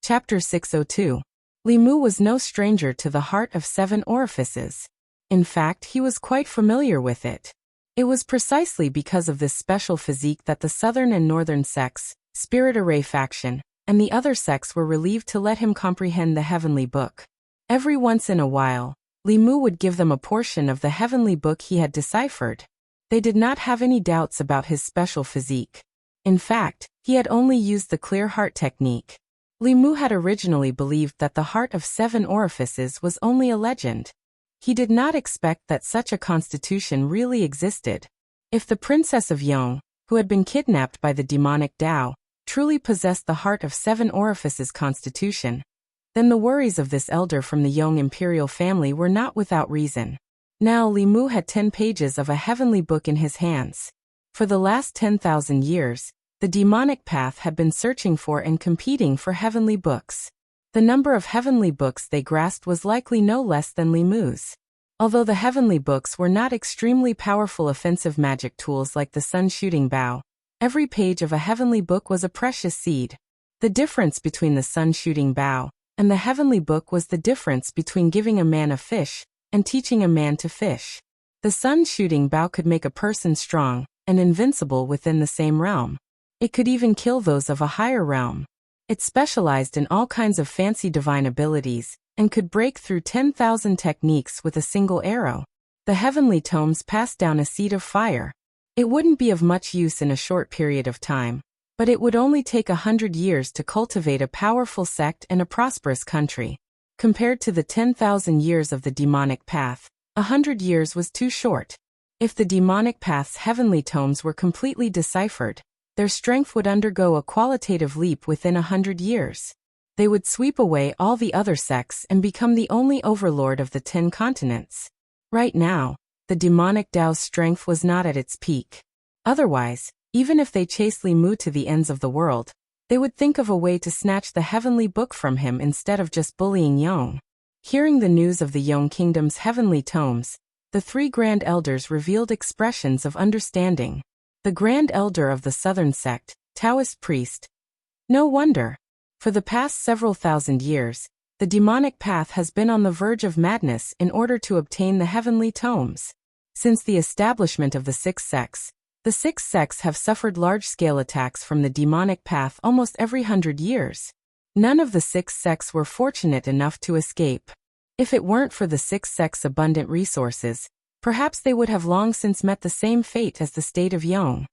Chapter 602. Li Mu was no stranger to the heart of 7 orifices. In fact, he was quite familiar with it. It was precisely because of this special physique that the southern and northern sects, Spirit Array faction, and the other sects were relieved to let him comprehend the heavenly book. Every once in a while, Li Mu would give them a portion of the heavenly book he had deciphered. They did not have any doubts about his special physique. In fact, he had only used the clear heart technique. Li Mu had originally believed that the heart of 7 orifices was only a legend. He did not expect that such a constitution really existed. If the princess of Yong, who had been kidnapped by the demonic Tao, truly possessed the heart of 7 orifices constitution, then the worries of this elder from the Yong imperial family were not without reason. Now Li Mu had 10 pages of a heavenly book in his hands. For the last 10,000 years, the demonic path had been searching for and competing for heavenly books. The number of heavenly books they grasped was likely no less than Li Mu's. Although the heavenly books were not extremely powerful offensive magic tools like the sun-shooting bow, every page of a heavenly book was a precious seed. The difference between the sun-shooting bow and the heavenly book was the difference between giving a man a fish and teaching a man to fish. The sun-shooting bow could make a person strong and invincible within the same realm. It could even kill those of a higher realm. It specialized in all kinds of fancy divine abilities, and could break through 10,000 techniques with a single arrow. The heavenly tomes passed down a seed of fire. It wouldn't be of much use in a short period of time, but it would only take 100 years to cultivate a powerful sect and a prosperous country. Compared to the 10,000 years of the demonic path, 100 years was too short. If the demonic path's heavenly tomes were completely deciphered, their strength would undergo a qualitative leap within 100 years. They would sweep away all the other sects and become the only overlord of the 10 continents. Right now, the demonic Tao's strength was not at its peak. Otherwise, even if they chased Li Mu to the ends of the world, they would think of a way to snatch the heavenly book from him instead of just bullying Yong. Hearing the news of the Yong kingdom's heavenly tomes, the 3 grand elders revealed expressions of understanding. The Grand Elder of the Southern Sect, Taoist priest. No wonder. For the past several thousand years, the demonic path has been on the verge of madness in order to obtain the heavenly tomes. Since the establishment of the 6 sects, the 6 sects have suffered large-scale attacks from the demonic path almost every 100 years. None of the 6 sects were fortunate enough to escape. If it weren't for the 6 sects' abundant resources, perhaps they would have long since met the same fate as the state of Yong.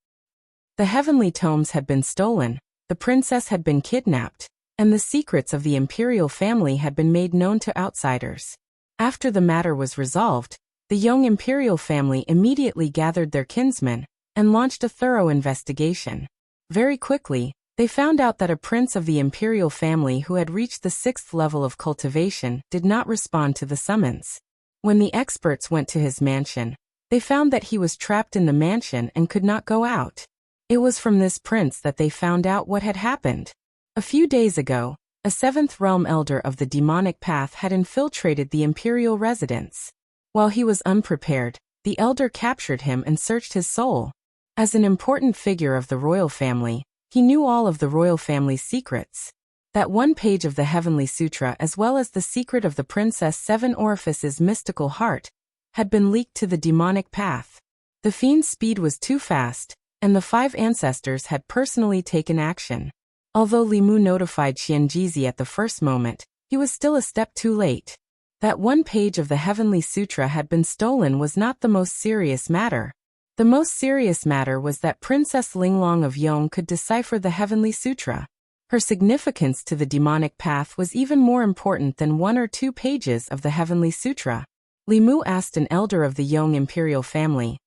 The heavenly tomes had been stolen, the princess had been kidnapped, and the secrets of the imperial family had been made known to outsiders. After the matter was resolved, the Yong imperial family immediately gathered their kinsmen and launched a thorough investigation. Very quickly, they found out that a prince of the imperial family who had reached the 6th level of cultivation did not respond to the summons. When the experts went to his mansion, they found that he was trapped in the mansion and could not go out. It was from this prince that they found out what had happened. A few days ago, a 7th realm elder of the demonic path had infiltrated the imperial residence. While he was unprepared, the elder captured him and searched his soul. As an important figure of the royal family, he knew all of the royal family's secrets. That 1 page of the Heavenly Sutra as well as the secret of the Princess 7 Orifice's mystical heart had been leaked to the demonic path. The fiend's speed was too fast, and the 5 ancestors had personally taken action. Although Li Mu notified Xianjizi at the first moment, he was still a step too late. That 1 page of the Heavenly Sutra had been stolen was not the most serious matter. The most serious matter was that Princess Linglong of Yong could decipher the Heavenly Sutra. Her significance to the demonic path was even more important than 1 or 2 pages of the Heavenly Sutra. Li Mu asked an elder of the Yong imperial family,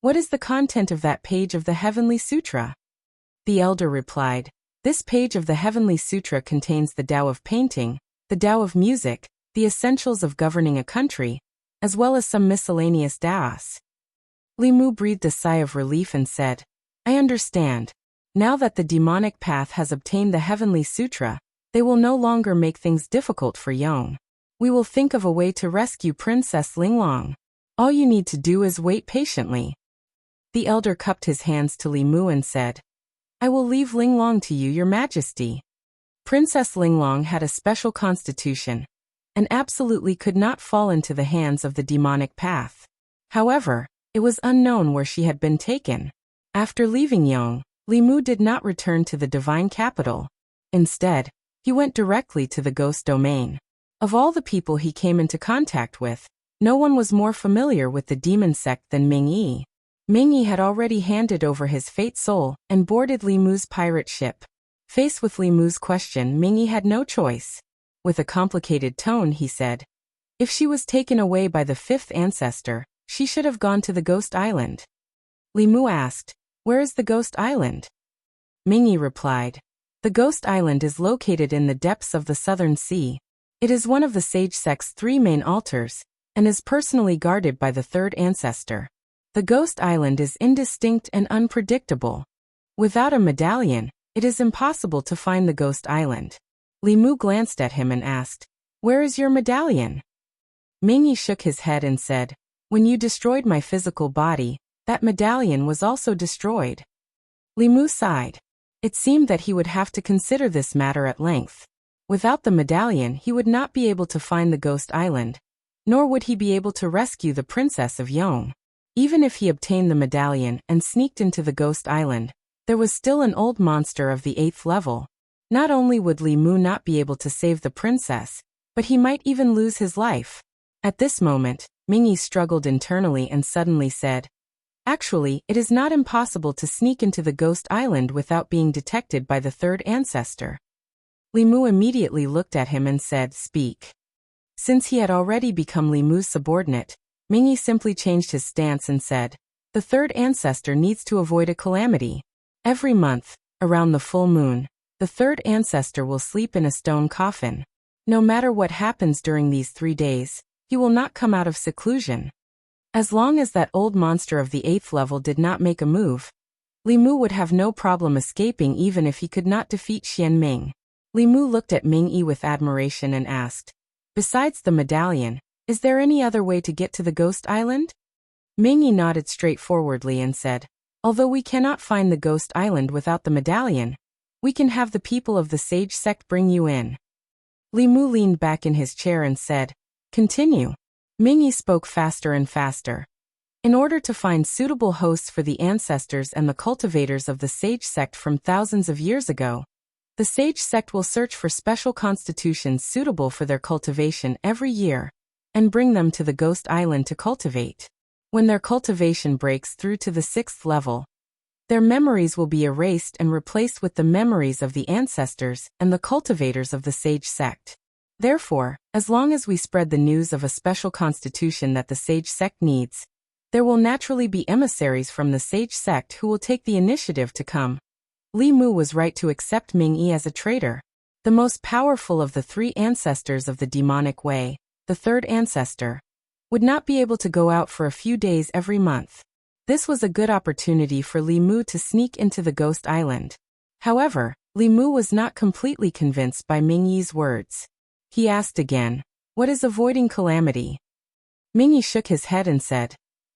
"What is the content of that page of the Heavenly Sutra?" The elder replied, "This page of the Heavenly Sutra contains the Tao of painting, the Tao of music, the essentials of governing a country, as well as some miscellaneous Taos." Li Mu breathed a sigh of relief and said, "I understand. Now that the demonic path has obtained the Heavenly Sutra, they will no longer make things difficult for Yong. We will think of a way to rescue Princess Linglong. All you need to do is wait patiently." The elder cupped his hands to Li Mu and said, "I will leave Linglong to you, Your Majesty." Princess Linglong had a special constitution and absolutely could not fall into the hands of the demonic path. However, it was unknown where she had been taken. After leaving Yong, Li Mu did not return to the divine capital. Instead, he went directly to the ghost domain. Of all the people he came into contact with, no one was more familiar with the demon sect than Ming Yi. Ming Yi had already handed over his fate soul and boarded Li Mu's pirate ship. Faced with Li Mu's question, Ming Yi had no choice. With a complicated tone, he said, "If she was taken away by the fifth ancestor, she should have gone to the Ghost Island." Li Mu asked, "Where is the Ghost Island?" Ming Yi replied, "The Ghost Island is located in the depths of the Southern Sea. It is one of the Sage Sect's 3 main altars, and is personally guarded by the third ancestor. The Ghost Island is indistinct and unpredictable. Without a medallion, it is impossible to find the Ghost Island." Li Mu glanced at him and asked, "Where is your medallion?" Ming Yi shook his head and said, "When you destroyed my physical body, that medallion was also destroyed." Li Mu sighed. It seemed that he would have to consider this matter at length. Without the medallion, he would not be able to find the Ghost Island, nor would he be able to rescue the Princess of Yong. Even if he obtained the medallion and sneaked into the Ghost Island, there was still an old monster of the 8th level. Not only would Li Mu not be able to save the princess, but he might even lose his life. At this moment, Ming Yi struggled internally and suddenly said, "Actually, it is not impossible to sneak into the Ghost Island without being detected by the third ancestor." Li Mu immediately looked at him and said, "Speak." Since he had already become Li Mu's subordinate, Ming Yi simply changed his stance and said, "The third ancestor needs to avoid a calamity. Every month, around the full moon, the third ancestor will sleep in a stone coffin. No matter what happens during these 3 days, he will not come out of seclusion. As long as that old monster of the 8th level did not make a move, Li Mu would have no problem escaping even if he could not defeat Xian Ming." Li Mu looked at Ming Yi with admiration and asked, "Besides the medallion, is there any other way to get to the Ghost Island?" Ming Yi nodded straightforwardly and said, "Although we cannot find the Ghost Island without the medallion, we can have the people of the Sage Sect bring you in." Li Mu leaned back in his chair and said, "Continue." Ming Yi spoke faster and faster. "In order to find suitable hosts for the ancestors and the cultivators of the Sage Sect from thousands of years ago, the Sage Sect will search for special constitutions suitable for their cultivation every year, and bring them to the Ghost Island to cultivate. When their cultivation breaks through to the 6th level, their memories will be erased and replaced with the memories of the ancestors and the cultivators of the Sage Sect. Therefore, as long as we spread the news of a special constitution that the Sage Sect needs, there will naturally be emissaries from the Sage Sect who will take the initiative to come." Li Mu was right to accept Ming Yi as a traitor. The most powerful of the 3 ancestors of the demonic way, the third ancestor, would not be able to go out for a few days every month. This was a good opportunity for Li Mu to sneak into the Ghost Island. However, Li Mu was not completely convinced by Ming Yi's words. He asked again, "What is avoiding calamity?" Ming Yi shook his head and said,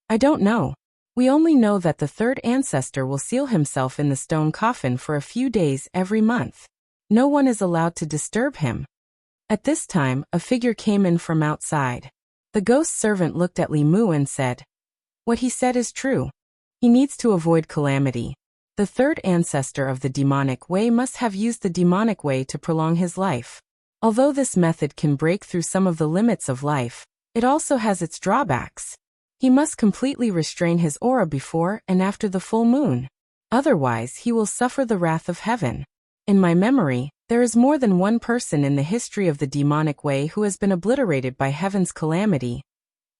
"I don't know. We only know that the third ancestor will seal himself in the stone coffin for a few days every month. No one is allowed to disturb him." At this time, a figure came in from outside. The ghost servant looked at Li Mu and said, "What he said is true. He needs to avoid calamity. The third ancestor of the demonic way must have used the demonic way to prolong his life. Although this method can break through some of the limits of life, it also has its drawbacks. He must completely restrain his aura before and after the full moon. Otherwise, he will suffer the wrath of heaven. In my memory, there is more than one person in the history of the demonic way who has been obliterated by heaven's calamity."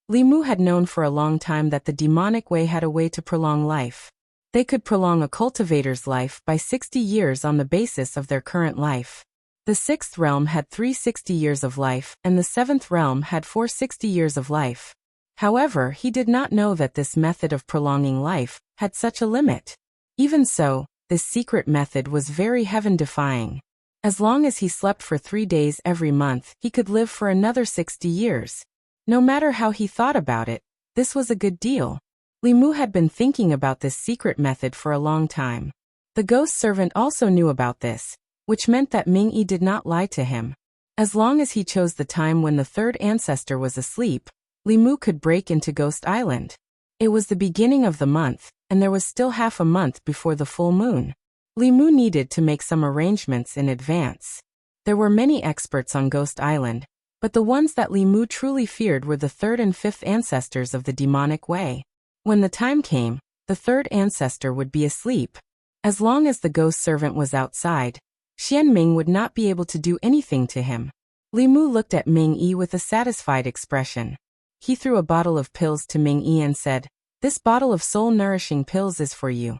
Li Mu had known for a long time that the demonic way had a way to prolong life. They could prolong a cultivator's life by 60 years on the basis of their current life. The 6th realm had 360 years of life, and the 7th realm had 460 years of life. However, he did not know that this method of prolonging life had such a limit. Even so, this secret method was very heaven-defying. As long as he slept for 3 days every month, he could live for another 60 years. No matter how he thought about it, this was a good deal. Li Mu had been thinking about this secret method for a long time. The ghost servant also knew about this. which meant that Ming-Yi did not lie to him. As long as he chose the time when the third ancestor was asleep, Li Mu could break into Ghost Island. It was the beginning of the month, and there was still half a month before the full moon. Li Mu needed to make some arrangements in advance. There were many experts on Ghost Island, but the ones that Li Mu truly feared were the third and fifth ancestors of the demonic way. When the time came, the third ancestor would be asleep. As long as the ghost servant was outside, Xian Ming would not be able to do anything to him. Li Mu looked at Ming-Yi with a satisfied expression. He threw a bottle of pills to Ming-Yi and said, "This bottle of soul-nourishing pills is for you."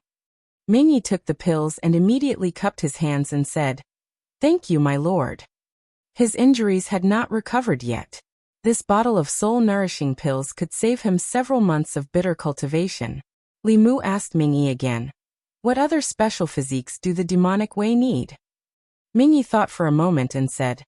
Ming-Yi took the pills and immediately cupped his hands and said, "Thank you, my lord." His injuries had not recovered yet. This bottle of soul-nourishing pills could save him several months of bitter cultivation. Li Mu asked Ming-Yi again, "What other special physiques do the demonic way need?" Ming-Yi thought for a moment and said,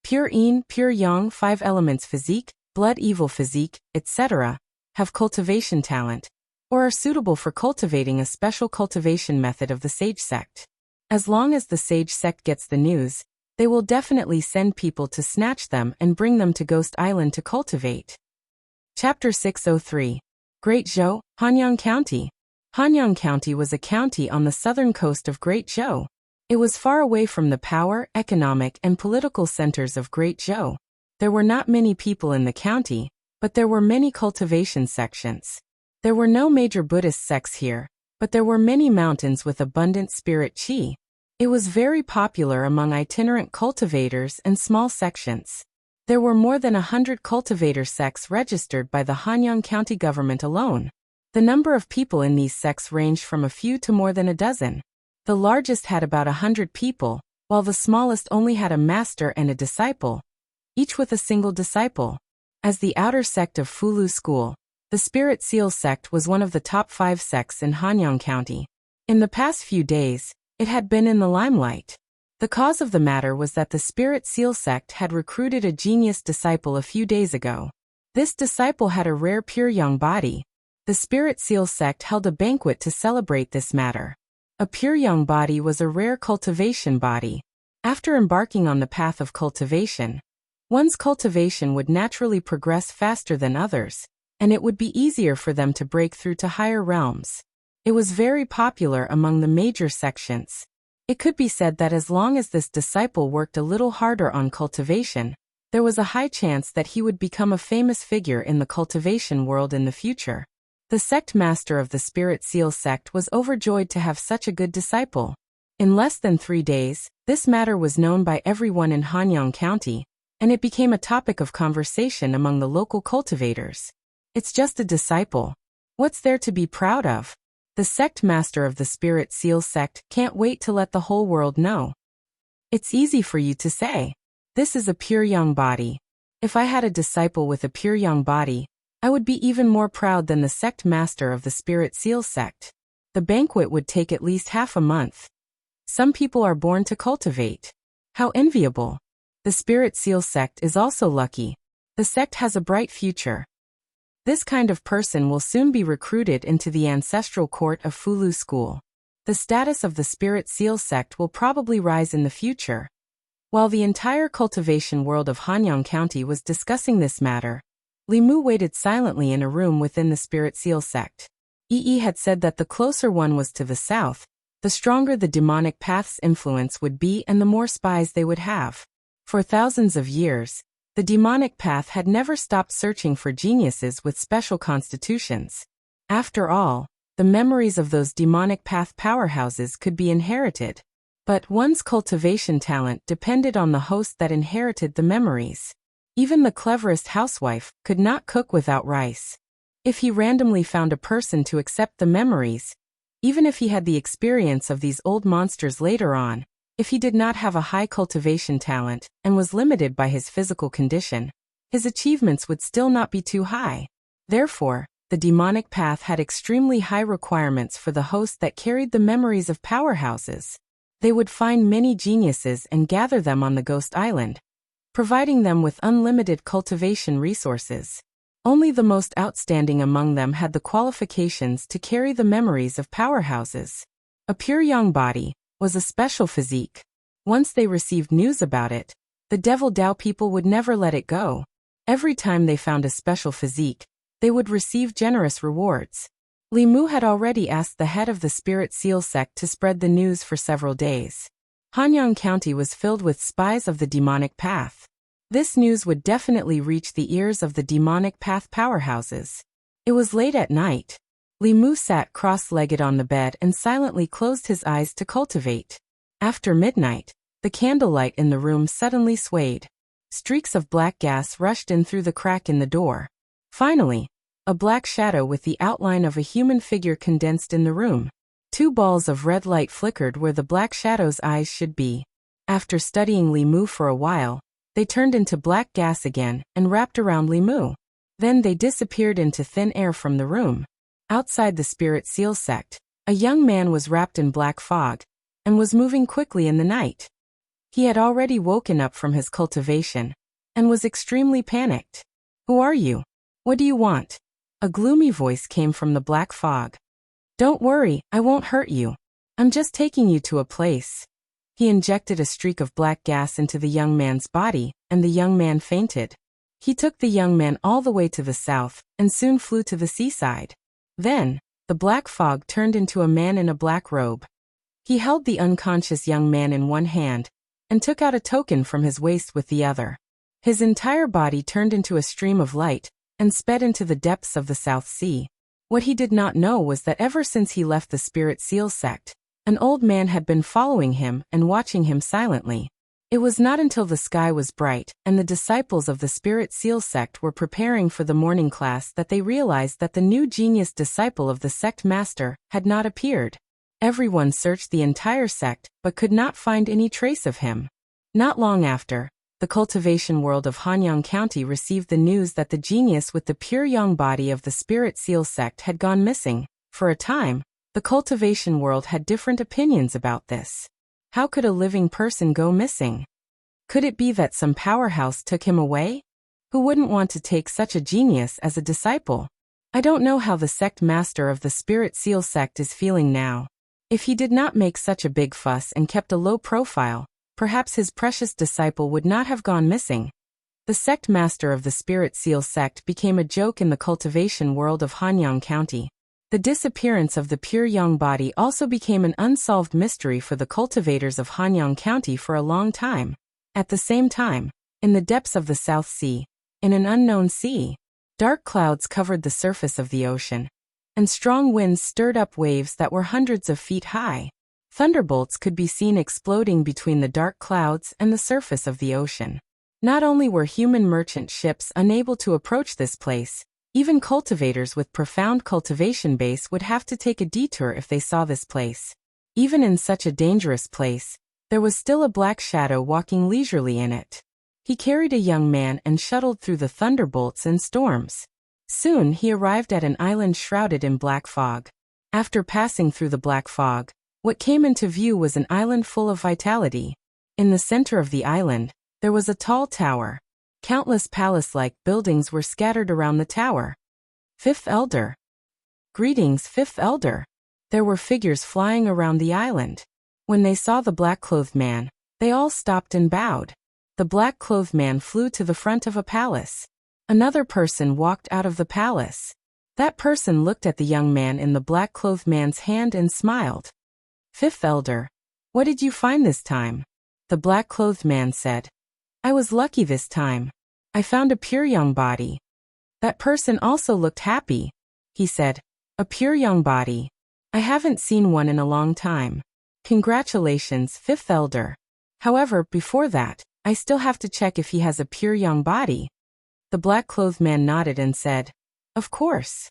"Pure yin, pure yang, 5 elements physique, blood evil physique, etc., have cultivation talent, or are suitable for cultivating a special cultivation method of the Sage Sect. As long as the Sage Sect gets the news, they will definitely send people to snatch them and bring them to Ghost Island to cultivate." Chapter 603. Great Zhou, Hanyang County. Hanyang County was a county on the southern coast of Great Zhou. It was far away from the power, economic, and political centers of Great Zhou. There were not many people in the county, but there were many cultivation sections. There were no major Buddhist sects here, but there were many mountains with abundant spirit qi. It was very popular among itinerant cultivators and small sections. There were more than 100 cultivator sects registered by the Hanyang County government alone. The number of people in these sects ranged from a few to more than a dozen. The largest had about 100 people, while the smallest only had a master and a disciple, each with a single disciple. As the outer sect of Fulu School, the Spirit Seal sect was one of the top 5 sects in Hanyang County. In the past few days, it had been in the limelight. The cause of the matter was that the Spirit Seal sect had recruited a genius disciple a few days ago. This disciple had a rare pure young body. The Spirit Seal sect held a banquet to celebrate this matter. A pure young body was a rare cultivation body. After embarking on the path of cultivation, one's cultivation would naturally progress faster than others, and it would be easier for them to break through to higher realms. It was very popular among the major sections. It could be said that as long as this disciple worked a little harder on cultivation, there was a high chance that he would become a famous figure in the cultivation world in the future. The sect master of the Spirit Seal sect was overjoyed to have such a good disciple. In less than 3 days, this matter was known by everyone in Hanyang County, and it became a topic of conversation among the local cultivators. It's just a disciple. What's there to be proud of? The sect master of the Spirit Seal sect can't wait to let the whole world know. It's easy for you to say. This is a pure young body. If I had a disciple with a pure young body, I would be even more proud than the sect master of the Spirit Seal sect. The banquet would take at least half a month. Some people are born to cultivate. How enviable. The Spirit Seal sect is also lucky. The sect has a bright future. This kind of person will soon be recruited into the ancestral court of Fulu School. The status of the Spirit Seal sect will probably rise in the future. While the entire cultivation world of Hanyang County was discussing this matter, Li Mu waited silently in a room within the Spirit Seal sect. Yi had said that the closer one was to the south, the stronger the demonic path's influence would be and the more spies they would have. For thousands of years, the demonic path had never stopped searching for geniuses with special constitutions. After all, the memories of those demonic path powerhouses could be inherited. But one's cultivation talent depended on the host that inherited the memories. Even the cleverest housewife could not cook without rice. If he randomly found a person to accept the memories, even if he had the experience of these old monsters later on, if he did not have a high cultivation talent and was limited by his physical condition, his achievements would still not be too high. Therefore, the demonic path had extremely high requirements for the host that carried the memories of powerhouses. They would find many geniuses and gather them on the Ghost Island, providing them with unlimited cultivation resources. Only the most outstanding among them had the qualifications to carry the memories of powerhouses. A pure young body was a special physique. Once they received news about it, the Devil Dao people would never let it go. Every time they found a special physique, they would receive generous rewards. Li Mu had already asked the head of the Spirit Seal sect to spread the news for several days. Hanyang County was filled with spies of the demonic path. This news would definitely reach the ears of the demonic path powerhouses. It was late at night. Li Mu sat cross-legged on the bed and silently closed his eyes to cultivate. After midnight, the candlelight in the room suddenly swayed. Streaks of black gas rushed in through the crack in the door. Finally, a black shadow with the outline of a human figure condensed in the room. 2 balls of red light flickered where the black shadow's eyes should be. After studying Li Mu for a while, they turned into black gas again and wrapped around Li Mu. Then they disappeared into thin air from the room. Outside the Spirit Seal sect, a young man was wrapped in black fog and was moving quickly in the night. He had already woken up from his cultivation and was extremely panicked. "Who are you? What do you want?" A gloomy voice came from the black fog. "Don't worry, I won't hurt you. I'm just taking you to a place." He injected a streak of black gas into the young man's body, and the young man fainted. He took the young man all the way to the south and soon flew to the seaside. Then, the black fog turned into a man in a black robe. He held the unconscious young man in one hand and took out a token from his waist with the other. His entire body turned into a stream of light and sped into the depths of the South Sea. What he did not know was that ever since he left the Spirit Seal sect, an old man had been following him and watching him silently. It was not until the sky was bright and the disciples of the Spirit Seal sect were preparing for the morning class that they realized that the new genius disciple of the sect master had not appeared. Everyone searched the entire sect but could not find any trace of him. Not long after, the cultivation world of Hanyang County received the news that the genius with the pure young body of the Spirit Seal sect had gone missing. For a time, the cultivation world had different opinions about this. How could a living person go missing? Could it be that some powerhouse took him away? Who wouldn't want to take such a genius as a disciple? I don't know how the sect master of the Spirit Seal sect is feeling now. If he did not make such a big fuss and kept a low profile, perhaps his precious disciple would not have gone missing. The sect master of the Spirit Seal sect became a joke in the cultivation world of Hanyang County. The disappearance of the pure young body also became an unsolved mystery for the cultivators of Hanyang County for a long time. At the same time, in the depths of the South Sea, in an unknown sea, dark clouds covered the surface of the ocean, and strong winds stirred up waves that were hundreds of feet high. Thunderbolts could be seen exploding between the dark clouds and the surface of the ocean. Not only were human merchant ships unable to approach this place, even cultivators with profound cultivation base would have to take a detour if they saw this place. Even in such a dangerous place, there was still a black shadow walking leisurely in it. He carried a young man and shuttled through the thunderbolts and storms. Soon he arrived at an island shrouded in black fog. After passing through the black fog, what came into view was an island full of vitality. In the center of the island, there was a tall tower. Countless palace-like buildings were scattered around the tower. Fifth Elder. Greetings, Fifth Elder. There were figures flying around the island. When they saw the black-clothed man, they all stopped and bowed. The black-clothed man flew to the front of a palace. Another person walked out of the palace. That person looked at the young man in the black-clothed man's hand and smiled. Fifth Elder, what did you find this time? The black-clothed man said. I was lucky this time. I found a pure young body. That person also looked happy. He said, a pure young body. I haven't seen one in a long time. Congratulations, Fifth Elder. However, before that, I still have to check if he has a pure young body. The black-clothed man nodded and said, of course.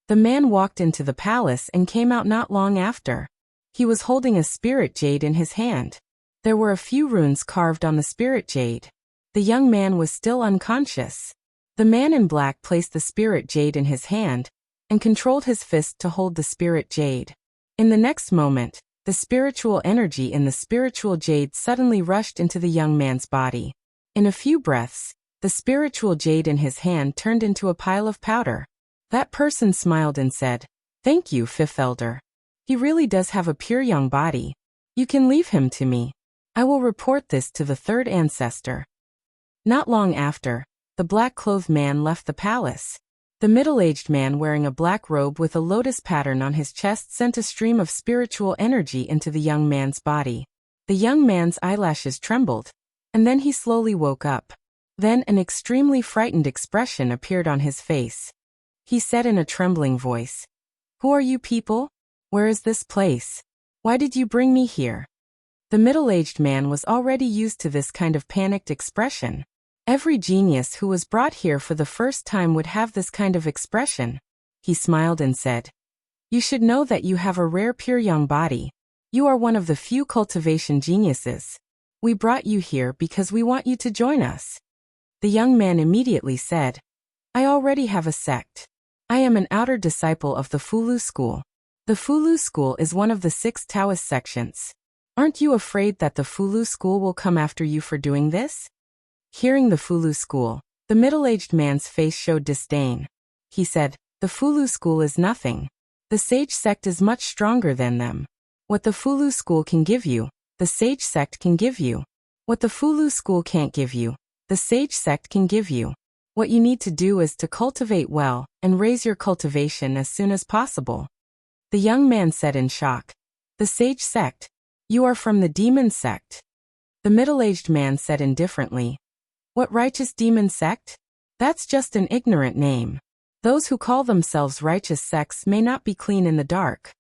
The man walked into the palace and came out not long after. He was holding a spirit jade in his hand. There were a few runes carved on the spirit jade. The young man was still unconscious. The man in black placed the spirit jade in his hand and controlled his fist to hold the spirit jade. In the next moment, the spiritual energy in the spiritual jade suddenly rushed into the young man's body. In a few breaths, the spiritual jade in his hand turned into a pile of powder. That person smiled and said, thank you, Fifth Elder. He really does have a pure young body. You can leave him to me. I will report this to the third ancestor. Not long after, the black-clothed man left the palace. The middle-aged man wearing a black robe with a lotus pattern on his chest sent a stream of spiritual energy into the young man's body. The young man's eyelashes trembled, and then he slowly woke up. Then an extremely frightened expression appeared on his face. He said in a trembling voice, "Who are you people? Where is this place? Why did you bring me here?" The middle-aged man was already used to this kind of panicked expression. Every genius who was brought here for the first time would have this kind of expression. He smiled and said, "You should know that you have a rare pure young body. You are one of the few cultivation geniuses. We brought you here because we want you to join us." The young man immediately said, "I already have a sect. I am an outer disciple of the Fulu school. The Fulu school is one of the 6 Taoist sections. Aren't you afraid that the Fulu school will come after you for doing this?" Hearing the Fulu school, the middle-aged man's face showed disdain. He said, "The Fulu school is nothing. The sage sect is much stronger than them. What the Fulu school can give you, the sage sect can give you. What the Fulu school can't give you, the sage sect can give you. What you need to do is to cultivate well and raise your cultivation as soon as possible." The young man said in shock, "The sage sect? You are from the demon sect." The middle-aged man said indifferently, "What righteous demon sect? That's just an ignorant name. Those who call themselves righteous sects may not be clean in the dark."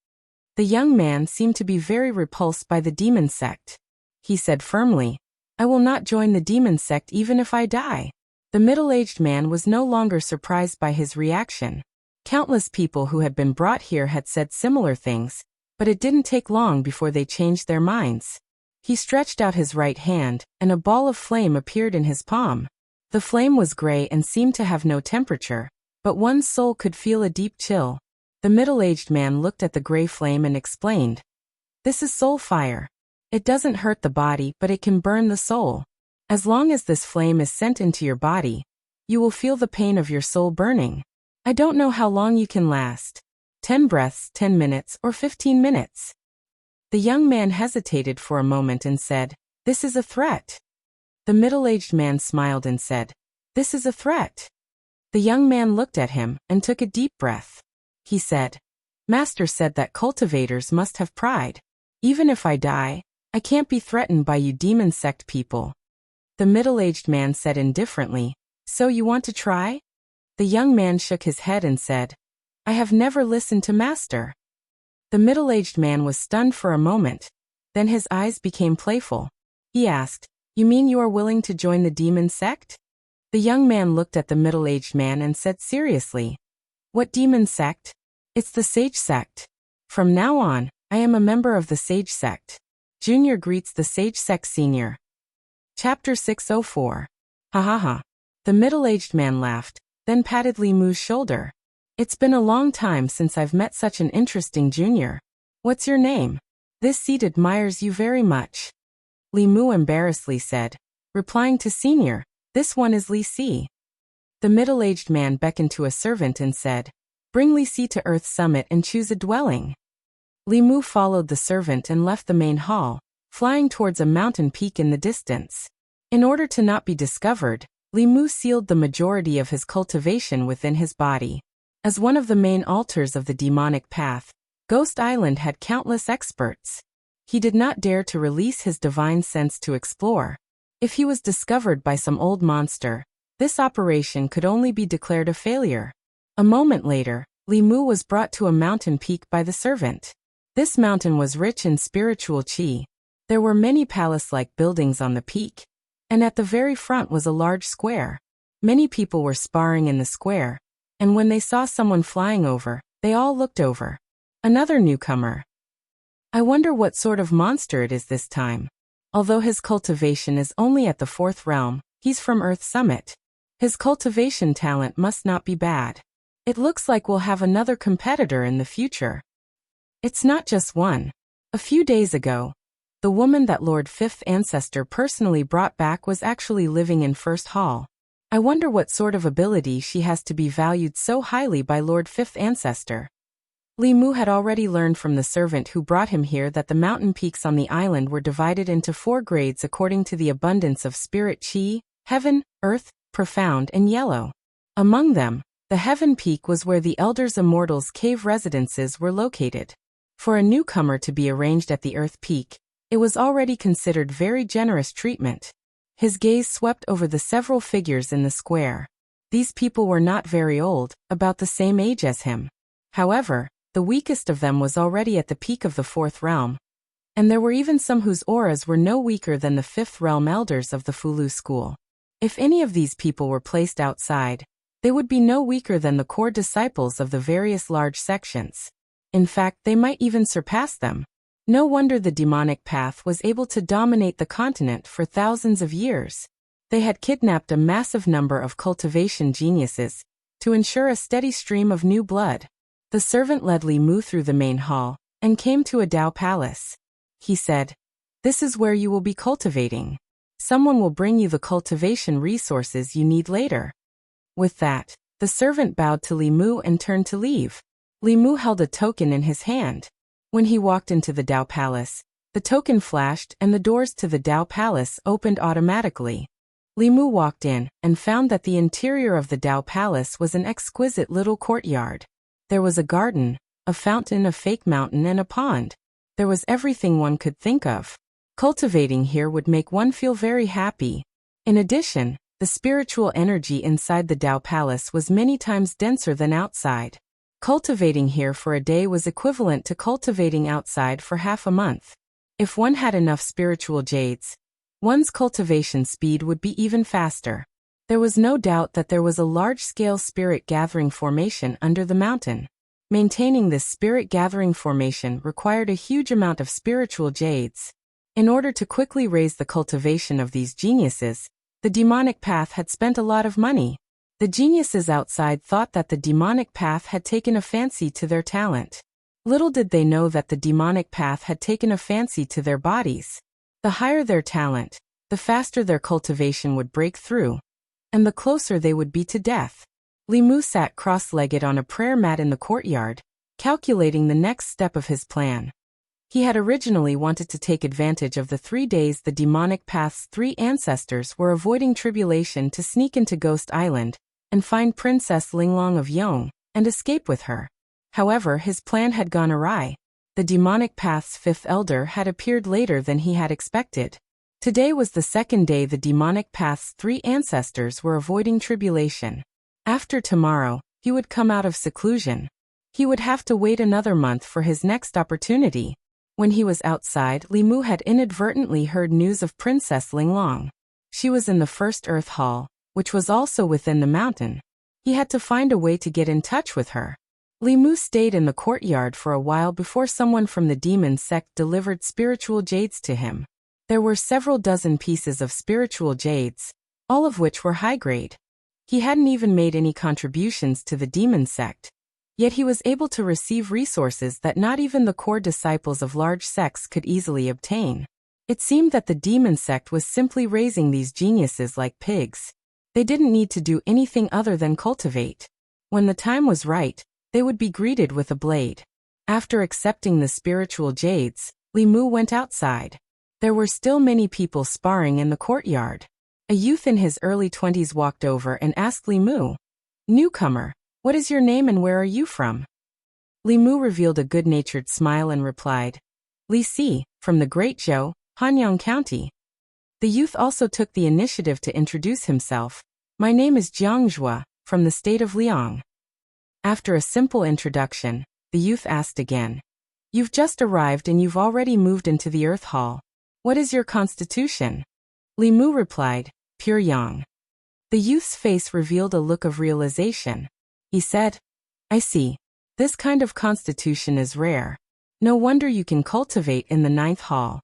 The young man seemed to be very repulsed by the demon sect. He said firmly, "I will not join the demon sect even if I die." The middle-aged man was no longer surprised by his reaction. Countless people who had been brought here had said similar things, but it didn't take long before they changed their minds. He stretched out his right hand, and a ball of flame appeared in his palm. The flame was gray and seemed to have no temperature, but one's soul could feel a deep chill. The middle-aged man looked at the gray flame and explained, "This is soul fire. It doesn't hurt the body, but it can burn the soul. As long as this flame is sent into your body, you will feel the pain of your soul burning. I don't know how long you can last. 10 breaths, 10 minutes, or 15 minutes. The young man hesitated for a moment and said, "This is a threat." The middle-aged man smiled and said, "This is a threat." The young man looked at him and took a deep breath. He said, "Master said that cultivators must have pride. Even if I die, I can't be threatened by you demon sect people." The middle-aged man said indifferently, "So you want to try?" The young man shook his head and said, "I have never listened to Master." The middle-aged man was stunned for a moment. Then his eyes became playful. He asked, "You mean you are willing to join the demon sect?" The young man looked at the middle-aged man and said seriously, "What demon sect?" "It's the sage sect. From now on, I am a member of the sage sect. Junior greets the sage sect senior." Chapter 604. Ha ha ha. The middle-aged man laughed, then patted Li Mu's shoulder. "It's been a long time since I've met such an interesting junior. What's your name? This seat admires you very much." Li Mu embarrassedly said, replying to senior, "This one is Li Si." The middle-aged man beckoned to a servant and said, "Bring Li Si to Earth's summit and choose a dwelling." Li Mu followed the servant and left the main hall, flying towards a mountain peak in the distance. In order to not be discovered, Li Mu sealed the majority of his cultivation within his body. As one of the main altars of the demonic path, Ghost Island had countless experts. He did not dare to release his divine sense to explore. If he was discovered by some old monster, this operation could only be declared a failure. A moment later, Li Mu was brought to a mountain peak by the servant. This mountain was rich in spiritual qi. There were many palace-like buildings on the peak, and at the very front was a large square. Many people were sparring in the square, and when they saw someone flying over, they all looked over. Another newcomer. "I wonder what sort of monster it is this time. Although his cultivation is only at the 4th realm, he's from Earth's summit. His cultivation talent must not be bad. It looks like we'll have another competitor in the future." It's not just one. A few days ago, the woman that Lord Fifth Ancestor personally brought back was actually living in First Hall. I wonder what sort of ability she has to be valued so highly by Lord Fifth Ancestor. Li Mu had already learned from the servant who brought him here that the mountain peaks on the island were divided into 4 grades according to the abundance of spirit chi, heaven, earth, profound and yellow. Among them, the heaven peak was where the elders' immortals' cave residences were located. For a newcomer to be arranged at the earth peak, it was already considered very generous treatment. His gaze swept over the several figures in the square. These people were not very old, about the same age as him. However, the weakest of them was already at the peak of the 4th realm, and there were even some whose auras were no weaker than the 5th realm elders of the Fulu school. If any of these people were placed outside, they would be no weaker than the core disciples of the various large sections. In fact, they might even surpass them. No wonder the demonic path was able to dominate the continent for thousands of years. They had kidnapped a massive number of cultivation geniuses to ensure a steady stream of new blood. The servant led Li Mu through the main hall and came to a Dao palace. He said, "This is where you will be cultivating. Someone will bring you the cultivation resources you need later." With that, the servant bowed to Li Mu and turned to leave. Li Mu held a token in his hand. When he walked into the Dao palace, the token flashed and the doors to the Dao palace opened automatically. Li Mu walked in and found that the interior of the Dao palace was an exquisite little courtyard. There was a garden, a fountain, a fake mountain, and a pond. There was everything one could think of. Cultivating here would make one feel very happy. In addition, the spiritual energy inside the Dao palace was many times denser than outside. Cultivating here for a day was equivalent to cultivating outside for half a month. If one had enough spiritual jades, one's cultivation speed would be even faster. There was no doubt that there was a large-scale spirit-gathering formation under the mountain. Maintaining this spirit-gathering formation required a huge amount of spiritual jades. In order to quickly raise the cultivation of these geniuses, the demonic path had spent a lot of money. The geniuses outside thought that the demonic path had taken a fancy to their talent. Little did they know that the demonic path had taken a fancy to their bodies. The higher their talent, the faster their cultivation would break through, and the closer they would be to death. Li Mu sat cross-legged on a prayer mat in the courtyard, calculating the next step of his plan. He had originally wanted to take advantage of the 3 days the demonic path's 3 ancestors were avoiding tribulation to sneak into Ghost Island and find Princess Linglong of Yong and escape with her. However, his plan had gone awry. The demonic path's 5th elder had appeared later than he had expected. Today was the 2nd day the demonic path's 3 ancestors were avoiding tribulation. After tomorrow, he would come out of seclusion. He would have to wait another month for his next opportunity. When he was outside, Li Mu had inadvertently heard news of Princess Linglong. She was in the 1st Earth Hall, which was also within the mountain. He had to find a way to get in touch with her. Li Mu stayed in the courtyard for a while before someone from the demon sect delivered spiritual jades to him. There were several dozen pieces of spiritual jades, all of which were high grade. He hadn't even made any contributions to the demon sect. Yet he was able to receive resources that not even the core disciples of large sects could easily obtain. It seemed that the demon sect was simply raising these geniuses like pigs. They didn't need to do anything other than cultivate. When the time was right, they would be greeted with a blade. After accepting the spiritual jades, Li Mu went outside. There were still many people sparring in the courtyard. A youth in his early 20s walked over and asked Li Mu, "Newcomer, what is your name and where are you from?" Li Mu revealed a good-natured smile and replied, "Li Si, from the Great Zhou, Hanyang County." The youth also took the initiative to introduce himself. "My name is Jiang Zhua, from the state of Liang." After a simple introduction, the youth asked again, "You've just arrived and you've already moved into the Earth Hall. What is your constitution?" Li Mu replied, "Pure Yang." The youth's face revealed a look of realization. He said, "I see. This kind of constitution is rare. No wonder you can cultivate in the 9th hall."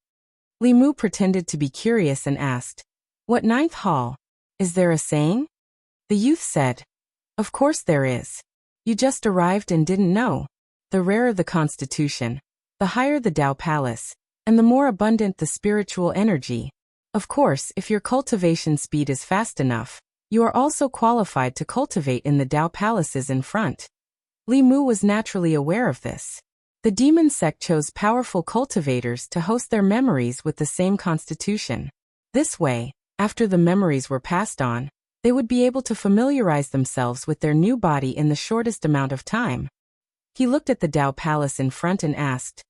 Li Mu pretended to be curious and asked, "What 9th hall? Is there a saying?" The youth said, "Of course there is. You just arrived and didn't know. The rarer the constitution, the higher the Dao Palace, and the more abundant the spiritual energy. Of course, if your cultivation speed is fast enough, you are also qualified to cultivate in the Dao Palaces in front." Li Mu was naturally aware of this. The demon sect chose powerful cultivators to host their memories with the same constitution. This way, after the memories were passed on, they would be able to familiarize themselves with their new body in the shortest amount of time. He looked at the Dao Palace in front and asked,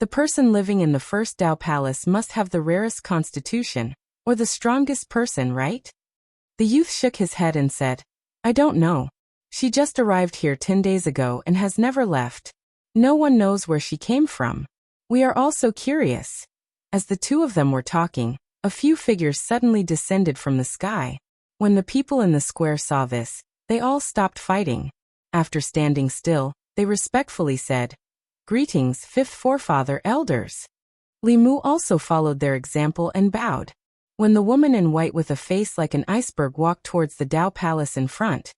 "The person living in the first Dao Palace must have the rarest constitution, or the strongest person, right?" The youth shook his head and said, "I don't know. She just arrived here 10 days ago and has never left. No one knows where she came from. We are all so curious." As the two of them were talking, a few figures suddenly descended from the sky. When the people in the square saw this, they all stopped fighting. After standing still, they respectfully said, "Greetings, fifth forefather elders." Li Mu also followed their example and bowed. When the woman in white with a face like an iceberg walked towards the Dao Palace in front,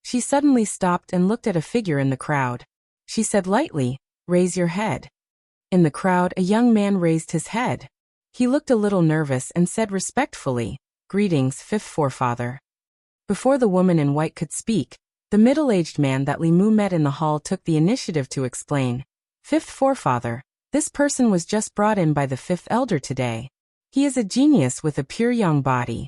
she suddenly stopped and looked at a figure in the crowd. She said lightly, "Raise your head." In the crowd, a young man raised his head. He looked a little nervous and said respectfully, "Greetings, fifth forefather." Before the woman in white could speak, the middle-aged man that Li Mu met in the hall took the initiative to explain, "Fifth forefather, this person was just brought in by the fifth elder today. He is a genius with a pure young body."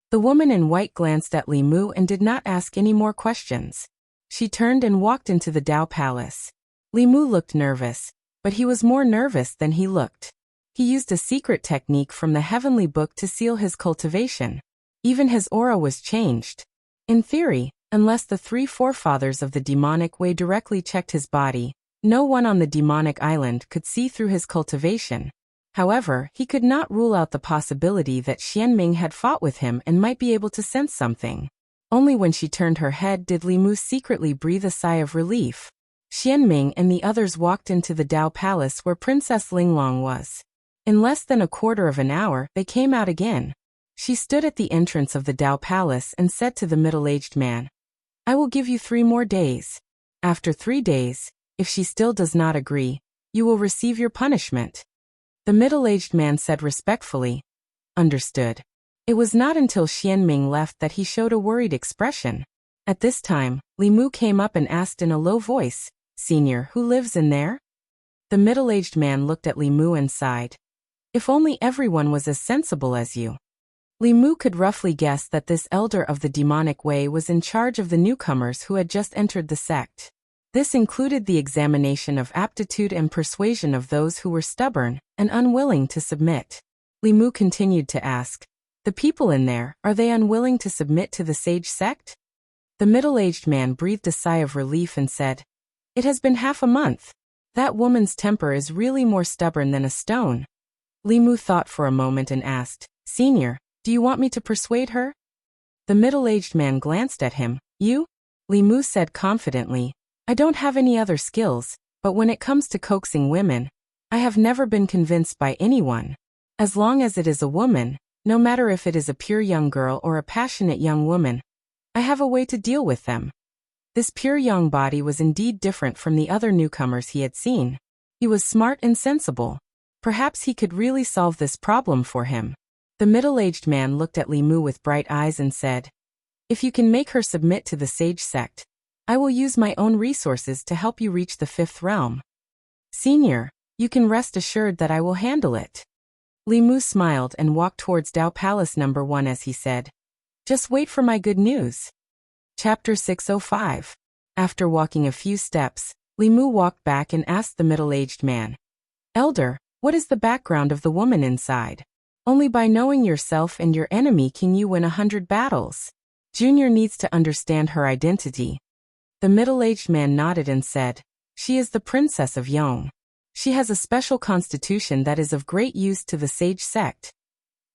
The woman in white glanced at Li Mu and did not ask any more questions. She turned and walked into the Dao Palace. Li Mu looked nervous, but he was more nervous than he looked. He used a secret technique from the heavenly book to seal his cultivation. Even his aura was changed. In theory, unless the three forefathers of the demonic way directly checked his body, no one on the demonic island could see through his cultivation. However, he could not rule out the possibility that Xianming had fought with him and might be able to sense something. Only when she turned her head did Li Mu secretly breathe a sigh of relief. Xianming and the others walked into the Dao Palace where Princess Linglong was. In less than a quarter of an hour, they came out again. She stood at the entrance of the Dao Palace and said to the middle-aged man, "I will give you 3 more days. After 3 days, if she still does not agree, you will receive your punishment." The middle-aged man said respectfully, "Understood." It was not until Xianming left that he showed a worried expression. At this time, Li Mu came up and asked in a low voice, "Senior, who lives in there?" The middle-aged man looked at Li Mu and sighed. "If only everyone was as sensible as you." Li Mu could roughly guess that this elder of the demonic way was in charge of the newcomers who had just entered the sect. This included the examination of aptitude and persuasion of those who were stubborn and unwilling to submit. Li Mu continued to ask, "The people in there, are they unwilling to submit to the sage sect?" The middle-aged man breathed a sigh of relief and said, "It has been half a month. That woman's temper is really more stubborn than a stone." Li Mu thought for a moment and asked, "Senior, do you want me to persuade her?" The middle-aged man glanced at him. "You?" Li Mu said confidently, "I don't have any other skills, but when it comes to coaxing women, I have never been convinced by anyone. As long as it is a woman, no matter if it is a pure young girl or a passionate young woman, I have a way to deal with them." This pure young body was indeed different from the other newcomers he had seen. He was smart and sensible. Perhaps he could really solve this problem for him. The middle-aged man looked at Li Mu with bright eyes and said, "If you can make her submit to the sage sect, I will use my own resources to help you reach the 5th realm. Senior, you can rest assured that I will handle it." Li Mu smiled and walked towards Dao Palace number 1 as he said, "Just wait for my good news." Chapter 605. After walking a few steps, Li Mu walked back and asked the middle-aged man, "Elder, what is the background of the woman inside? Only by knowing yourself and your enemy can you win 100 battles. Junior needs to understand her identity." The middle-aged man nodded and said, "She is the princess of Yong. She has a special constitution that is of great use to the sage sect."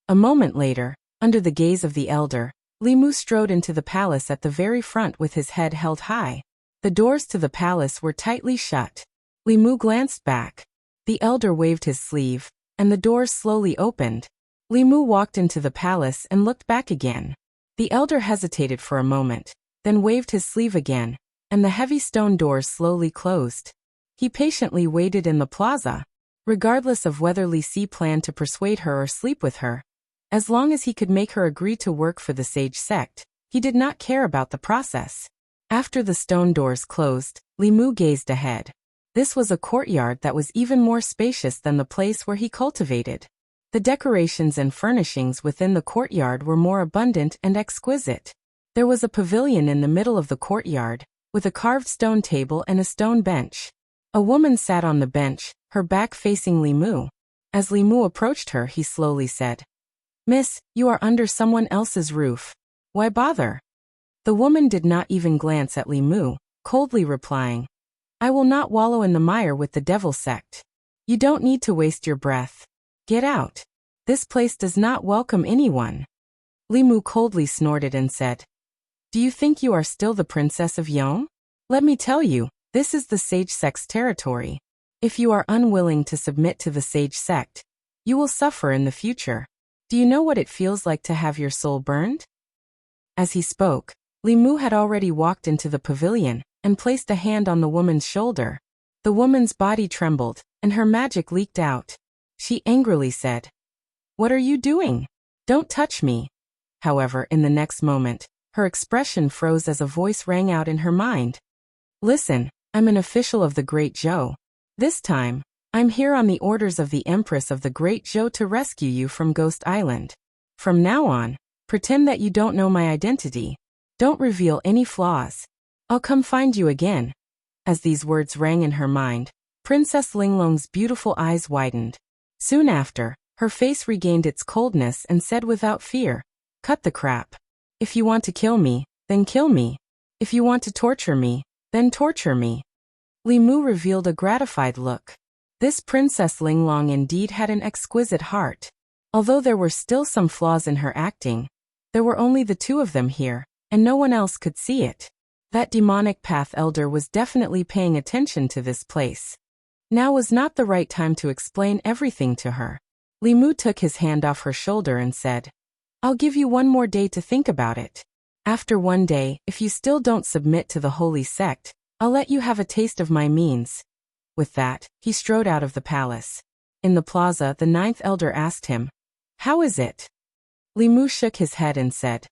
A moment later, under the gaze of the elder, Li Mu strode into the palace at the very front with his head held high. The doors to the palace were tightly shut. Li Mu glanced back. The elder waved his sleeve, and the doors slowly opened. Li Mu walked into the palace and looked back again. The elder hesitated for a moment, then waved his sleeve again, and the heavy stone doors slowly closed. He patiently waited in the plaza. Regardless of whether Li Si planned to persuade her or sleep with her, as long as he could make her agree to work for the sage sect, he did not care about the process. After the stone doors closed, Li Mu gazed ahead. This was a courtyard that was even more spacious than the place where he cultivated. The decorations and furnishings within the courtyard were more abundant and exquisite. There was a pavilion in the middle of the courtyard, with a carved stone table and a stone bench. A woman sat on the bench, her back facing Li Mu. As Li Mu approached her, he slowly said, "Miss, you are under someone else's roof. Why bother?" The woman did not even glance at Li Mu, coldly replying, "I will not wallow in the mire with the devil sect. You don't need to waste your breath. Get out. This place does not welcome anyone." Li Mu coldly snorted and said, "Do you think you are still the princess of Yong? Let me tell you, this is the sage sect's territory. If you are unwilling to submit to the sage sect, you will suffer in the future. Do you know what it feels like to have your soul burned?" As he spoke, Li Mu had already walked into the pavilion and placed a hand on the woman's shoulder. The woman's body trembled, and her magic leaked out. She angrily said, "What are you doing? Don't touch me." However, in the next moment, her expression froze as a voice rang out in her mind. "Listen, I'm an official of the Great Zhou. This time, I'm here on the orders of the Empress of the Great Zhou to rescue you from Ghost Island. From now on, pretend that you don't know my identity. Don't reveal any flaws. I'll come find you again." As these words rang in her mind, Princess Linglong's beautiful eyes widened. Soon after, her face regained its coldness and said without fear, "Cut the crap. If you want to kill me, then kill me. If you want to torture me, then torture me." Li Mu revealed a gratified look. This Princess Linglong indeed had an exquisite heart. Although there were still some flaws in her acting, there were only the two of them here, and no one else could see it. That demonic path elder was definitely paying attention to this place. Now was not the right time to explain everything to her. Li Mu took his hand off her shoulder and said, "I'll give you one more day to think about it. After one day, if you still don't submit to the holy sect, I'll let you have a taste of my means." With that, he strode out of the palace. In the plaza, the ninth elder asked him, "How is it?" Li Mu shook his head and said,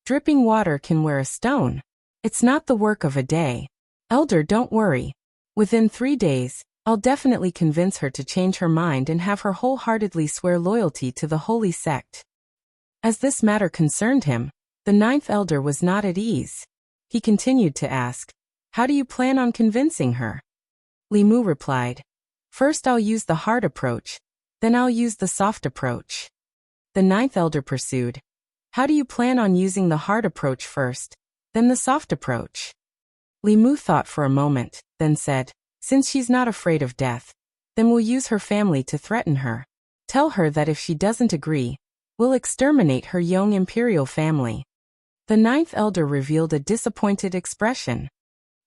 "Dripping water can wear a stone. It's not the work of a day. Elder, don't worry. Within 3 days, I'll definitely convince her to change her mind and have her wholeheartedly swear loyalty to the holy sect." As this matter concerned him, the ninth elder was not at ease. He continued to ask, "How do you plan on convincing her?" Li Mu replied, "First I'll use the hard approach, then I'll use the soft approach." The ninth elder pursued, "How do you plan on using the hard approach first, then the soft approach?" Li Mu thought for a moment, then said, "Since she's not afraid of death, then we'll use her family to threaten her. Tell her that if she doesn't agree, we'll exterminate her Yong imperial family." The ninth elder revealed a disappointed expression.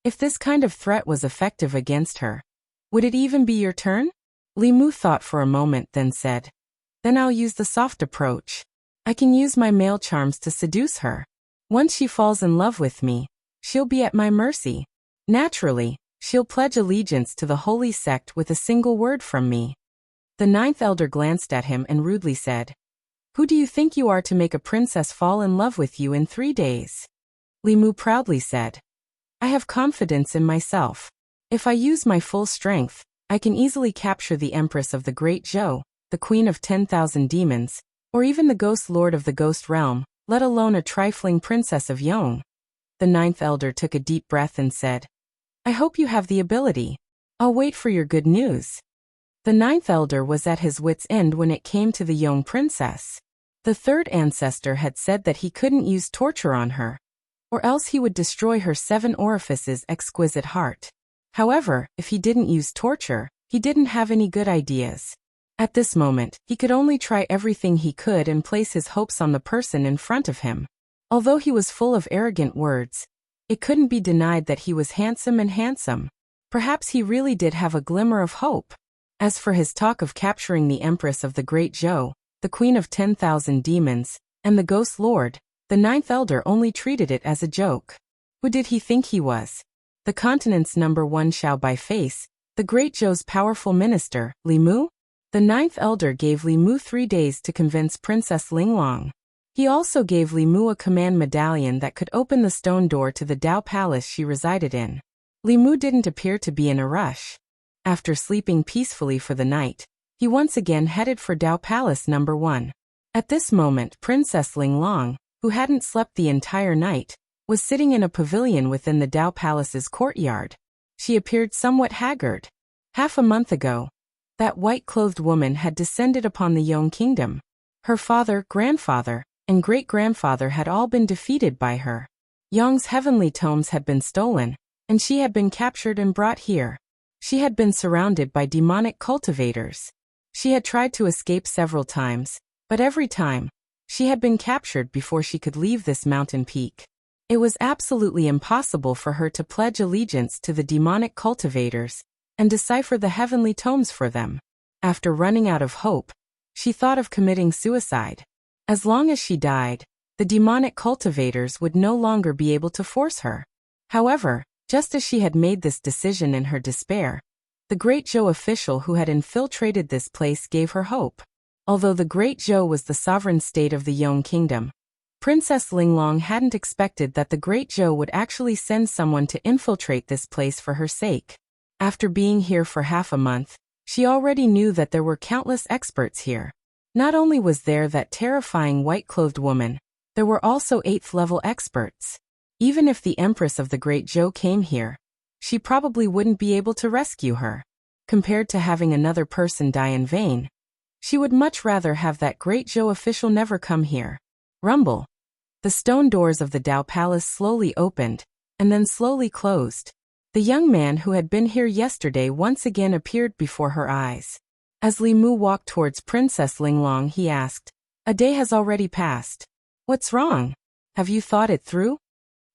If this kind of threat was effective against her, would it even be your turn? Li Mu thought for a moment, then said, "Then I'll use the soft approach. I can use my male charms to seduce her. Once she falls in love with me, she'll be at my mercy. Naturally, she'll pledge allegiance to the holy sect with a single word from me." The ninth elder glanced at him and rudely said, "Who do you think you are to make a princess fall in love with you in 3 days?" Li Mu proudly said, "I have confidence in myself. If I use my full strength, I can easily capture the Empress of the Great Zhou, the Queen of 10,000 Demons, or even the Ghost Lord of the Ghost Realm, let alone a trifling Princess of Yong." The ninth elder took a deep breath and said, "I hope you have the ability. I'll wait for your good news." The ninth elder was at his wit's end when it came to the Yong princess. The third ancestor had said that he couldn't use torture on her, or else he would destroy her 7 orifices exquisite heart. However, if he didn't use torture, he didn't have any good ideas. At this moment, he could only try everything he could and place his hopes on the person in front of him. Although he was full of arrogant words, it couldn't be denied that he was handsome. Perhaps he really did have a glimmer of hope. As for his talk of capturing the Empress of the Great Zhou, the Queen of 10,000 Demons, and the Ghost Lord, the ninth elder only treated it as a joke. Who did he think he was? The continent's #1 Xiao by face, the Great Zhou's powerful minister, Li Mu? The ninth elder gave Li Mu 3 days to convince Princess Linglong. He also gave Li Mu a command medallion that could open the stone door to the Dao Palace she resided in. Li Mu didn't appear to be in a rush. After sleeping peacefully for the night, he once again headed for Dao Palace number 1. At this moment, Princess Linglong, who hadn't slept the entire night, was sitting in a pavilion within the Dao Palace's courtyard. She appeared somewhat haggard. Half a month ago, that white-clothed woman had descended upon the Yong Kingdom. Her father, grandfather, and great-grandfather had all been defeated by her. Yong's heavenly tomes had been stolen, and she had been captured and brought here. She had been surrounded by demonic cultivators. She had tried to escape several times, but every time, she had been captured before she could leave this mountain peak. It was absolutely impossible for her to pledge allegiance to the demonic cultivators and decipher the heavenly tomes for them. After running out of hope, she thought of committing suicide. As long as she died, the demonic cultivators would no longer be able to force her. However, just as she had made this decision in her despair, the Great Zhou official who had infiltrated this place gave her hope. Although the Great Zhou was the sovereign state of the Yong Kingdom, Princess Linglong hadn't expected that the Great Zhou would actually send someone to infiltrate this place for her sake. After being here for half a month, she already knew that there were countless experts here. Not only was there that terrifying white-clothed woman, there were also 8th-level experts. Even if the Empress of the Great Zhou came here, she probably wouldn't be able to rescue her. Compared to having another person die in vain, she would much rather have that Great Zhou official never come here. Rumble. The stone doors of the Dao Palace slowly opened, and then slowly closed. The young man who had been here yesterday once again appeared before her eyes. As Li Mu walked towards Princess Linglong, he asked, "A day has already passed. What's wrong? Have you thought it through?"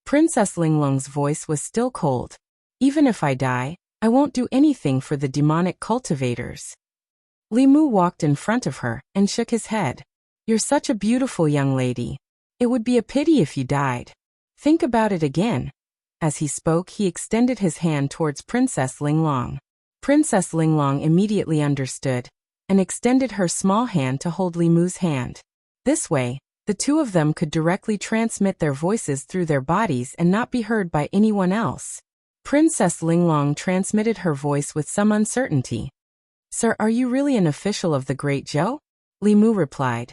Princess Linglong's voice was still cold. "Even if I die, I won't do anything for the demonic cultivators." Li Mu walked in front of her and shook his head. "You're such a beautiful young lady. It would be a pity if you died. Think about it again." As he spoke, he extended his hand towards Princess Linglong. Princess Linglong immediately understood and extended her small hand to hold Li Mu's hand. This way, the two of them could directly transmit their voices through their bodies and not be heard by anyone else. Princess Linglong transmitted her voice with some uncertainty. "Sir, are you really an official of the Great Zhou?" Li Mu replied.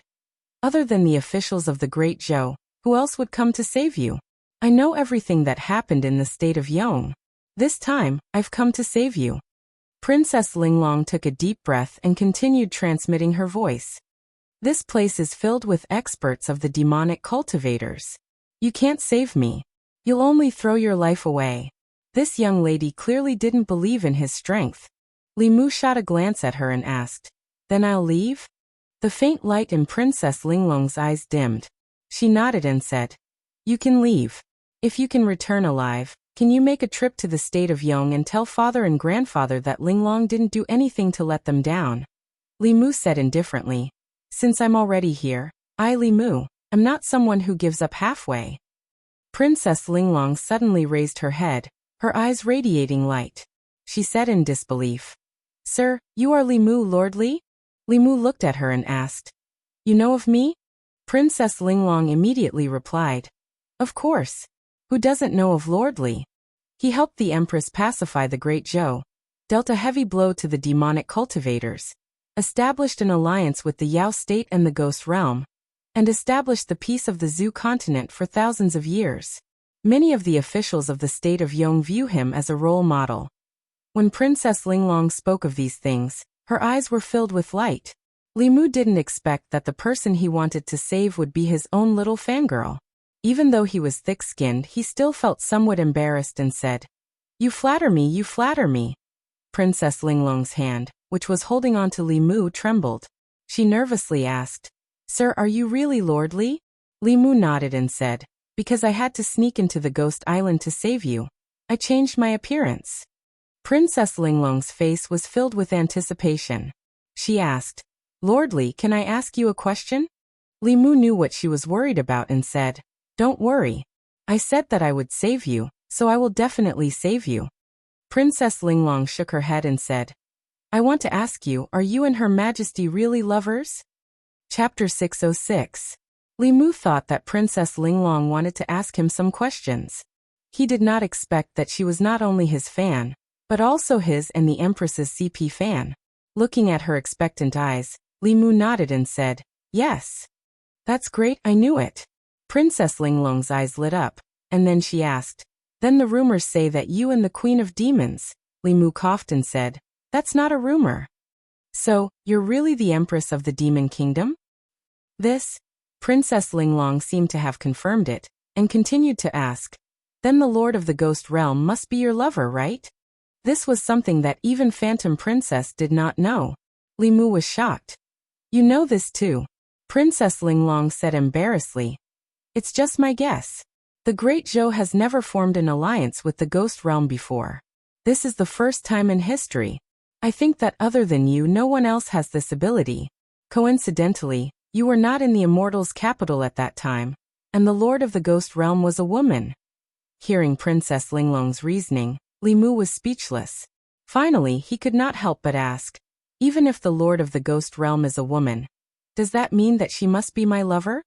"Other than the officials of the Great Zhou, who else would come to save you? I know everything that happened in the state of Yong. This time, I've come to save you." Princess Linglong took a deep breath and continued transmitting her voice. "This place is filled with experts of the demonic cultivators. You can't save me. You'll only throw your life away." This young lady clearly didn't believe in his strength. Li Mu shot a glance at her and asked, "Then I'll leave?" The faint light in Princess Linglong's eyes dimmed. She nodded and said, "You can leave. If you can return alive, can you make a trip to the state of Yong and tell father and grandfather that Linglong didn't do anything to let them down?" Li Mu said indifferently, "Since I'm already here, I, Li Mu, am not someone who gives up halfway." Princess Linglong suddenly raised her head, her eyes radiating light. She said in disbelief, "Sir, you are Li Mu, Lord Li?" Li Mu looked at her and asked, "You know of me?" Princess Linglong immediately replied, "Of course. Who doesn't know of Lord Li? He helped the Empress pacify the Great Zhou, dealt a heavy blow to the demonic cultivators, established an alliance with the Yao state and the Ghost Realm, and established the peace of the Zhu continent for thousands of years. Many of the officials of the state of Yong view him as a role model." When Princess Linglong spoke of these things, her eyes were filled with light. Li Mu didn't expect that the person he wanted to save would be his own little fangirl. Even though he was thick-skinned, he still felt somewhat embarrassed and said, "You flatter me, you flatter me." Princess Linglong's hand, which was holding on to Li Mu, trembled. She nervously asked, "Sir, are you really Lord Li?" Li Mu nodded and said, "Because I had to sneak into the Ghost Island to save you, I changed my appearance." Princess Linglong's face was filled with anticipation. She asked, "Lord Li, can I ask you a question?" Li Mu knew what she was worried about and said, "Don't worry. I said that I would save you, so I will definitely save you." Princess Linglong shook her head and said, "I want to ask you, are you and Her Majesty really lovers?" Chapter 606. Li Mu thought that Princess Linglong wanted to ask him some questions. He did not expect that she was not only his fan, but also his and the Empress's CP fan. Looking at her expectant eyes, Li Mu nodded and said, "Yes. That's great, I knew it." Princess Linglong's eyes lit up, and then she asked, "Then the rumors say that you and the Queen of Demons." Li Mu coughed and said, "That's not a rumor." "So, you're really the Empress of the Demon Kingdom?" This, Princess Linglong seemed to have confirmed it, and continued to ask, "Then the Lord of the Ghost Realm must be your lover, right?" This was something that even Phantom Princess did not know. Li Mu was shocked. "You know this too," Princess Linglong said embarrassedly. "It's just my guess. The Great Zhou has never formed an alliance with the Ghost Realm before. This is the first time in history. I think that other than you, no one else has this ability. Coincidentally, you were not in the Immortals' capital at that time, and the Lord of the Ghost Realm was a woman." Hearing Princess Linglong's reasoning, Li Mu was speechless. Finally, he could not help but ask, "Even if the Lord of the Ghost Realm is a woman, does that mean that she must be my lover?"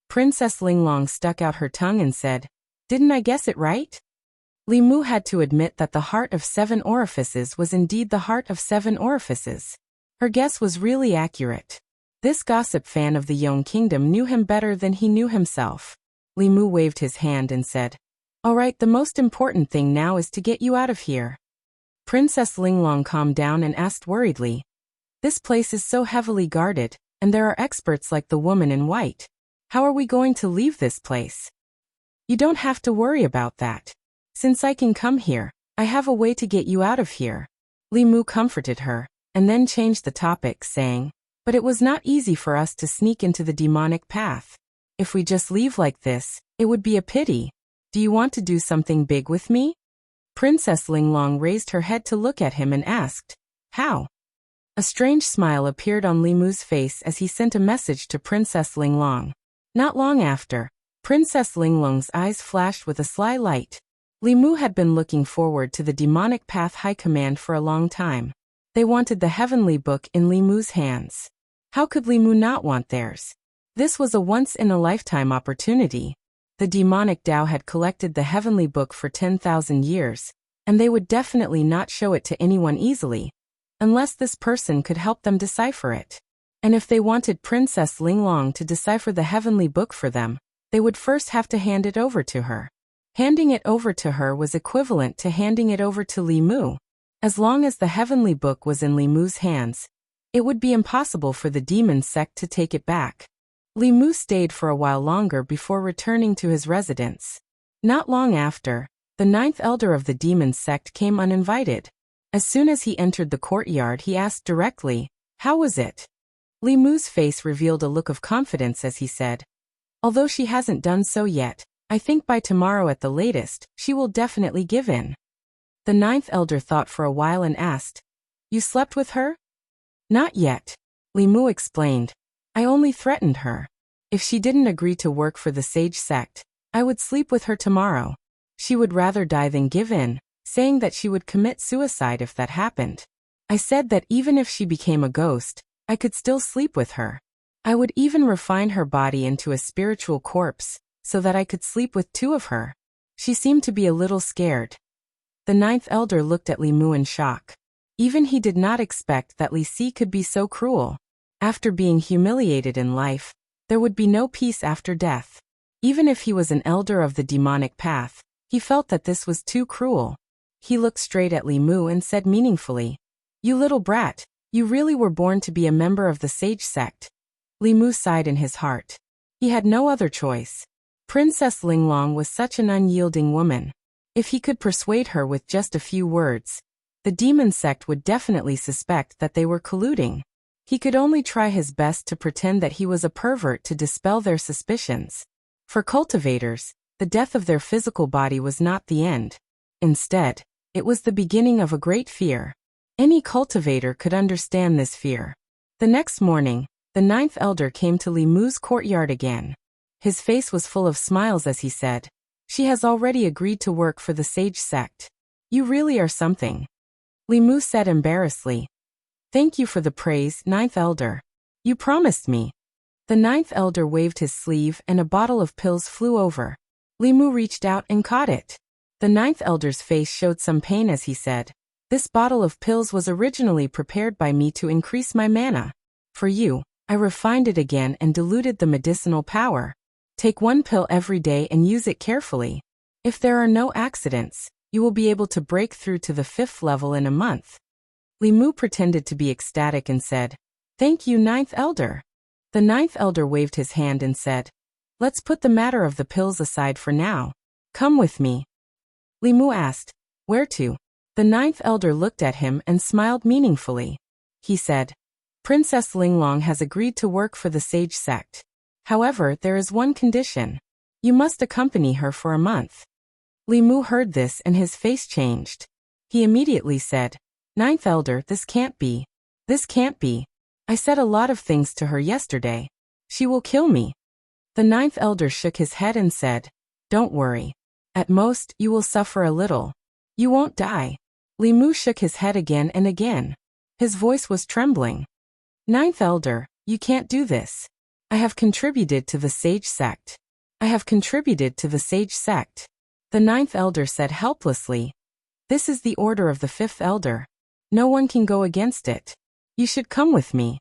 Princess Linglong stuck out her tongue and said, "Didn't I guess it right?" Li Mu had to admit that the heart of 7 orifices was indeed the heart of 7 orifices. Her guess was really accurate. This gossip fan of the Yong Kingdom knew him better than he knew himself. Li Mu waved his hand and said, "All right, the most important thing now is to get you out of here." Princess Linglong calmed down and asked worriedly, "This place is so heavily guarded, and there are experts like the woman in white. How are we going to leave this place?" "You don't have to worry about that. Since I can come here, I have a way to get you out of here." Li Mu comforted her, and then changed the topic, saying, "But it was not easy for us to sneak into the demonic path. If we just leave like this, it would be a pity. Do you want to do something big with me?" Princess Linglong raised her head to look at him and asked, "How?" A strange smile appeared on Li Mu's face as he sent a message to Princess Linglong. Not long after, Princess Linglong's eyes flashed with a sly light. Li Mu had been looking forward to the demonic path high command for a long time. They wanted the heavenly book in Li Mu's hands. How could Li Mu not want theirs? This was a once-in-a-lifetime opportunity. The demonic Tao had collected the heavenly book for 10,000 years, and they would definitely not show it to anyone easily, unless this person could help them decipher it. And if they wanted Princess Linglong to decipher the heavenly book for them, they would first have to hand it over to her. Handing it over to her was equivalent to handing it over to Li Mu. As long as the heavenly book was in Li Mu's hands, it would be impossible for the demon sect to take it back. Li Mu stayed for a while longer before returning to his residence. Not long after, the 9th elder of the demon sect came uninvited. As soon as he entered the courtyard, he asked directly, "How was it?" Li Mu's face revealed a look of confidence as he said, "Although she hasn't done so yet, I think by tomorrow at the latest, she will definitely give in." The 9th elder thought for a while and asked, "You slept with her?" "Not yet," Li Mu explained. "I only threatened her. If she didn't agree to work for the sage sect, I would sleep with her tomorrow. She would rather die than give in, saying that she would commit suicide if that happened. I said that even if she became a ghost, I could still sleep with her. I would even refine her body into a spiritual corpse, so that I could sleep with 2 of her." She seemed to be a little scared. The 9th elder looked at Li Mu in shock. Even he did not expect that Li Si could be so cruel. After being humiliated in life, there would be no peace after death. Even if he was an elder of the demonic path, he felt that this was too cruel. He looked straight at Li Mu and said meaningfully, "You little brat, you really were born to be a member of the sage sect." Li Mu sighed in his heart. He had no other choice. Princess Linglong was such an unyielding woman. If he could persuade her with just a few words, the demon sect would definitely suspect that they were colluding. He could only try his best to pretend that he was a pervert to dispel their suspicions. For cultivators, the death of their physical body was not the end. Instead, it was the beginning of a great fear. Any cultivator could understand this fear. The next morning, the 9th elder came to Li Mu's courtyard again. His face was full of smiles as he said, "She has already agreed to work for the sage sect. You really are something." Li Mu said embarrassedly, "Thank you for the praise, 9th elder. You promised me." The ninth elder waved his sleeve and a bottle of pills flew over. Limu reached out and caught it. The ninth elder's face showed some pain as he said, "This bottle of pills was originally prepared by me to increase my mana. For you, I refined it again and diluted the medicinal power. Take one pill every day and use it carefully. If there are no accidents, you will be able to break through to the 5th level in a month." Limu pretended to be ecstatic and said, "Thank you, ninth elder." The ninth elder waved his hand and said, "Let's put the matter of the pills aside for now. Come with me." Limu asked, "Where to?" The ninth elder looked at him and smiled meaningfully. He said, "Princess Linglong has agreed to work for the sage sect. However, there is one condition. You must accompany her for a month." Limu heard this and his face changed. He immediately said, "Ninth elder, this can't be. This can't be. I said a lot of things to her yesterday. She will kill me." The ninth elder shook his head and said, "Don't worry. At most, you will suffer a little. You won't die." Limu shook his head again and again. His voice was trembling. "Ninth elder, you can't do this. I have contributed to the sage sect. I have contributed to the sage sect." The ninth elder said helplessly, "This is the order of the 5th elder. No one can go against it. You should come with me."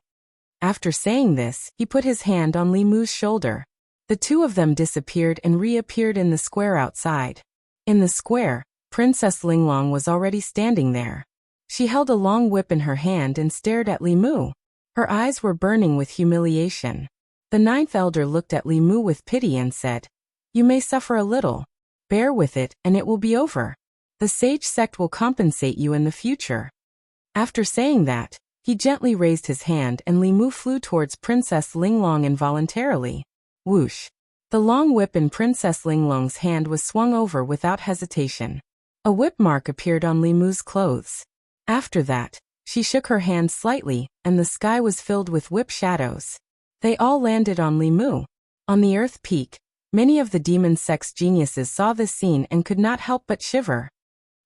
After saying this, he put his hand on Limu's shoulder. The two of them disappeared and reappeared in the square outside. In the square, Princess Linglong was already standing there. She held a long whip in her hand and stared at Limu. Her eyes were burning with humiliation. The ninth elder looked at Limu with pity and said, "You may suffer a little. Bear with it and it will be over. The sage sect will compensate you in the future." After saying that, he gently raised his hand and Limu flew towards Princess Linglong involuntarily. Whoosh! The long whip in Princess Linglong's hand was swung over without hesitation. A whip mark appeared on Limu's clothes. After that, she shook her hand slightly, and the sky was filled with whip shadows. They all landed on Limu. On the earth peak, many of the demon sect's geniuses saw this scene and could not help but shiver.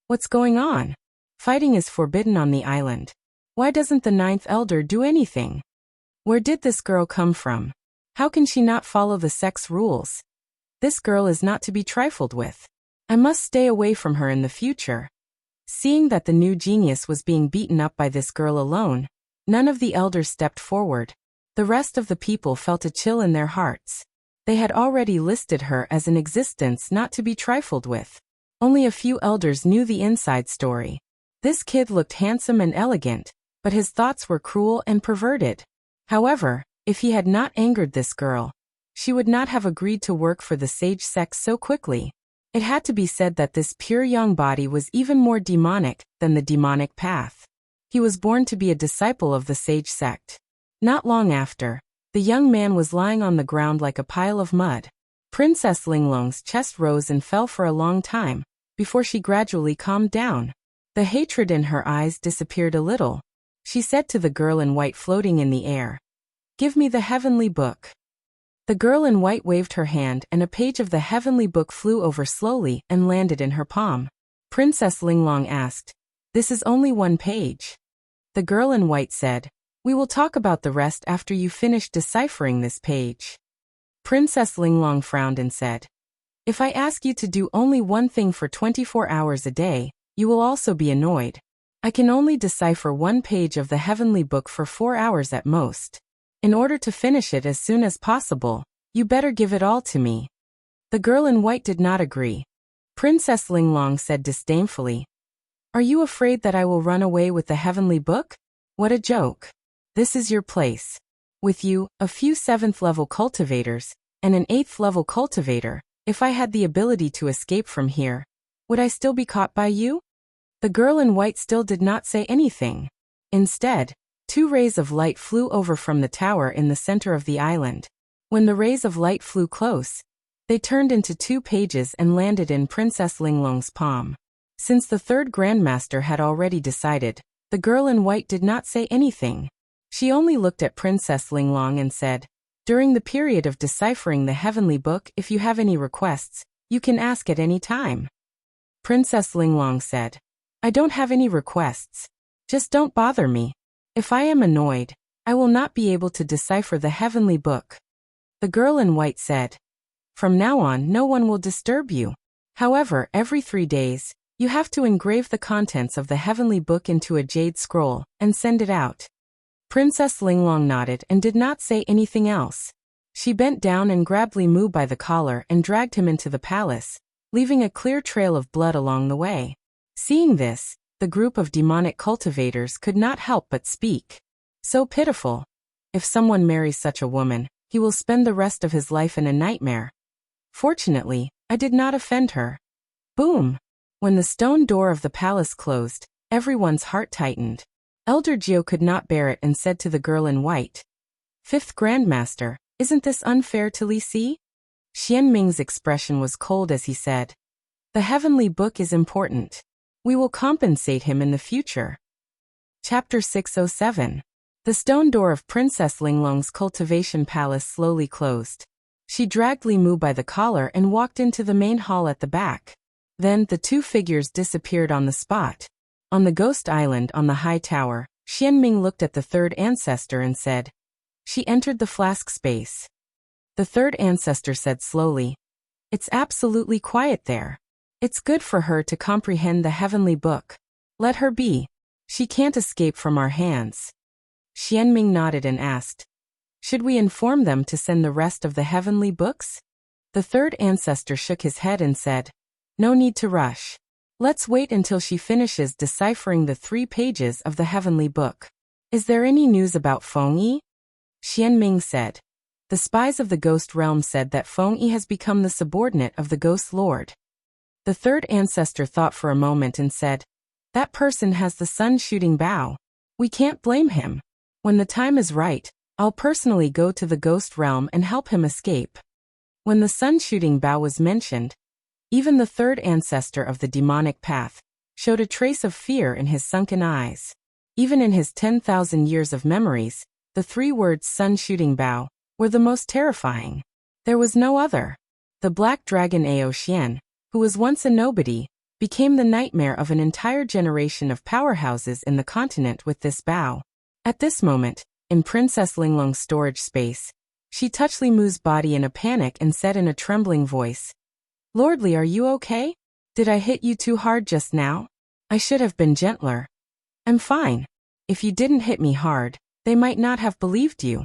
What's going on? Fighting is forbidden on the island. Why doesn't the ninth elder do anything? Where did this girl come from? How can she not follow the sect's rules? This girl is not to be trifled with. I must stay away from her in the future. Seeing that the new genius was being beaten up by this girl alone, none of the elders stepped forward. The rest of the people felt a chill in their hearts. They had already listed her as an existence not to be trifled with. Only a few elders knew the inside story. This kid looked handsome and elegant, but his thoughts were cruel and perverted. However, if he had not angered this girl, she would not have agreed to work for the sage sect so quickly. It had to be said that this pure young body was even more demonic than the demonic path. He was born to be a disciple of the sage sect. Not long after, the young man was lying on the ground like a pile of mud. Princess Linglong's chest rose and fell for a long time, before she gradually calmed down. The hatred in her eyes disappeared a little. She said to the girl in white floating in the air, "Give me the heavenly book." The girl in white waved her hand and a page of the heavenly book flew over slowly and landed in her palm. Princess Linglong asked, "This is only one page." The girl in white said, "We will talk about the rest after you finish deciphering this page." Princess Linglong frowned and said, "If I ask you to do only one thing for 24 hours a day, you will also be annoyed. I can only decipher one page of the heavenly book for 4 hours at most. In order to finish it as soon as possible, you better give it all to me." The girl in white did not agree. Princess Linglong said disdainfully, "Are you afraid that I will run away with the heavenly book? What a joke. This is your place. With you, a few 7th-level cultivators, and an 8th-level cultivator, if I had the ability to escape from here, would I still be caught by you?" The girl in white still did not say anything. Instead, 2 rays of light flew over from the tower in the center of the island. When the rays of light flew close, they turned into 2 pages and landed in Princess Linglong's palm. Since the 3rd Grandmaster had already decided, the girl in white did not say anything. She only looked at Princess Linglong and said, "During the period of deciphering the heavenly book, if you have any requests, you can ask at any time." Princess Linglong said, "I don't have any requests. Just don't bother me. If I am annoyed, I will not be able to decipher the heavenly book. The girl in white said. From now on, no one will disturb you. However, every 3 days, you have to engrave the contents of the heavenly book into a jade scroll and send it out. Princess Linglong nodded and did not say anything else. She bent down and grabbed Li Mu by the collar and dragged him into the palace, leaving a clear trail of blood along the way. Seeing this, the group of demonic cultivators could not help but speak. So pitiful. If someone marries such a woman, he will spend the rest of his life in a nightmare. Fortunately, I did not offend her. Boom! When the stone door of the palace closed, everyone's heart tightened. Elder Jiao could not bear it and said to the girl in white, "Fifth Grandmaster, isn't this unfair to Li Si?" Xian Ming's expression was cold as he said, "The heavenly book is important. We will compensate him in the future." Chapter 607. The stone door of Princess Linglong's cultivation palace slowly closed. She dragged Li Mu by the collar and walked into the main hall at the back. Then the two figures disappeared on the spot. On the ghost island on the high tower, Xian Ming looked at the third ancestor and said, "She entered the flask space." The third ancestor said slowly, "It's absolutely quiet there. It's good for her to comprehend the heavenly book. Let her be. She can't escape from our hands." Xian Ming nodded and asked, "Should we inform them to send the rest of the heavenly books?" The third ancestor shook his head and said, "No need to rush. Let's wait until she finishes deciphering the 3 pages of the heavenly book. Is there any news about Feng Yi?" Xian Ming said. The spies of the ghost realm said that Feng Yi has become the subordinate of the ghost lord. The third ancestor thought for a moment and said, "That person has the sun-shooting bow. We can't blame him. When the time is right, I'll personally go to the ghost realm and help him escape." When the sun-shooting bow was mentioned, even the third ancestor of the demonic path showed a trace of fear in his sunken eyes. Even in his 10,000 years of memories, the 3 words sun-shooting bow were the most terrifying. There was no other. The black dragon Ao Xian, who was once a nobody, became the nightmare of an entire generation of powerhouses in the continent with this bow. At this moment, in Princess Linglong's storage space, she touched Li Mu's body in a panic and said in a trembling voice, "Lord Li, are you okay? Did I hit you too hard just now? I should have been gentler." "I'm fine. If you didn't hit me hard, they might not have believed you."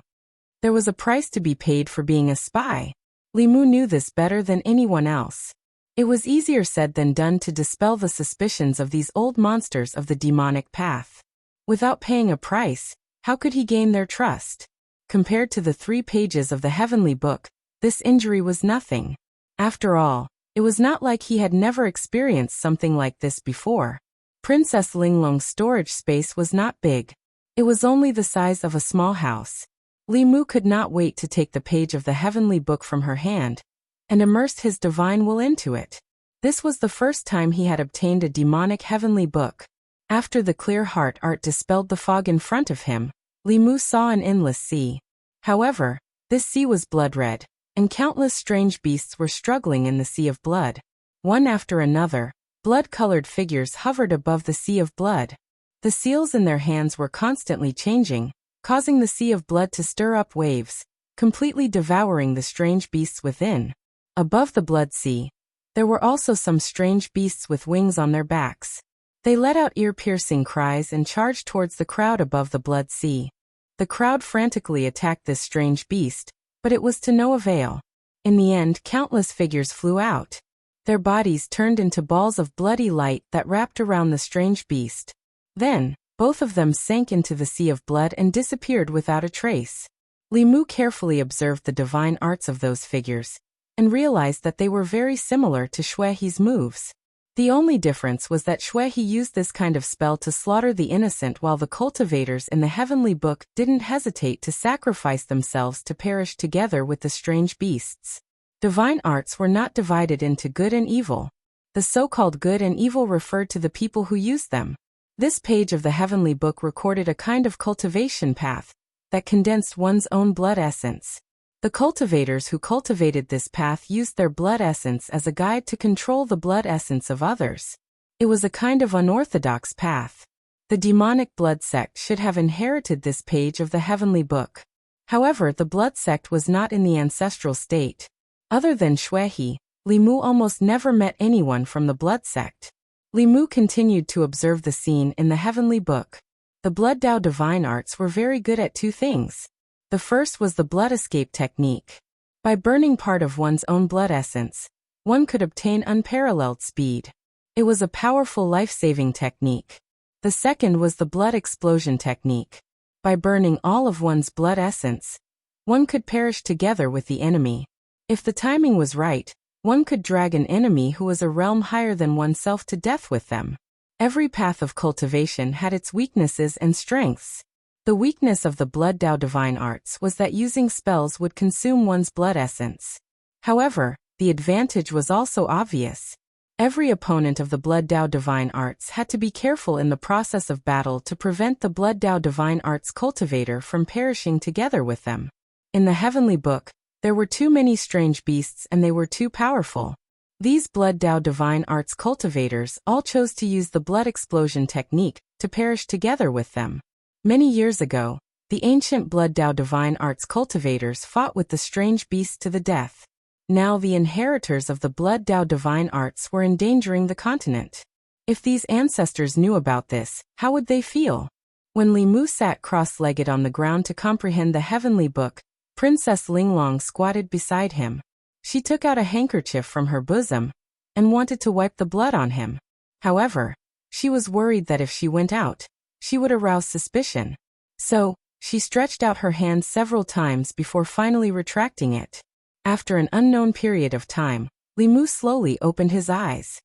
There was a price to be paid for being a spy. Li Mu knew this better than anyone else. It was easier said than done to dispel the suspicions of these old monsters of the demonic path. Without paying a price, how could he gain their trust? Compared to the 3 pages of the heavenly book, this injury was nothing. After all, it was not like he had never experienced something like this before. Princess Linglong's storage space was not big. It was only the size of a small house. Li Mu could not wait to take the page of the heavenly book from her hand and immersed his divine will into it. This was the first time he had obtained a demonic heavenly book. After the clear heart art dispelled the fog in front of him, Li Mu saw an endless sea. However, this sea was blood-red, and countless strange beasts were struggling in the sea of blood. One after another, blood-colored figures hovered above the sea of blood. The seals in their hands were constantly changing, causing the sea of blood to stir up waves, completely devouring the strange beasts within. Above the blood sea, there were also some strange beasts with wings on their backs. They let out ear-piercing cries and charged towards the crowd above the blood sea. The crowd frantically attacked this strange beast, but it was to no avail. In the end, countless figures flew out. Their bodies turned into balls of bloody light that wrapped around the strange beast. Then, both of them sank into the sea of blood and disappeared without a trace. Li Mu carefully observed the divine arts of those figures, and realized that they were very similar to Xue He's moves. The only difference was that Xue He used this kind of spell to slaughter the innocent, while the cultivators in the heavenly book didn't hesitate to sacrifice themselves to perish together with the strange beasts. Divine arts were not divided into good and evil. The so-called good and evil referred to the people who used them. This page of the heavenly book recorded a kind of cultivation path that condensed one's own blood essence. The cultivators who cultivated this path used their blood essence as a guide to control the blood essence of others. It was a kind of unorthodox path. The demonic blood sect should have inherited this page of the heavenly book. However, the blood sect was not in the ancestral state. Other than Xuehe, Li Mu almost never met anyone from the blood sect. Li Mu continued to observe the scene in the heavenly book. The blood Dao divine arts were very good at two things. The first was the blood escape technique. By burning part of one's own blood essence, one could obtain unparalleled speed. It was a powerful life-saving technique. The second was the blood explosion technique. By burning all of one's blood essence, one could perish together with the enemy. If the timing was right, one could drag an enemy who was a realm higher than oneself to death with them. Every path of cultivation had its weaknesses and strengths. The weakness of the blood Dao divine arts was that using spells would consume one's blood essence. However, the advantage was also obvious. Every opponent of the blood Dao divine arts had to be careful in the process of battle to prevent the blood Dao divine arts cultivator from perishing together with them. In the heavenly book, there were too many strange beasts and they were too powerful. These blood Dao divine arts cultivators all chose to use the blood explosion technique to perish together with them. Many years ago, the ancient blood Dao divine arts cultivators fought with the strange beasts to the death. Now the inheritors of the blood Dao divine arts were endangering the continent. If these ancestors knew about this, how would they feel? When Li Mu sat cross-legged on the ground to comprehend the heavenly book, Princess Linglong squatted beside him. She took out a handkerchief from her bosom and wanted to wipe the blood on him. However, she was worried that if she went out, she would arouse suspicion. So, she stretched out her hand several times before finally retracting it. After an unknown period of time, Li Mu slowly opened his eyes.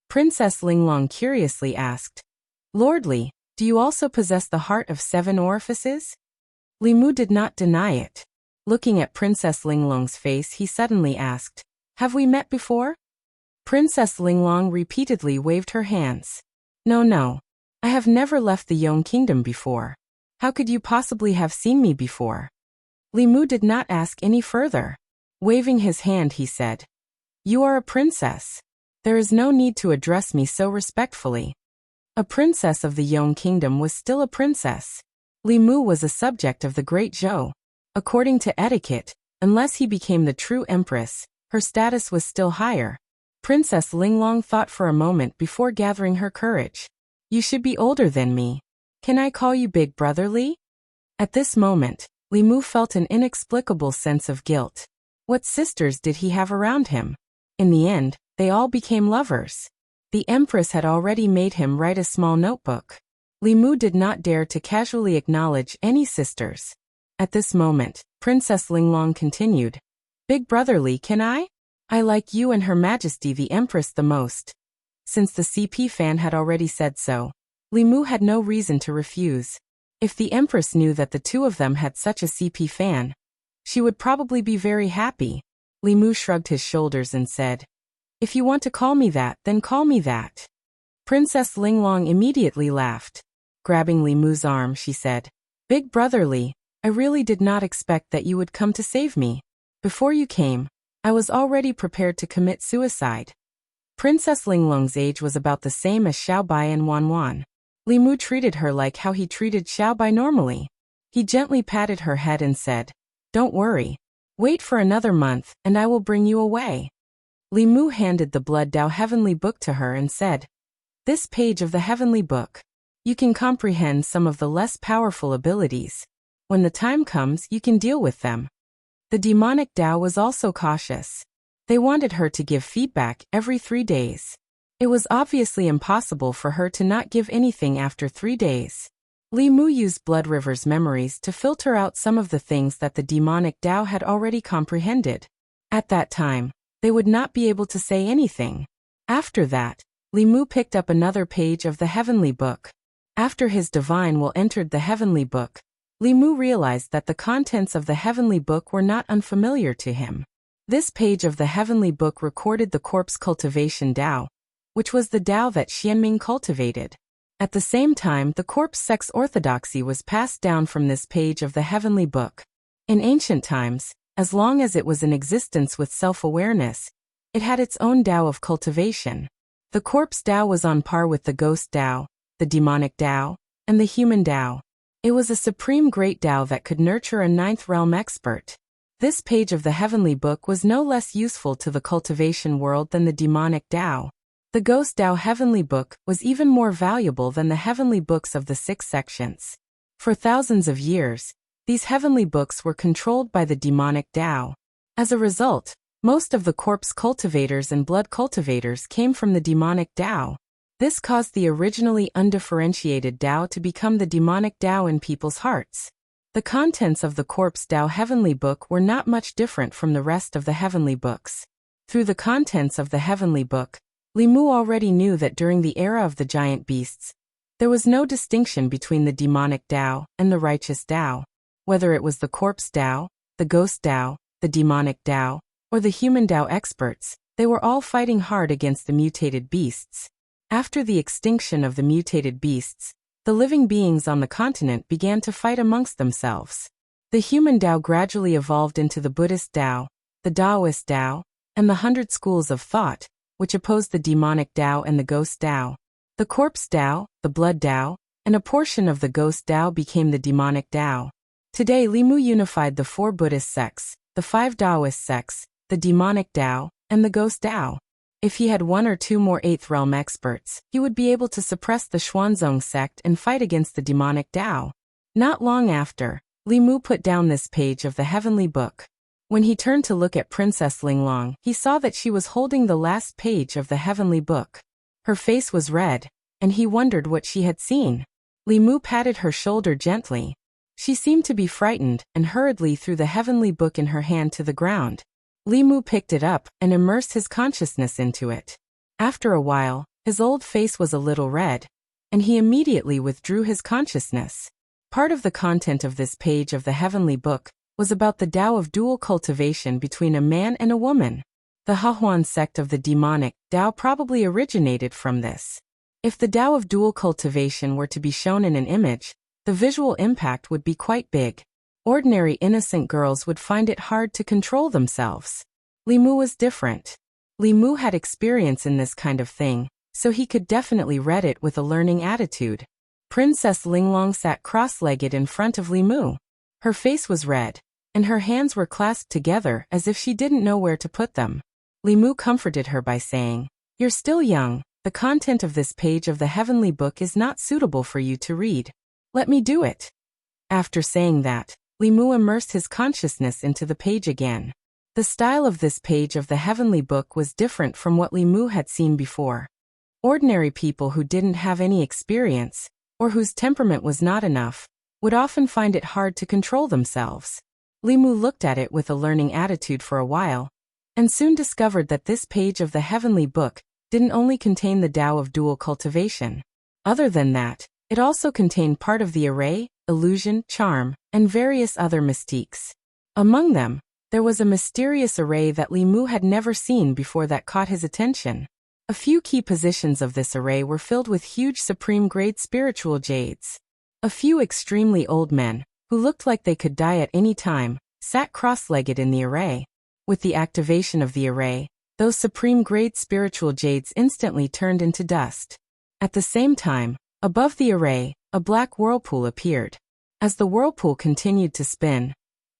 Princess Linglong curiously asked, "Lord Li, do you also possess the heart of 7 orifices?" Li Mu did not deny it. Looking at Princess Linglong's face, he suddenly asked, "Have we met before?" Princess Linglong repeatedly waved her hands. No. I have never left the Yong Kingdom before. How could you possibly have seen me before?" Li Mu did not ask any further. Waving his hand, he said, "You are a princess. There is no need to address me so respectfully." A princess of the Yong Kingdom was still a princess. Li Mu was a subject of the Great Zhou. According to etiquette, unless he became the true empress, her status was still higher. Princess Linglong thought for a moment before gathering her courage. "You should be older than me. Can I call you Big Brother Li?" At this moment, Li Mu felt an inexplicable sense of guilt. What sisters did he have around him? In the end, they all became lovers. The empress had already made him write a small notebook. Li Mu did not dare to casually acknowledge any sisters. At this moment, Princess Linglong continued, "Big Brother Li, can I? I like you and Her Majesty the Empress the most." Since the CP fan had already said so, Li Mu had no reason to refuse. If the Empress knew that the two of them had such a CP fan, she would probably be very happy. Li Mu shrugged his shoulders and said, "If you want to call me that, then call me that." Princess Linglong immediately laughed. Grabbing Li Mu's arm, she said, "Big Brother Li, I really did not expect that you would come to save me. Before you came, I was already prepared to commit suicide." Princess Linglong's age was about the same as Xiaobai and Wanwan. Li Mu treated her like how he treated Xiaobai normally. He gently patted her head and said, "Don't worry. Wait for another month, and I will bring you away." Li Mu handed the Blood Dao Heavenly Book to her and said, "This page of the Heavenly Book. You can comprehend some of the less powerful abilities. When the time comes, you can deal with them." The demonic Dao was also cautious. They wanted her to give feedback every 3 days. It was obviously impossible for her to not give anything after 3 days. Li Mu used Blood River's memories to filter out some of the things that the demonic Dao had already comprehended. At that time, they would not be able to say anything. After that, Li Mu picked up another page of the Heavenly Book. After his divine will entered the Heavenly Book, Li Mu realized that the contents of the Heavenly Book were not unfamiliar to him. This page of the Heavenly Book recorded the corpse cultivation Dao, which was the Dao that Xianming cultivated. At the same time, the corpse sex orthodoxy was passed down from this page of the Heavenly Book. In ancient times, as long as it was in existence with self-awareness, it had its own Dao of cultivation. The corpse Dao was on par with the ghost Dao, the demonic Dao, and the human Dao. It was a supreme great Tao that could nurture a ninth realm expert. This page of the heavenly book was no less useful to the cultivation world than the demonic Tao. The Ghost Tao heavenly book was even more valuable than the heavenly books of the 6 sections. For thousands of years, these heavenly books were controlled by the demonic Tao. As a result, most of the corpse cultivators and blood cultivators came from the demonic Tao. This caused the originally undifferentiated Tao to become the demonic Tao in people's hearts. The contents of the Corpse Tao heavenly book were not much different from the rest of the heavenly books. Through the contents of the heavenly book, Li Mu already knew that during the era of the giant beasts, there was no distinction between the demonic Tao and the righteous Tao. Whether it was the Corpse Tao, the Ghost Tao, the demonic Tao, or the human Tao experts, they were all fighting hard against the mutated beasts. After the extinction of the mutated beasts, the living beings on the continent began to fight amongst themselves. The human Tao gradually evolved into the Buddhist Tao, the Taoist Tao, and the 100 schools of thought, which opposed the demonic Tao and the Ghost Tao. The Corpse Tao, the Blood Tao, and a portion of the Ghost Tao became the demonic Tao. Today Li Mu unified the 4 Buddhist sects, the 5 Taoist sects, the demonic Tao, and the Ghost Tao. If he had 1 or 2 more 8th realm experts, he would be able to suppress the Xuanzong sect and fight against the demonic Tao. Not long after, Li Mu put down this page of the heavenly book. When he turned to look at Princess Linglong, he saw that she was holding the last page of the heavenly book. Her face was red, and he wondered what she had seen. Li Mu patted her shoulder gently. She seemed to be frightened and hurriedly threw the heavenly book in her hand to the ground. Li Mu picked it up and immersed his consciousness into it. After a while, his old face was a little red, and he immediately withdrew his consciousness. Part of the content of this page of the heavenly book was about the Tao of dual cultivation between a man and a woman. The Hahuan sect of the demonic Tao probably originated from this. If the Tao of dual cultivation were to be shown in an image, the visual impact would be quite big. Ordinary innocent girls would find it hard to control themselves. Li Mu was different. Li Mu had experience in this kind of thing, so he could definitely read it with a learning attitude. Princess Linglong sat cross-legged in front of Li Mu. Her face was red, and her hands were clasped together as if she didn't know where to put them. Li Mu comforted her by saying, "You're still young. The content of this page of the heavenly book is not suitable for you to read. Let me do it." After saying that, Li Mu immersed his consciousness into the page again. The style of this page of the heavenly book was different from what Li Mu had seen before. Ordinary people who didn't have any experience, or whose temperament was not enough, would often find it hard to control themselves. Li Mu looked at it with a learning attitude for a while, and soon discovered that this page of the heavenly book didn't only contain the Tao of dual cultivation. Other than that, it also contained part of the array, illusion, charm, and various other mystiques. Among them, there was a mysterious array that Li Mu had never seen before that caught his attention. A few key positions of this array were filled with huge supreme-grade spiritual jades. A few extremely old men, who looked like they could die at any time, sat cross-legged in the array. With the activation of the array, those supreme-grade spiritual jades instantly turned into dust. At the same time, above the array, a black whirlpool appeared. As the whirlpool continued to spin,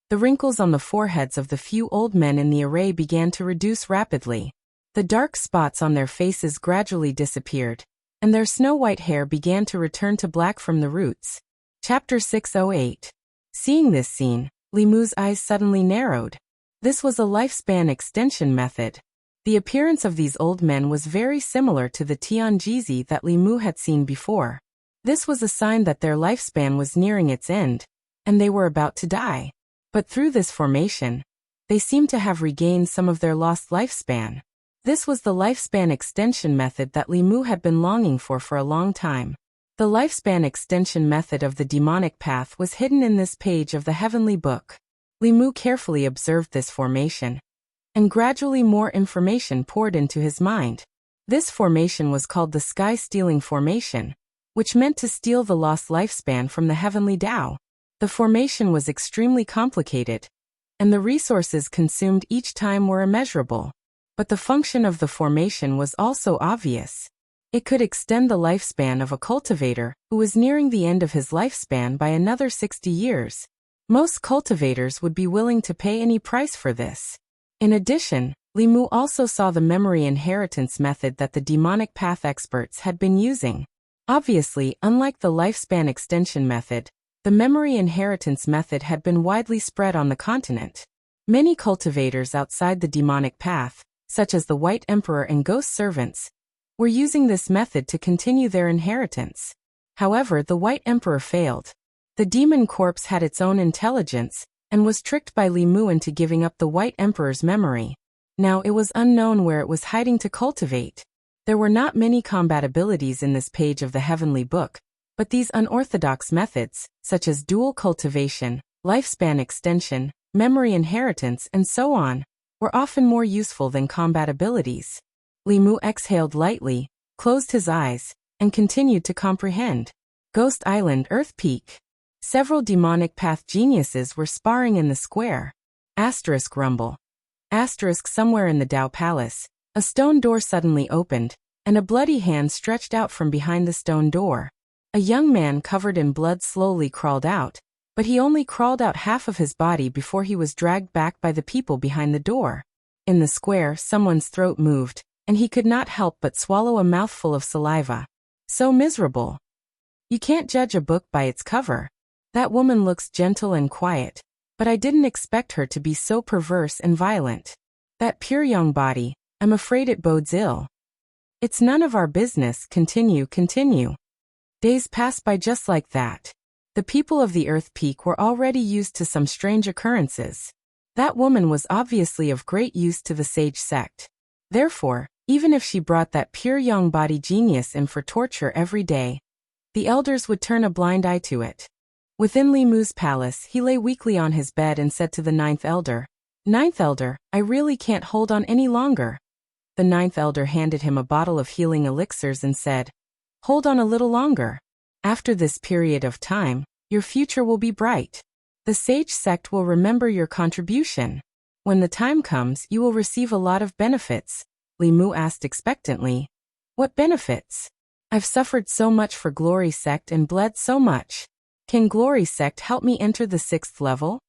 the wrinkles on the foreheads of the few old men in the array began to reduce rapidly. The dark spots on their faces gradually disappeared, and their snow-white hair began to return to black from the roots. Chapter 608. Seeing this scene, Li Mu's eyes suddenly narrowed. This was a lifespan extension method. The appearance of these old men was very similar to the Tianjizi that Li Mu had seen before. This was a sign that their lifespan was nearing its end, and they were about to die. But through this formation, they seemed to have regained some of their lost lifespan. This was the lifespan extension method that Li Mu had been longing for a long time. The lifespan extension method of the demonic path was hidden in this page of the heavenly book. Li Mu carefully observed this formation, and gradually more information poured into his mind. This formation was called the sky-stealing formation, which meant to steal the lost lifespan from the heavenly Tao. The formation was extremely complicated, and the resources consumed each time were immeasurable. But the function of the formation was also obvious. It could extend the lifespan of a cultivator who was nearing the end of his lifespan by another 60 years. Most cultivators would be willing to pay any price for this. In addition, Li Mu also saw the memory inheritance method that the demonic path experts had been using. Obviously, unlike the lifespan extension method, the memory inheritance method had been widely spread on the continent. Many cultivators outside the demonic path, such as the White Emperor and Ghost Servants, were using this method to continue their inheritance. However, the White Emperor failed. The demon corpse had its own intelligence, and was tricked by Li Mu into giving up the White Emperor's memory. Now it was unknown where it was hiding to cultivate. There were not many compatibilities in this page of the Heavenly Book, but these unorthodox methods, such as dual cultivation, lifespan extension, memory inheritance, and so on, were often more useful than compatibilities. Li Mu exhaled lightly, closed his eyes, and continued to comprehend. Ghost Island, Earth Peak. Several demonic path geniuses were sparring in the square. Asterisk rumble. Asterisk somewhere in the Dao Palace, a stone door suddenly opened, and a bloody hand stretched out from behind the stone door. A young man covered in blood slowly crawled out, but he only crawled out half of his body before he was dragged back by the people behind the door. In the square, someone's throat moved, and he could not help but swallow a mouthful of saliva. So miserable. You can't judge a book by its cover. That woman looks gentle and quiet, but I didn't expect her to be so perverse and violent. That pure young body, I'm afraid it bodes ill. It's none of our business, continue. Days passed by just like that. The people of the Earth Peak were already used to some strange occurrences. That woman was obviously of great use to the sage sect. Therefore, even if she brought that pure young body genius in for torture every day, the elders would turn a blind eye to it. Within Li Mu's palace, he lay weakly on his bed and said to the ninth elder, "Ninth elder, I really can't hold on any longer." The ninth elder handed him a bottle of healing elixirs and said, "Hold on a little longer. After this period of time, your future will be bright. The sage sect will remember your contribution. When the time comes, you will receive a lot of benefits." Li Mu asked expectantly, "What benefits? I've suffered so much for Glory Sect and bled so much. Can Glory Sect help me enter the 6th level?"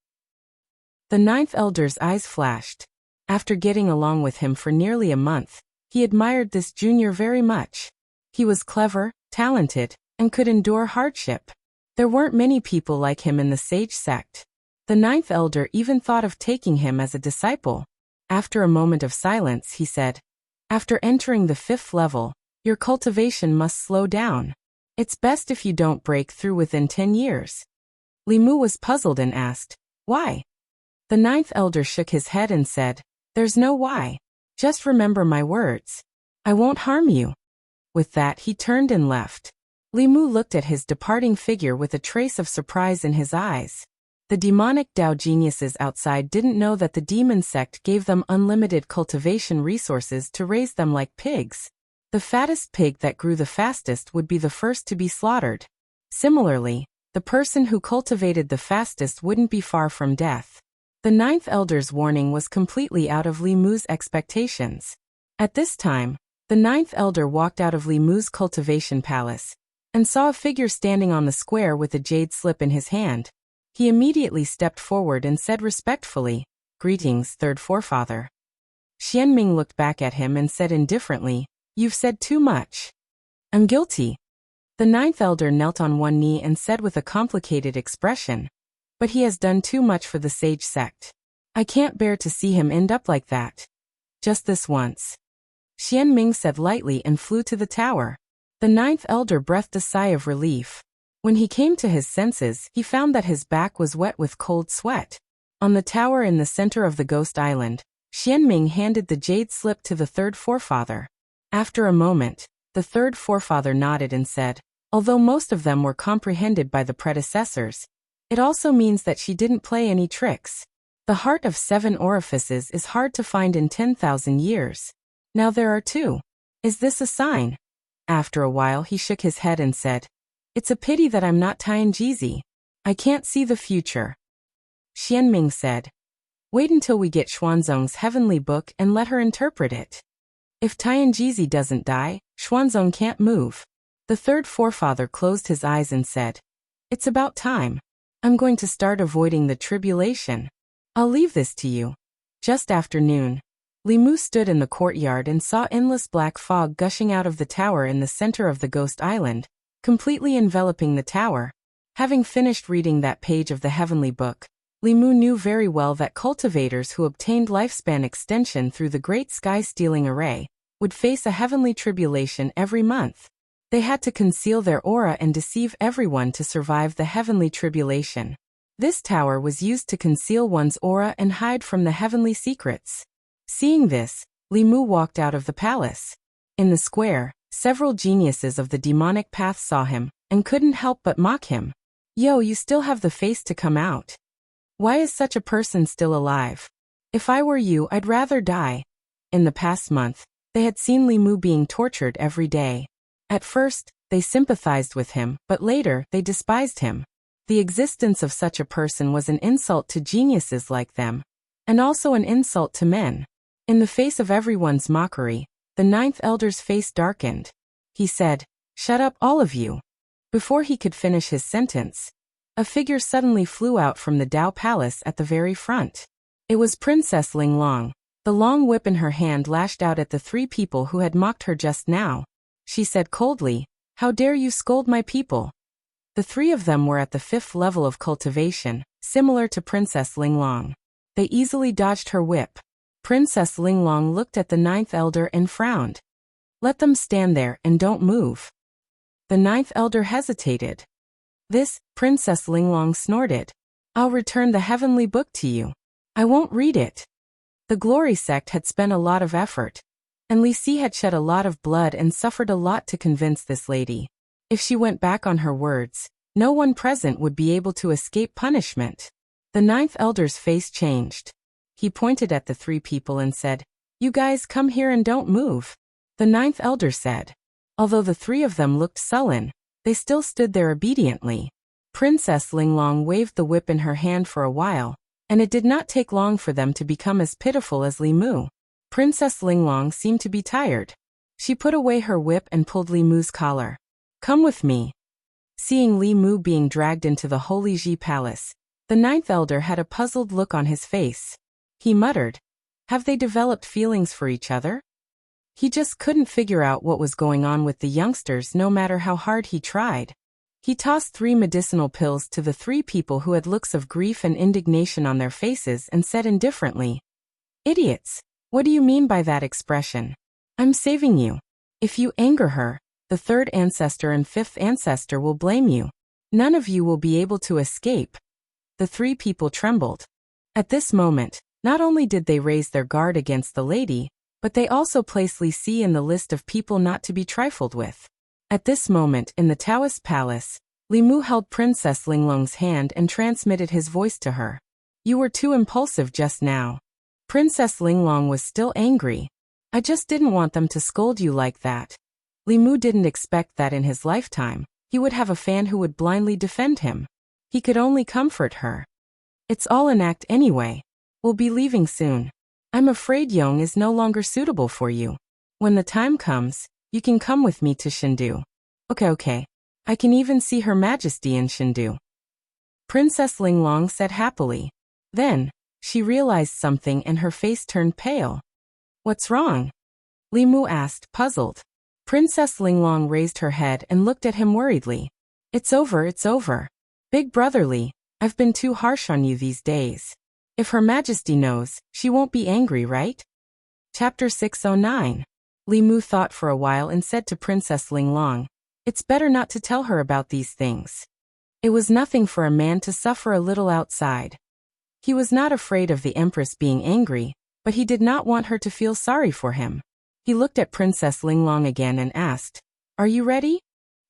The ninth elder's eyes flashed. After getting along with him for nearly a month, he admired this junior very much. He was clever, talented, and could endure hardship. There weren't many people like him in the sage sect. The ninth elder even thought of taking him as a disciple. After a moment of silence, he said, "After entering the 5th level, your cultivation must slow down. It's best if you don't break through within 10 years. Li Mu was puzzled and asked, "Why?" The ninth elder shook his head and said, "There's no why. Just remember my words. I won't harm you." With that, he turned and left. Li Mu looked at his departing figure with a trace of surprise in his eyes. The demonic Dao geniuses outside didn't know that the demon sect gave them unlimited cultivation resources to raise them like pigs. The fattest pig that grew the fastest would be the first to be slaughtered. Similarly, the person who cultivated the fastest wouldn't be far from death. The ninth elder's warning was completely out of Li Mu's expectations. At this time, the ninth elder walked out of Li Mu's cultivation palace, and saw a figure standing on the square with a jade slip in his hand. He immediately stepped forward and said respectfully, "Greetings, third forefather." Xianming looked back at him and said indifferently, "You've said too much. I'm guilty." The ninth elder knelt on one knee and said with a complicated expression, "But he has done too much for the sage sect. I can't bear to see him end up like that. Just this once." Xianming said lightly and flew to the tower. The ninth elder breathed a sigh of relief. When he came to his senses, he found that his back was wet with cold sweat. On the tower in the center of the Ghost Island, Xianming handed the jade slip to the third forefather. After a moment, the third forefather nodded and said, "Although most of them were comprehended by the predecessors, it also means that she didn't play any tricks. The heart of 7 orifices is hard to find in 10,000 years. Now there are 2. Is this a sign?" After a while he shook his head and said, "It's a pity that I'm not Tianjizi. I can't see the future." Xianming said, "Wait until we get Xuanzong's heavenly book and let her interpret it." If Tianjizi doesn't die, Xuanzong can't move. The third forefather closed his eyes and said, "It's about time. I'm going to start avoiding the tribulation. I'll leave this to you." Just after noon, Li Mu stood in the courtyard and saw endless black fog gushing out of the tower in the center of the ghost island, completely enveloping the tower. Having finished reading that page of the heavenly book, Li Mu knew very well that cultivators who obtained lifespan extension through the great sky-stealing array would face a heavenly tribulation every month. They had to conceal their aura and deceive everyone to survive the heavenly tribulation. This tower was used to conceal one's aura and hide from the heavenly secrets. Seeing this, Li Mu walked out of the palace. In the square, several geniuses of the demonic path saw him and couldn't help but mock him. "Yo, you still have the face to come out. Why is such a person still alive? If I were you, I'd rather die." In the past month, they had seen Li Mu being tortured every day. At first, they sympathized with him, but later, they despised him. The existence of such a person was an insult to geniuses like them, and also an insult to men. In the face of everyone's mockery, the ninth elder's face darkened. He said, "Shut up, all of you." Before he could finish his sentence, a figure suddenly flew out from the Dao Palace at the very front. It was Princess Linglong. The long whip in her hand lashed out at the three people who had mocked her just now. She said coldly, "How dare you scold my people?" The three of them were at the 5th level of cultivation, similar to Princess Linglong. They easily dodged her whip. Princess Linglong looked at the ninth elder and frowned. "Let them stand there and don't move." The ninth elder hesitated. "This," Princess Linglong snorted. "I'll return the heavenly book to you. I won't read it." The Glory sect had spent a lot of effort, and Li Si had shed a lot of blood and suffered a lot to convince this lady. If she went back on her words, no one present would be able to escape punishment. The ninth elder's face changed. He pointed at the three people and said, "You guys come here and don't move." The ninth elder said. Although the three of them looked sullen, they still stood there obediently. Princess Linglong waved the whip in her hand for a while, and it did not take long for them to become as pitiful as Li Mu. Princess Linglong seemed to be tired. She put away her whip and pulled Li Mu's collar. "Come with me." Seeing Li Mu being dragged into the Holy Ji Palace, the ninth elder had a puzzled look on his face. He muttered, "Have they developed feelings for each other?" He just couldn't figure out what was going on with the youngsters no matter how hard he tried. He tossed 3 medicinal pills to the 3 people who had looks of grief and indignation on their faces and said indifferently, "Idiots, what do you mean by that expression? I'm saving you. If you anger her, the 3rd ancestor and 5th ancestor will blame you. None of you will be able to escape." The 3 people trembled. At this moment, not only did they raise their guard against the lady, but they also placed Li Si in the list of people not to be trifled with. At this moment in the Taoist palace, Li Mu held Princess Linglong's hand and transmitted his voice to her. "You were too impulsive just now." Princess Linglong was still angry. "I just didn't want them to scold you like that." Li Mu didn't expect that in his lifetime, he would have a fan who would blindly defend him. He could only comfort her. "It's all an act anyway. We'll be leaving soon. I'm afraid Yong is no longer suitable for you. When the time comes, you can come with me to Shindu." Okay. I can even see Her Majesty in Shindu." Princess Linglong said happily. Then, she realized something and her face turned pale. "What's wrong?" Li Mu asked, puzzled. Princess Linglong raised her head and looked at him worriedly. It's over. Big brotherly, I've been too harsh on you these days. If Her Majesty knows, she won't be angry, right?" Chapter 609. Li Mu thought for a while and said to Princess Linglong, "It's better not to tell her about these things." It was nothing for a man to suffer a little outside. He was not afraid of the Empress being angry, but he did not want her to feel sorry for him. He looked at Princess Linglong again and asked, "Are you ready?"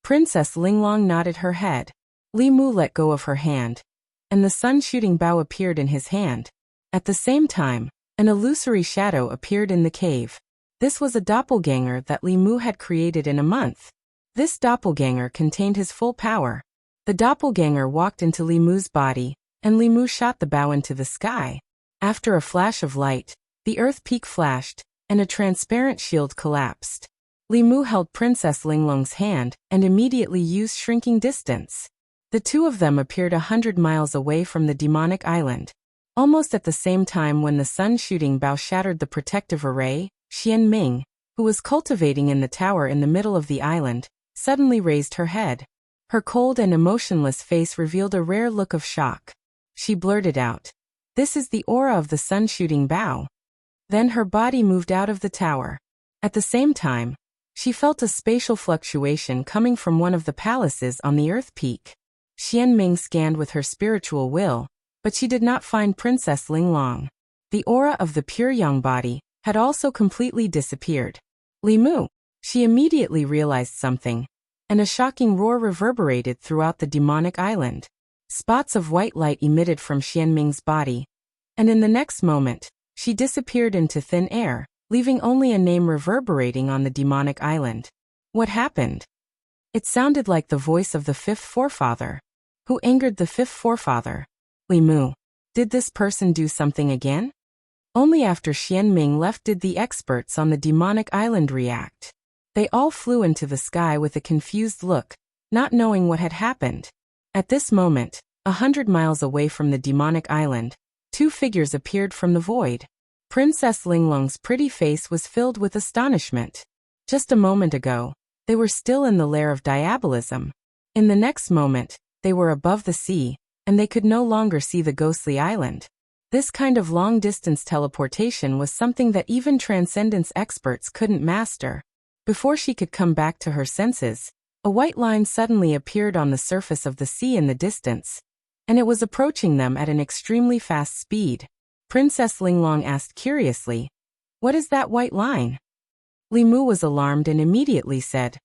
Princess Linglong nodded her head. Li Mu let go of her hand, and the sun-shooting bow appeared in his hand. At the same time, an illusory shadow appeared in the cave. This was a doppelganger that Li Mu had created in a month. This doppelganger contained his full power. The doppelganger walked into Li Mu's body, and Li Mu shot the bow into the sky. After a flash of light, the earth peak flashed, and a transparent shield collapsed. Li Mu held Princess Linglong's hand and immediately used shrinking distance. The two of them appeared 100 miles away from the demonic island. Almost at the same time when the sun-shooting bow shattered the protective array, Xian Ming, who was cultivating in the tower in the middle of the island, suddenly raised her head. Her cold and emotionless face revealed a rare look of shock. She blurted out, "This is the aura of the sun-shooting bow." Then her body moved out of the tower. At the same time, she felt a spatial fluctuation coming from one of the palaces on the Earth Peak. Xian Ming scanned with her spiritual will, but she did not find Princess Linglong. The aura of the pure young body had also completely disappeared. Li Mu! She immediately realized something, and a shocking roar reverberated throughout the demonic island. Spots of white light emitted from Xian Ming's body, and in the next moment, she disappeared into thin air, leaving only a name reverberating on the demonic island. What happened? It sounded like the voice of the fifth forefather. Who angered the fifth forefather? Li Mu. Did this person do something again? Only after Xian Ming left did the experts on the demonic island react. They all flew into the sky with a confused look, not knowing what had happened. At this moment, 100 miles away from the demonic island, two figures appeared from the void. Princess Linglong's pretty face was filled with astonishment. Just a moment ago, they were still in the lair of diabolism. In the next moment, they were above the sea, and they could no longer see the ghostly island. This kind of long-distance teleportation was something that even transcendence experts couldn't master. Before she could come back to her senses, a white line suddenly appeared on the surface of the sea in the distance, and it was approaching them at an extremely fast speed. Princess Linglong asked curiously, "What is that white line?" Li Mu was alarmed and immediately said,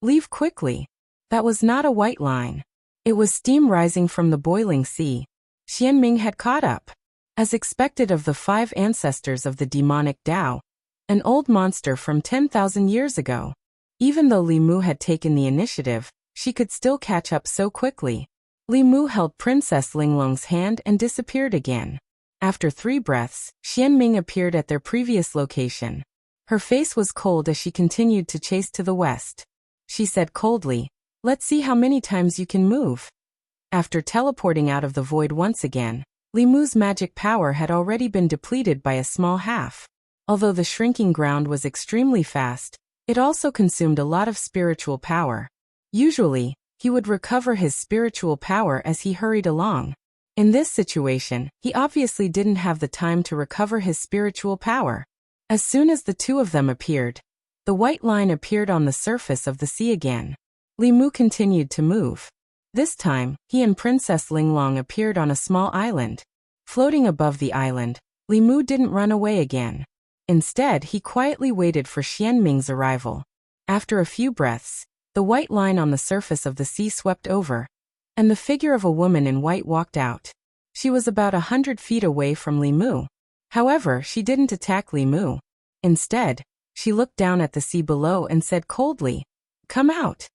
"Leave quickly. That was not a white line. It was steam rising from the boiling sea." Xian Ming had caught up. As expected of the 5 ancestors of the demonic Tao, an old monster from 10,000 years ago. Even though Li Mu had taken the initiative, she could still catch up so quickly. Li Mu held Princess Linglong's hand and disappeared again. After 3 breaths, Xian Ming appeared at their previous location. Her face was cold as she continued to chase to the west. She said coldly, "Let's see how many times you can move." After teleporting out of the void once again, Li Mu's magic power had already been depleted by a small half. Although the shrinking ground was extremely fast, it also consumed a lot of spiritual power. Usually, he would recover his spiritual power as he hurried along. In this situation, he obviously didn't have the time to recover his spiritual power. As soon as the two of them appeared, the white line appeared on the surface of the sea again. Li Mu continued to move. This time, he and Princess Linglong appeared on a small island. Floating above the island, Li Mu didn't run away again. Instead, he quietly waited for Xian Ming's arrival. After a few breaths, the white line on the surface of the sea swept over, and the figure of a woman in white walked out. She was about 100 feet away from Li Mu. However, she didn't attack Li Mu. Instead, she looked down at the sea below and said coldly, "Come out."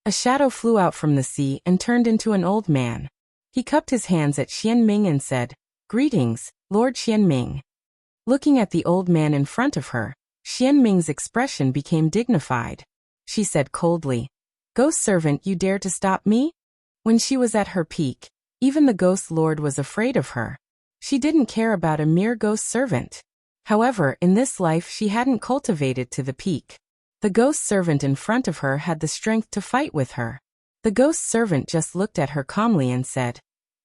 A shadow flew out from the sea and turned into an old man. He cupped his hands at Xian Ming and said, "Greetings, Lord Xian Ming." Looking at the old man in front of her, Xian Ming's expression became dignified. She said coldly, "Ghost servant, you dare to stop me?" When she was at her peak, even the ghost lord was afraid of her. She didn't care about a mere ghost servant. However, in this life she hadn't cultivated to the peak. The ghost servant in front of her had the strength to fight with her. The ghost servant just looked at her calmly and said,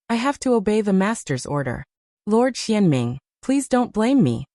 "I have to obey the master's order. Lord Xian Ming, please don't blame me."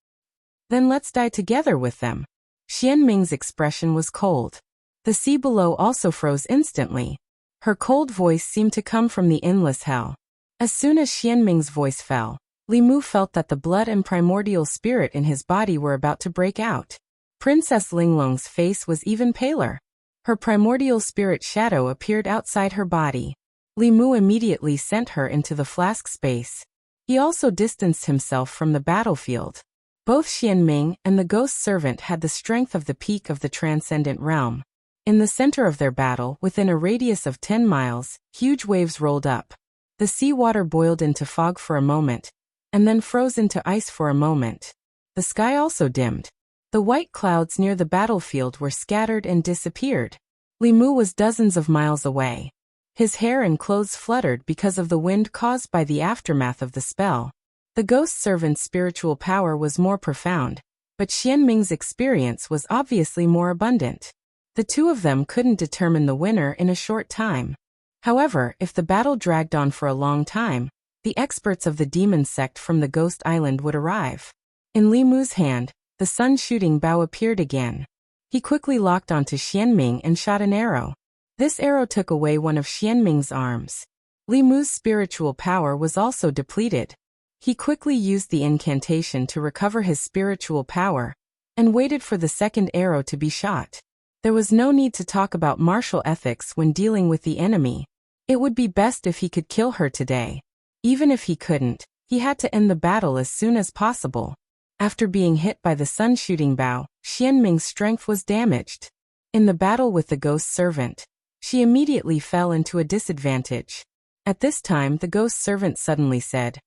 "Then let's die together with them." Xian Ming's expression was cold. The sea below also froze instantly. Her cold voice seemed to come from the endless hell. As soon as Xian Ming's voice fell, Li Mu felt that the blood and primordial spirit in his body were about to break out. Princess Linglong's face was even paler. Her primordial spirit shadow appeared outside her body. Li Mu immediately sent her into the flask space. He also distanced himself from the battlefield. Both Xian Ming and the ghost servant had the strength of the peak of the transcendent realm. In the center of their battle, within a radius of 10 miles, huge waves rolled up. The seawater boiled into fog for a moment, and then froze into ice for a moment. The sky also dimmed. The white clouds near the battlefield were scattered and disappeared. Li Mu was dozens of miles away. His hair and clothes fluttered because of the wind caused by the aftermath of the spell. The ghost servant's spiritual power was more profound, but Xianming's experience was obviously more abundant. The two of them couldn't determine the winner in a short time. However, if the battle dragged on for a long time, the experts of the demon sect from the Ghost Island would arrive. In Li Mu's hand, the sun-shooting bow appeared again. He quickly locked onto Xianming and shot an arrow. This arrow took away one of Xianming's arms. Li Mu's spiritual power was also depleted. He quickly used the incantation to recover his spiritual power, and waited for the second arrow to be shot. There was no need to talk about martial ethics when dealing with the enemy. It would be best if he could kill her today. Even if he couldn't, he had to end the battle as soon as possible. After being hit by the sun-shooting bow, Xianming's strength was damaged. In the battle with the ghost servant, she immediately fell into a disadvantage. At this time, the ghost servant suddenly said,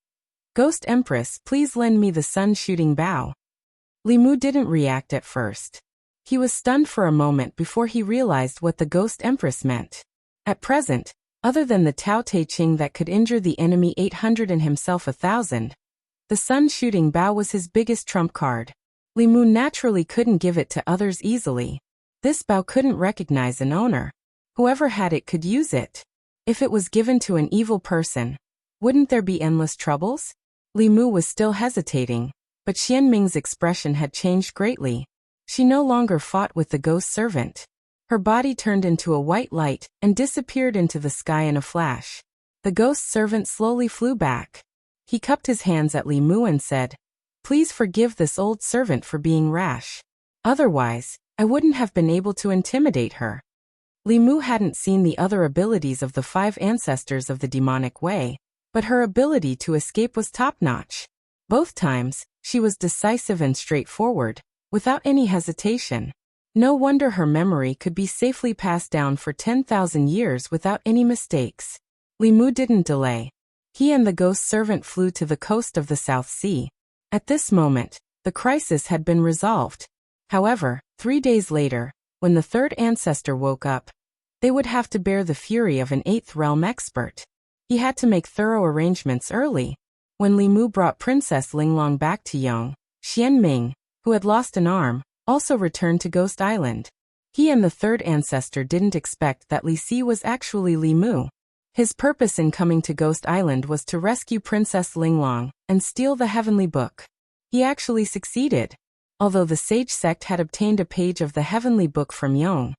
"Ghost Empress, please lend me the sun-shooting bow." Li Mu didn't react at first. He was stunned for a moment before he realized what the Ghost Empress meant. At present, other than the Tao Te Ching that could injure the enemy 800 and himself 1,000, the sun-shooting bow was his biggest trump card. Li Mu naturally couldn't give it to others easily. This bow couldn't recognize an owner. Whoever had it could use it. If it was given to an evil person, wouldn't there be endless troubles? Li Mu was still hesitating, but Xianming's expression had changed greatly. She no longer fought with the ghost servant. Her body turned into a white light and disappeared into the sky in a flash. The ghost servant slowly flew back. He cupped his hands at Li Mu and said, "Please forgive this old servant for being rash. Otherwise, I wouldn't have been able to intimidate her." Li Mu hadn't seen the other abilities of the 5 ancestors of the demonic way, but her ability to escape was top-notch. Both times, she was decisive and straightforward, without any hesitation. No wonder her memory could be safely passed down for 10,000 years without any mistakes. Li Mu didn't delay. He and the ghost servant flew to the coast of the South Sea. At this moment, the crisis had been resolved. However, 3 days later, when the third ancestor woke up, they would have to bear the fury of an 8th realm expert. He had to make thorough arrangements early. When Li Mu brought Princess Linglong back to Yong, Xianming, who had lost an arm, also returned to Ghost Island. He and the third ancestor didn't expect that Li Si was actually Li Mu. His purpose in coming to Ghost Island was to rescue Princess Linglong and steal the Heavenly Book. He actually succeeded. Although the Sage sect had obtained a page of the Heavenly Book from Yong,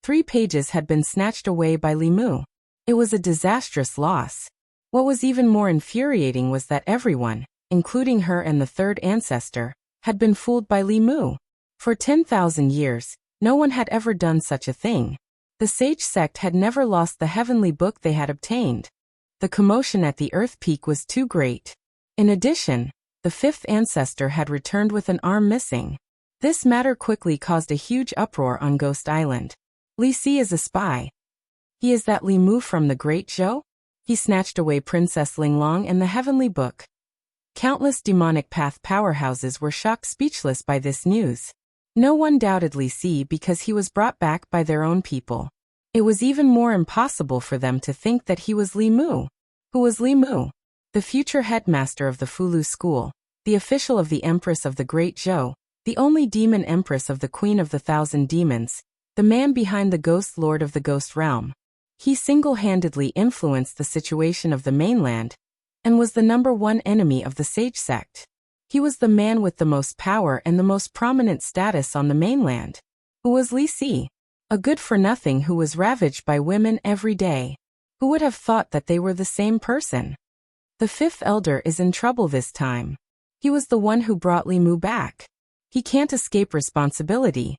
3 pages had been snatched away by Li Mu. It was a disastrous loss. What was even more infuriating was that everyone, including her and the third ancestor, had been fooled by Li Mu. For 10,000 years, no one had ever done such a thing. The Sage sect had never lost the Heavenly Book they had obtained. The commotion at the Earth Peak was too great. In addition, the 5th ancestor had returned with an arm missing. This matter quickly caused a huge uproar on Ghost Island. Li Si is a spy. He is that Li Mu from the Great Zhou? He snatched away Princess Linglong and the Heavenly Book. Countless demonic path powerhouses were shocked speechless by this news. No one doubted Li Si because he was brought back by their own people. It was even more impossible for them to think that he was Li Mu. Who was Li Mu? The future headmaster of the Fulu school, the official of the Empress of the Great Zhou, the only demon empress of the Queen of the Thousand Demons, the man behind the Ghost Lord of the Ghost Realm. He single-handedly influenced the situation of the mainland, and was the #1 enemy of the Sage sect. He was the man with the most power and the most prominent status on the mainland. Who was Li Si? A good-for-nothing who was ravaged by women every day. Who would have thought that they were the same person? The 5th elder is in trouble this time. He was the one who brought Li Mu back. He can't escape responsibility.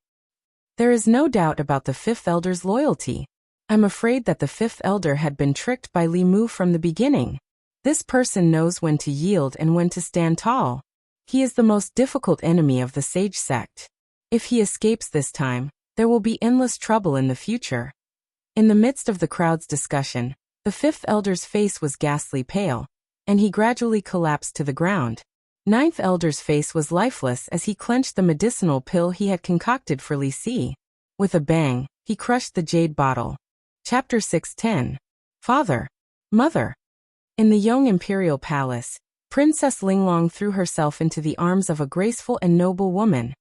There is no doubt about the 5th elder's loyalty. I'm afraid that the 5th elder had been tricked by Li Mu from the beginning. This person knows when to yield and when to stand tall. He is the most difficult enemy of the Sage sect. If he escapes this time, there will be endless trouble in the future. In the midst of the crowd's discussion, the 5th elder's face was ghastly pale, and he gradually collapsed to the ground. Ninth Elder's face was lifeless as he clenched the medicinal pill he had concocted for Li Si. With a bang, he crushed the jade bottle. Chapter 610. Father. Mother. In the Yong Imperial Palace, Princess Linglong threw herself into the arms of a graceful and noble woman,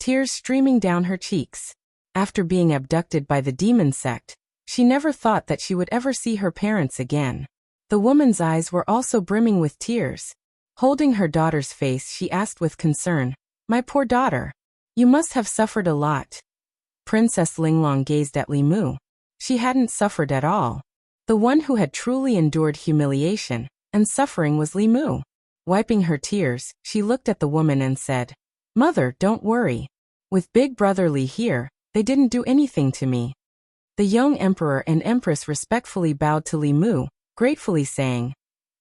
tears streaming down her cheeks. After being abducted by the demon sect, she never thought that she would ever see her parents again. The woman's eyes were also brimming with tears. Holding her daughter's face, she asked with concern, "My poor daughter. You must have suffered a lot." Princess Linglong gazed at Li Mu. She hadn't suffered at all. The one who had truly endured humiliation and suffering was Li Mu. Wiping her tears, she looked at the woman and said, "Mother, don't worry. With Big Brother Li here, they didn't do anything to me." The young emperor and empress respectfully bowed to Li Mu, gratefully saying,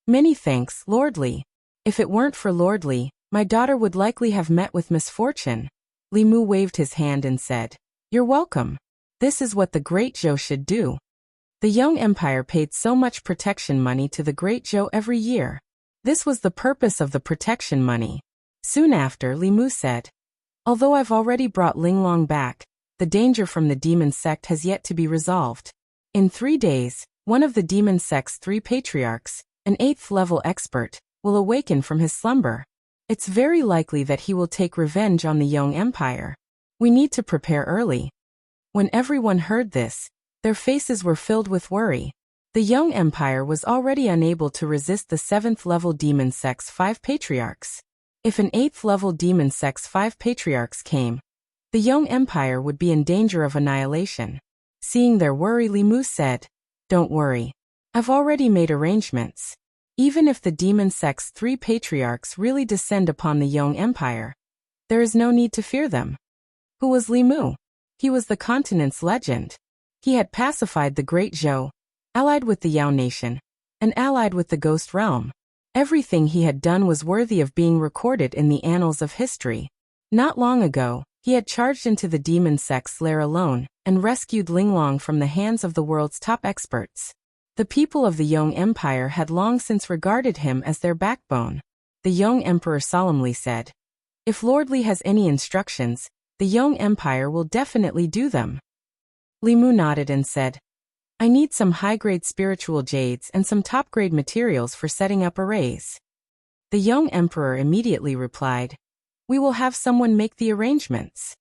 "Many thanks, Lord Li. If it weren't for Lord Li, my daughter would likely have met with misfortune." Li Mu waved his hand and said, "You're welcome. This is what the Great Zhou should do." The Yong Empire paid so much protection money to the Great Zhou every year. This was the purpose of the protection money. Soon after, Li Mu said, "Although I've already brought Linglong back, the danger from the demon sect has yet to be resolved. In 3 days, one of the demon sect's 3 patriarchs, an 8th-level expert, will awaken from his slumber. It's very likely that he will take revenge on the Yong Empire. We need to prepare early." When everyone heard this, their faces were filled with worry. The Yong Empire was already unable to resist the 7th-level demon sect's 5 patriarchs. If an 8th-level demon sect's 5 patriarchs came, the Yong Empire would be in danger of annihilation. Seeing their worry, Li Mu said, "Don't worry. I've already made arrangements. Even if the demon sect's 3 patriarchs really descend upon the Yong Empire, there is no need to fear them." Who was Li Mu? He was the continent's legend. He had pacified the Great Zhou, allied with the Yao nation, and allied with the Ghost Realm. Everything he had done was worthy of being recorded in the annals of history. Not long ago, he had charged into the demon sect's lair alone and rescued Linglong from the hands of the world's top experts. The people of the Yong Empire had long since regarded him as their backbone. The Yong Emperor solemnly said, "If Lord Li has any instructions, the Yong Empire will definitely do them." Li Mu nodded and said, "I need some high-grade spiritual jades and some top-grade materials for setting up arrays." The Yong Emperor immediately replied, "We will have someone make the arrangements."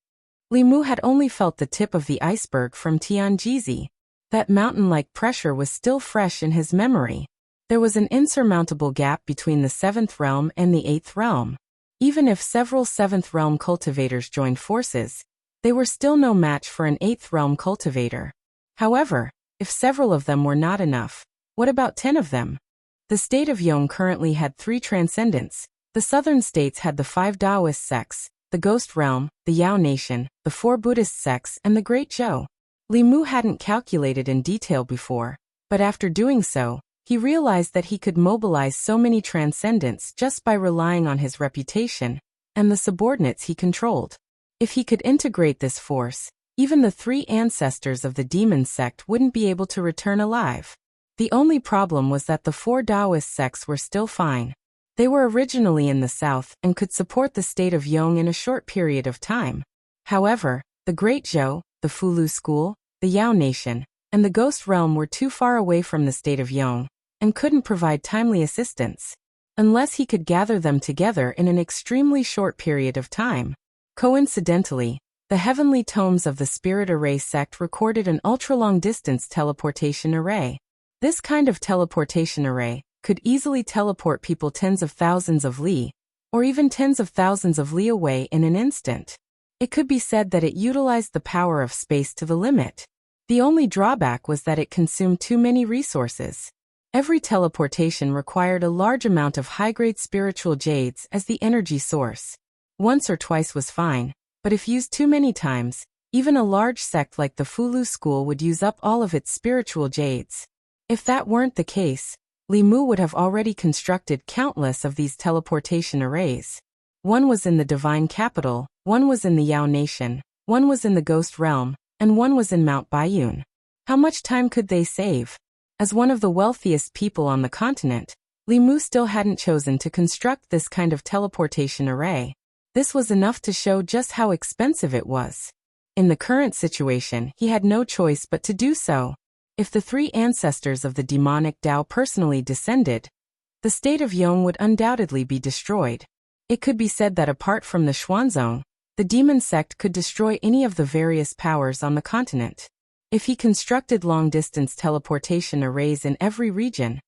Li Mu had only felt the tip of the iceberg from Tianjizi. That mountain-like pressure was still fresh in his memory. There was an insurmountable gap between the 7th realm and the 8th realm. Even if several 7th realm cultivators joined forces, they were still no match for an 8th realm cultivator. However, if several of them were not enough, what about 10 of them? The state of Yong currently had 3 transcendents. The southern states had the 5 Taoist sects, the Ghost Realm, the Yao Nation, the 4 Buddhist sects, and the Great Zhou. Li Mu hadn't calculated in detail before, but after doing so, he realized that he could mobilize so many transcendents just by relying on his reputation and the subordinates he controlled. If he could integrate this force, even the 3 ancestors of the demon sect wouldn't be able to return alive. The only problem was that the 4 Taoist sects were still fine. They were originally in the south and could support the state of Yong in a short period of time. However, the Great Zhou, the Fulu School, the Yao Nation, and the Ghost Realm were too far away from the state of Yong and couldn't provide timely assistance, unless he could gather them together in an extremely short period of time. Coincidentally, the heavenly tomes of the Spirit Array sect recorded an ultra-long-distance teleportation array. This kind of teleportation array could easily teleport people tens of thousands of li, or even tens of thousands of li away in an instant. It could be said that it utilized the power of space to the limit. The only drawback was that it consumed too many resources. Every teleportation required a large amount of high-grade spiritual jades as the energy source. Once or twice was fine, but if used too many times, even a large sect like the Fulu School would use up all of its spiritual jades. If that weren't the case, Li Mu would have already constructed countless of these teleportation arrays. One was in the Divine Capital, one was in the Yao Nation, one was in the Ghost Realm, and one was in Mount Baiyun. How much time could they save? As one of the wealthiest people on the continent, Li Mu still hadn't chosen to construct this kind of teleportation array. This was enough to show just how expensive it was. In the current situation, he had no choice but to do so. If the three ancestors of the demonic Tao personally descended, the state of Yong would undoubtedly be destroyed. It could be said that apart from the Xuanzong, the demon sect could destroy any of the various powers on the continent. If he constructed long-distance teleportation arrays in every region,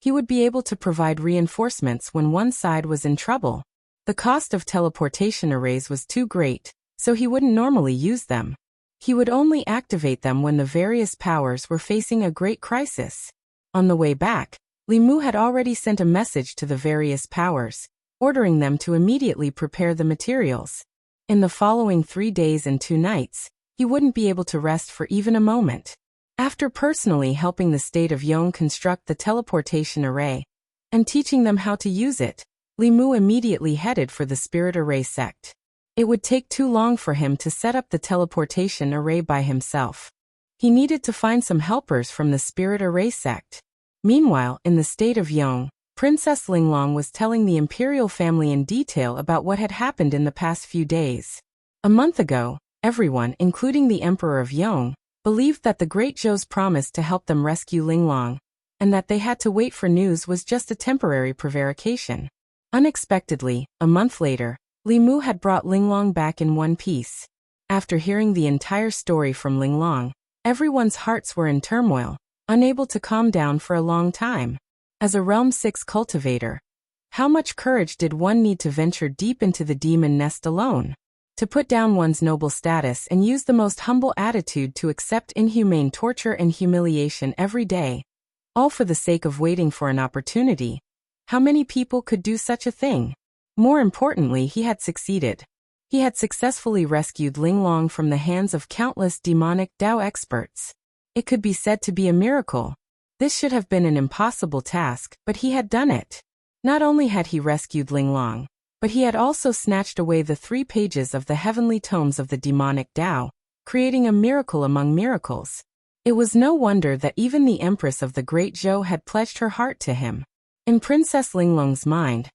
he would be able to provide reinforcements when one side was in trouble. The cost of teleportation arrays was too great, so he wouldn't normally use them. He would only activate them when the various powers were facing a great crisis. On the way back, Li Mu had already sent a message to the various powers, ordering them to immediately prepare the materials. In the following 3 days and 2 nights, he wouldn't be able to rest for even a moment. After personally helping the state of Yong construct the teleportation array and teaching them how to use it, Li Mu immediately headed for the Spirit Array sect. It would take too long for him to set up the teleportation array by himself. He needed to find some helpers from the Spirit Array sect. Meanwhile, in the state of Yong, Princess Linglong was telling the imperial family in detail about what had happened in the past few days. A month ago, everyone, including the Emperor of Yong, believed that the Great Zhou's promise to help them rescue Linglong, and that they had to wait for news was just a temporary prevarication. Unexpectedly, a month later, Li Mu had brought Linglong back in one piece. After hearing the entire story from Linglong, everyone's hearts were in turmoil, unable to calm down for a long time. As a Realm 6 cultivator, how much courage did one need to venture deep into the demon nest alone? To put down one's noble status and use the most humble attitude to accept inhumane torture and humiliation every day, all for the sake of waiting for an opportunity. How many people could do such a thing? More importantly, he had succeeded. He had successfully rescued Linglong from the hands of countless demonic Tao experts. It could be said to be a miracle. This should have been an impossible task, but he had done it. Not only had he rescued Linglong, but he had also snatched away the 3 pages of the heavenly tomes of the demonic Tao, creating a miracle among miracles. It was no wonder that even the Empress of the Great Zhou had pledged her heart to him. In Princess Linglong's mind,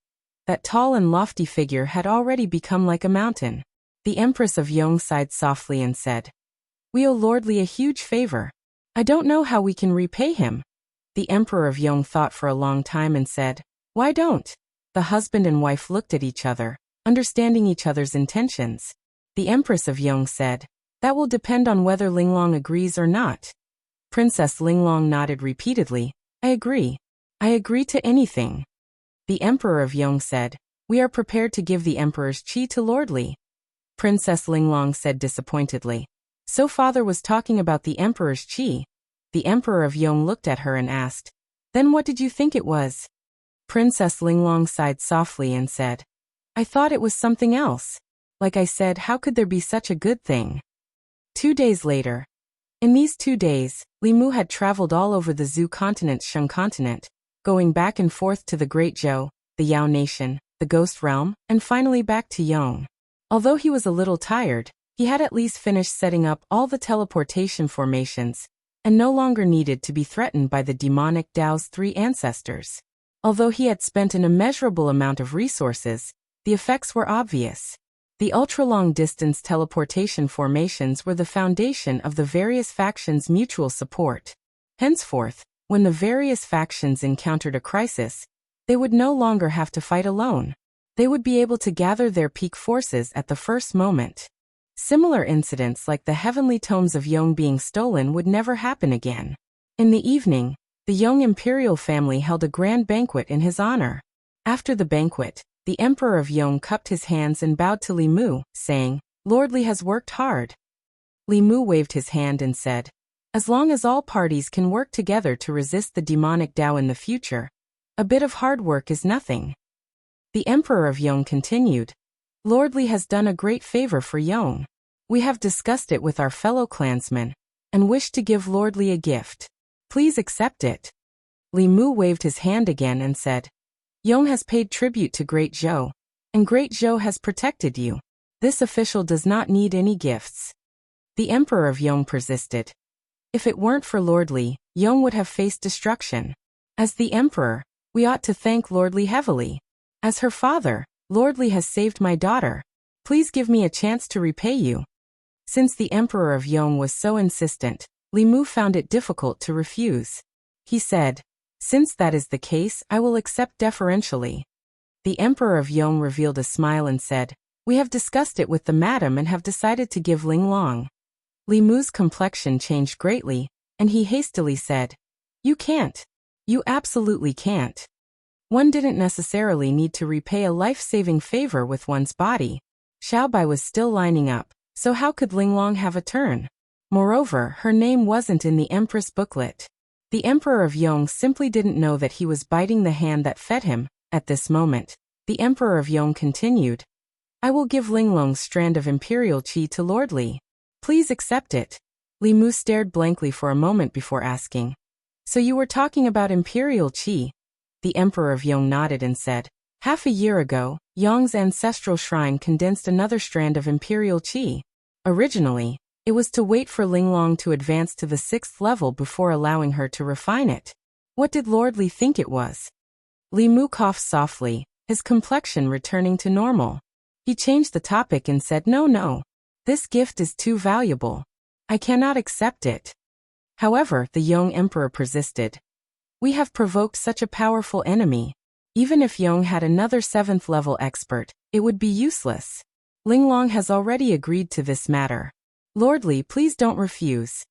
that tall and lofty figure had already become like a mountain. The Empress of Yong sighed softly and said, "We owe Lordly a huge favor. I don't know how we can repay him." The Emperor of Yong thought for a long time and said, "Why don't?" The husband and wife looked at each other, understanding each other's intentions. The Empress of Yong said, "That will depend on whether Linglong agrees or not." Princess Linglong nodded repeatedly. "I agree. I agree to anything." The Emperor of Yong said, "We are prepared to give the Emperor's qi to Lordly." Princess Linglong said disappointedly, "So father was talking about the Emperor's qi." The Emperor of Yong looked at her and asked, "Then what did you think it was?" Princess Linglong sighed softly and said, "I thought it was something else. Like I said, how could there be such a good thing?" 2 days later. In these 2 days, Li Mu had traveled all over the Zhu continent's Shang continent, going back and forth to the Great Zhou, the Yao Nation, the Ghost Realm, and finally back to Yong. Although he was a little tired, he had at least finished setting up all the teleportation formations, and no longer needed to be threatened by the demonic Tao's 3 ancestors. Although he had spent an immeasurable amount of resources, the effects were obvious. The ultra-long-distance teleportation formations were the foundation of the various factions' mutual support. Henceforth, when the various factions encountered a crisis, they would no longer have to fight alone. They would be able to gather their peak forces at the first moment. Similar incidents like the heavenly tomes of Yong being stolen would never happen again. In the evening, the Yong imperial family held a grand banquet in his honor. After the banquet, the Emperor of Yong cupped his hands and bowed to Li Mu, saying, "Lordly has worked hard." Li Mu waved his hand and said, "As long as all parties can work together to resist the demonic Tao in the future, a bit of hard work is nothing." The Emperor of Yong continued, "Lordly has done a great favor for Yong. We have discussed it with our fellow clansmen, and wish to give Lordly a gift. Please accept it." Li Mu waved his hand again and said, "Yong has paid tribute to Great Zhou, and Great Zhou has protected you. This official does not need any gifts." The Emperor of Yong persisted. "If it weren't for Lordly, Yong would have faced destruction. As the Emperor, We ought to thank Lord Li heavily. As her father, Lord Li has saved my daughter. Please give me a chance to repay you." Since the Emperor of Yong was so insistent, Li Mu found it difficult to refuse. He said, "Since that is the case, I will accept deferentially." The Emperor of Yong revealed a smile and said, "We have discussed it with the madam and have decided to give Ling Long." Li Mu's complexion changed greatly, and he hastily said, "You can't. You absolutely can't. One didn't necessarily need to repay a life-saving favor with one's body." Xiaobai was still lining up, so how could Ling Long have a turn? Moreover, her name wasn't in the Empress booklet. The Emperor of Yong simply didn't know that he was biting the hand that fed him. At this moment, the Emperor of Yong continued, "I will give Ling Long's strand of imperial qi to Lord Li. Please accept it." Li Mu stared blankly for a moment before asking, "So you were talking about imperial qi?" The Emperor of Yong nodded and said, "Half a year ago, Yong's ancestral shrine condensed another strand of imperial qi. Originally, it was to wait for Ling Long to advance to the 6th level before allowing her to refine it. What did Lord Li think it was?" Li Mu coughed softly, his complexion returning to normal. He changed the topic and said, No. This gift is too valuable. I cannot accept it." However, the young emperor persisted. "We have provoked such a powerful enemy. Even if Yong had another 7th level expert, it would be useless. Ling Long has already agreed to this matter. Lord Li, please don't refuse."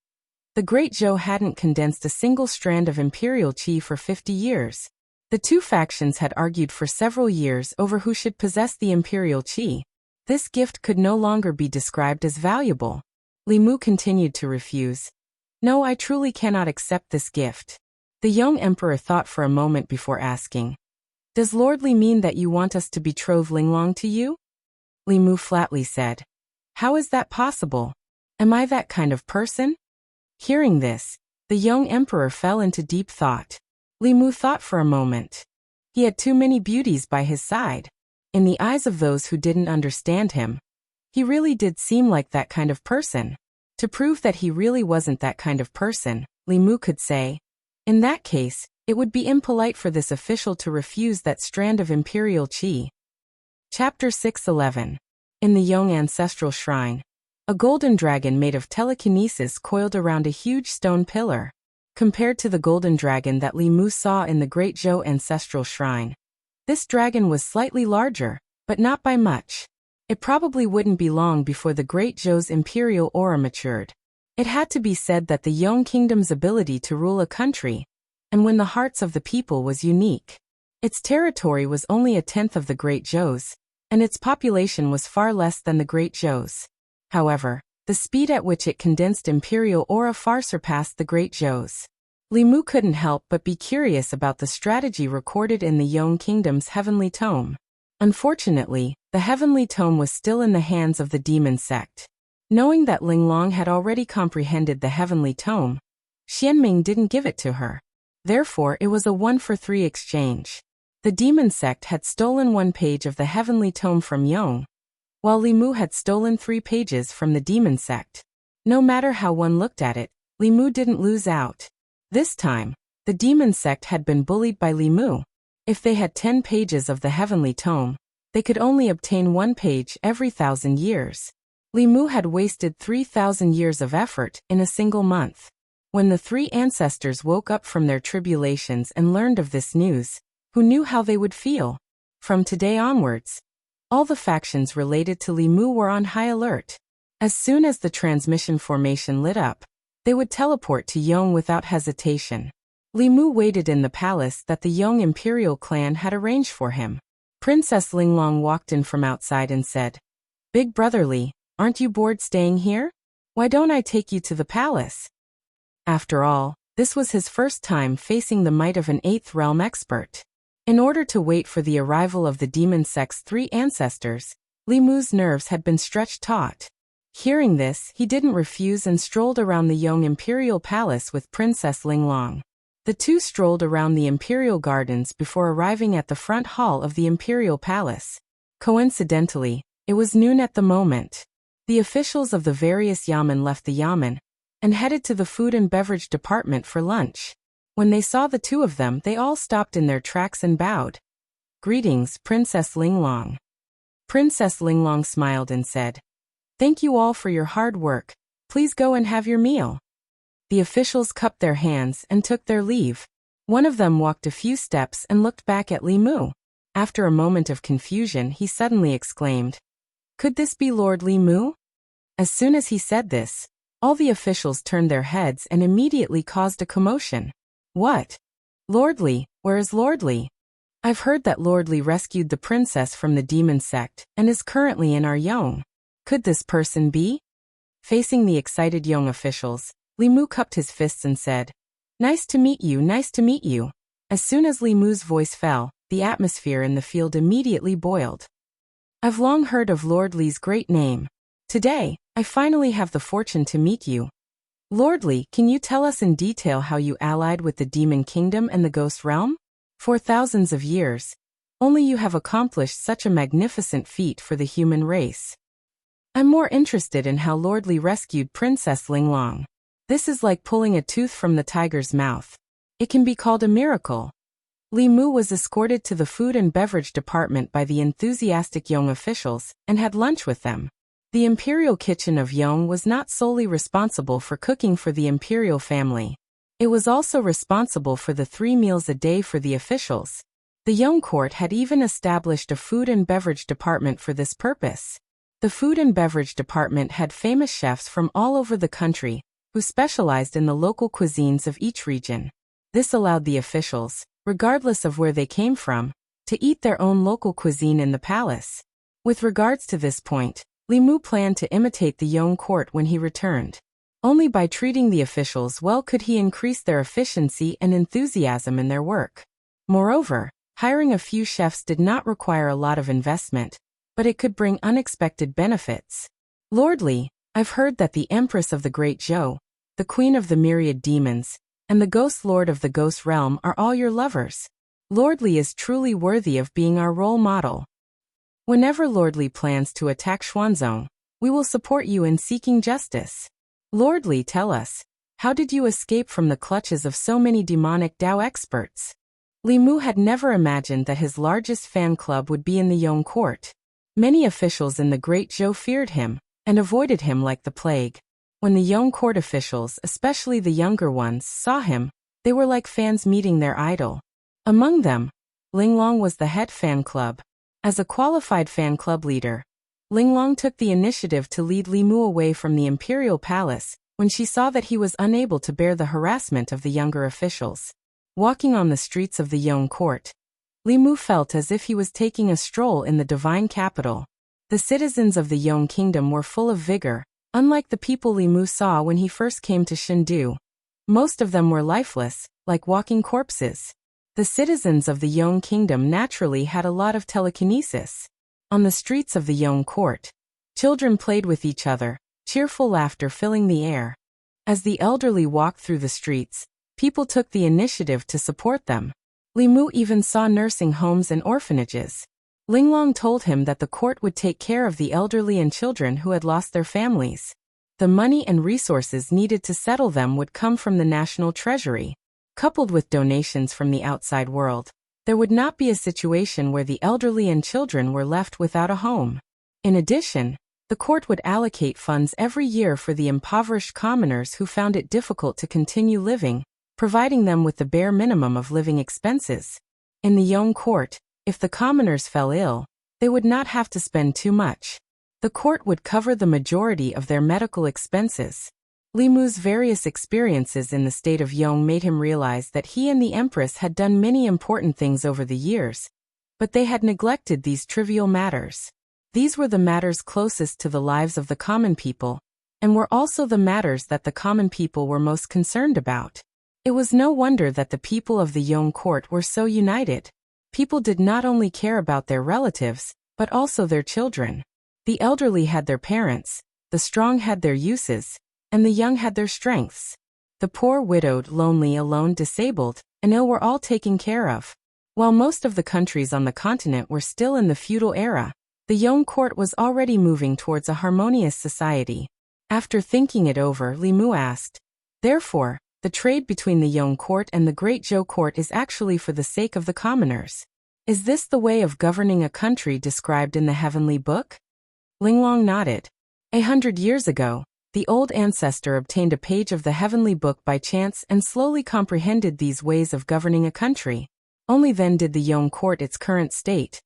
The Great Zhou hadn't condensed a single strand of imperial qi for 50 years. The two factions had argued for several years over who should possess the imperial qi. This gift could no longer be described as valuable. Li Mu continued to refuse. "No, I truly cannot accept this gift." The young emperor thought for a moment before asking, "Does Lord Li mean that you want us to betroth Ling Long to you?" Li Mu flatly said, "How is that possible? Am I that kind of person?" Hearing this, the young emperor fell into deep thought. Li Mu thought for a moment. He had too many beauties by his side. In the eyes of those who didn't understand him, he really did seem like that kind of person. To prove that he really wasn't that kind of person, Li Mu could say, "In that case, it would be impolite for this official to refuse that strand of imperial qi." Chapter 611. In the Yong Ancestral Shrine, a golden dragon made of telekinesis coiled around a huge stone pillar. Compared to the golden dragon that Li Mu saw in the Great Zhou Ancestral Shrine, this dragon was slightly larger, but not by much. It probably wouldn't be long before the Great Zhou's imperial aura matured. It had to be said that the Yong Kingdom's ability to rule a country, and win the hearts of the people, was unique. Its territory was only a tenth of the Great Zhou's, and its population was far less than the Great Zhou's. However, the speed at which it condensed imperial aura far surpassed the Great Zhou's. Li Mu couldn't help but be curious about the strategy recorded in the Yong Kingdom's Heavenly Tome. Unfortunately, the Heavenly Tome was still in the hands of the demon sect. Knowing that Ling Long had already comprehended the Heavenly Tome, Xianming didn't give it to her. Therefore, it was a 1-for-3 exchange. The demon sect had stolen 1 page of the Heavenly Tome from Yong, while Li Mu had stolen 3 pages from the demon sect. No matter how one looked at it, Li Mu didn't lose out. This time, the demon sect had been bullied by Li Mu. If they had 10 pages of the Heavenly Tome, they could only obtain 1 page every 1,000 years. Li Mu had wasted 3,000 years of effort in a single month. When the 3 ancestors woke up from their tribulations and learned of this news, who knew how they would feel? From today onwards, all the factions related to Li Mu were on high alert. As soon as the transmission formation lit up, they would teleport to Yong without hesitation. Li Mu waited in the palace that the Yong imperial clan had arranged for him. Princess Ling Long walked in from outside and said, "Big brother Li, aren't you bored staying here? Why don't I take you to the palace?" After all, this was his first time facing the might of an 8th realm expert. In order to wait for the arrival of the demon sect's 3 ancestors, Li Mu's nerves had been stretched taut. Hearing this, he didn't refuse and strolled around the Yong imperial palace with Princess Ling Long. The two strolled around the imperial gardens before arriving at the front hall of the imperial palace. Coincidentally, it was noon at the moment. The officials of the various yamen left the yamen and headed to the food and beverage department for lunch. When they saw the two of them, they all stopped in their tracks and bowed. "Greetings, Princess Linglong." Princess Linglong smiled and said, "Thank you all for your hard work. Please go and have your meal." The officials cupped their hands and took their leave. One of them walked a few steps and looked back at Li Mu. After a moment of confusion, he suddenly exclaimed, "Could this be Lord Li Mu?" As soon as he said this, all the officials turned their heads and immediately caused a commotion. "What? Lord Li? Where is Lord Li? I've heard that Lord Li rescued the princess from the demon sect and is currently in our Yong. Could this person be?" Facing the excited Yong officials, Li Mu cupped his fists and said, "Nice to meet you, nice to meet you." As soon as Li Mu's voice fell, the atmosphere in the field immediately boiled. "I've long heard of Lord Li's great name. Today, I finally have the fortune to meet you. Lord Li, can you tell us in detail how you allied with the Demon Kingdom and the Ghost Realm? For thousands of years, only you have accomplished such a magnificent feat for the human race. I'm more interested in how Lord Li rescued Princess Linglong. This is like pulling a tooth from the tiger's mouth. It can be called a miracle." Li Mu was escorted to the food and beverage department by the enthusiastic Yong officials and had lunch with them. The imperial kitchen of Yong was not solely responsible for cooking for the imperial family. It was also responsible for the 3 meals a day for the officials. The Yong court had even established a food and beverage department for this purpose. The food and beverage department had famous chefs from all over the country, who specialized in the local cuisines of each region. This allowed the officials, regardless of where they came from, to eat their own local cuisine in the palace. With regards to this point, Li Mu planned to imitate the Yong court when he returned. Only by treating the officials well could he increase their efficiency and enthusiasm in their work. Moreover, hiring a few chefs did not require a lot of investment, but it could bring unexpected benefits. "Lord Li, I've heard that the Empress of the Great Zhou, the Queen of the Myriad Demons, and the Ghost Lord of the Ghost Realm are all your lovers. Lord Li is truly worthy of being our role model. Whenever Lord Li plans to attack Xuanzong, we will support you in seeking justice. Lord Li, tell us, how did you escape from the clutches of so many demonic Dao experts?" Li Mu had never imagined that his largest fan club would be in the Yong court. Many officials in the Great Zhou feared him and avoided him like the plague. When the Yong court officials, especially the younger ones, saw him, they were like fans meeting their idol. Among them, Linglong was the head fan club. As a qualified fan club leader, Linglong took the initiative to lead Li Mu away from the imperial palace when she saw that he was unable to bear the harassment of the younger officials. Walking on the streets of the Yong court, Li Mu felt as if he was taking a stroll in the divine capital. The citizens of the Yong kingdom were full of vigor, unlike the people Li Mu saw when he first came to Shindu. Most of them were lifeless, like walking corpses. The citizens of the Yong kingdom naturally had a lot of telekinesis. On the streets of the Yong court, children played with each other, cheerful laughter filling the air. As the elderly walked through the streets, people took the initiative to support them. Li Mu even saw nursing homes and orphanages. Linglong told him that the court would take care of the elderly and children who had lost their families. The money and resources needed to settle them would come from the national treasury. Coupled with donations from the outside world, there would not be a situation where the elderly and children were left without a home. In addition, the court would allocate funds every year for the impoverished commoners who found it difficult to continue living, providing them with the bare minimum of living expenses. In the Yong court, if the commoners fell ill, they would not have to spend too much. The court would cover the majority of their medical expenses. Li Mu's various experiences in the state of Yong made him realize that he and the Empress had done many important things over the years, but they had neglected these trivial matters. These were the matters closest to the lives of the common people, and were also the matters that the common people were most concerned about. It was no wonder that the people of the Yong court were so united. People did not only care about their relatives, but also their children. The elderly had their parents, the strong had their uses, and the young had their strengths. The poor, widowed, lonely, alone, disabled, and ill were all taken care of. While most of the countries on the continent were still in the feudal era, the Yong court was already moving towards a harmonious society. After thinking it over, Li Mu asked, "Therefore, The trade between the Yong court and the Great Zhou court is actually for the sake of the commoners. Is this the way of governing a country described in the heavenly book? Linglong nodded. 100 years ago, the old ancestor obtained a page of the heavenly book by chance and slowly comprehended these ways of governing a country. Only then did the Yong court its current state.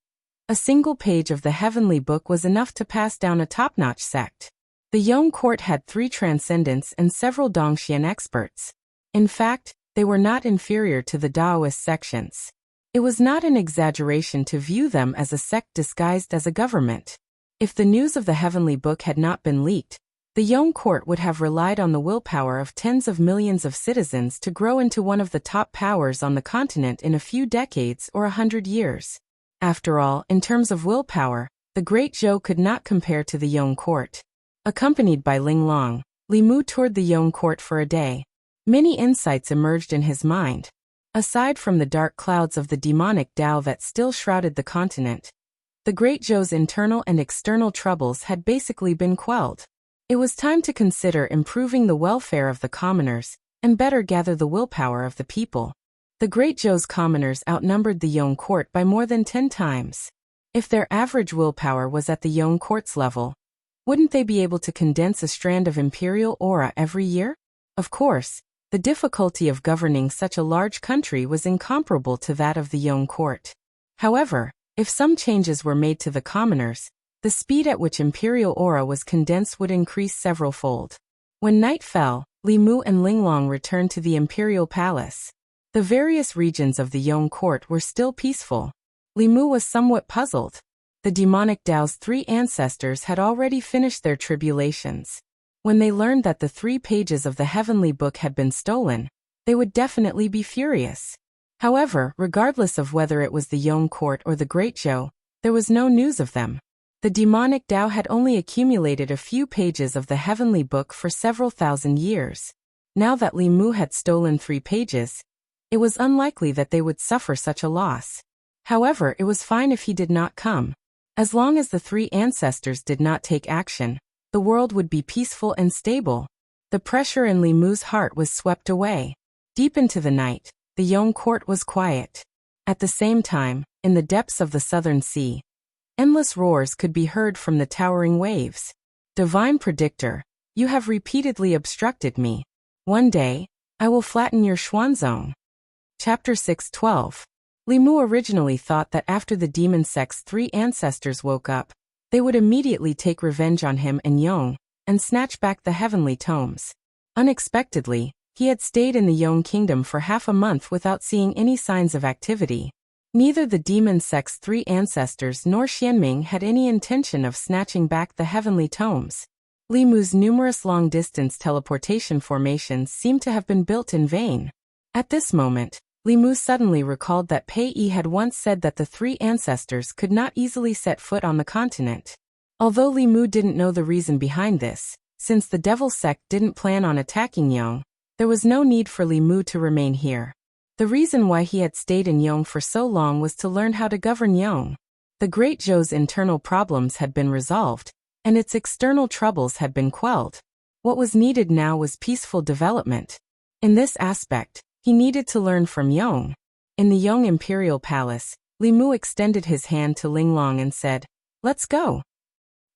A single page of the heavenly book was enough to pass down a top-notch sect. The Yong court had 3 transcendents and several Dongxian experts. In fact, they were not inferior to the Daoist sections. It was not an exaggeration to view them as a sect disguised as a government. If the news of the heavenly book had not been leaked, the Yong court would have relied on the willpower of tens of millions of citizens to grow into one of the top powers on the continent in a few decades or 100 years. After all, in terms of willpower, the Great Zhou could not compare to the Yong court. Accompanied by Linglong, Li Mu toured the Yong court for a day. Many insights emerged in his mind. Aside from the dark clouds of the demonic Tao that still shrouded the continent, the Great Zhou's internal and external troubles had basically been quelled. It was time to consider improving the welfare of the commoners, and better gather the willpower of the people. The Great Zhou's commoners outnumbered the Yong court by more than 10 times. If their average willpower was at the Yong court's level, wouldn't they be able to condense a strand of imperial aura every year? Of course, the difficulty of governing such a large country was incomparable to that of the Yong court. However, if some changes were made to the commoners, the speed at which imperial aura was condensed would increase several-fold. When night fell, Li Mu and Linglong returned to the imperial palace. The various regions of the Yong court were still peaceful. Li Mu was somewhat puzzled. The demonic Dao's 3 ancestors had already finished their tribulations. When they learned that the 3 pages of the heavenly book had been stolen, they would definitely be furious. However, regardless of whether it was the Yong court or the Great Zhou, there was no news of them. The demonic Tao had only accumulated a few pages of the heavenly book for several thousand years. Now that Li Mu had stolen 3 pages, it was unlikely that they would suffer such a loss. However, it was fine if he did not come. As long as the 3 ancestors did not take action, the world would be peaceful and stable. The pressure in Li Mu's heart was swept away. Deep into the night, the Yong court was quiet. At the same time, in the depths of the southern sea, endless roars could be heard from the towering waves. Divine Predictor, you have repeatedly obstructed me. One day, I will flatten your Xuanzong. Chapter 6:12. Li Mu originally thought that after the demon sect's 3 ancestors woke up, they would immediately take revenge on him and Yong, and snatch back the heavenly tomes. Unexpectedly, he had stayed in the Yong kingdom for half a month without seeing any signs of activity. Neither the demon sect's 3 ancestors nor Xianming had any intention of snatching back the heavenly tomes. Li Mu's numerous long-distance teleportation formations seemed to have been built in vain. At this moment, Li Mu suddenly recalled that Pei Yi had once said that the 3 ancestors could not easily set foot on the continent. Although Li Mu didn't know the reason behind this, since the Devil sect didn't plan on attacking Yong, there was no need for Li Mu to remain here. The reason why he had stayed in Yong for so long was to learn how to govern Yong. The Great Zhou's internal problems had been resolved, and its external troubles had been quelled. What was needed now was peaceful development. In this aspect, he needed to learn from Yong. In the Yong Imperial Palace, Li Mu extended his hand to Linglong and said, "Let's go."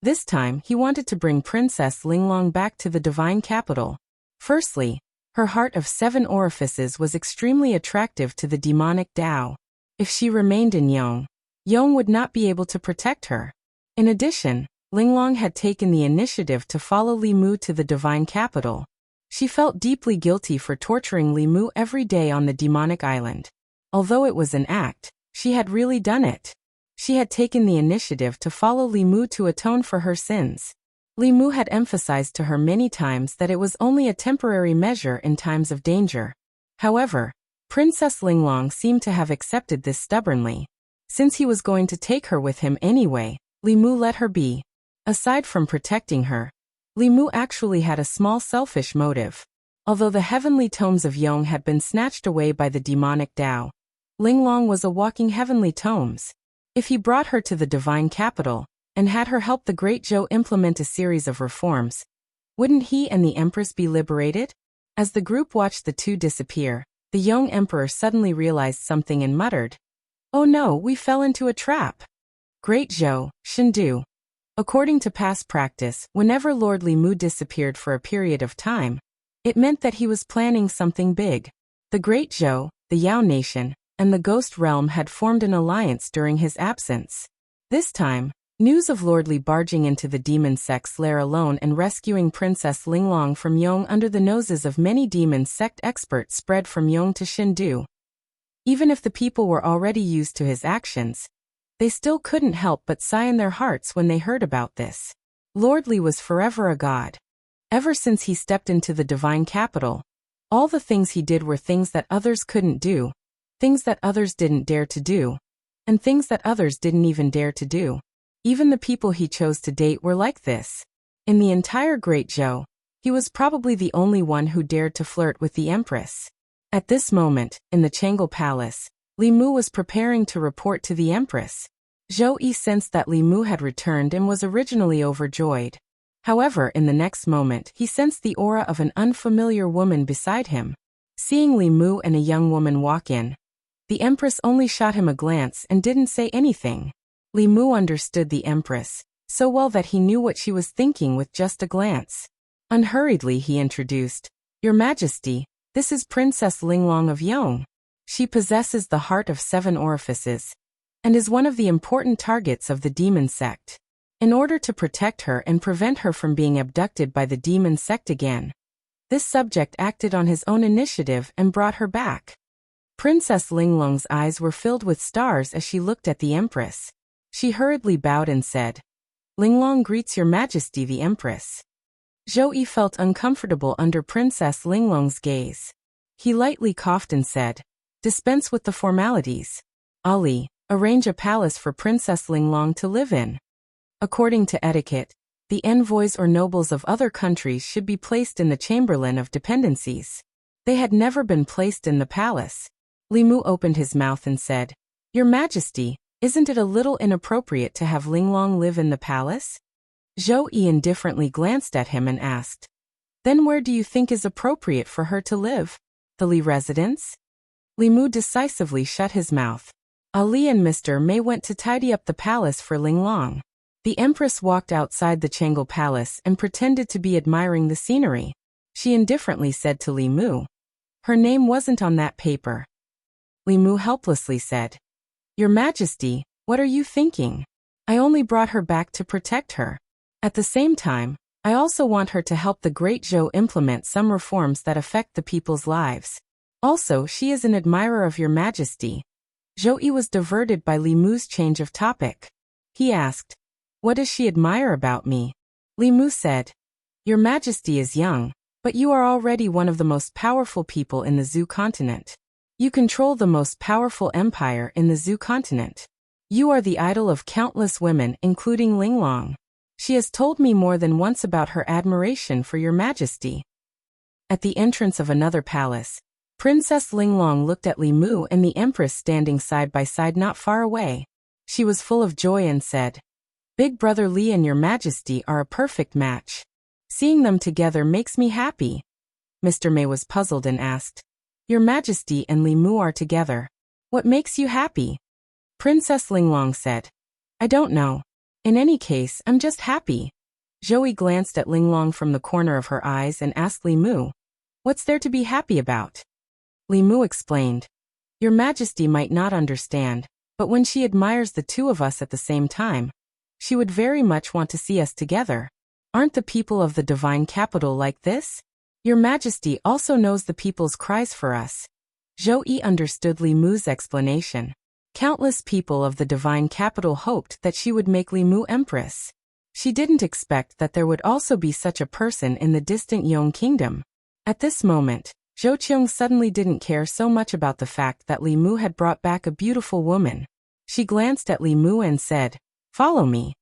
This time, he wanted to bring Princess Linglong back to the divine capital. Firstly, her heart of 7 orifices was extremely attractive to the demonic Tao. If she remained in Yong, Yong would not be able to protect her. In addition, Linglong had taken the initiative to follow Li Mu to the divine capital. She felt deeply guilty for torturing Li Mu every day on the demonic island. Although it was an act, she had really done it. She had taken the initiative to follow Li Mu to atone for her sins. Li Mu had emphasized to her many times that it was only a temporary measure in times of danger. However, Princess Linglong seemed to have accepted this stubbornly. Since he was going to take her with him anyway, Li Mu let her be. Aside from protecting her, Li Mu actually had a small selfish motive. Although the heavenly tomes of Yong had been snatched away by the demonic Tao, Linglong was a walking heavenly tomes. If he brought her to the divine capital, and had her help the Great Zhou implement a series of reforms, wouldn't he and the Empress be liberated? As the group watched the two disappear, the young emperor suddenly realized something and muttered, "Oh no, we fell into a trap." Great Zhou, Shindu. According to past practice, whenever Lord Li Mu disappeared for a period of time, it meant that he was planning something big. The Great Zhou, the Yao nation, and the Ghost Realm had formed an alliance during his absence. This time, news of Lord Li barging into the demon sect's lair alone and rescuing Princess Linglong from Yong under the noses of many demon sect experts spread from Yong to Shindu. Even if the people were already used to his actions, they still couldn't help but sigh in their hearts when they heard about this. Lord Li was forever a god. Ever since he stepped into the divine capital, all the things he did were things that others couldn't do, things that others didn't dare to do, and things that others didn't even dare to do. Even the people he chose to date were like this. In the entire Great Zhou, he was probably the only one who dared to flirt with the Empress. At this moment, in the Changel Palace, Li Mu was preparing to report to the Empress. Zhou Yi sensed that Li Mu had returned and was originally overjoyed. However, in the next moment, he sensed the aura of an unfamiliar woman beside him. Seeing Li Mu and a young woman walk in, the Empress only shot him a glance and didn't say anything. Li Mu understood the Empress so well that he knew what she was thinking with just a glance. Unhurriedly he introduced, "Your Majesty, this is Princess Linglong of Yong. She possesses the heart of 7 orifices, and is one of the important targets of the demon sect. In order to protect her and prevent her from being abducted by the demon sect again, this subject acted on his own initiative and brought her back." Princess Linglong's eyes were filled with stars as she looked at the Empress. She hurriedly bowed and said, "Linglong greets Your Majesty the Empress." Zhou Yi felt uncomfortable under Princess Linglong's gaze. He lightly coughed and said, "Dispense with the formalities. Ali, arrange a palace for Princess Linglong to live in." According to etiquette, the envoys or nobles of other countries should be placed in the Chamberlain of Dependencies. They had never been placed in the palace. Li Mu opened his mouth and said, "Your Majesty, isn't it a little inappropriate to have Linglong live in the palace?" Zhou Yi indifferently glanced at him and asked, "Then where do you think is appropriate for her to live? The Li residence?" Li Mu decisively shut his mouth. Ali and Mr. Mei went to tidy up the palace for Linglong. The Empress walked outside the Changel Palace and pretended to be admiring the scenery. She indifferently said to Li Mu, "Her name wasn't on that paper." Li Mu helplessly said, "Your Majesty, what are you thinking? I only brought her back to protect her. At the same time, I also want her to help the Great Zhou implement some reforms that affect the people's lives. Also, she is an admirer of Your Majesty." Zhou Yi was diverted by Li Mu's change of topic. He asked, "What does she admire about me?" Li Mu said, "Your Majesty is young, but you are already one of the most powerful people in the Zhou continent. You control the most powerful empire in the Zhou continent. You are the idol of countless women, including Linglong. She has told me more than once about her admiration for Your Majesty." At the entrance of another palace, Princess Linglong looked at Li Mu and the Empress standing side by side not far away. She was full of joy and said, "Big Brother Li and Your Majesty are a perfect match. Seeing them together makes me happy." Mr. Mei was puzzled and asked, "Your Majesty and Li Mu are together. What makes you happy?" Princess Linglong said, "I don't know. In any case, I'm just happy." Zhou Yi glanced at Linglong from the corner of her eyes and asked Li Mu, "What's there to be happy about?" Li Mu explained, "Your Majesty might not understand, but when she admires the two of us at the same time, she would very much want to see us together. Aren't the people of the divine capital like this? Your Majesty also knows the people's cries for us." Zhou Yi understood Li Mu's explanation. Countless people of the divine capital hoped that she would make Li Mu empress. She didn't expect that there would also be such a person in the distant Yong kingdom. At this moment, Zhou Qiong suddenly didn't care so much about the fact that Li Mu had brought back a beautiful woman. She glanced at Li Mu and said, "Follow me."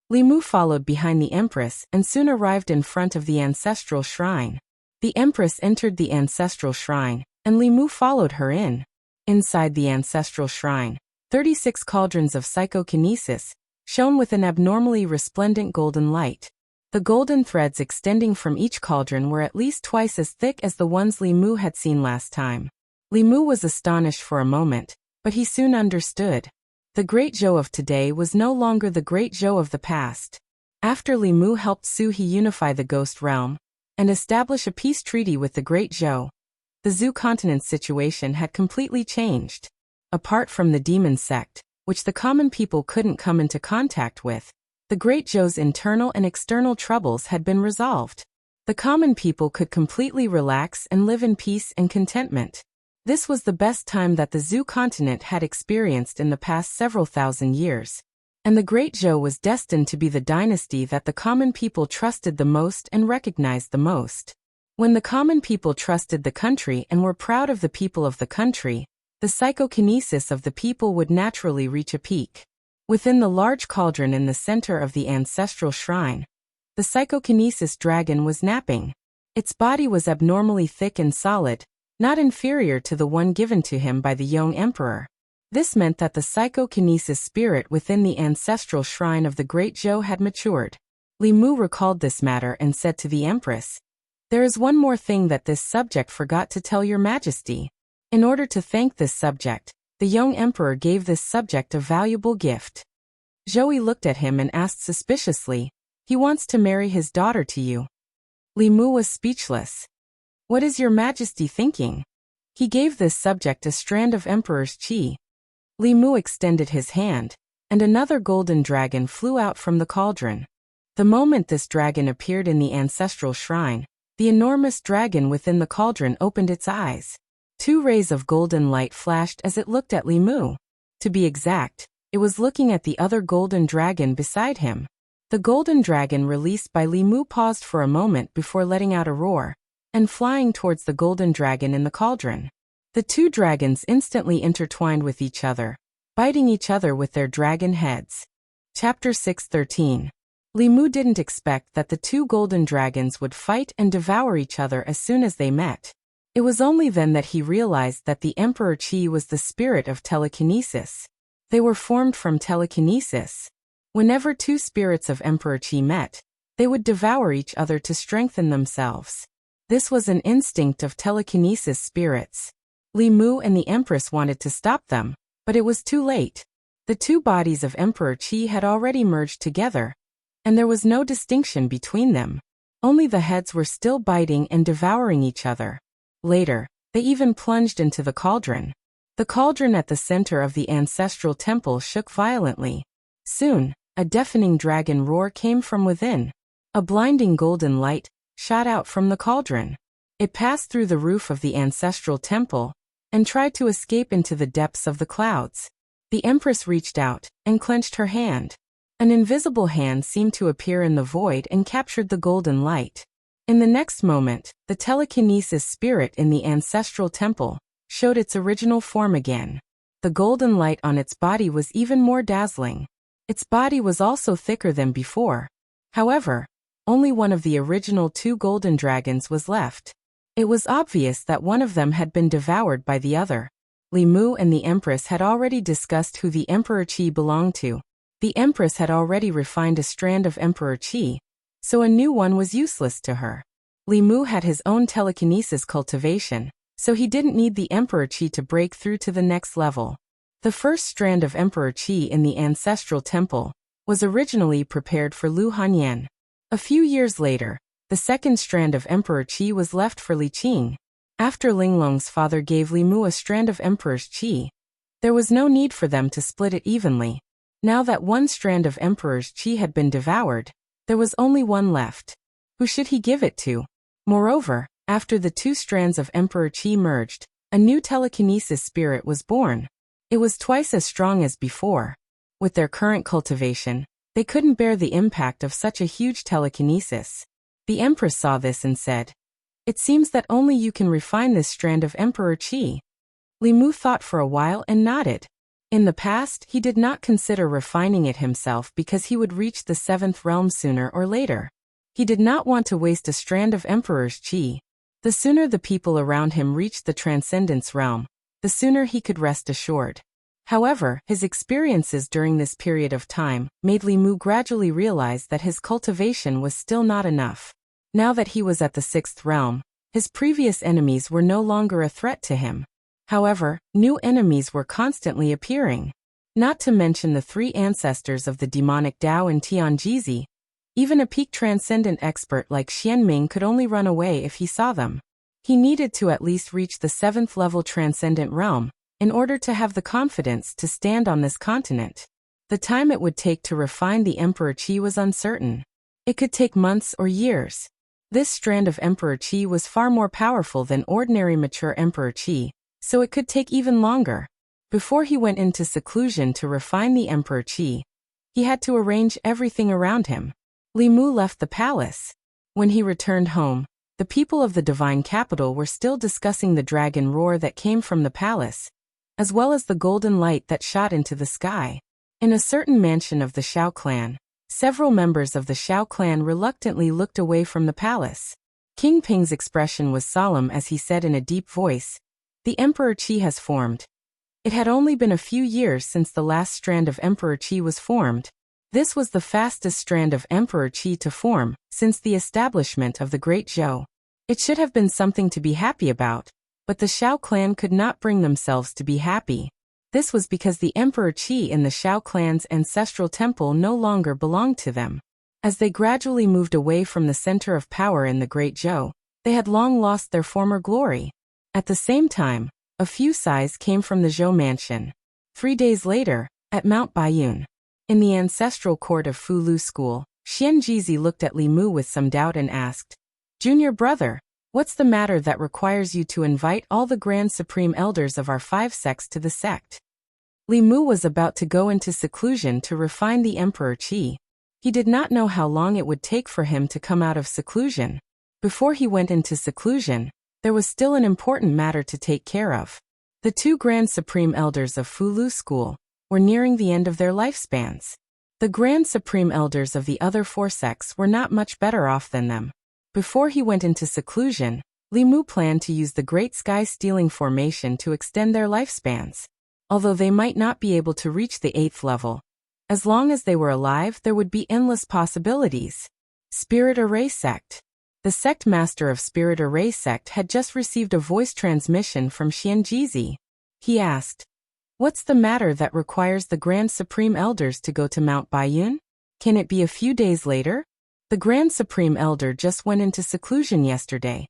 Li Mu followed behind the Empress and soon arrived in front of the ancestral shrine. The Empress entered the ancestral shrine, and Li Mu followed her in. Inside the ancestral shrine, 36 cauldrons of psychokinesis shone with an abnormally resplendent golden light. The golden threads extending from each cauldron were at least twice as thick as the ones Li Mu had seen last time. Li Mu was astonished for a moment, but he soon understood. The Great Zhou of today was no longer the Great Zhou of the past. After Li Mu helped Su He unify the Ghost Realm and establish a peace treaty with the Great Zhou, the Zhou continent's situation had completely changed. Apart from the demon sect, which the common people couldn't come into contact with, the Great Zhou's internal and external troubles had been resolved. The common people could completely relax and live in peace and contentment. This was the best time that the Zhou continent had experienced in the past several thousand years. And the Great Zhou was destined to be the dynasty that the common people trusted the most and recognized the most. When the common people trusted the country and were proud of the people of the country, the psychokinesis of the people would naturally reach a peak. Within the large cauldron in the center of the ancestral shrine, the psychokinesis dragon was napping. Its body was abnormally thick and solid, not inferior to the one given to him by the young emperor. This meant that the psychokinesis spirit within the ancestral shrine of the Great Zhou had matured. Li Mu recalled this matter and said to the empress, "There is one more thing that this subject forgot to tell your majesty." In order to thank this subject, the young emperor gave this subject a valuable gift. Zhou looked at him and asked suspiciously, "He wants to marry his daughter to you." Li Mu was speechless. "What is your majesty thinking?" He gave this subject a strand of emperor's qi. Li Mu extended his hand, and another golden dragon flew out from the cauldron. The moment this dragon appeared in the ancestral shrine, the enormous dragon within the cauldron opened its eyes. 2 rays of golden light flashed as it looked at Li Mu. To be exact, it was looking at the other golden dragon beside him. The golden dragon released by Li Mu paused for a moment before letting out a roar, and flying towards the golden dragon in the cauldron. The 2 dragons instantly intertwined with each other, biting each other with their dragon heads. Chapter 6:13. Li Mu didn't expect that the 2 golden dragons would fight and devour each other as soon as they met. It was only then that he realized that the Emperor Qi was the spirit of telekinesis. They were formed from telekinesis. Whenever 2 spirits of Emperor Qi met, they would devour each other to strengthen themselves. This was an instinct of telekinesis spirits. Li Mu and the Empress wanted to stop them, but it was too late. The 2 bodies of Emperor Qi had already merged together, and there was no distinction between them. Only the heads were still biting and devouring each other. Later, they even plunged into the cauldron. The cauldron at the center of the ancestral temple shook violently. Soon, a deafening dragon roar came from within. A blinding golden light shot out from the cauldron. It passed through the roof of the ancestral temple and tried to escape into the depths of the clouds. The Empress reached out and clenched her hand. An invisible hand seemed to appear in the void and captured the golden light. In the next moment, the telekinesis spirit in the ancestral temple showed its original form again. The golden light on its body was even more dazzling. Its body was also thicker than before. However, only one of the original 2 golden dragons was left. It was obvious that one of them had been devoured by the other. Li Mu and the Empress had already discussed who the Emperor Qi belonged to. The Empress had already refined a strand of Emperor Qi, so a new one was useless to her. Li Mu had his own telekinesis cultivation, so he didn't need the Emperor Qi to break through to the next level. The first strand of Emperor Qi in the ancestral temple was originally prepared for Lu Hanyan. A few years later, the second strand of Emperor Qi was left for Li Qing. After Linglong's father gave Li Mu a strand of Emperor's Qi, there was no need for them to split it evenly. Now that one strand of Emperor's Qi had been devoured, there was only one left. Who should he give it to? Moreover, after the 2 strands of Emperor Qi merged, a new telekinesis spirit was born. It was twice as strong as before. With their current cultivation, they couldn't bear the impact of such a huge telekinesis. The Empress saw this and said, "It seems that only you can refine this strand of Emperor Qi." Li Mu thought for a while and nodded. In the past, he did not consider refining it himself because he would reach the 7th realm sooner or later. He did not want to waste a strand of Emperor's Qi. The sooner the people around him reached the Transcendence realm, the sooner he could rest assured. However, his experiences during this period of time made Li Mu gradually realize that his cultivation was still not enough. Now that he was at the 6th realm, his previous enemies were no longer a threat to him. However, new enemies were constantly appearing. Not to mention the 3 ancestors of the demonic Tao in Tianjizi. Even a peak transcendent expert like Xianming could only run away if he saw them. He needed to at least reach the 7th level transcendent realm in order to have the confidence to stand on this continent. The time it would take to refine the Emperor Qi was uncertain. It could take months or years. This strand of Emperor Qi was far more powerful than ordinary mature Emperor Qi, so it could take even longer. Before he went into seclusion to refine the Emperor Qi, he had to arrange everything around him. Li Mu left the palace. When he returned home, the people of the divine capital were still discussing the dragon roar that came from the palace, as well as the golden light that shot into the sky. In a certain mansion of the Xiao clan, several members of the Xiao clan reluctantly looked away from the palace. King Ping's expression was solemn as he said in a deep voice, "The Emperor Qi has formed." It had only been a few years since the last strand of Emperor Qi was formed. This was the fastest strand of Emperor Qi to form since the establishment of the Great Zhou. It should have been something to be happy about, but the Xiao clan could not bring themselves to be happy. This was because the Emperor Qi in the Xiao clan's ancestral temple no longer belonged to them. As they gradually moved away from the center of power in the Great Zhou, they had long lost their former glory. At the same time, a few sighs came from the Zhou mansion. 3 days later, at Mount Baiyun, in the ancestral court of Fulu School, Xianjizi looked at Li Mu with some doubt and asked, "Junior brother, what's the matter that requires you to invite all the Grand Supreme Elders of our 5 sects to the sect?" Li Mu was about to go into seclusion to refine the Emperor Qi. He did not know how long it would take for him to come out of seclusion. Before he went into seclusion, there was still an important matter to take care of. The 2 Grand Supreme Elders of Fulu School were nearing the end of their lifespans. The Grand Supreme Elders of the other 4 sects were not much better off than them. Before he went into seclusion, Li Mu planned to use the Great Sky Stealing Formation to extend their lifespans. Although they might not be able to reach the 8th level, as long as they were alive there would be endless possibilities. Spirit Array Sect. The sect master of Spirit Array Sect had just received a voice transmission from Xianjizi. He asked, "What's the matter that requires the Grand Supreme Elders to go to Mount Baiyun? Can it be a few days later? The Grand Supreme Elder just went into seclusion yesterday."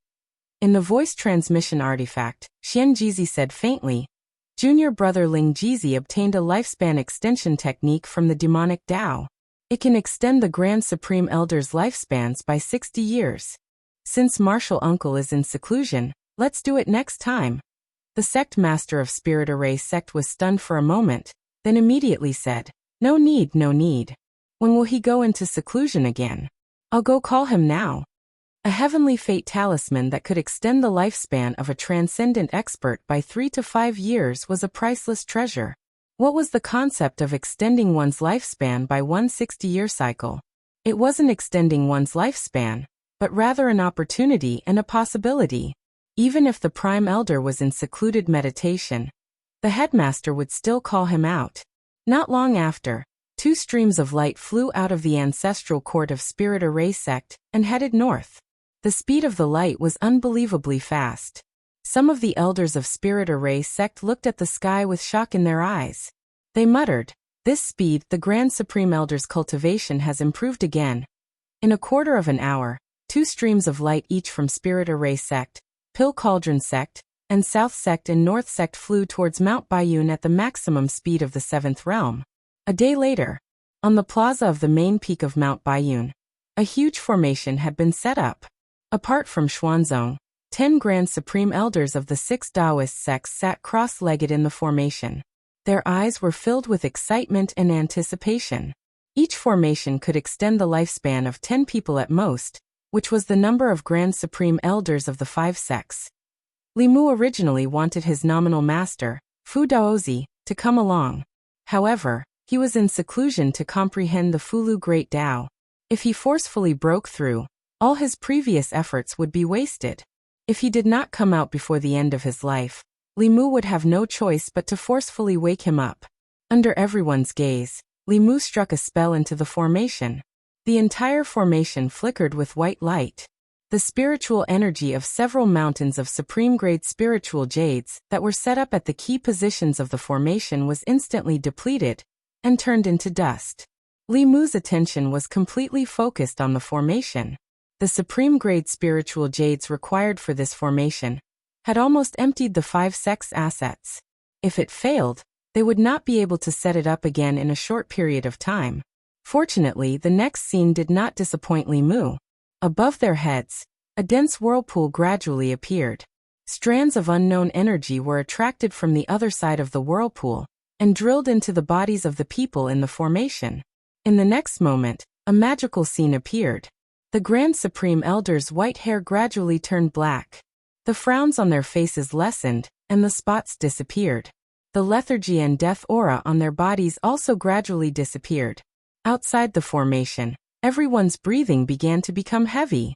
In the voice transmission artifact, Xianjizi said faintly, "Junior brother Ling Jizi obtained a lifespan extension technique from the demonic Tao. It can extend the Grand Supreme Elder's lifespans by 60 years. Since Martial Uncle is in seclusion, let's do it next time." The sect master of Spirit Array Sect was stunned for a moment, then immediately said, "No need, no need. When will he go into seclusion again? I'll go call him now." A heavenly fate talisman that could extend the lifespan of a transcendent expert by 3 to 5 years was a priceless treasure. What was the concept of extending one's lifespan by 160-year cycle? It wasn't extending one's lifespan, but rather an opportunity and a possibility. Even if the Prime Elder was in secluded meditation, the headmaster would still call him out. Not long after, 2 streams of light flew out of the ancestral court of Spirit Array Sect and headed north. The speed of the light was unbelievably fast. Some of the elders of Spirit Array Sect looked at the sky with shock in their eyes. They muttered, "This speed, the Grand Supreme Elder's cultivation has improved again." In a quarter of an hour, 2 streams of light each from Spirit Array Sect, Pill Cauldron Sect, and South Sect and North Sect flew towards Mount Baiyun at the maximum speed of the 7th realm. A day later, on the plaza of the main peak of Mount Baiyun, a huge formation had been set up. Apart from Xuanzong, 10 Grand Supreme Elders of the 6 Taoist sects sat cross-legged in the formation. Their eyes were filled with excitement and anticipation. Each formation could extend the lifespan of 10 people at most, which was the number of Grand Supreme Elders of the 5 sects. Li Mu originally wanted his nominal master, Fu Daozi, to come along. However, he was in seclusion to comprehend the Fulu Great Tao. If he forcefully broke through, all his previous efforts would be wasted. If he did not come out before the end of his life, Li Mu would have no choice but to forcefully wake him up. Under everyone's gaze, Li Mu struck a spell into the formation. The entire formation flickered with white light. The spiritual energy of several mountains of supreme-grade spiritual jades that were set up at the key positions of the formation was instantly depleted and turned into dust. Li Mu's attention was completely focused on the formation. The supreme-grade spiritual jades required for this formation had almost emptied the 5 sex assets. If it failed, they would not be able to set it up again in a short period of time. Fortunately, the next scene did not disappoint Li Mu. Above their heads, a dense whirlpool gradually appeared. Strands of unknown energy were attracted from the other side of the whirlpool and drilled into the bodies of the people in the formation. In the next moment, a magical scene appeared. The Grand Supreme Elder's white hair gradually turned black. The frowns on their faces lessened, and the spots disappeared. The lethargy and death aura on their bodies also gradually disappeared. Outside the formation, everyone's breathing began to become heavy.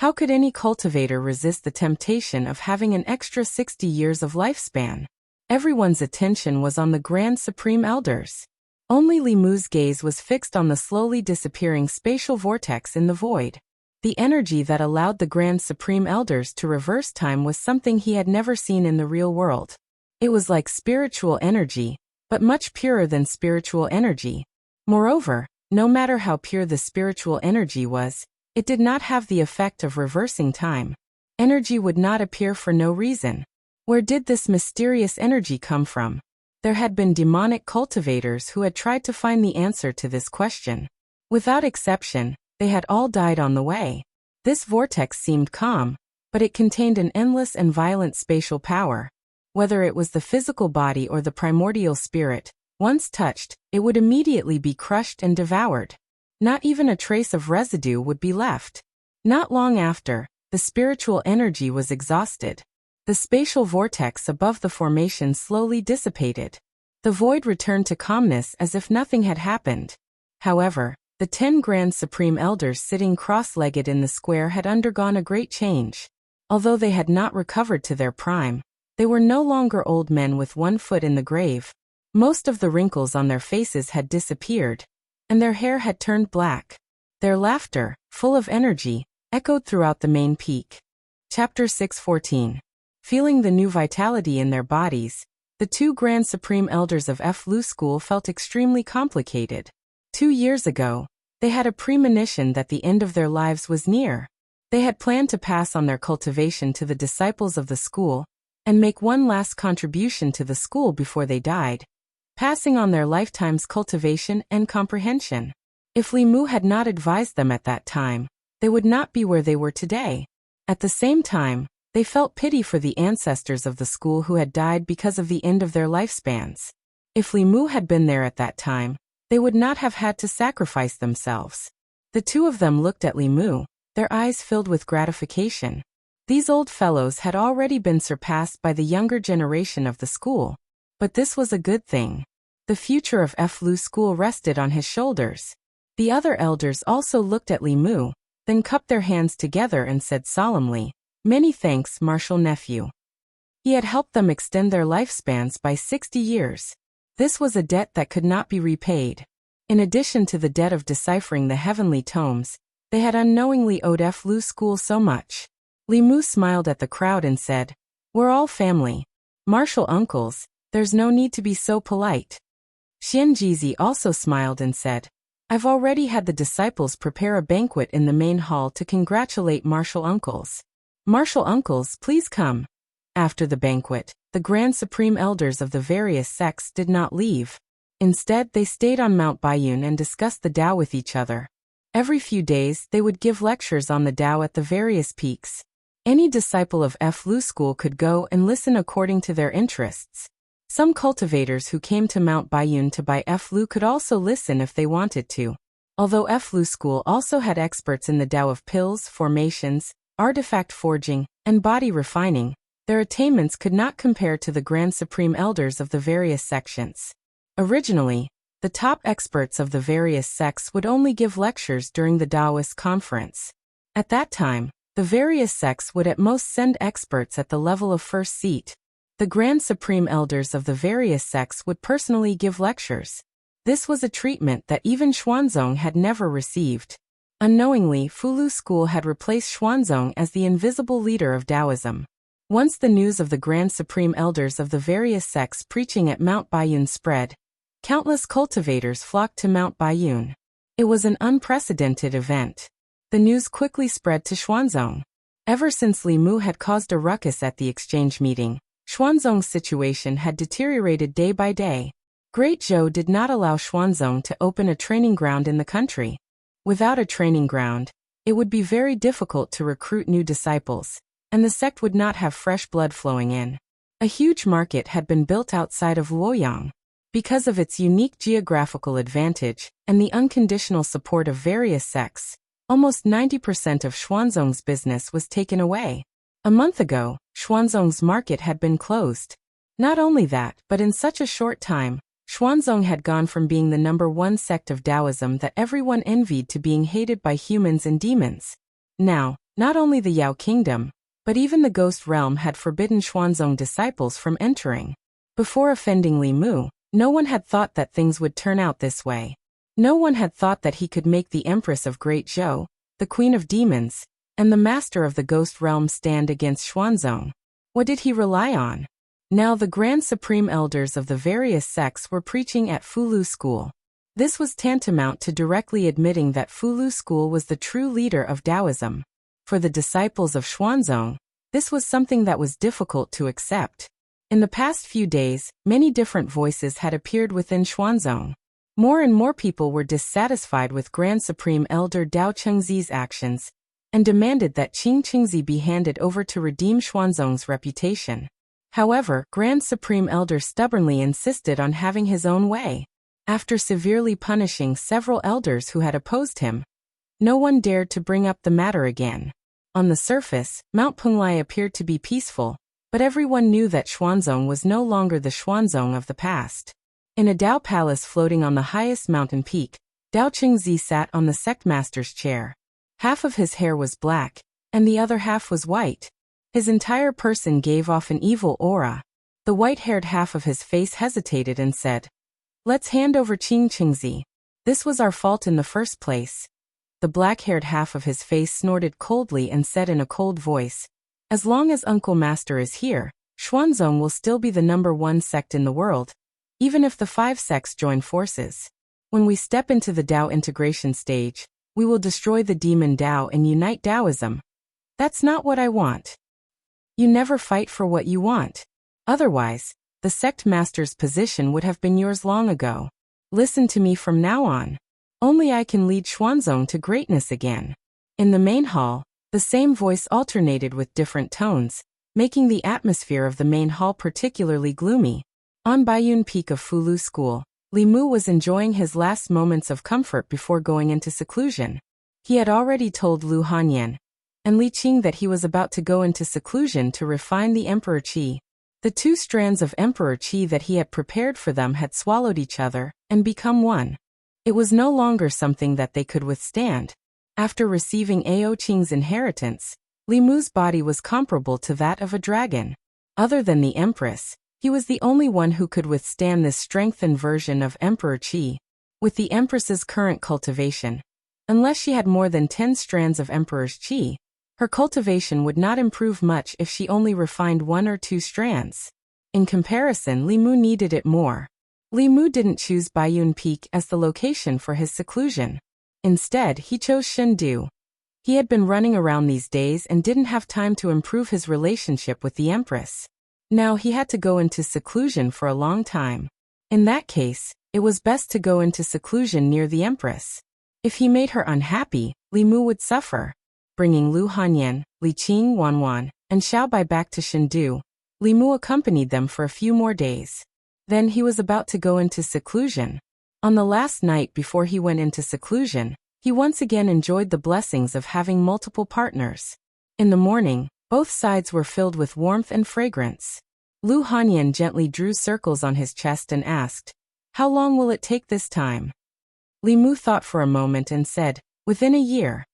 How could any cultivator resist the temptation of having an extra 60 years of lifespan? Everyone's attention was on the Grand Supreme Elders. Only Li Mu's gaze was fixed on the slowly disappearing spatial vortex in the void. The energy that allowed the Grand Supreme Elders to reverse time was something he had never seen in the real world. It was like spiritual energy, but much purer than spiritual energy. Moreover, no matter how pure the spiritual energy was, it did not have the effect of reversing time. Energy would not appear for no reason. Where did this mysterious energy come from? There had been demonic cultivators who had tried to find the answer to this question. Without exception, they had all died on the way. This vortex seemed calm, but it contained an endless and violent spatial power. Whether it was the physical body or the primordial spirit, once touched, it would immediately be crushed and devoured. Not even a trace of residue would be left. Not long after, the spiritual energy was exhausted. The spatial vortex above the formation slowly dissipated. The void returned to calmness as if nothing had happened. However, the 10 Grand Supreme Elders sitting cross-legged in the square had undergone a great change. Although they had not recovered to their prime, they were no longer old men with one foot in the grave. Most of the wrinkles on their faces had disappeared, and their hair had turned black. Their laughter, full of energy, echoed throughout the main peak. Chapter 6:14. Feeling the new vitality in their bodies, the 2 Grand Supreme Elders of Fu School felt extremely complicated. 2 years ago, they had a premonition that the end of their lives was near. They had planned to pass on their cultivation to the disciples of the school and make one last contribution to the school before they died, passing on their lifetime's cultivation and comprehension. If Li Mu had not advised them at that time, they would not be where they were today. At the same time, they felt pity for the ancestors of the school who had died because of the end of their lifespans. If Li Mu had been there at that time, they would not have had to sacrifice themselves. The two of them looked at Li Mu, their eyes filled with gratification. These old fellows had already been surpassed by the younger generation of the school. But this was a good thing. The future of Fu School rested on his shoulders. The other elders also looked at Li Mu, then cupped their hands together and said solemnly, "Many thanks, Martial Nephew." He had helped them extend their lifespans by 60 years. This was a debt that could not be repaid. In addition to the debt of deciphering the heavenly tomes, they had unknowingly owed Fu School so much. Li Mu smiled at the crowd and said, "We're all family. Martial uncles, there's no need to be so polite." Xian Jizi also smiled and said, "I've already had the disciples prepare a banquet in the main hall to congratulate martial uncles. Martial uncles, please come." After the banquet, the Grand Supreme Elders of the various sects did not leave. Instead, they stayed on Mount Baiyun and discussed the Tao with each other. Every few days, they would give lectures on the Tao at the various peaks. Any disciple of Fu School could go and listen according to their interests. Some cultivators who came to Mount Baiyun to buy Fu could also listen if they wanted to. Although Fu School also had experts in the Tao of pills, formations, artifact forging, and body refining, their attainments could not compare to the Grand Supreme Elders of the various sections. Originally, the top experts of the various sects would only give lectures during the Taoist conference. At that time, the various sects would at most send experts at the level of first seat. The Grand Supreme Elders of the various sects would personally give lectures. This was a treatment that even Xuanzong had never received. Unknowingly, Fulu School had replaced Xuanzong as the invisible leader of Taoism. Once the news of the Grand Supreme Elders of the various sects preaching at Mount Baiyun spread, countless cultivators flocked to Mount Baiyun. It was an unprecedented event. The news quickly spread to Xuanzong. Ever since Li Mu had caused a ruckus at the exchange meeting, Xuanzong's situation had deteriorated day by day. Great Zhou did not allow Xuanzong to open a training ground in the country. Without a training ground, it would be very difficult to recruit new disciples, and the sect would not have fresh blood flowing in. A huge market had been built outside of Luoyang. Because of its unique geographical advantage and the unconditional support of various sects, almost 90% of Xuanzong's business was taken away. A month ago, Xuanzong's market had been closed. Not only that, but in such a short time, Xuanzong had gone from being the #1 sect of Taoism that everyone envied to being hated by humans and demons. Now, not only the Yao Kingdom, but even the Ghost Realm had forbidden Xuanzong disciples from entering. Before offending Li Mu, no one had thought that things would turn out this way. No one had thought that he could make the Empress of Great Zhou, the Queen of Demons, and the Master of the Ghost Realm stand against Xuanzong. What did he rely on? Now the Grand Supreme Elders of the various sects were preaching at Fulu School. This was tantamount to directly admitting that Fulu School was the true leader of Taoism. For the disciples of Xuanzong, this was something that was difficult to accept. In the past few days, many different voices had appeared within Xuanzong. More and more people were dissatisfied with Grand Supreme Elder Dao Chengzi's actions, and demanded that Qing Qingzi be handed over to redeem Xuanzong's reputation. However, Grand Supreme Elder stubbornly insisted on having his own way. After severely punishing several elders who had opposed him, no one dared to bring up the matter again. On the surface, Mount Penglai appeared to be peaceful, but everyone knew that Xuanzong was no longer the Xuanzong of the past. In a Dao palace floating on the highest mountain peak, Dao Qingzi sat on the sect master's chair. Half of his hair was black, and the other half was white. His entire person gave off an evil aura. The white-haired half of his face hesitated and said, "Let's hand over Qing Qingzi. This was our fault in the first place." The black-haired half of his face snorted coldly and said in a cold voice, "As long as Uncle Master is here, Xuanzong will still be the #1 sect in the world, even if the 5 sects join forces. When we step into the Dao integration stage, we will destroy the demon Dao and unite Taoism. That's not what I want." You never fight for what you want. Otherwise, the sect master's position would have been yours long ago. Listen to me from now on. Only I can lead Xuanzong to greatness again. In the main hall, the same voice alternated with different tones, making the atmosphere of the main hall particularly gloomy. On Baiyun Peak of Fulu School, Li Mu was enjoying his last moments of comfort before going into seclusion. He had already told Lu Hanyan and Li Qing that he was about to go into seclusion to refine the Emperor Qi. The 2 strands of Emperor Qi that he had prepared for them had swallowed each other and become one. It was no longer something that they could withstand. After receiving Ao Qing's inheritance, Li Mu's body was comparable to that of a dragon. Other than the Empress, he was the only one who could withstand this strengthened version of Emperor Qi. With the Empress's current cultivation, unless she had more than 10 strands of Emperor's Qi, her cultivation would not improve much if she only refined 1 or 2 strands. In comparison, Li Mu needed it more. Li Mu didn't choose Baiyun Peak as the location for his seclusion. Instead, he chose Chengdu. He had been running around these days and didn't have time to improve his relationship with the Empress. Now he had to go into seclusion for a long time. In that case, it was best to go into seclusion near the Empress. If he made her unhappy, Li Mu would suffer. Bringing Lu Hanyan, Li Qing Wanwan, and Xiaobai back to Chengdu, Li Mu accompanied them for a few more days. Then he was about to go into seclusion. On the last night before he went into seclusion, he once again enjoyed the blessings of having multiple partners. In the morning, both sides were filled with warmth and fragrance. Lu Hanyan gently drew circles on his chest and asked, "How long will it take this time?" Li Mu thought for a moment and said, "Within a year."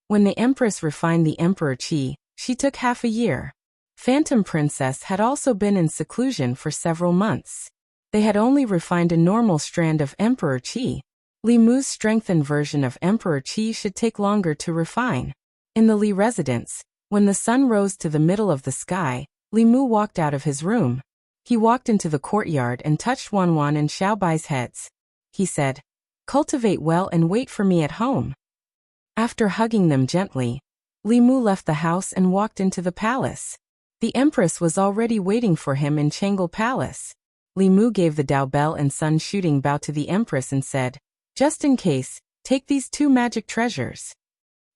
When the Empress refined the Emperor Qi, she took half a year. Phantom Princess had also been in seclusion for several months. They had only refined a normal strand of Emperor Qi. Li Mu's strengthened version of Emperor Qi should take longer to refine. In the Li residence, when the sun rose to the middle of the sky, Li Mu walked out of his room. He walked into the courtyard and touched Wanwan and Xiaobai's heads. He said, "Cultivate well and wait for me at home." After hugging them gently, Li Mu left the house and walked into the palace. The Empress was already waiting for him in Changle Palace. Li Mu gave the Dao Bell and Sun Shooting Bow to the Empress and said, "Just in case, take these 2 magic treasures."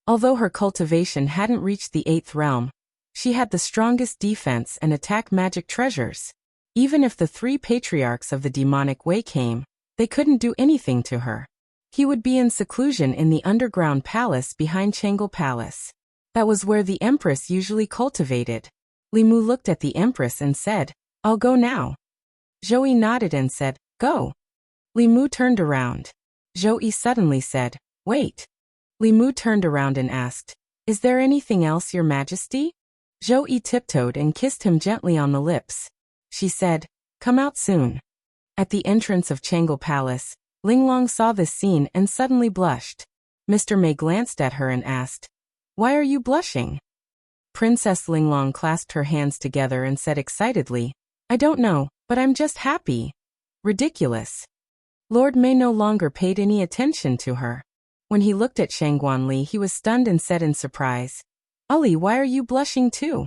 Although her cultivation hadn't reached the 8th realm, she had the strongest defense and attack magic treasures. Even if the 3 patriarchs of the demonic way came, they couldn't do anything to her. He would be in seclusion in the underground palace behind Changle Palace. That was where the Empress usually cultivated. Li Mu looked at the Empress and said, "I'll go now." Zhou nodded and said, "Go." Li Mu turned around. Zhou suddenly said, "Wait." Li Mu turned around and asked, "Is there anything else, Your Majesty?" Zhou tiptoed and kissed him gently on the lips. She said, "Come out soon." At the entrance of Changle Palace, Linglong saw this scene and suddenly blushed. Mr. Mei glanced at her and asked, "Why are you blushing?" Princess Linglong clasped her hands together and said excitedly, "I don't know, but I'm just happy." Ridiculous. Lord Mei no longer paid any attention to her. When he looked at Shangguan Li, he was stunned and said in surprise, "Ali, why are you blushing too?"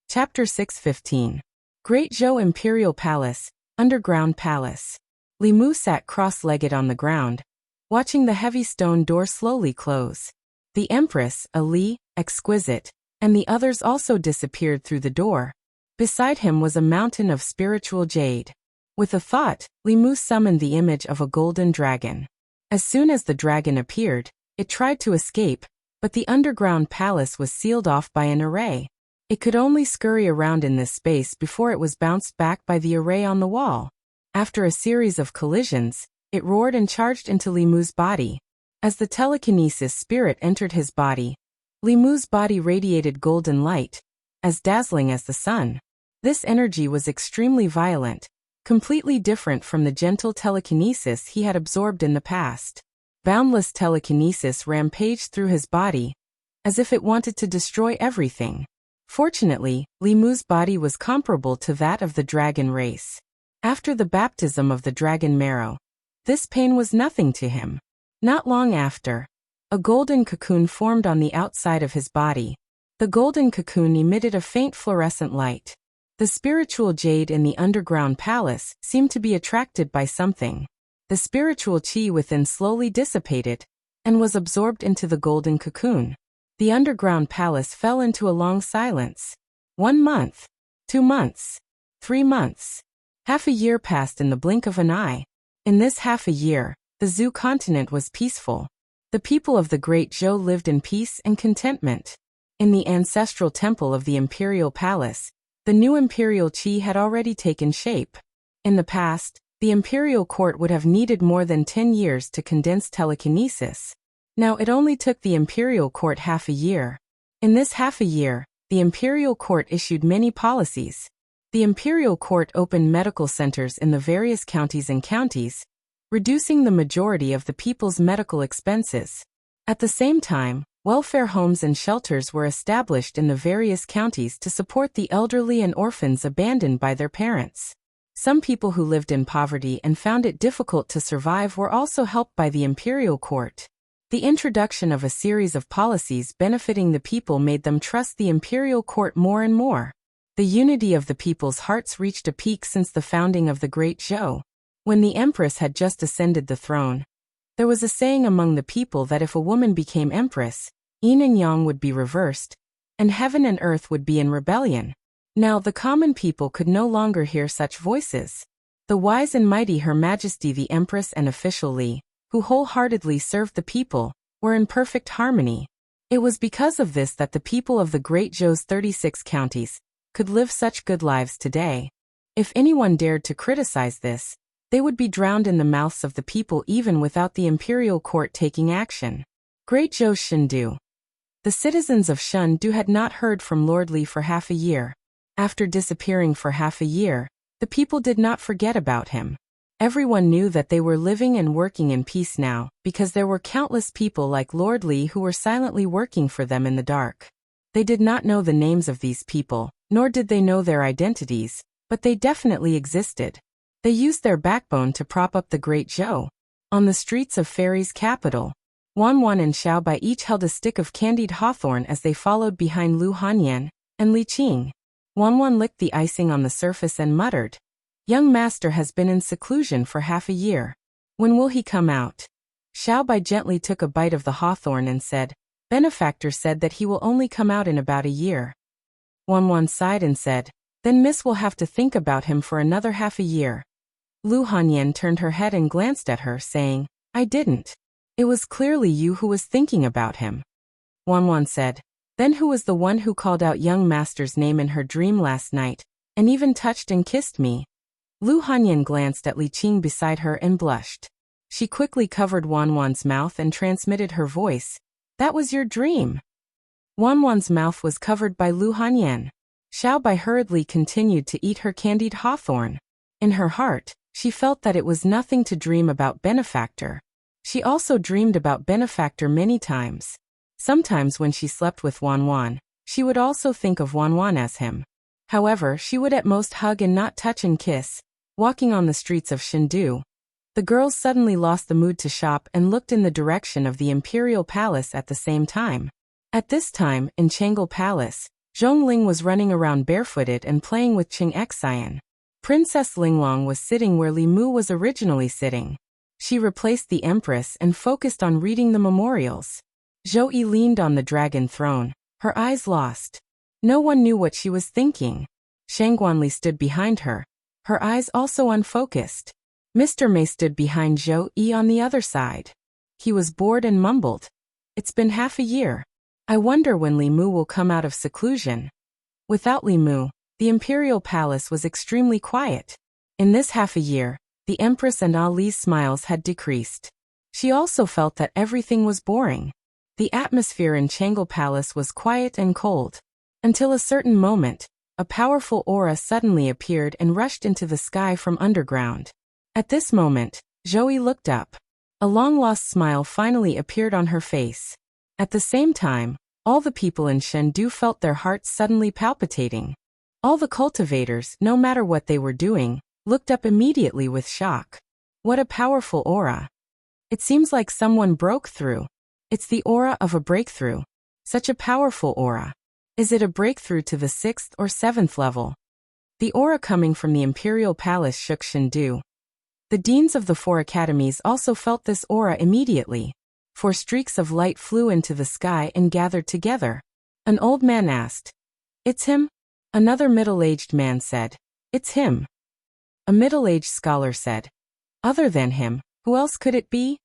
Chapter 6:15. Great Zhou Imperial Palace, Underground Palace. Li Mu sat cross-legged on the ground, watching the heavy stone door slowly close. The Empress, Ali, Exquisite, and the others also disappeared through the door. Beside him was a mountain of spiritual jade. With a thought, Li Mu summoned the image of a golden dragon. As soon as the dragon appeared, it tried to escape, but the underground palace was sealed off by an array. It could only scurry around in this space before it was bounced back by the array on the wall. After a series of collisions, it roared and charged into Li Mu's body. As the telekinesis spirit entered his body, Li Mu's body radiated golden light, as dazzling as the sun. This energy was extremely violent, completely different from the gentle telekinesis he had absorbed in the past. Boundless telekinesis rampaged through his body, as if it wanted to destroy everything. Fortunately, Li Mu's body was comparable to that of the dragon race. After the baptism of the dragon marrow, this pain was nothing to him. Not long after, a golden cocoon formed on the outside of his body. The golden cocoon emitted a faint fluorescent light. The spiritual jade in the underground palace seemed to be attracted by something. The spiritual qi within slowly dissipated and was absorbed into the golden cocoon. The underground palace fell into a long silence. 1 month, 2 months, 3 months. Half a year passed in the blink of an eye. In this half a year, the Zhou continent was peaceful. The people of the Great Zhou lived in peace and contentment. In the ancestral temple of the imperial palace, the new imperial qi had already taken shape. In the past, the imperial court would have needed more than 10 years to condense telekinesis. Now it only took the imperial court half a year. In this half a year, the imperial court issued many policies. The imperial court opened medical centers in the various counties and counties, reducing the majority of the people's medical expenses. At the same time, welfare homes and shelters were established in the various counties to support the elderly and orphans abandoned by their parents. Some people who lived in poverty and found it difficult to survive were also helped by the imperial court. The introduction of a series of policies benefiting the people made them trust the imperial court more and more. The unity of the people's hearts reached a peak since the founding of the Great Zhou. When the empress had just ascended the throne, there was a saying among the people that if a woman became empress, yin and yang would be reversed, and heaven and earth would be in rebellion. Now the common people could no longer hear such voices. The wise and mighty Her Majesty the Empress and official Li, who wholeheartedly served the people, were in perfect harmony. It was because of this that the people of the Great Zhou's 36 counties could live such good lives today. If anyone dared to criticize this, they would be drowned in the mouths of the people even without the imperial court taking action. Great Zhou's Shendu. The citizens of Shendu had not heard from Lord Li for half a year. After disappearing for half a year, the people did not forget about him. Everyone knew that they were living and working in peace now, because there were countless people like Lord Li who were silently working for them in the dark. They did not know the names of these people, nor did they know their identities, but they definitely existed. They used their backbone to prop up the Great Zhou. On the streets of Fairy's capital, Wanwan and Xiaobai each held a stick of candied hawthorn as they followed behind Lu Hanyan and Li Qing. Wanwan licked the icing on the surface and muttered, "Young master has been in seclusion for half a year. When will he come out?" Xiaobai gently took a bite of the hawthorn and said, "Benefactor said that he will only come out in about a year." Wanwan sighed and said, "Then Miss will have to think about him for another half a year." Lu Hanyan turned her head and glanced at her, saying, "I didn't. It was clearly you who was thinking about him." Wanwan said, "Then who was the one who called out young master's name in her dream last night, and even touched and kissed me?" Lu Hanyan glanced at Li Qing beside her and blushed. She quickly covered Wanwan's mouth and transmitted her voice, "That was your dream." Wanwan's mouth was covered by Lu Hanyan. Xiaobai hurriedly continued to eat her candied hawthorn. In her heart, she felt that it was nothing to dream about Benefactor. She also dreamed about Benefactor many times. Sometimes when she slept with Wanwan, she would also think of Wanwan as him. However, she would at most hug and not touch and kiss. Walking on the streets of Chengdu, the girls suddenly lost the mood to shop and looked in the direction of the Imperial Palace at the same time. At this time, in Changle Palace, Zhongling was running around barefooted and playing with Qing Xian. Princess Linglong was sitting where Li Mu was originally sitting. She replaced the Empress and focused on reading the memorials. Zhou Yi leaned on the dragon throne, her eyes lost. No one knew what she was thinking. Shangguanli stood behind her, her eyes also unfocused. Mr. Mei stood behind Zhou Yi on the other side. He was bored and mumbled, "It's been half a year. I wonder when Li Mu will come out of seclusion." Without Li Mu, the Imperial Palace was extremely quiet. In this half a year, the Empress and Ali's smiles had decreased. She also felt that everything was boring. The atmosphere in Changle Palace was quiet and cold. Until a certain moment, a powerful aura suddenly appeared and rushed into the sky from underground. At this moment, Zhou Yi looked up. A long-lost smile finally appeared on her face. At the same time, all the people in Chengdu felt their hearts suddenly palpitating. All the cultivators, no matter what they were doing, looked up immediately with shock. What a powerful aura. It seems like someone broke through. It's the aura of a breakthrough. Such a powerful aura. Is it a breakthrough to the 6th or 7th level? The aura coming from the Imperial Palace shook Chengdu. The deans of the 4 academies also felt this aura immediately. 4 streaks of light flew into the sky and gathered together. An old man asked, "It's him?" Another middle-aged man said, "It's him." A middle-aged scholar said, "Other than him, who else could it be?"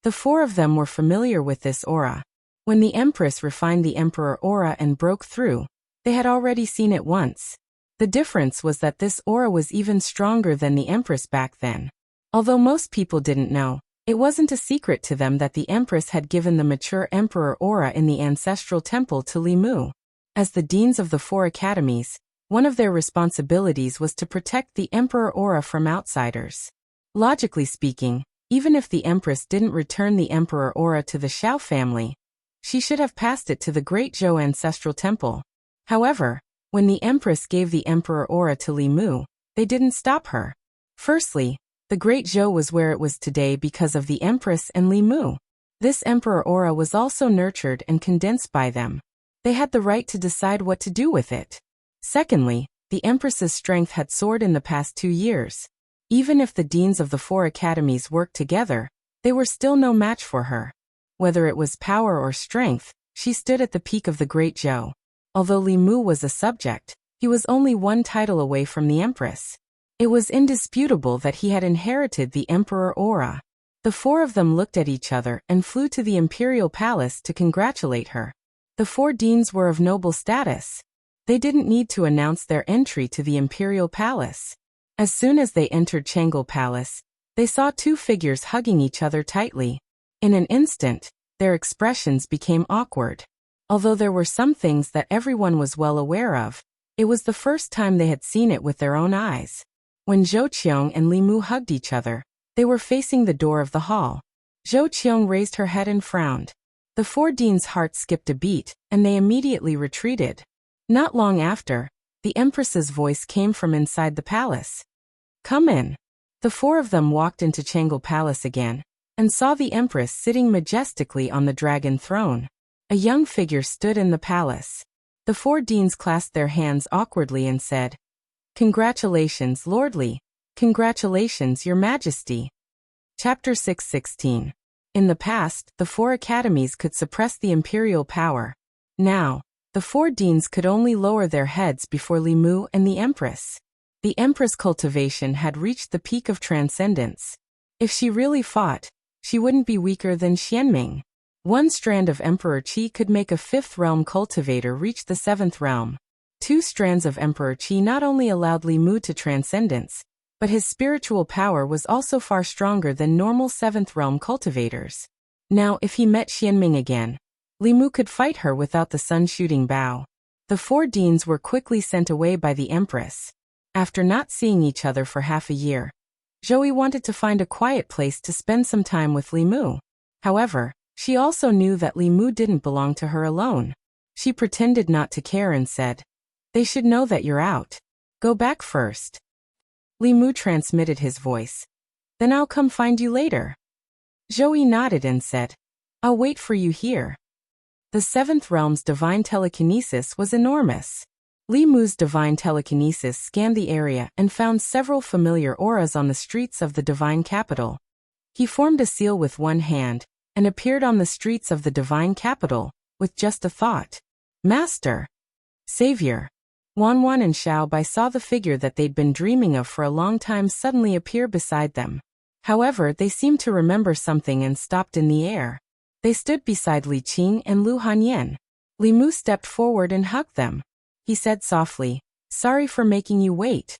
The 4 of them were familiar with this aura. When the Empress refined the Emperor aura and broke through, they had already seen it once. The difference was that this aura was even stronger than the Empress back then. Although most people didn't know, it wasn't a secret to them that the Empress had given the mature Emperor aura in the ancestral temple to Li Mu. As the deans of the 4 academies, one of their responsibilities was to protect the Emperor aura from outsiders. Logically speaking, even if the Empress didn't return the Emperor aura to the Xiao family, she should have passed it to the Great Zhou Ancestral Temple. However, when the Empress gave the Emperor aura to Li Mu, they didn't stop her. Firstly, the Great Zhou was where it was today because of the Empress and Li Mu. This Emperor aura was also nurtured and condensed by them. They had the right to decide what to do with it. Secondly, the Empress's strength had soared in the past 2 years. Even if the deans of the 4 academies worked together, they were still no match for her. Whether it was power or strength, she stood at the peak of the Great Zhou. Although Li Mu was a subject, he was only 1 title away from the Empress. It was indisputable that he had inherited the Emperor aura. The 4 of them looked at each other and flew to the Imperial Palace to congratulate her. The 4 deans were of noble status. They didn't need to announce their entry to the Imperial Palace. As soon as they entered Changle Palace, they saw 2 figures hugging each other tightly. In an instant, their expressions became awkward. Although there were some things that everyone was well aware of, It was the first time they had seen it with their own eyes. When Zhou Qiong and Li Mu hugged each other, they were facing the door of the hall. Zhou Qiong raised her head and frowned. The four deans' hearts skipped a beat, and they immediately retreated. Not long after, the Empress's voice came from inside the palace. "Come in." The four of them walked into Changle Palace again, and saw the Empress sitting majestically on the dragon throne. A young figure stood in the palace. The four deans clasped their hands awkwardly and said, "Congratulations, Lord Li. Congratulations, Your Majesty." Chapter 616. In the past, the four academies could suppress the imperial power. Now, the four deans could only lower their heads before Li Mu and the Empress. The Empress' cultivation had reached the peak of transcendence. If she really fought, she wouldn't be weaker than Xianming. One strand of Emperor Qi could make a fifth realm cultivator reach the seventh realm. Two strands of Emperor Qi not only allowed Li Mu to transcendence, but his spiritual power was also far stronger than normal seventh realm cultivators. Now, if he met Xianming again, Li Mu could fight her without the sun-shooting bow. The four deans were quickly sent away by the Empress. After not seeing each other for half a year, Zhou wanted to find a quiet place to spend some time with Li Mu. However, she also knew that Li Mu didn't belong to her alone. She pretended not to care and said, "They should know that you're out. Go back first." Li Mu transmitted his voice. "Then I'll come find you later." Zhou nodded and said, "I'll wait for you here." The seventh realm's divine telekinesis was enormous. Li Mu's divine telekinesis scanned the area and found several familiar auras on the streets of the divine capital. He formed a seal with one hand and appeared on the streets of the divine capital with just a thought. "Master! Savior!" Wanwan and Xiaobai saw the figure that they'd been dreaming of for a long time suddenly appear beside them. However, they seemed to remember something and stopped in the air. They stood beside Li Qing and Lu Hanyan. Li Mu stepped forward and hugged them. He said softly, "Sorry for making you wait."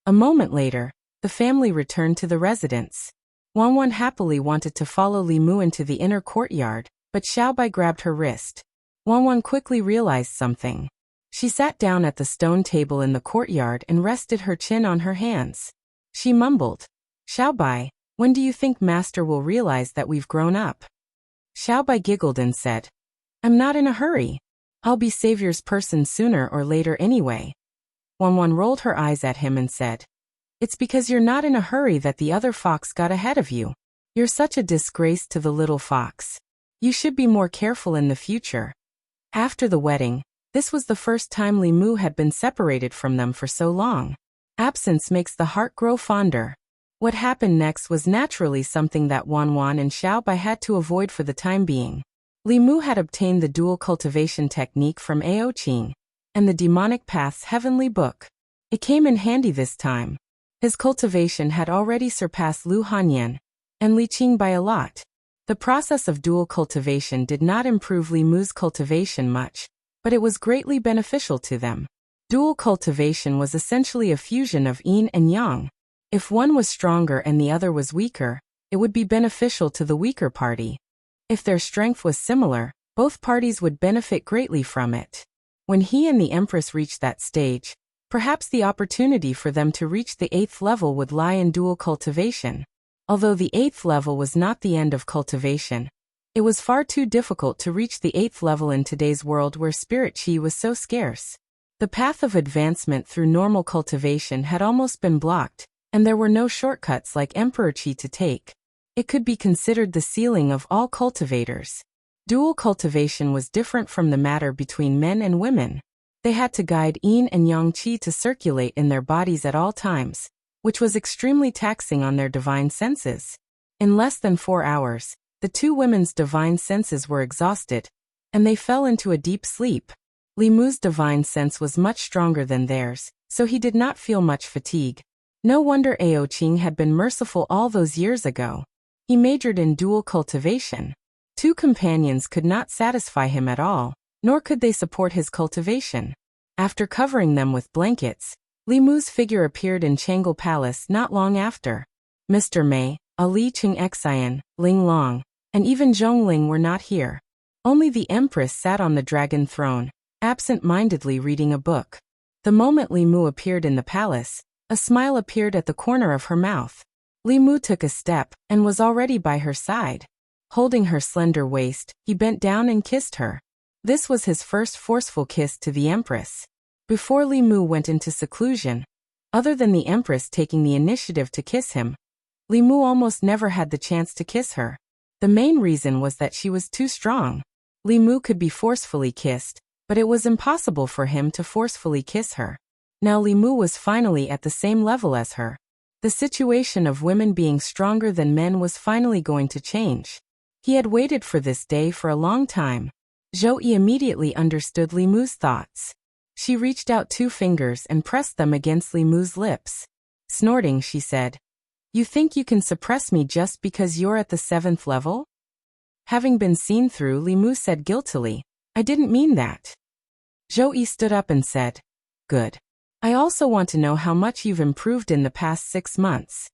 A moment later, the family returned to the residence. Wanwan happily wanted to follow Li Mu into the inner courtyard, but Xiaobai grabbed her wrist. Wanwan quickly realized something. She sat down at the stone table in the courtyard and rested her chin on her hands. She mumbled, "Xiaobai, when do you think Master will realize that we've grown up?" Xiaobai giggled and said, "I'm not in a hurry. I'll be Savior's person sooner or later anyway." Wanwan rolled her eyes at him and said, "It's because you're not in a hurry that the other fox got ahead of you. You're such a disgrace to the little fox. You should be more careful in the future." After the wedding, this was the first time Li Mu had been separated from them for so long. Absence makes the heart grow fonder. What happened next was naturally something that Wanwan and Xiaobai had to avoid for the time being. Li Mu had obtained the dual cultivation technique from Ao Qing and the demonic path's heavenly book. It came in handy this time. His cultivation had already surpassed Lu Hanyan and Li Qing by a lot. The process of dual cultivation did not improve Li Mu's cultivation much, but it was greatly beneficial to them. Dual cultivation was essentially a fusion of yin and yang. If one was stronger and the other was weaker, it would be beneficial to the weaker party. If their strength was similar, both parties would benefit greatly from it. When he and the Empress reached that stage, perhaps the opportunity for them to reach the 8th level would lie in dual cultivation. Although the 8th level was not the end of cultivation, it was far too difficult to reach the 8th level in today's world where spirit qi was so scarce. The path of advancement through normal cultivation had almost been blocked, and there were no shortcuts like Emperor Qi to take. It could be considered the ceiling of all cultivators. Dual cultivation was different from the matter between men and women. They had to guide yin and yang qi to circulate in their bodies at all times, which was extremely taxing on their divine senses. In less than 4 hours, the two women's divine senses were exhausted, and they fell into a deep sleep. Li Mu's divine sense was much stronger than theirs, so he did not feel much fatigue. No wonder Ao Qing had been merciful all those years ago. He majored in dual cultivation. 2 companions could not satisfy him at all, nor could they support his cultivation. After covering them with blankets, Li Mu's figure appeared in Changle Palace not long after. Mr. Mei, Ali Cheng Xian, Ling Long, and even Zhong Ling were not here. Only the Empress sat on the dragon throne, absent-mindedly reading a book. The moment Li Mu appeared in the palace, a smile appeared at the corner of her mouth. Li Mu took a step and was already by her side. Holding her slender waist, he bent down and kissed her. This was his first forceful kiss to the Empress. Before Li Mu went into seclusion, other than the Empress taking the initiative to kiss him, Li Mu almost never had the chance to kiss her. The main reason was that she was too strong. Li Mu could be forcefully kissed, but it was impossible for him to forcefully kiss her. Now Li Mu was finally at the same level as her. The situation of women being stronger than men was finally going to change. He had waited for this day for a long time. Zhou Yi immediately understood Li Mu's thoughts. She reached out 2 fingers and pressed them against Li Mu's lips. Snorting, she said, "You think you can suppress me just because you're at the 7th level?" Having been seen through, Li Mu said guiltily, "I didn't mean that." Zhou Yi stood up and said, "Good. I also want to know how much you've improved in the past 6 months."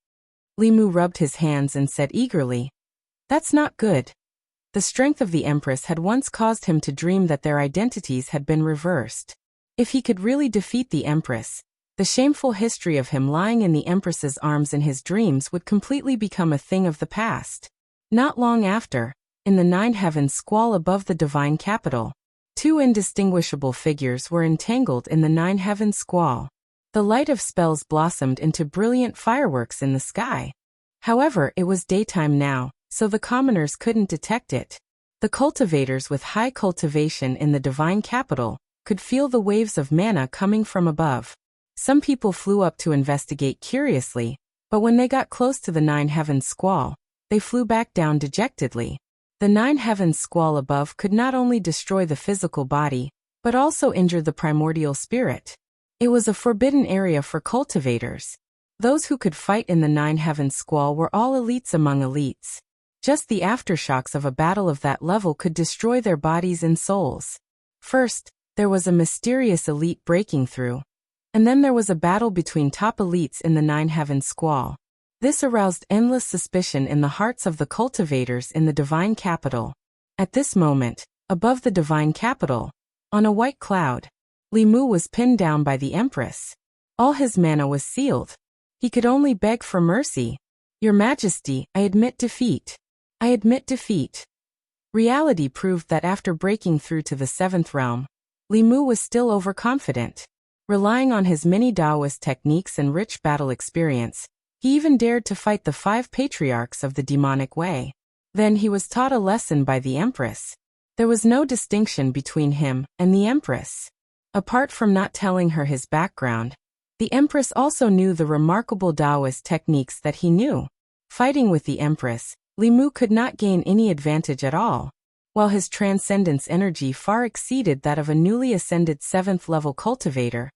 Li Mu rubbed his hands and said eagerly, "That's not good." The strength of the Empress had once caused him to dream that their identities had been reversed. If he could really defeat the Empress, the shameful history of him lying in the Empress's arms in his dreams would completely become a thing of the past. Not long after, in the 9 heavens squall above the divine capital, 2 indistinguishable figures were entangled in the 9 heavens squall. The light of spells blossomed into brilliant fireworks in the sky. However, it was daytime now, so the commoners couldn't detect it. The cultivators with high cultivation in the divine capital could feel the waves of mana coming from above. Some people flew up to investigate curiously, but when they got close to the 9 heavens squall, they flew back down dejectedly. The 9 heavens squall above could not only destroy the physical body, but also injure the primordial spirit. It was a forbidden area for cultivators. Those who could fight in the 9 heavens squall were all elites among elites. Just the aftershocks of a battle of that level could destroy their bodies and souls. First, there was a mysterious elite breaking through. And then there was a battle between top elites in the 9 heavens squall. This aroused endless suspicion in the hearts of the cultivators in the divine capital. At this moment, above the divine capital, on a white cloud, Li Mu was pinned down by the Empress. All his mana was sealed. He could only beg for mercy. "Your Majesty, I admit defeat. I admit defeat." Reality proved that after breaking through to the 7th realm, Li Mu was still overconfident. Relying on his many Taoist techniques and rich battle experience, he even dared to fight the 5 patriarchs of the demonic way. Then he was taught a lesson by the Empress. There was no distinction between him and the Empress. Apart from not telling her his background, the Empress also knew the remarkable Taoist techniques that he knew. Fighting with the Empress, Li Mu could not gain any advantage at all. While his transcendence energy far exceeded that of a newly ascended 7th level cultivator,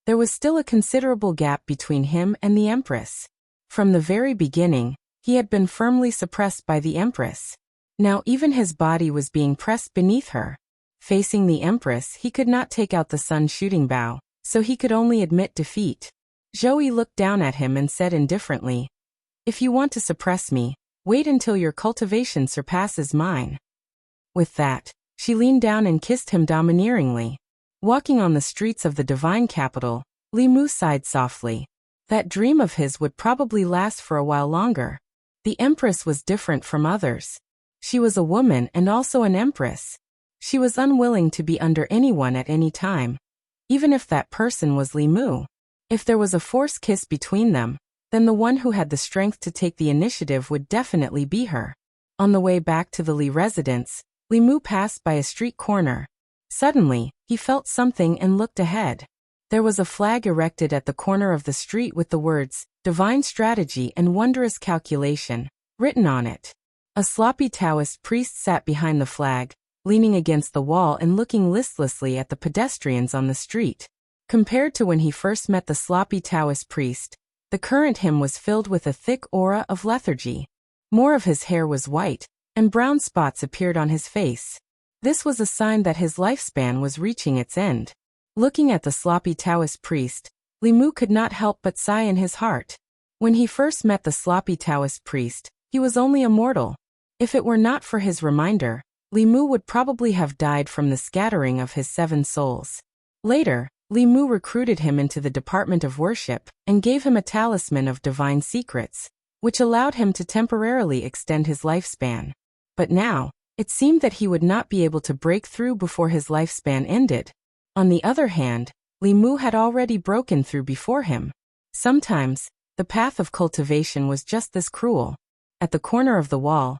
there was still a considerable gap between him and the Empress. From the very beginning, he had been firmly suppressed by the Empress. Now even his body was being pressed beneath her. Facing the Empress, he could not take out the sun shooting bow, so he could only admit defeat. Zhou Yi looked down at him and said indifferently, "If you want to suppress me, wait until your cultivation surpasses mine." With that, she leaned down and kissed him domineeringly. Walking on the streets of the divine capital, Li Mu sighed softly. That dream of his would probably last for a while longer. The Empress was different from others. She was a woman and also an Empress. She was unwilling to be under anyone at any time, even if that person was Li Mu. If there was a forced kiss between them, then the one who had the strength to take the initiative would definitely be her. On the way back to the Li residence, Li Mu passed by a street corner. Suddenly, he felt something and looked ahead. There was a flag erected at the corner of the street with the words, "Divine Strategy and Wondrous Calculation," written on it. A sloppy Taoist priest sat behind the flag, leaning against the wall and looking listlessly at the pedestrians on the street. Compared to when he first met the sloppy Taoist priest, the current him was filled with a thick aura of lethargy. More of his hair was white, and brown spots appeared on his face. This was a sign that his lifespan was reaching its end. Looking at the sloppy Taoist priest, Li Mu could not help but sigh in his heart. When he first met the sloppy Taoist priest, he was only a mortal. If it were not for his reminder, Li Mu would probably have died from the scattering of his 7 souls. Later, Li Mu recruited him into the Department of Worship and gave him a talisman of divine secrets, which allowed him to temporarily extend his lifespan. But now, it seemed that he would not be able to break through before his lifespan ended. On the other hand, Li Mu had already broken through before him. Sometimes, the path of cultivation was just this cruel. At the corner of the wall,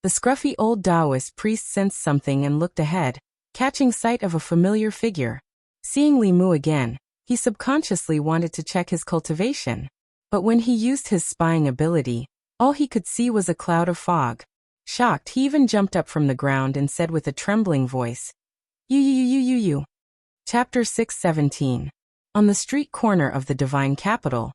the scruffy old Taoist priest sensed something and looked ahead, catching sight of a familiar figure. Seeing Li Mu again, he subconsciously wanted to check his cultivation. But when he used his spying ability, all he could see was a cloud of fog. Shocked, he even jumped up from the ground and said with a trembling voice, You. Chapter 617. On the street corner of the divine capital,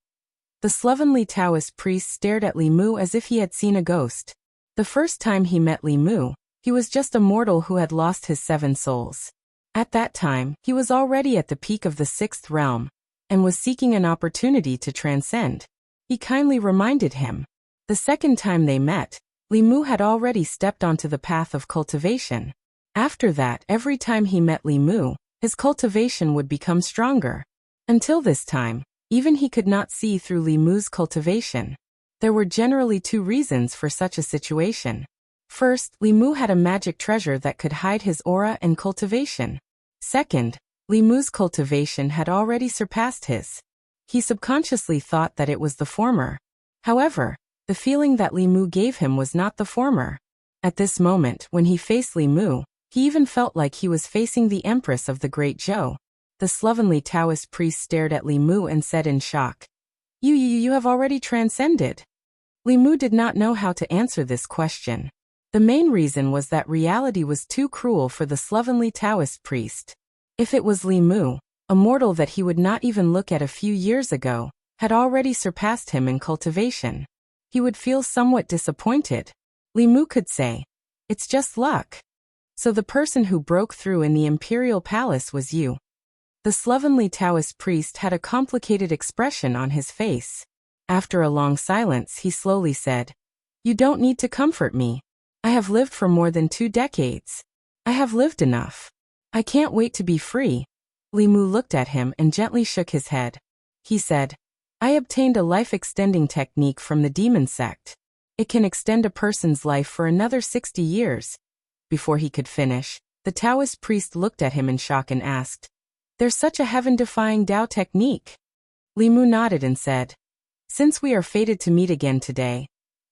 the slovenly Taoist priest stared at Li Mu as if he had seen a ghost. The first time he met Li Mu, he was just a mortal who had lost his 7 souls. At that time, he was already at the peak of the 6th realm, and was seeking an opportunity to transcend. He kindly reminded him. The second time they met, Li Mu had already stepped onto the path of cultivation. After that, every time he met Li Mu, his cultivation would become stronger. Until this time, even he could not see through Li Mu's cultivation. There were generally 2 reasons for such a situation. First, Li Mu had a magic treasure that could hide his aura and cultivation. Second, Li Mu's cultivation had already surpassed his. He subconsciously thought that it was the former. However, the feeling that Li Mu gave him was not the former. At this moment, when he faced Li Mu, he even felt like he was facing the Empress of the Great Zhou. The slovenly Taoist priest stared at Li Mu and said in shock, You have already transcended. Li Mu did not know how to answer this question. The main reason was that reality was too cruel for the slovenly Taoist priest. If it was Li Mu, a mortal that he would not even look at a few years ago, had already surpassed him in cultivation, he would feel somewhat disappointed. Li Mu could say, It's just luck. So the person who broke through in the imperial palace was you. The slovenly Taoist priest had a complicated expression on his face. After a long silence, he slowly said, You don't need to comfort me. I have lived for more than 2 decades. I have lived enough. I can't wait to be free. Li Mu looked at him and gently shook his head. He said, I obtained a life-extending technique from the demon sect. It can extend a person's life for another 60 years. Before he could finish, the Taoist priest looked at him in shock and asked, There's such a heaven-defying Tao technique? Li Mu nodded and said, Since we are fated to meet again today,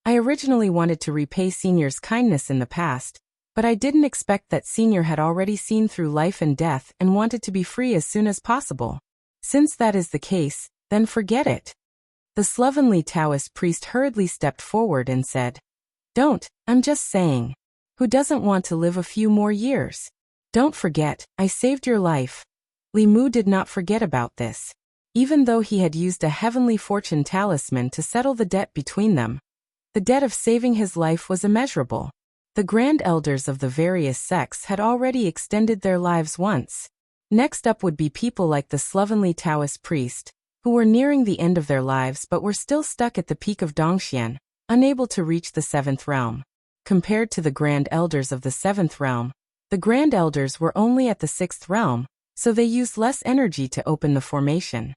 I originally wanted to repay Senior's kindness in the past, but I didn't expect that Senior had already seen through life and death and wanted to be free as soon as possible. Since that is the case, then forget it. The slovenly Taoist priest hurriedly stepped forward and said, Don't, I'm just saying. Who doesn't want to live a few more years? Don't forget, I saved your life. Li Mu did not forget about this. Even though he had used a heavenly fortune talisman to settle the debt between them, the debt of saving his life was immeasurable. The grand elders of the various sects had already extended their lives once. Next up would be people like the slovenly Taoist priest, who were nearing the end of their lives but were still stuck at the peak of Dongxian, unable to reach the 7th realm. Compared to the grand elders of the 7th realm, the grand elders were only at the 6th realm, so they used less energy to open the formation.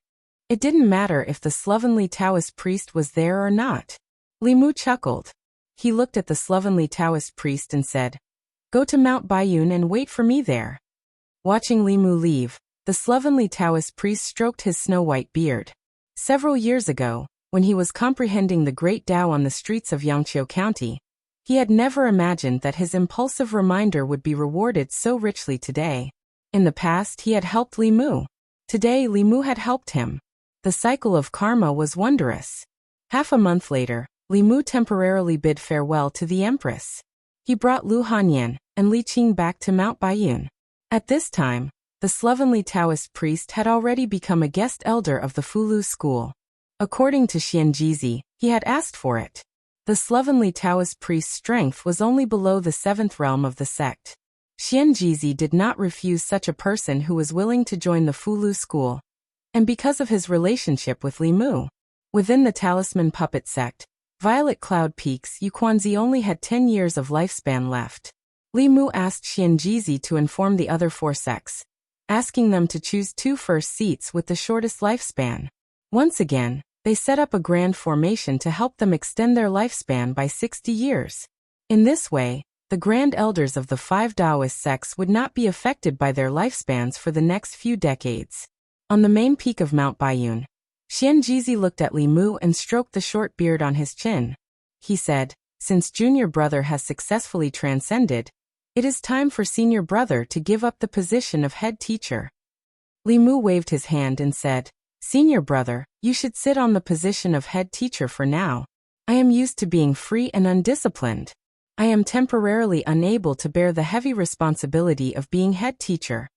It didn't matter if the slovenly Taoist priest was there or not. Li Mu chuckled. He looked at the slovenly Taoist priest and said, Go to Mount Baiyun and wait for me there. Watching Li Mu leave, the slovenly Taoist priest stroked his snow-white beard. Several years ago, when he was comprehending the great Tao on the streets of Yangqiu County, he had never imagined that his impulsive reminder would be rewarded so richly today. In the past, he had helped Li Mu. Today, Li Mu had helped him. The cycle of karma was wondrous. Half a month later, Li Mu temporarily bid farewell to the Empress. He brought Lu Hanyan and Li Qing back to Mount Baiyun. At this time, the slovenly Taoist priest had already become a guest elder of the Fulu school. According to Xianjizi, he had asked for it. The slovenly Taoist priest's strength was only below the 7th realm of the sect. Xianjizi did not refuse such a person who was willing to join the Fulu school. And because of his relationship with Li Mu, within the Talisman Puppet sect, Violet Cloud Peaks Yuquanzi only had 10 years of lifespan left. Li Mu asked Xianjizi to inform the other 4 sects. asking them to choose 2 first seats with the shortest lifespan. Once again, they set up a grand formation to help them extend their lifespan by 60 years. In this way, the grand elders of the 5 Taoist sects would not be affected by their lifespans for the next few decades. On the main peak of Mount Baiyun, Xianjizi looked at Li Mu and stroked the short beard on his chin. He said, "Since junior brother has successfully transcended, it is time for senior brother to give up the position of head teacher." Li Mu waved his hand and said, "Senior brother, you should sit on the position of head teacher for now. I am used to being free and undisciplined. I am temporarily unable to bear the heavy responsibility of being head teacher."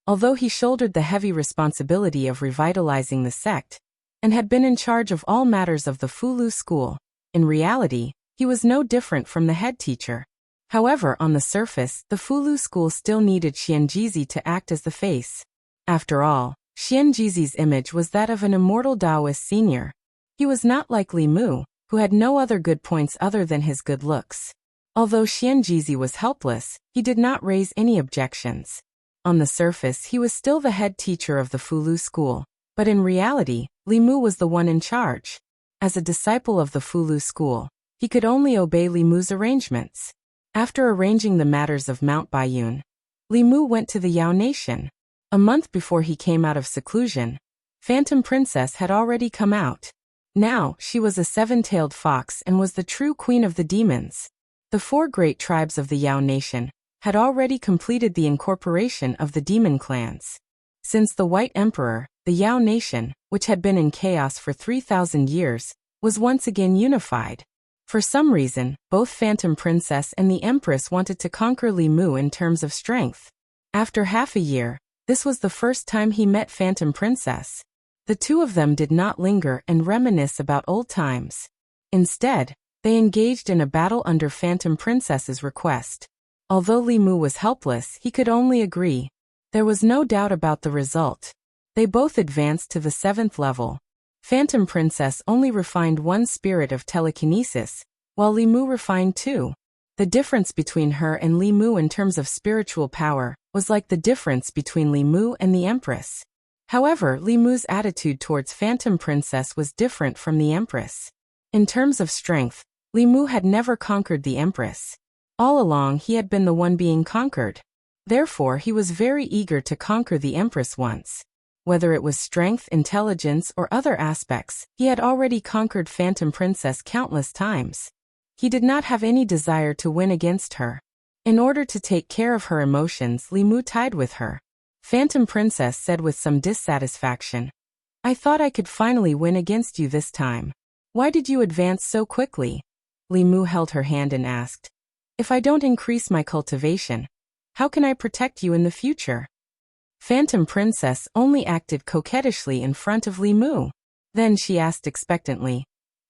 Although he shouldered the heavy responsibility of revitalizing the sect, and had been in charge of all matters of the Fulu school, in reality, he was no different from the head teacher. However, on the surface, the Fulu school still needed Xianjizi to act as the face. After all, Xianjizi's image was that of an immortal Taoist senior. He was not like Li Mu, who had no other good points other than his good looks. Although Xianjizi was helpless, he did not raise any objections. On the surface, he was still the head teacher of the Fulu school, but in reality, Li Mu was the one in charge. As a disciple of the Fulu school, he could only obey Li Mu's arrangements. After arranging the matters of Mount Baiyun, Li Mu went to the Yao Nation. A month before he came out of seclusion, Phantom Princess had already come out. Now, she was a 7-tailed fox and was the true queen of the demons. The 4 great tribes of the Yao Nation had already completed the incorporation of the demon clans. Since the White Emperor, the Yao Nation, which had been in chaos for 3,000 years, was once again unified. For some reason, both Phantom Princess and the Empress wanted to conquer Li Mu in terms of strength. After half a year, this was the first time he met Phantom Princess. The two of them did not linger and reminisce about old times. Instead, they engaged in a battle under Phantom Princess's request. Although Li Mu was helpless, he could only agree. There was no doubt about the result. They both advanced to the 7th level. Phantom Princess only refined 1 spirit of telekinesis, while Li Mu refined 2. The difference between her and Li Mu in terms of spiritual power was like the difference between Li Mu and the Empress. However, Li Mu's attitude towards Phantom Princess was different from the Empress. In terms of strength, Li Mu had never conquered the Empress. All along he had been the one being conquered. Therefore he was very eager to conquer the Empress once. Whether it was strength, intelligence, or other aspects, he had already conquered Phantom Princess countless times. He did not have any desire to win against her. In order to take care of her emotions, Li Mu tied with her. Phantom Princess said with some dissatisfaction, "I thought I could finally win against you this time. Why did you advance so quickly?" Li Mu held her hand and asked, "If I don't increase my cultivation, how can I protect you in the future?" Phantom Princess only acted coquettishly in front of Li Mu. Then she asked expectantly,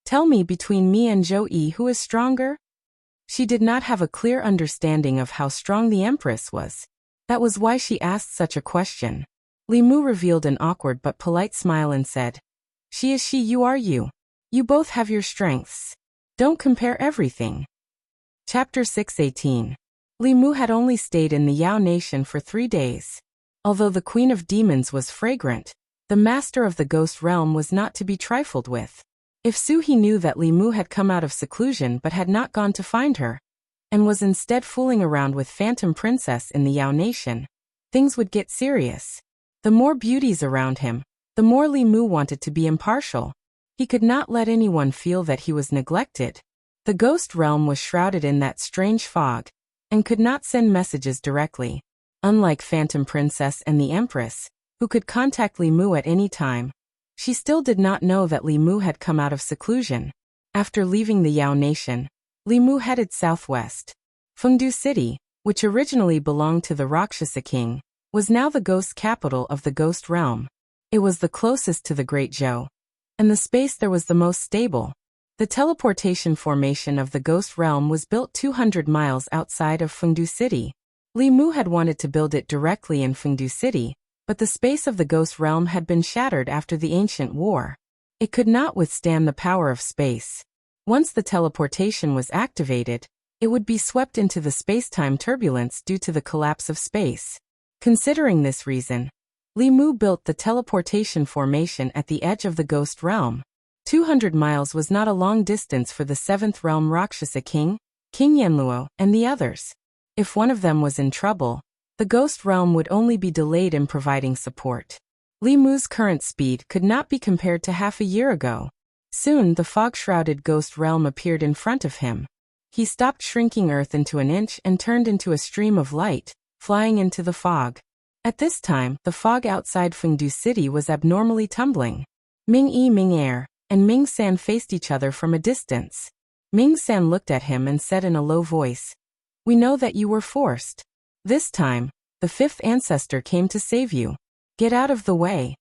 "Tell me, between me and Zhou Yi, who is stronger?" She did not have a clear understanding of how strong the Empress was. That was why she asked such a question. Li Mu revealed an awkward but polite smile and said, "She is she, you are you. You both have your strengths. Don't compare everything." Chapter 618. Li Mu had only stayed in the Yao Nation for 3 days. Although the Queen of Demons was fragrant, the Master of the Ghost Realm was not to be trifled with. If Su He knew that Li Mu had come out of seclusion but had not gone to find her, and was instead fooling around with Phantom Princess in the Yao Nation, things would get serious. The more beauties around him, the more Li Mu wanted to be impartial. He could not let anyone feel that he was neglected. The Ghost Realm was shrouded in that strange fog, and could not send messages directly. Unlike Phantom Princess and the Empress, who could contact Li Mu at any time, she still did not know that Li Mu had come out of seclusion. After leaving the Yao Nation, Li Mu headed southwest. Fengdu City, which originally belonged to the Rakshasa King, was now the ghost capital of the Ghost Realm. It was the closest to the Great Zhou, and the space there was the most stable. The teleportation formation of the Ghost Realm was built 200 miles outside of Fengdu City. Li Mu had wanted to build it directly in Fengdu City, but the space of the Ghost Realm had been shattered after the ancient war. It could not withstand the power of space. Once the teleportation was activated, it would be swept into the space-time turbulence due to the collapse of space. Considering this reason, Li Mu built the teleportation formation at the edge of the ghost realm. 200 miles was not a long distance for the 7th realm Rakshasa King, King Yanluo, and the others. If one of them was in trouble, the ghost realm would only be delayed in providing support. Li Mu's current speed could not be compared to half a year ago. Soon the fog-shrouded ghost realm appeared in front of him. He stopped shrinking Earth into an inch and turned into a stream of light, flying into the fog. At this time, the fog outside Fengdu City was abnormally tumbling. Ming-Yi, Ming-Er, and Ming-San faced each other from a distance. Ming-San looked at him and said in a low voice, "We know that you were forced. This time, the 5th ancestor came to save you. Get out of the way."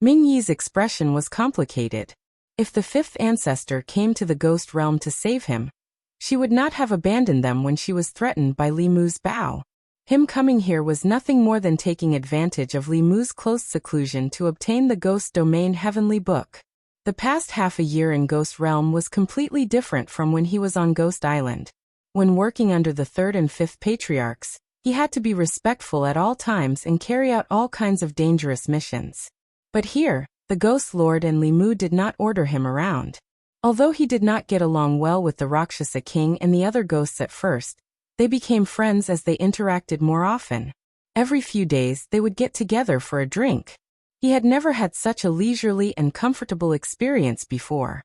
Ming-Yi's expression was complicated. If the 5th ancestor came to the ghost realm to save him, she would not have abandoned them when she was threatened by Li Mu's bow. Him coming here was nothing more than taking advantage of Li Mu's close seclusion to obtain the Ghost Domain Heavenly Book. The past half a year in Ghost Realm was completely different from when he was on Ghost Island. When working under the 3rd and 5th Patriarchs, he had to be respectful at all times and carry out all kinds of dangerous missions. But here, the Ghost Lord and Li Mu did not order him around. Although he did not get along well with the Rakshasa King and the other ghosts at first, they became friends as they interacted more often. Every few days they would get together for a drink. He had never had such a leisurely and comfortable experience before.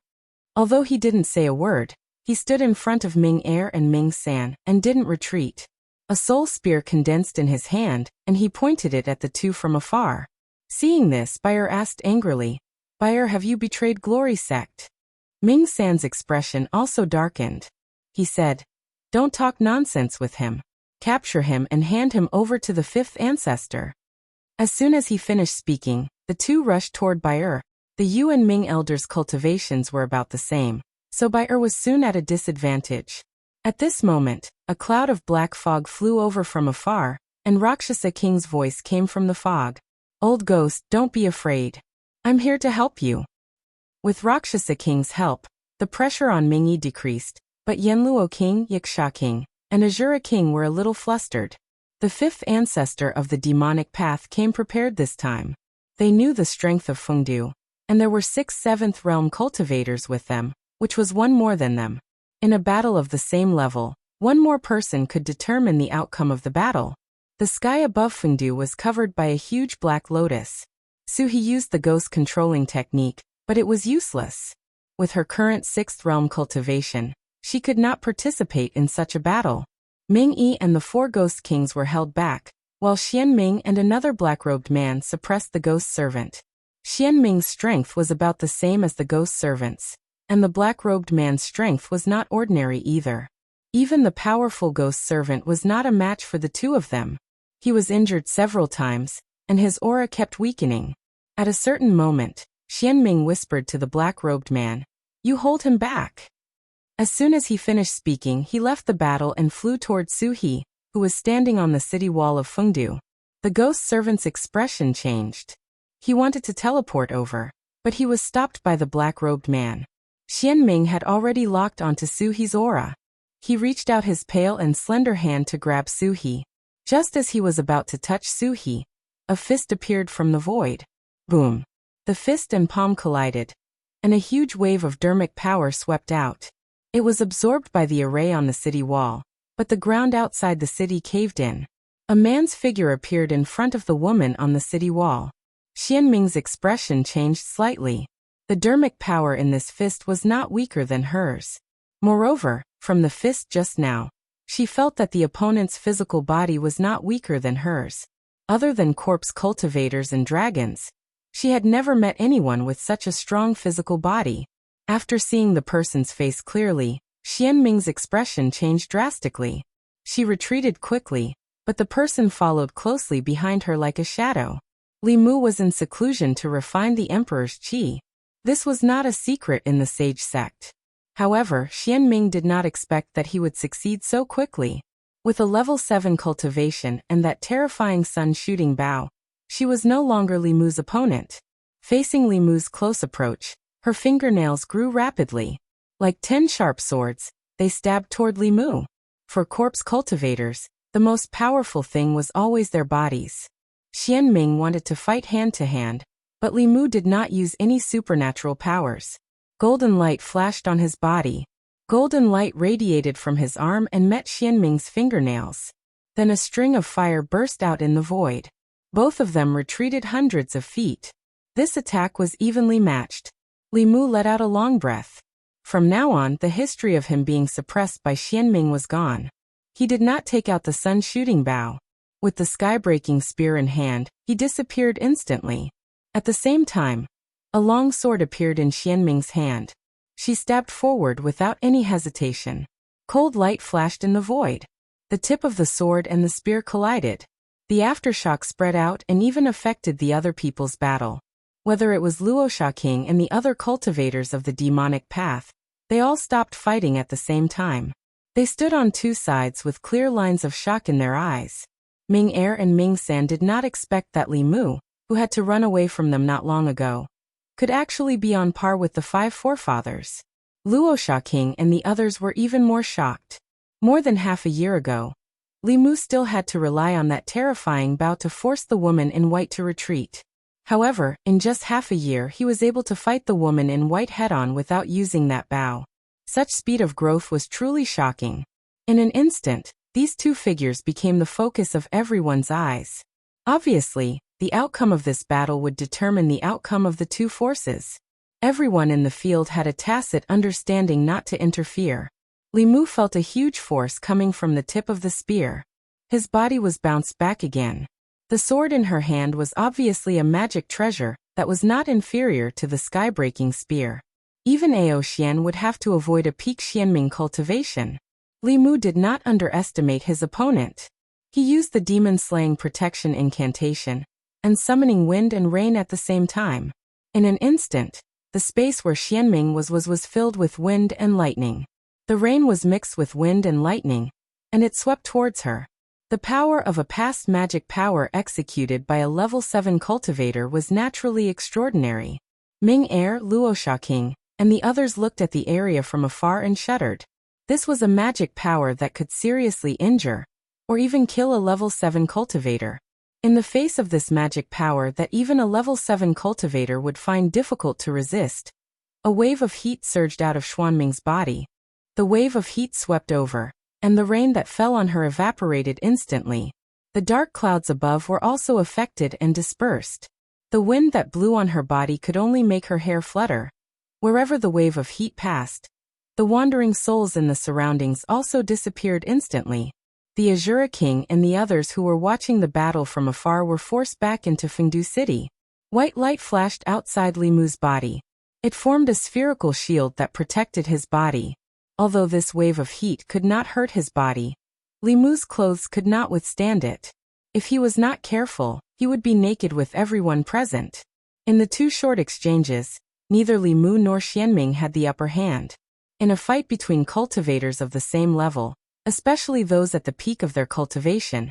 Although he didn't say a word, he stood in front of Ming-Er and Ming-San and didn't retreat. A soul spear condensed in his hand, and he pointed it at the two from afar. Seeing this, Bayer asked angrily, "Bayer, have you betrayed Glory Sect?" Ming-San's expression also darkened. He said, "Don't talk nonsense with him. Capture him and hand him over to the 5th ancestor." As soon as he finished speaking, the two rushed toward Bayer. The Yu and Ming elders' cultivations were about the same, so Bayer was soon at a disadvantage. At this moment, a cloud of black fog flew over from afar, and Rakshasa King's voice came from the fog. "Old ghost, don't be afraid. I'm here to help you." With Rakshasa King's help, the pressure on Ming-Yi decreased, but Yanluo King, Yaksha King, and Azura King were a little flustered. The 5th ancestor of the demonic path came prepared this time. They knew the strength of Fengdu, and there were 6 7th realm cultivators with them, which was one more than them. In a battle of the same level, one more person could determine the outcome of the battle. The sky above Fengdu was covered by a huge black lotus. Suhi used the ghost controlling technique, but it was useless. With her current 6th realm cultivation, she could not participate in such a battle. Ming-Yi and the 4 ghost kings were held back, while Xianming and another black-robed man suppressed the ghost servant. Xianming's strength was about the same as the ghost servant's, and the black-robed man's strength was not ordinary either. Even the powerful ghost servant was not a match for the two of them. He was injured several times, and his aura kept weakening. At a certain moment, Xianming whispered to the black-robed man, "You hold him back." As soon as he finished speaking, he left the battle and flew toward Suhi, who was standing on the city wall of Fengdu. The ghost servant's expression changed. He wanted to teleport over, but he was stopped by the black-robed man. Xianming had already locked onto Suhi's aura. He reached out his pale and slender hand to grab Suhi. Just as he was about to touch Suhi, a fist appeared from the void. Boom! The fist and palm collided, and a huge wave of dermic power swept out. It was absorbed by the array on the city wall, but the ground outside the city caved in. A man's figure appeared in front of the woman on the city wall. Xianming's expression changed slightly. The dermic power in this fist was not weaker than hers. Moreover, from the fist just now, she felt that the opponent's physical body was not weaker than hers. Other than corpse cultivators and dragons, she had never met anyone with such a strong physical body. After seeing the person's face clearly, Xianming's expression changed drastically. She retreated quickly, but the person followed closely behind her like a shadow. Li Mu was in seclusion to refine the emperor's qi. This was not a secret in the sage sect. However, Xianming did not expect that he would succeed so quickly. With a level 7 cultivation and that terrifying sun-shooting bow, she was no longer Li Mu's opponent. Facing Li Mu's close approach, her fingernails grew rapidly. Like 10 sharp swords, they stabbed toward Li Mu. For corpse cultivators, the most powerful thing was always their bodies. Xianming wanted to fight hand-to-hand, but Li Mu did not use any supernatural powers. Golden light flashed on his body. Golden light radiated from his arm and met Xianming's fingernails. Then a string of fire burst out in the void. Both of them retreated hundreds of feet. This attack was evenly matched. Li Mu let out a long breath. From now on, the history of him being suppressed by Xianming was gone. He did not take out the sun-shooting bow. With the sky-breaking spear in hand, he disappeared instantly. At the same time, a long sword appeared in Xianming's hand. She stabbed forward without any hesitation. Cold light flashed in the void. The tip of the sword and the spear collided. The aftershock spread out and even affected the other people's battle. Whether it was Luo Shaking and the other cultivators of the demonic path, they all stopped fighting at the same time. They stood on two sides with clear lines of shock in their eyes. Ming Er and Ming San did not expect that Li Mu, who had to run away from them not long ago, could actually be on par with the five forefathers. Luo Shaking and the others were even more shocked. More than half a year ago, Li Mu still had to rely on that terrifying bow to force the woman in white to retreat. However, in just half a year he was able to fight the woman in white head-on without using that bow. Such speed of growth was truly shocking. In an instant, these two figures became the focus of everyone's eyes. Obviously, the outcome of this battle would determine the outcome of the two forces. Everyone in the field had a tacit understanding not to interfere. Li Mu felt a huge force coming from the tip of the spear. His body was bounced back again. The sword in her hand was obviously a magic treasure that was not inferior to the sky-breaking spear. Even Ao Xian would have to avoid a peak Xianming cultivation. Li Mu did not underestimate his opponent. He used the demon-slaying protection incantation, and summoning wind and rain at the same time. In an instant, the space where Xianming was filled with wind and lightning. The rain was mixed with wind and lightning, and it swept towards her. The power of a past magic power executed by a level 7 cultivator was naturally extraordinary. Ming Er, Luo Shaking, and the others looked at the area from afar and shuddered. This was a magic power that could seriously injure, or even kill a level 7 cultivator. In the face of this magic power that even a level 7 cultivator would find difficult to resist, a wave of heat surged out of Xuanming's body. The wave of heat swept over, and the rain that fell on her evaporated instantly. The dark clouds above were also affected and dispersed. The wind that blew on her body could only make her hair flutter. Wherever the wave of heat passed, the wandering souls in the surroundings also disappeared instantly. The Azura King and the others who were watching the battle from afar were forced back into Fengdu City. White light flashed outside Li Mu's body. It formed a spherical shield that protected his body. Although this wave of heat could not hurt his body, Li Mu's clothes could not withstand it. If he was not careful, he would be naked with everyone present. In the two short exchanges, neither Li Mu nor Xianming had the upper hand. In a fight between cultivators of the same level, especially those at the peak of their cultivation,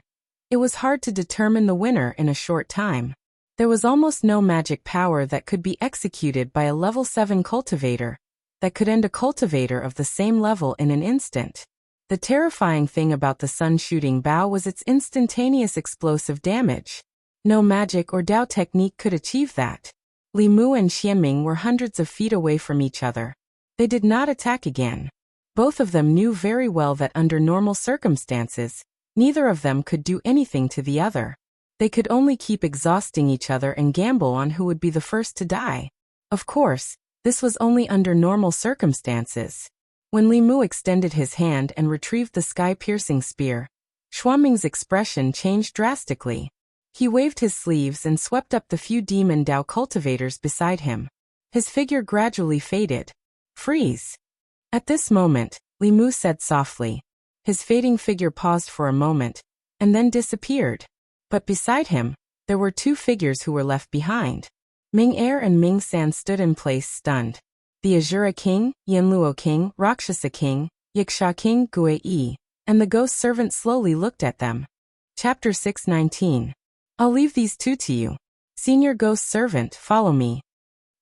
it was hard to determine the winner in a short time. There was almost no magic power that could be executed by a level 7 cultivator that could end a cultivator of the same level in an instant. The terrifying thing about the sun-shooting bow was its instantaneous explosive damage. No magic or Dao technique could achieve that. Li Mu and Xianming were hundreds of feet away from each other. They did not attack again. Both of them knew very well that under normal circumstances, neither of them could do anything to the other. They could only keep exhausting each other and gamble on who would be the first to die. Of course, this was only under normal circumstances. When Li Mu extended his hand and retrieved the sky-piercing spear, Xuanming's expression changed drastically. He waved his sleeves and swept up the few demon Dao cultivators beside him. His figure gradually faded. Freeze! At this moment, Li Mu said softly. His fading figure paused for a moment, and then disappeared. But beside him, there were two figures who were left behind. Ming Er and Ming San stood in place stunned. The Azura King, Yanluo King, Rakshasa King, Yiksha King, Gue Yi, and the ghost servant slowly looked at them. Chapter 619. I'll leave these two to you. Senior Ghost Servant, follow me.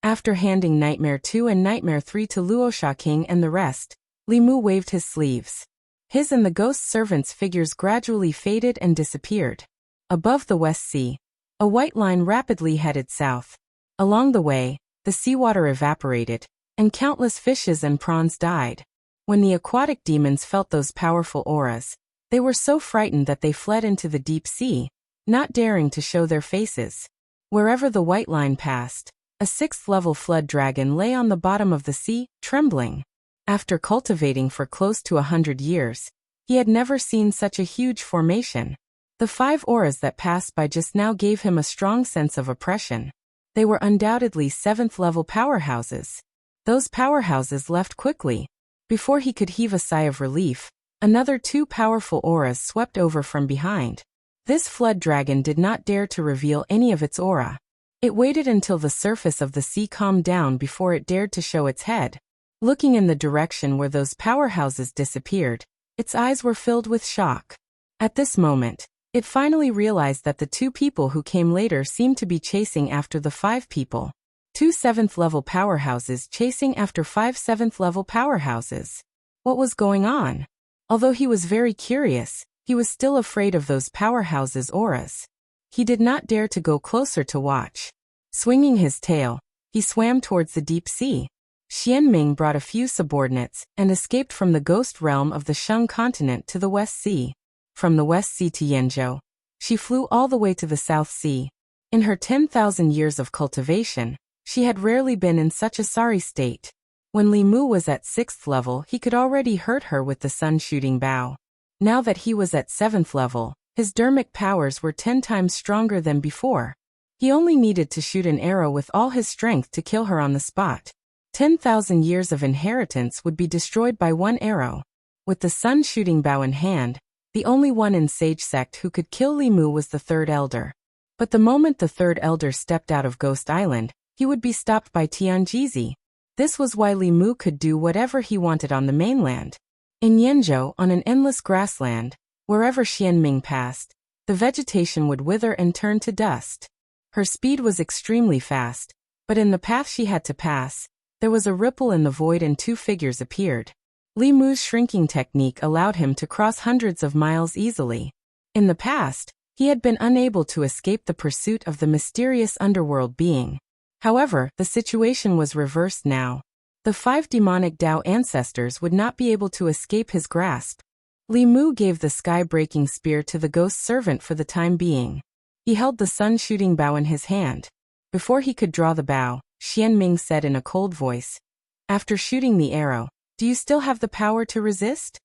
After handing Nightmare 2 and Nightmare 3 to Luosha King and the rest, Li Mu waved his sleeves. His and the ghost servant's figures gradually faded and disappeared. Above the West Sea, A white line rapidly headed south. Along the way, the seawater evaporated, and countless fishes and prawns died. When the aquatic demons felt those powerful auras, they were so frightened that they fled into the deep sea, not daring to show their faces. Wherever the white line passed, a 6th-level flood dragon lay on the bottom of the sea, trembling. After cultivating for close to 100 years, he had never seen such a huge formation. The 5 auras that passed by just now gave him a strong sense of oppression. They were undoubtedly 7th-level powerhouses. Those powerhouses left quickly. Before he could heave a sigh of relief, another 2 powerful auras swept over from behind. This flood dragon did not dare to reveal any of its aura. It waited until the surface of the sea calmed down before it dared to show its head. Looking in the direction where those powerhouses disappeared, its eyes were filled with shock. At this moment, it finally realized that the 2 people who came later seemed to be chasing after the 5 people. 2 7th-level powerhouses chasing after 5 7th-level powerhouses. What was going on? Although he was very curious, he was still afraid of those powerhouses' auras. He did not dare to go closer to watch. Swinging his tail, he swam towards the deep sea. Xianming brought a few subordinates and escaped from the ghost realm of the Shang continent to the West Sea. From the West Sea to Yanzhou, she flew all the way to the South Sea. In her 10,000 years of cultivation, she had rarely been in such a sorry state. When Li Mu was at 6th level, he could already hurt her with the sun-shooting bow. Now that he was at 7th level, his dermic powers were 10 times stronger than before. He only needed to shoot an arrow with all his strength to kill her on the spot. 10,000 years of inheritance would be destroyed by one arrow. With the sun-shooting bow in hand, the only one in Sage Sect who could kill Li Mu was the 3rd Elder. But the moment the 3rd Elder stepped out of Ghost Island, he would be stopped by Tianjizi. This was why Li Mu could do whatever he wanted on the mainland. In Yanzhou, on an endless grassland, wherever Xianming passed, the vegetation would wither and turn to dust. Her speed was extremely fast, but in the path she had to pass, there was a ripple in the void and 2 figures appeared. Li Mu's shrinking technique allowed him to cross hundreds of miles easily. In the past, he had been unable to escape the pursuit of the mysterious underworld being. However, the situation was reversed now. The 5 demonic Dao ancestors would not be able to escape his grasp. Li Mu gave the sky-breaking spear to the ghost servant for the time being. He held the sun-shooting bow in his hand. Before he could draw the bow, Xianming said in a cold voice, "After shooting the arrow, do you still have the power to resist?"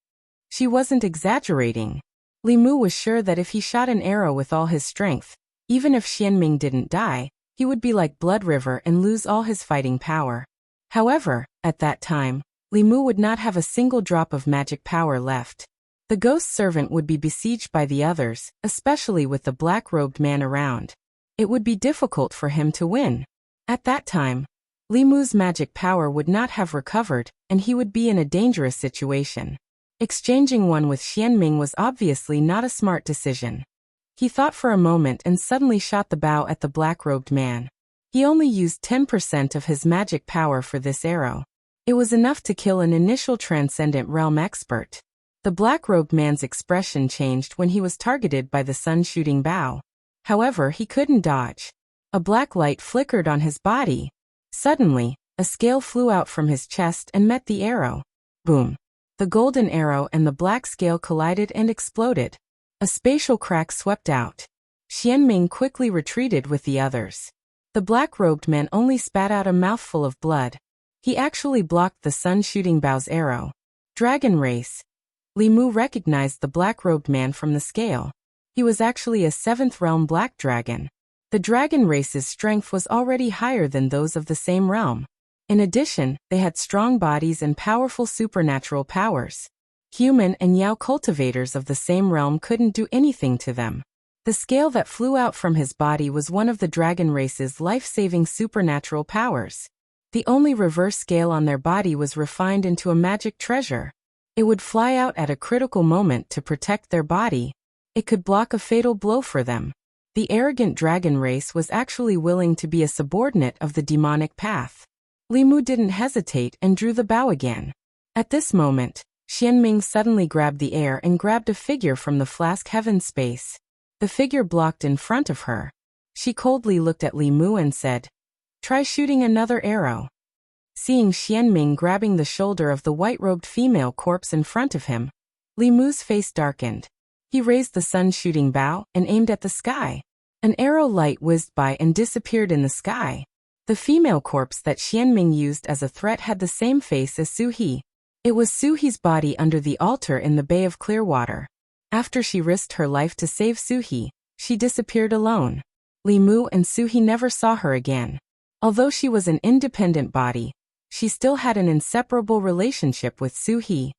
She wasn't exaggerating. Li Mu was sure that if he shot an arrow with all his strength, even if Xianming didn't die, he would be like Blood River and lose all his fighting power. However, at that time, Li Mu would not have a single drop of magic power left. The ghost servant would be besieged by the others, especially with the black-robed man around. It would be difficult for him to win. At that time, Li Mu's magic power would not have recovered, and he would be in a dangerous situation. Exchanging one with Xianming was obviously not a smart decision. He thought for a moment and suddenly shot the bow at the black-robed man. He only used 10% of his magic power for this arrow. It was enough to kill an initial transcendent realm expert. The black-robed man's expression changed when he was targeted by the sun-shooting bow. However, he couldn't dodge. A black light flickered on his body. Suddenly, a scale flew out from his chest and met the arrow. Boom! The golden arrow and the black scale collided and exploded. A spatial crack swept out. Xianming quickly retreated with the others. The black-robed man only spat out a mouthful of blood. He actually blocked the sun-shooting bow's arrow. Dragon race. Li Mu recognized the black-robed man from the scale. He was actually a 7th realm black dragon. The dragon race's strength was already higher than those of the same realm. In addition, they had strong bodies and powerful supernatural powers. Human and Yao cultivators of the same realm couldn't do anything to them. The scale that flew out from his body was one of the dragon race's life-saving supernatural powers. The only reverse scale on their body was refined into a magic treasure. It would fly out at a critical moment to protect their body. It could block a fatal blow for them. The arrogant dragon race was actually willing to be a subordinate of the demonic path. Li Mu didn't hesitate and drew the bow again. At this moment, Xianming suddenly grabbed the air and grabbed a figure from the flask heaven space. The figure blocked in front of her. She coldly looked at Li Mu and said, "Try shooting another arrow." Seeing Xianming grabbing the shoulder of the white-robed female corpse in front of him, Li Mu's face darkened. He raised the sun-shooting bow and aimed at the sky. An arrow light whizzed by and disappeared in the sky. The female corpse that Xianming used as a threat had the same face as Su He. It was Su He's body under the altar in the Bay of Clearwater. After she risked her life to save Su He, she disappeared alone. Li Mu and Su He never saw her again. Although she was an independent body, she still had an inseparable relationship with Su He.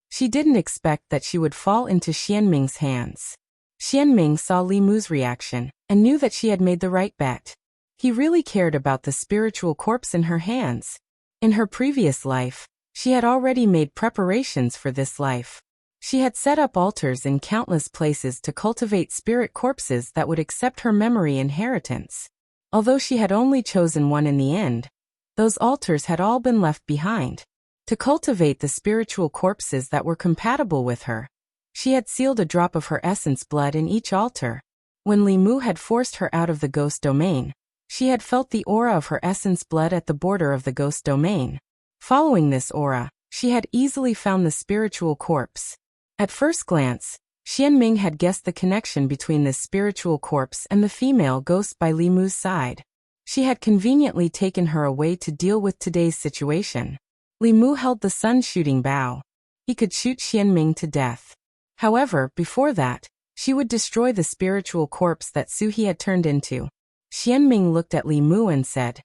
She didn't expect that she would fall into Xianming's hands. Xianming saw Li Mu's reaction and knew that she had made the right bet. He really cared about the spiritual corpse in her hands. In her previous life, she had already made preparations for this life. She had set up altars in countless places to cultivate spirit corpses that would accept her memory inheritance. Although she had only chosen one in the end, those altars had all been left behind. To cultivate the spiritual corpses that were compatible with her, she had sealed a drop of her essence blood in each altar. When Li Mu had forced her out of the ghost domain, she had felt the aura of her essence blood at the border of the ghost domain. Following this aura, she had easily found the spiritual corpse. At first glance, Xianming had guessed the connection between this spiritual corpse and the female ghost by Li Mu's side. She had conveniently taken her away to deal with today's situation. Li Mu held the sun-shooting bow. He could shoot Xianming to death. However, before that, she would destroy the spiritual corpse that Su He had turned into. Xianming looked at Li Mu and said,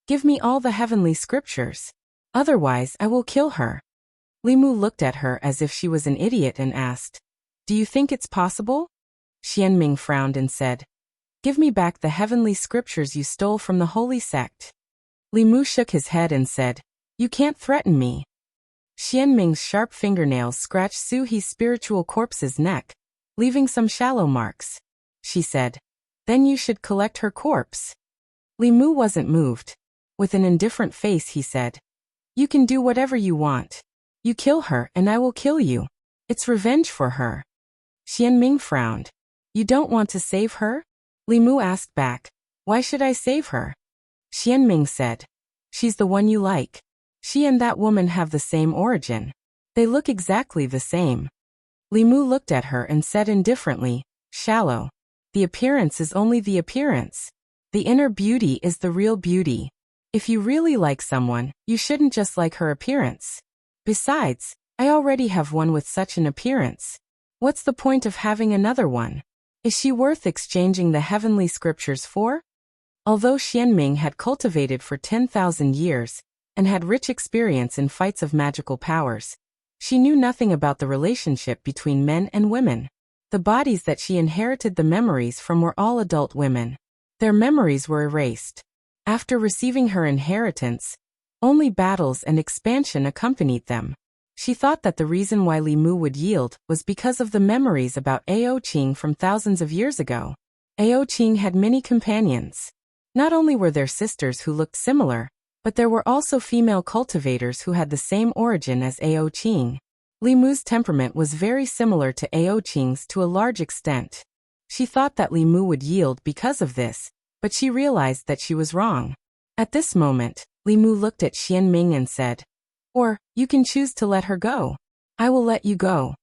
"Give me all the heavenly scriptures. Otherwise, I will kill her." Li Mu looked at her as if she was an idiot and asked, "Do you think it's possible?" Xianming frowned and said, "Give me back the heavenly scriptures you stole from the holy sect." Li Mu shook his head and said, "You can't threaten me." Xianming's sharp fingernails scratched Su He's spiritual corpse's neck, leaving some shallow marks. She said, "Then you should collect her corpse." Li Mu wasn't moved. With an indifferent face he said, "You can do whatever you want. You kill her and I will kill you. It's revenge for her." Xianming frowned. "You don't want to save her?" Li Mu asked back, "Why should I save her?" Xianming said, "She's the one you like. She and that woman have the same origin. They look exactly the same." Li Mu looked at her and said indifferently, "Shallow. The appearance is only the appearance. The inner beauty is the real beauty. If you really like someone, you shouldn't just like her appearance. Besides, I already have one with such an appearance. What's the point of having another one? Is she worth exchanging the heavenly scriptures for?" Although Xianming had cultivated for 10,000 years and had rich experience in fights of magical powers, she knew nothing about the relationship between men and women. The bodies that she inherited the memories from were all adult women. Their memories were erased. After receiving her inheritance, only battles and expansion accompanied them. She thought that the reason why Li Mu would yield was because of the memories about Ao Qing from thousands of years ago. Ao Qing had many companions. Not only were there sisters who looked similar, but there were also female cultivators who had the same origin as Ao Qing. Li Mu's temperament was very similar to Ao Qing's to a large extent. She thought that Li Mu would yield because of this, but she realized that she was wrong. At this moment, Li Mu looked at Xianming and said, "Or, you can choose to let her go. I will let you go."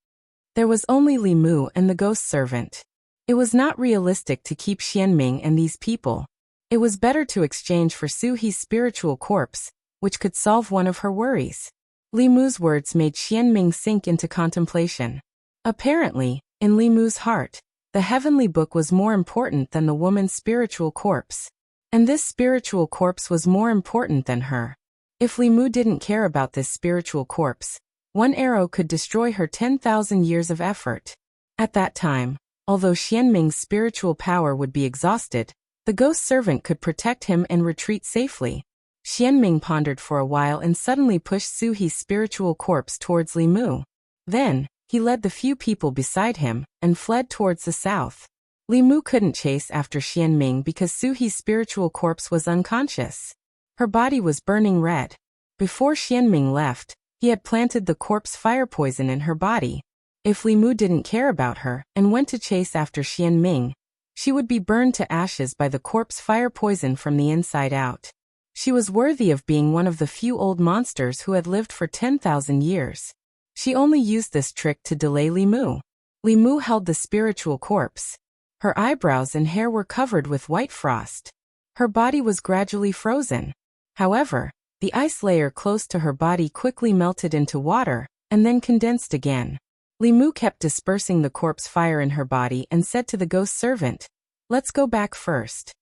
There was only Li Mu and the ghost servant. It was not realistic to keep Xianming and these people. It was better to exchange for Su He's spiritual corpse, which could solve one of her worries. Li Mu's words made Xianming sink into contemplation. Apparently, in Li Mu's heart, the heavenly book was more important than the woman's spiritual corpse. And this spiritual corpse was more important than her. If Li Mu didn't care about this spiritual corpse, one arrow could destroy her 10,000 years of effort. At that time, although Xianming's spiritual power would be exhausted, the ghost servant could protect him and retreat safely. Xianming pondered for a while and suddenly pushed Su He's spiritual corpse towards Li Mu. Then, he led the few people beside him and fled towards the south. Li Mu couldn't chase after Xianming because Su He's spiritual corpse was unconscious. Her body was burning red. Before Xianming left, he had planted the corpse fire poison in her body. If Li Mu didn't care about her and went to chase after Xianming, She would be burned to ashes by the corpse fire poison from the inside out. She was worthy of being one of the few old monsters who had lived for 10,000 years. She only used this trick to delay Li Mu. Li Mu held the spiritual corpse. Her eyebrows and hair were covered with white frost. Her body was gradually frozen. However, the ice layer close to her body quickly melted into water, and then condensed again. Li Mu kept dispersing the corpse fire in her body and said to the ghost servant, "Let's go back first."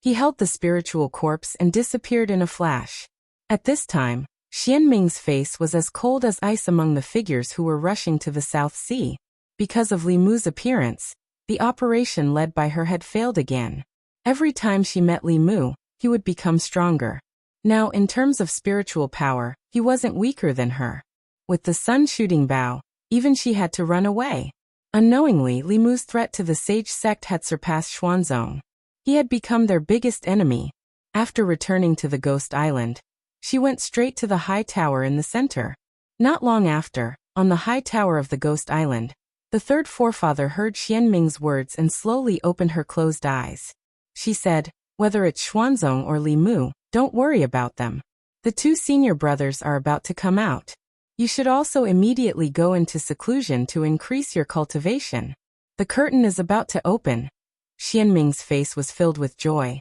He held the spiritual corpse and disappeared in a flash. At this time, Xianming's face was as cold as ice among the figures who were rushing to the South Sea. Because of Li Mu's appearance, the operation led by her had failed again. Every time she met Li Mu, he would become stronger. Now, in terms of spiritual power, he wasn't weaker than her. With the sun shooting bow, even she had to run away. Unknowingly, Li Mu's threat to the sage sect had surpassed Xuanzong. He had become their biggest enemy. After returning to the Ghost Island, she went straight to the high tower in the center. Not long after, on the high tower of the Ghost Island, the third forefather heard Xianming's words and slowly opened her closed eyes. She said, "Whether it's Xuanzong or Li Mu, don't worry about them. The two senior brothers are about to come out. You should also immediately go into seclusion to increase your cultivation. The curtain is about to open." Xianming's face was filled with joy.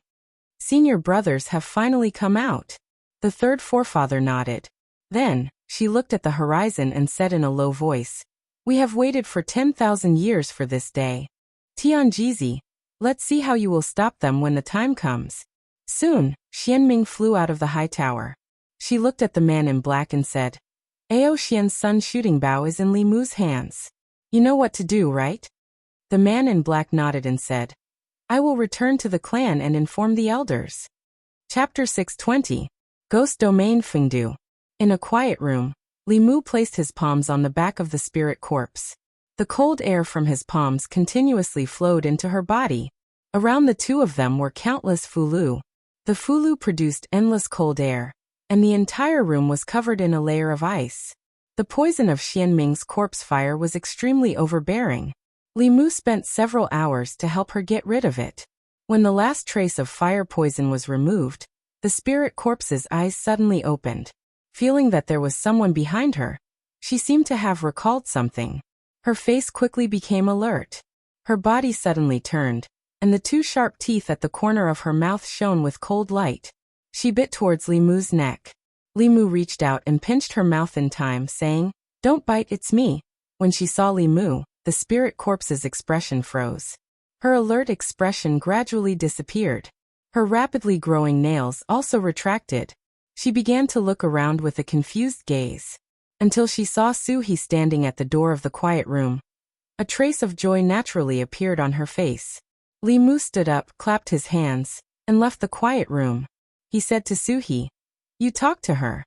Senior brothers have finally come out. The third forefather nodded. Then, she looked at the horizon and said in a low voice, "We have waited for 10,000 years for this day. Tianjizi, let's see how you will stop them when the time comes." Soon, Xianming flew out of the high tower. She looked at the man in black and said, "Ao Xian's sun shooting bow is in Li Mu's hands. You know what to do, right?" The man in black nodded and said, "I will return to the clan and inform the elders." Chapter 620. Ghost Domain Fengdu. In a quiet room, Li Mu placed his palms on the back of the spirit corpse. The cold air from his palms continuously flowed into her body. Around the two of them were countless fulu. The fulu produced endless cold air, and the entire room was covered in a layer of ice. The poison of Xianming's corpse fire was extremely overbearing. Li Mu spent several hours to help her get rid of it. When the last trace of fire poison was removed, the spirit corpse's eyes suddenly opened. Feeling that there was someone behind her, she seemed to have recalled something. Her face quickly became alert. Her body suddenly turned, and the two sharp teeth at the corner of her mouth shone with cold light. She bit towards Li Mu's neck. Li Mu reached out and pinched her mouth in time, saying, "Don't bite, it's me." When she saw Li Mu, the spirit corpse's expression froze. Her alert expression gradually disappeared. Her rapidly growing nails also retracted. She began to look around with a confused gaze, until she saw Suhi standing at the door of the quiet room. A trace of joy naturally appeared on her face. Li Mu stood up, clapped his hands, and left the quiet room. He said to Suhi, "You talked to her."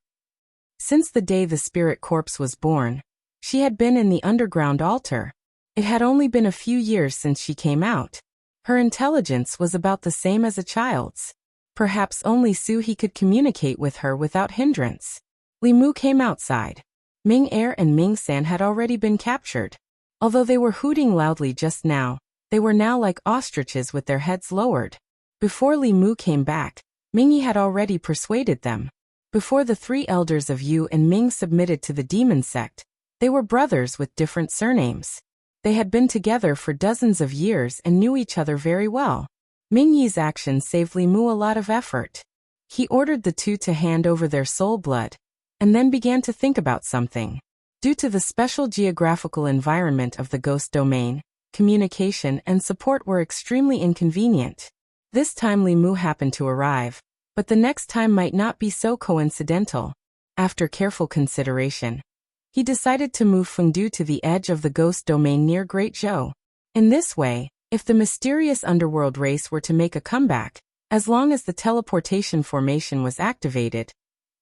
Since the day the spirit corpse was born, she had been in the underground altar. It had only been a few years since she came out. Her intelligence was about the same as a child's. Perhaps only Suhi could communicate with her without hindrance. Li Mu came outside. Ming Er and Ming San had already been captured. Although they were hooting loudly just now, they were now like ostriches with their heads lowered. Before Li Mu came back, Ming Yi had already persuaded them. Before the three elders of Yu and Ming submitted to the demon sect, they were brothers with different surnames. They had been together for dozens of years and knew each other very well. Ming Yi's actions saved Li Mu a lot of effort. He ordered the two to hand over their soul blood, and then began to think about something. Due to the special geographical environment of the ghost domain, communication and support were extremely inconvenient. This time Li Mu happened to arrive, but the next time might not be so coincidental. After careful consideration, he decided to move Fengdu to the edge of the ghost domain near Great Zhou. In this way, if the mysterious underworld race were to make a comeback, as long as the teleportation formation was activated,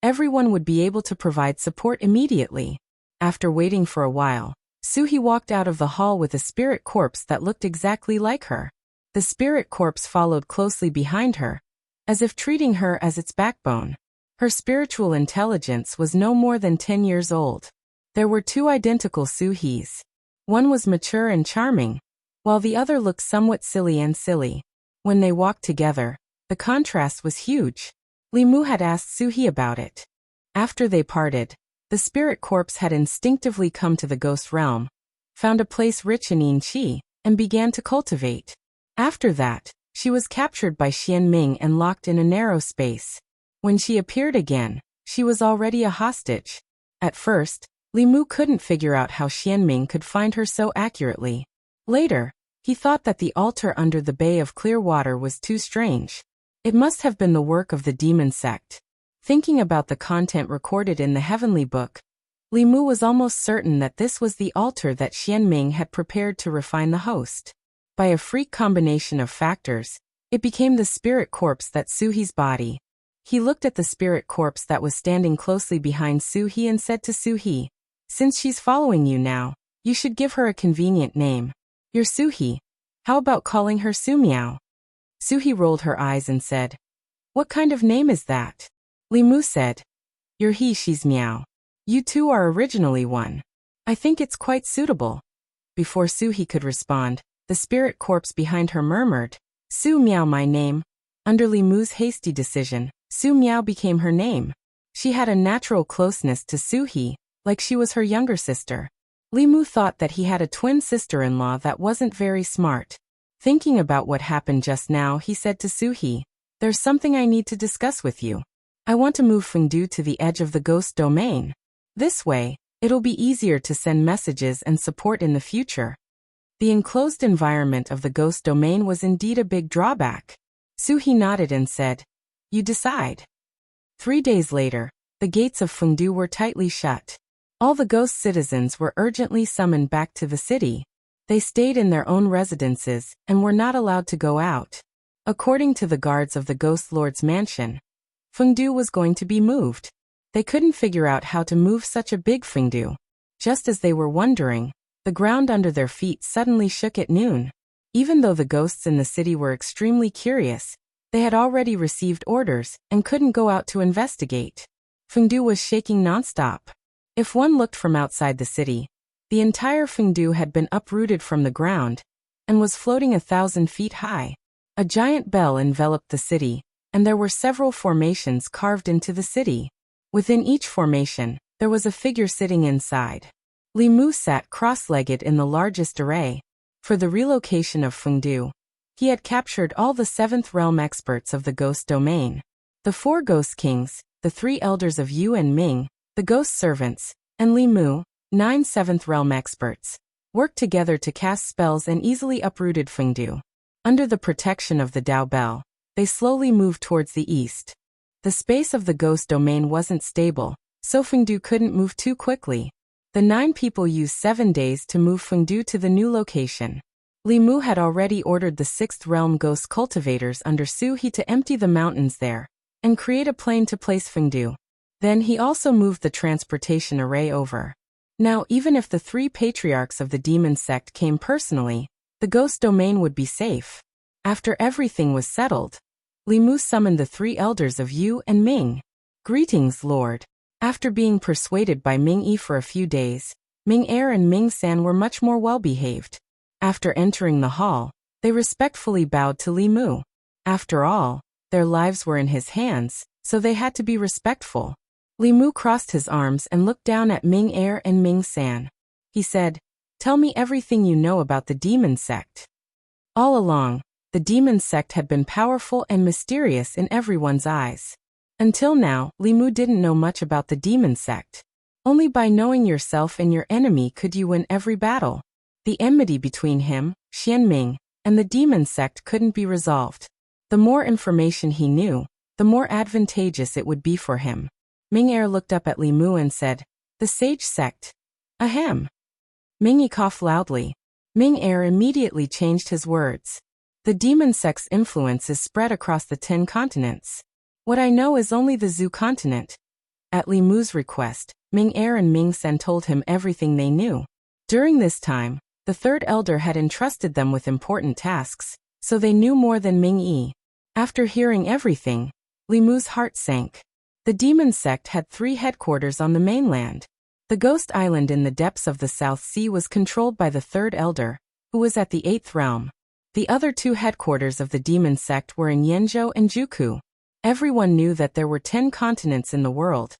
everyone would be able to provide support immediately. After waiting for a while, Suhi walked out of the hall with a spirit corpse that looked exactly like her. The spirit corpse followed closely behind her, as if treating her as its backbone. Her spiritual intelligence was no more than 10 years old. There were two identical Suhis. One was mature and charming, while the other looked somewhat silly. When they walked together, the contrast was huge. Li Mu had asked Su-hee about it. After they parted, the spirit corpse had instinctively come to the ghost realm, found a place rich in yin qi, and began to cultivate. After that, she was captured by Xian Ming and locked in a narrow space. When she appeared again, she was already a hostage. At first, Li Mu couldn't figure out how Xian Ming could find her so accurately. Later, he thought that the altar under the Bay of Clear Water was too strange. It must have been the work of the demon sect. Thinking about the content recorded in the Heavenly Book, Li Mu was almost certain that this was the altar that Xian Ming had prepared to refine the host. By a freak combination of factors, it became the spirit corpse that Su-hee's body. He looked at the spirit corpse that was standing closely behind Su-hee and said to Su-hee, "Since she's following you now, you should give her a convenient name. You're Su-hee. How about calling her Su-meow?" Su-hee rolled her eyes and said, "What kind of name is that?" Li Mu said, "You're he, she's meow. You two are originally one. I think it's quite suitable." Before Su-hee could respond, the spirit corpse behind her murmured, "Su-meow my name." Under Li Mu's hasty decision, Su-meow became her name. She had a natural closeness to Su-hee, like she was her younger sister. Li Mu thought that he had a twin sister-in-law that wasn't very smart. Thinking about what happened just now, he said to Su-hee, "There's something I need to discuss with you. I want to move Fengdu to the edge of the ghost domain. This way, it'll be easier to send messages and support in the future." The enclosed environment of the ghost domain was indeed a big drawback. Su-hee nodded and said, "You decide." 3 days later, the gates of Fengdu were tightly shut. All the ghost citizens were urgently summoned back to the city. They stayed in their own residences and were not allowed to go out. According to the guards of the Ghost Lord's mansion, Fengdu was going to be moved. They couldn't figure out how to move such a big Fengdu. Just as they were wondering, the ground under their feet suddenly shook at noon. Even though the ghosts in the city were extremely curious, they had already received orders and couldn't go out to investigate. Fengdu was shaking nonstop. If one looked from outside the city, the entire Fengdu had been uprooted from the ground and was floating 1,000 feet high. A giant bell enveloped the city, and there were several formations carved into the city. Within each formation, there was a figure sitting inside. Li Mu sat cross-legged in the largest array. For the relocation of Fengdu, he had captured all the 7th realm experts of the ghost domain. The 4 ghost kings, the 3 elders of Yu and Ming, the ghost servants, and Li Mu, 9 7th realm experts, worked together to cast spells and easily uprooted Fengdu. Under the protection of the Dao Bell, they slowly moved towards the east. The space of the ghost domain wasn't stable, so Fengdu couldn't move too quickly. The 9 people used 7 days to move Fengdu to the new location. Li Mu had already ordered the 6th realm ghost cultivators under Su-hee to empty the mountains there and create a plane to place Fengdu. Then he also moved the transportation array over. Now, even if the 3 patriarchs of the demon sect came personally, the ghost domain would be safe. After everything was settled, Li Mu summoned the 3 elders of Yu and Ming. "Greetings, Lord." After being persuaded by Ming-yi for a few days, Ming-er and Ming-san were much more well-behaved. After entering the hall, they respectfully bowed to Li Mu. After all, their lives were in his hands, so they had to be respectful. Li Mu crossed his arms and looked down at Ming-er and Ming-san. He said, "Tell me everything you know about the demon sect." All along, the demon sect had been powerful and mysterious in everyone's eyes. Until now, Li Mu didn't know much about the demon sect. Only by knowing yourself and your enemy could you win every battle. The enmity between him, Xian Ming, and the demon sect couldn't be resolved. The more information he knew, the more advantageous it would be for him. Ming-er looked up at Li Mu and said, "The sage sect. Ahem." Ming-yi coughed loudly. Ming-er immediately changed his words. "The demon sect's influence is spread across the 10 continents. What I know is only the Zhu continent." At Li Mu's request, Ming-er and Ming-san told him everything they knew. During this time, the 3rd elder had entrusted them with important tasks, so they knew more than Ming-yi. After hearing everything, Li Mu's heart sank. The demon sect had 3 headquarters on the mainland. The ghost island in the depths of the South Sea was controlled by the 3rd elder, who who was at the 8th realm. The other two headquarters of the demon sect were in Yenzhou and Juku. Everyone knew that there were 10 continents in the world,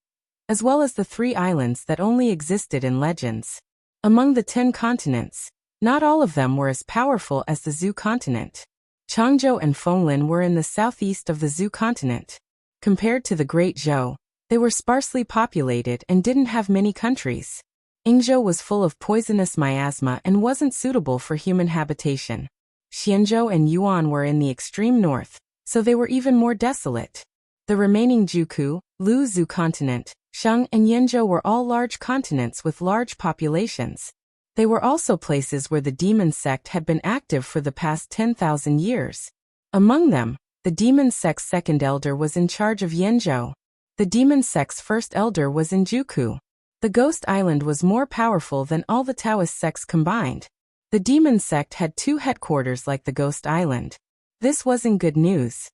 as well as the 3 islands that only existed in legends. Among the 10 continents, not all of them were as powerful as the Zhou continent. Changzhou and Fenglin were in the southeast of the Zhou continent. Compared to the Great Zhou, they were sparsely populated and didn't have many countries. Yingzhou was full of poisonous miasma and wasn't suitable for human habitation. Xianzhou and Yuan were in the extreme north, so they were even more desolate. The remaining Juku, Lu Zhou continent, Shang and Yenzhou were all large continents with large populations. They were also places where the demon sect had been active for the past 10,000 years. Among them, the demon sect's second elder was in charge of Yenzhou. The demon sect's first elder was in Juku. The Ghost Island was more powerful than all the Taoist sects combined. The demon sect had 2 headquarters like the Ghost Island. This wasn't good news.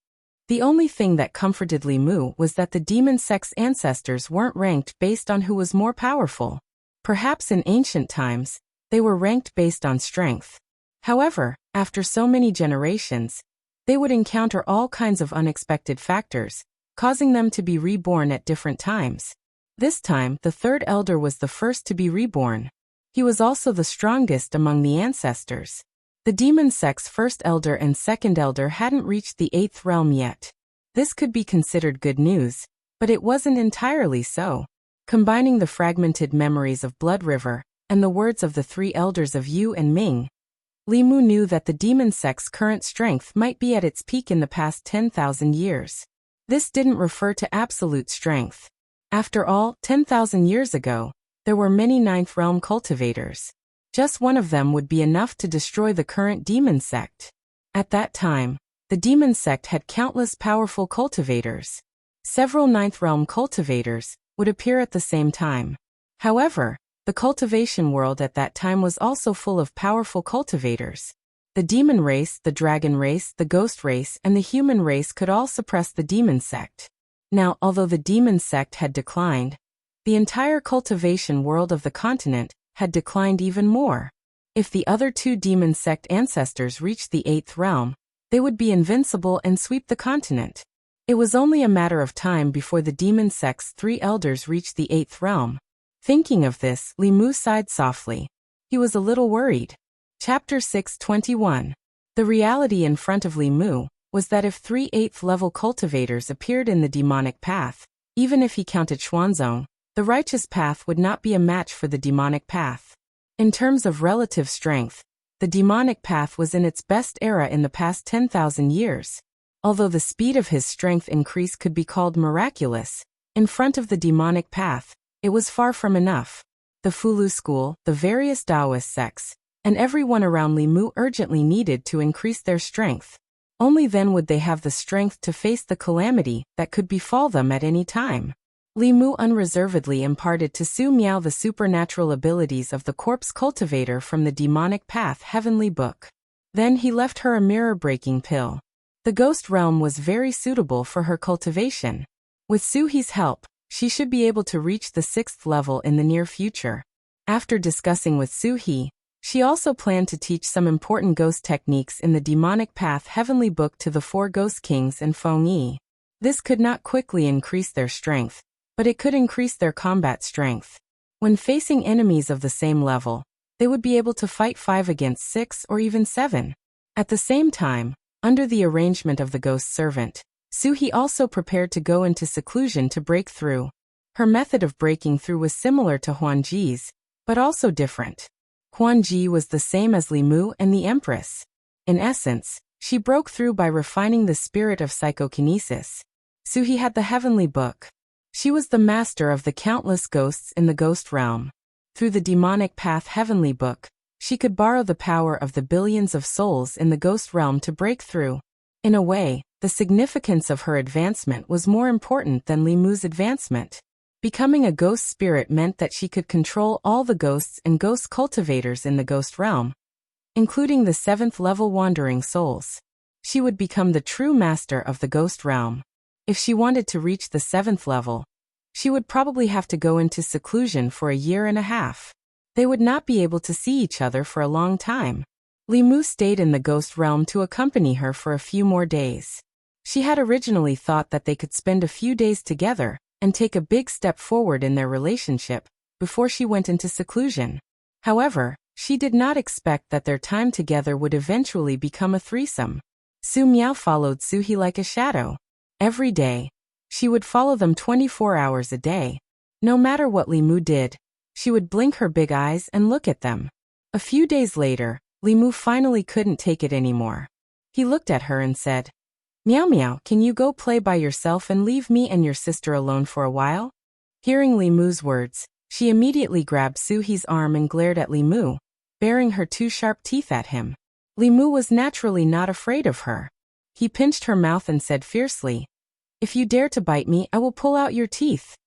The only thing that comforted Li Mu was that the demon sect's ancestors weren't ranked based on who was more powerful. Perhaps in ancient times, they were ranked based on strength. However, after so many generations, they would encounter all kinds of unexpected factors, causing them to be reborn at different times. This time, the third elder was the first to be reborn. He was also the strongest among the ancestors. The demon sect's first elder and second elder hadn't reached the 8th realm yet. This could be considered good news, but it wasn't entirely so. Combining the fragmented memories of Blood River and the words of the 3 elders of Yu and Ming, Li Mu knew that the demon sect's current strength might be at its peak in the past 10,000 years. This didn't refer to absolute strength. After all, 10,000 years ago, there were many 9th realm cultivators. Just one of them would be enough to destroy the current demon sect. At that time, the demon sect had countless powerful cultivators. Several 9th realm cultivators would appear at the same time. However, the cultivation world at that time was also full of powerful cultivators. The demon race, the dragon race, the ghost race, and the human race could all suppress the demon sect. Now, although the demon sect had declined, the entire cultivation world of the continent had declined even more. If the other 2 demon sect ancestors reached the 8th realm, they would be invincible and sweep the continent. It was only a matter of time before the demon sect's 3 elders reached the 8th realm. Thinking of this, Li Mu sighed softly. He was a little worried. Chapter 621. The reality in front of Li Mu was that if 3 8th-level cultivators appeared in the demonic path, even if he counted Xuanzong, the righteous path would not be a match for the demonic path. In terms of relative strength, the demonic path was in its best era in the past 10,000 years. Although the speed of his strength increase could be called miraculous, in front of the demonic path, it was far from enough. The Fulu school, the various Taoist sects, and everyone around Li Mu urgently needed to increase their strength. Only then would they have the strength to face the calamity that could befall them at any time. Li Mu unreservedly imparted to Su Miao the supernatural abilities of the corpse cultivator from the demonic path heavenly book. Then he left her a mirror-breaking pill. The ghost realm was very suitable for her cultivation. With Su He's help, she should be able to reach the 6th level in the near future. After discussing with Su He, she also planned to teach some important ghost techniques in the demonic path heavenly book to the 4 ghost kings and Feng Yi. This could not quickly increase their strength, but it could increase their combat strength. When facing enemies of the same level, they would be able to fight 5 against 6 or even 7. At the same time, under the arrangement of the ghost servant, Su He also prepared to go into seclusion to break through. Her method of breaking through was similar to Huan Ji's, but also different. Huan Ji was the same as Li Mu and the Empress. In essence, she broke through by refining the spirit of psychokinesis. Su He had the heavenly book. She was the master of the countless ghosts in the ghost realm. Through the demonic path heavenly book, she could borrow the power of the billions of souls in the ghost realm to break through. In a way, the significance of her advancement was more important than Li Mu's advancement. Becoming a ghost spirit meant that she could control all the ghosts and ghost cultivators in the ghost realm, including the 7th-level wandering souls. She would become the true master of the ghost realm. If she wanted to reach the 7th level, she would probably have to go into seclusion for a year and a half. They would not be able to see each other for a long time. Li Mu stayed in the ghost realm to accompany her for a few more days. She had originally thought that they could spend a few days together and take a big step forward in their relationship before she went into seclusion. However, she did not expect that their time together would eventually become a threesome. Su Miao followed Suhi like a shadow. Every day, she would follow them 24 hours a day. No matter what Li Mu did, she would blink her big eyes and look at them. A few days later, Li Mu finally couldn't take it anymore. He looked at her and said, "Meow Meow, can you go play by yourself and leave me and your sister alone for a while?" Hearing Li Mu's words, she immediately grabbed Suhi's arm and glared at Li Mu, baring her two sharp teeth at him. Li Mu was naturally not afraid of her. He pinched her mouth and said fiercely, "If you dare to bite me, I will pull out your teeth."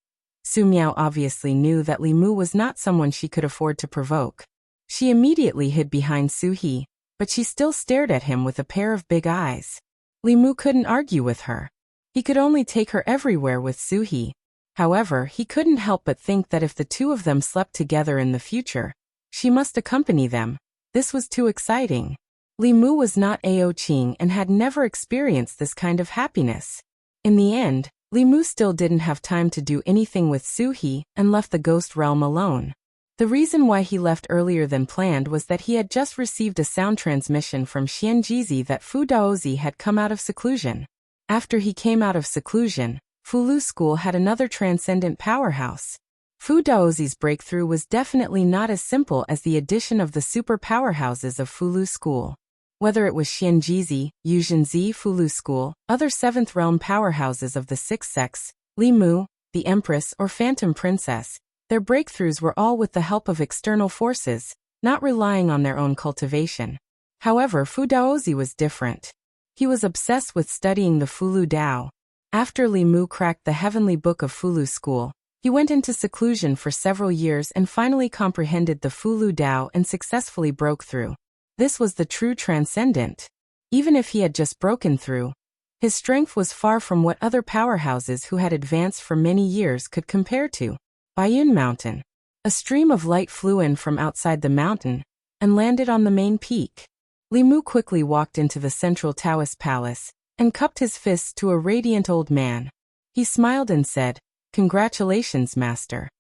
Su Miao obviously knew that Li Mu was not someone she could afford to provoke. She immediately hid behind Suhi, but she still stared at him with a pair of big eyes. Li Mu couldn't argue with her. He could only take her everywhere with Suhi. However, he couldn't help but think that if the two of them slept together in the future, she must accompany them. This was too exciting. Li Mu was not Ao Qing and had never experienced this kind of happiness. In the end, Li Mu still didn't have time to do anything with Suhi and left the ghost realm alone. The reason why he left earlier than planned was that he had just received a sound transmission from Xianjizi that Fu Daozi had come out of seclusion. After he came out of seclusion, Fulu School had another transcendent powerhouse. Fu Daozi's breakthrough was definitely not as simple as the addition of the super powerhouses of Fulu School. Whether it was Xianjizi, Yuzhenzi Fulu School, other 7th realm powerhouses of the 6th sex, Li Mu, the Empress or Phantom Princess, their breakthroughs were all with the help of external forces, not relying on their own cultivation. However, Fu Daozi was different. He was obsessed with studying the Fulu Dao. After Li Mu cracked the heavenly book of Fulu School, he went into seclusion for several years and finally comprehended the Fulu Dao and successfully broke through. This was the true transcendent. Even if he had just broken through, his strength was far from what other powerhouses who had advanced for many years could compare to. Bayun Mountain. A stream of light flew in from outside the mountain and landed on the main peak. Li Mu quickly walked into the central Taoist palace and cupped his fists to a radiant old man. He smiled and said, "Congratulations, master."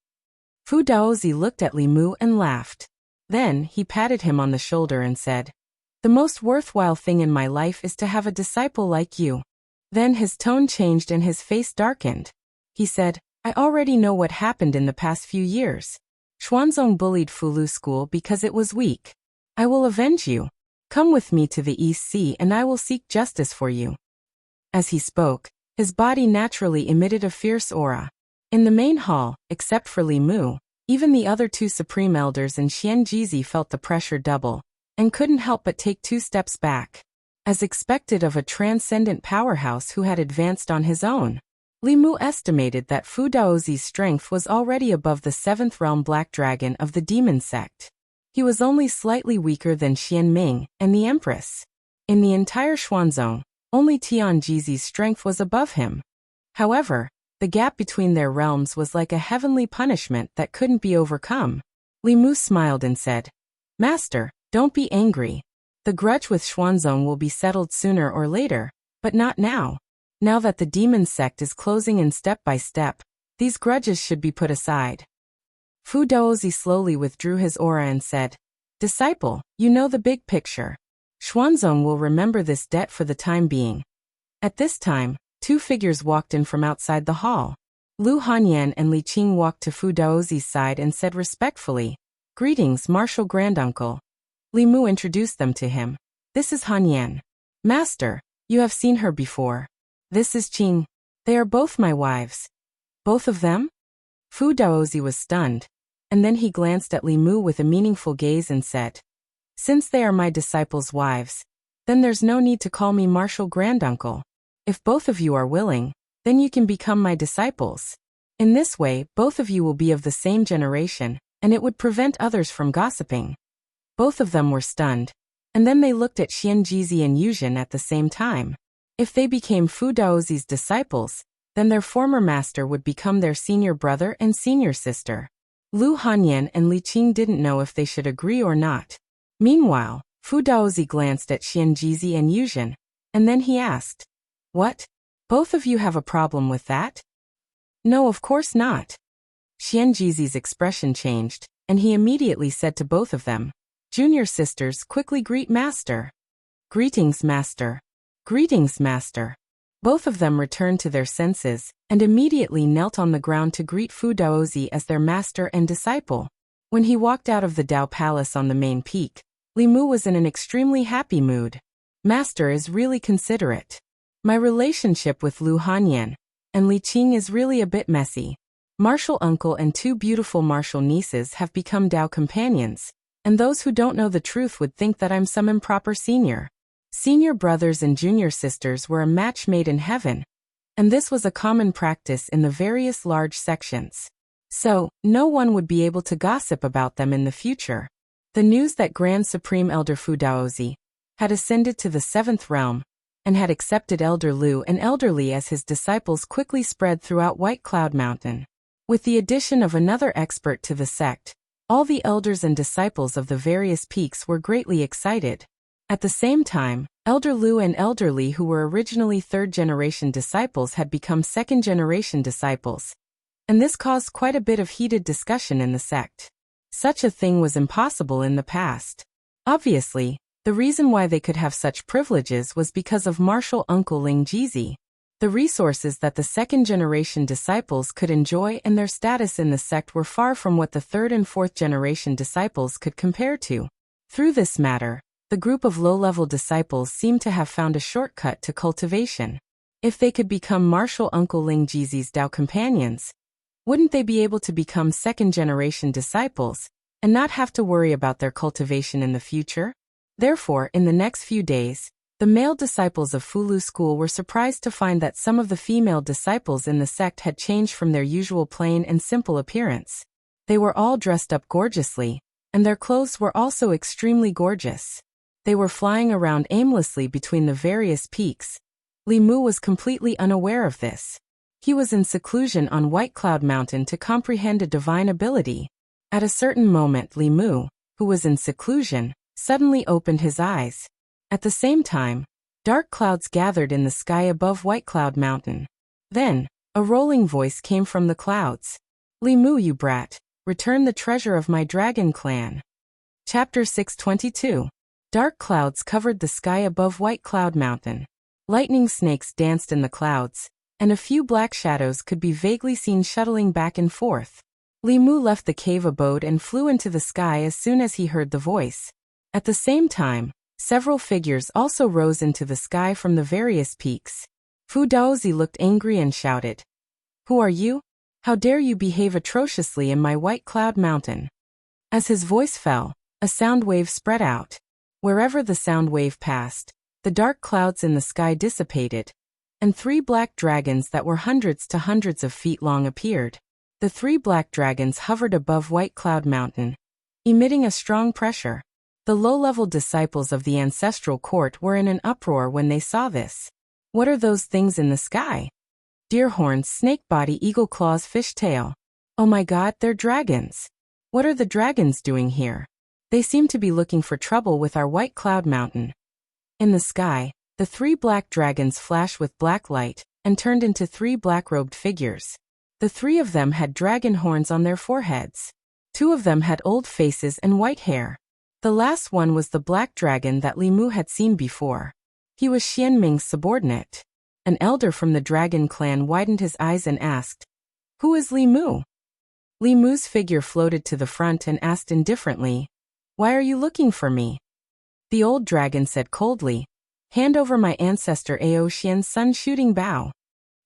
Fu Daozi looked at Li Mu and laughed. Then he patted him on the shoulder and said, "The most worthwhile thing in my life is to have a disciple like you." Then his tone changed and his face darkened. He said, "I already know what happened in the past few years. Xuanzong bullied Fulu School because it was weak. I will avenge you. Come with me to the East Sea and I will seek justice for you." As he spoke, his body naturally emitted a fierce aura. In the main hall, except for Li Mu, even the other two supreme elders and Xianjizi felt the pressure double, and couldn't help but take 2 steps back. As expected of a transcendent powerhouse who had advanced on his own, Li Mu estimated that Fu Daozi's strength was already above the 7th realm Black Dragon of the Demon Sect. He was only slightly weaker than Xian Ming and the Empress. In the entire Xuanzong, only Tianjizi's strength was above him. However, the gap between their realms was like a heavenly punishment that couldn't be overcome. Li Mu smiled and said, "Master, don't be angry. The grudge with Xuanzong will be settled sooner or later, but not now. Now that the demon sect is closing in step by step, these grudges should be put aside." Fu Daozi slowly withdrew his aura and said, "Disciple, you know the big picture. Xuanzong will remember this debt for the time being." At this time, 2 figures walked in from outside the hall. Lu Hanyan and Li Qing walked to Fu Daozi's side and said respectfully, "Greetings, Martial Granduncle." Li Mu introduced them to him. "This is Hanyan. Master, you have seen her before. This is Qing. They are both my wives." "Both of them?" Fu Daozi was stunned, and then he glanced at Li Mu with a meaningful gaze and said, "Since they are my disciples' wives, then there's no need to call me Martial Granduncle. If both of you are willing, then you can become my disciples. In this way, both of you will be of the same generation, and it would prevent others from gossiping." Both of them were stunned, and then they looked at Xianjizi and Yuzhen at the same time. If they became Fu Daozi's disciples, then their former master would become their senior brother and senior sister. Lu Hanyan and Li Qing didn't know if they should agree or not. Meanwhile, Fu Daozi glanced at Xianjizi and Yuzhen, and then he asked, "What? Both of you have a problem with that?" "No, of course not." Xianjizi's expression changed, and he immediately said to both of them, "Junior sisters, quickly greet Master." "Greetings, Master." "Greetings, Master." Both of them returned to their senses, and immediately knelt on the ground to greet Fu Daozi as their master and disciple. When he walked out of the Dao Palace on the main peak, Li Mu was in an extremely happy mood. Master is really considerate. My relationship with Lu Hanyan and Li Qing is really a bit messy. Martial uncle and two beautiful martial nieces have become Dao companions, and those who don't know the truth would think that I'm some improper senior. Senior brothers and junior sisters were a match made in heaven, and this was a common practice in the various large sections. So, no one would be able to gossip about them in the future. The news that Grand Supreme Elder Fu Daozi had ascended to the 7th realm and had accepted Elder Lu and Elder Li as his disciples quickly spread throughout White Cloud Mountain. With the addition of another expert to the sect, all the elders and disciples of the various peaks were greatly excited. At the same time, Elder Lu and Elder Li, who were originally 3rd-generation disciples, had become 2nd-generation disciples, and this caused quite a bit of heated discussion in the sect. Such a thing was impossible in the past. Obviously, the reason why they could have such privileges was because of martial uncle Ling Jizi. The resources that the 2nd-generation disciples could enjoy and their status in the sect were far from what the 3rd and 4th-generation disciples could compare to. Through this matter, the group of low-level disciples seemed to have found a shortcut to cultivation. If they could become martial uncle Ling Jizi's Dao companions, wouldn't they be able to become 2nd-generation disciples and not have to worry about their cultivation in the future? Therefore, in the next few days, the male disciples of Fulu School were surprised to find that some of the female disciples in the sect had changed from their usual plain and simple appearance. They were all dressed up gorgeously, and their clothes were also extremely gorgeous. They were flying around aimlessly between the various peaks. Li Mu was completely unaware of this. He was in seclusion on White Cloud Mountain to comprehend a divine ability. At a certain moment, Li Mu, who was in seclusion, suddenly opened his eyes. At the same time, dark clouds gathered in the sky above White Cloud Mountain. Then, a rolling voice came from the clouds. "Li Mu, you brat, return the treasure of my dragon clan." Chapter 622. Dark clouds covered the sky above White Cloud Mountain. Lightning snakes danced in the clouds, and a few black shadows could be vaguely seen shuttling back and forth. Li Mu left the cave abode and flew into the sky as soon as he heard the voice. At the same time, several figures also rose into the sky from the various peaks. Fu Daozi looked angry and shouted, "Who are you? How dare you behave atrociously in my White Cloud Mountain?" As his voice fell, a sound wave spread out. Wherever the sound wave passed, the dark clouds in the sky dissipated, and 3 black dragons that were hundreds to hundreds of feet long appeared. The 3 black dragons hovered above White Cloud Mountain, emitting a strong pressure. The low-level disciples of the ancestral court were in an uproar when they saw this. What are those things in the sky? Deer horns, snake body, eagle claws, fish tail. Oh my god, they're dragons. What are the dragons doing here? They seem to be looking for trouble with our White Cloud Mountain. In the sky, the 3 black dragons flashed with black light and turned into 3 black-robed figures. The 3 of them had dragon horns on their foreheads. 2 of them had old faces and white hair. The last one was the black dragon that Li Mu had seen before. He was Xian Ming's subordinate. An elder from the dragon clan widened his eyes and asked, "Who is Li Mu?" Li Mu's figure floated to the front and asked indifferently, "Why are you looking for me?" The old dragon said coldly, "Hand over my ancestor Ao Xian's sun-shooting bow."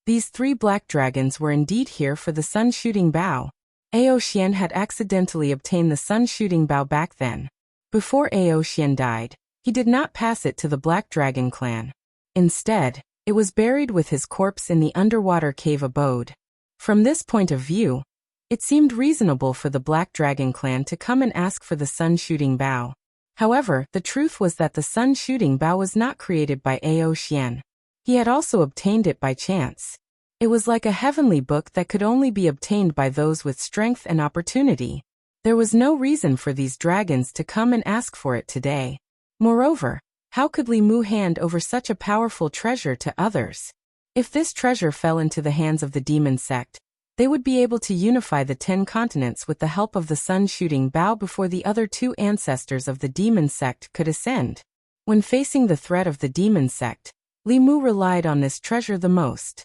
These 3 black dragons were indeed here for the sun-shooting bow. Ao Xian had accidentally obtained the sun-shooting bow back then. Before Ao Xian died, he did not pass it to the Black Dragon clan. Instead, it was buried with his corpse in the underwater cave abode. From this point of view, it seemed reasonable for the Black Dragon clan to come and ask for the sun-shooting bow. However, the truth was that the sun-shooting bow was not created by Ao Xian. He had also obtained it by chance. It was like a heavenly book that could only be obtained by those with strength and opportunity. There was no reason for these dragons to come and ask for it today. Moreover, how could Li Mu hand over such a powerful treasure to others? If this treasure fell into the hands of the demon sect, they would be able to unify the 10 continents with the help of the sun-shooting bow before the other 2 ancestors of the demon sect could ascend. When facing the threat of the demon sect, Li Mu relied on this treasure the most.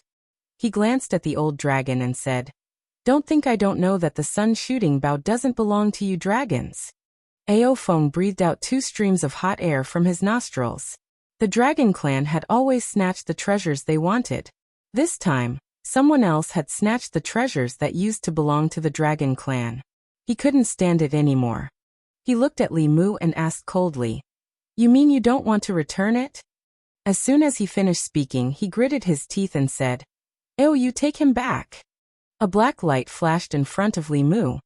He glanced at the old dragon and said, "Don't think I don't know that the sun-shooting bow doesn't belong to you dragons." Aofeng breathed out 2 streams of hot air from his nostrils. The dragon clan had always snatched the treasures they wanted. This time, someone else had snatched the treasures that used to belong to the dragon clan. He couldn't stand it anymore. He looked at Li Mu and asked coldly, "You mean you don't want to return it?" As soon as he finished speaking, he gritted his teeth and said, "Oh, you take him back." A black light flashed in front of Li Mu,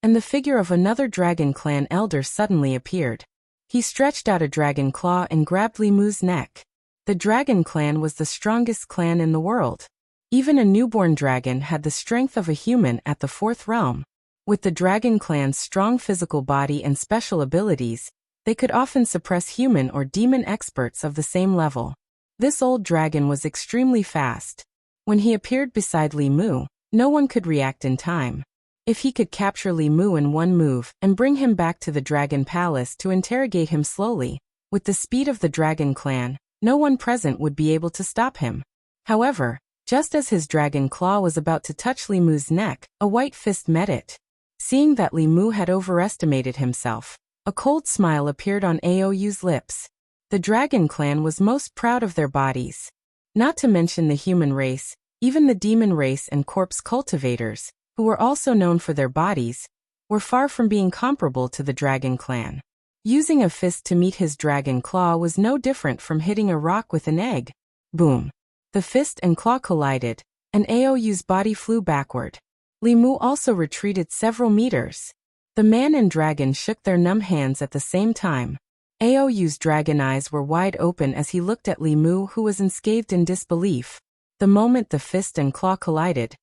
and the figure of another dragon clan elder suddenly appeared. He stretched out a dragon claw and grabbed Li Mu's neck. The dragon clan was the strongest clan in the world. Even a newborn dragon had the strength of a human at the 4th realm. With the dragon clan's strong physical body and special abilities, they could often suppress human or demon experts of the same level. This old dragon was extremely fast. When he appeared beside Li Mu, no one could react in time. If he could capture Li Mu in one move and bring him back to the Dragon Palace to interrogate him slowly, with the speed of the Dragon Clan, no one present would be able to stop him. However, just as his dragon claw was about to touch Li Mu's neck, a white fist met it. Seeing that Li Mu had overestimated himself, a cold smile appeared on Aou's lips. The Dragon Clan was most proud of their bodies. Not to mention the human race, even the demon race and corpse cultivators, who were also known for their bodies, were far from being comparable to the Dragon Clan. Using a fist to meet his dragon claw was no different from hitting a rock with an egg. Boom! The fist and claw collided, and Aou's body flew backward. Li Mu also retreated several meters. The man and dragon shook their numb hands at the same time. Aou's dragon eyes were wide open as he looked at Li Mu, who was enscathed in disbelief. The moment the fist and claw collided,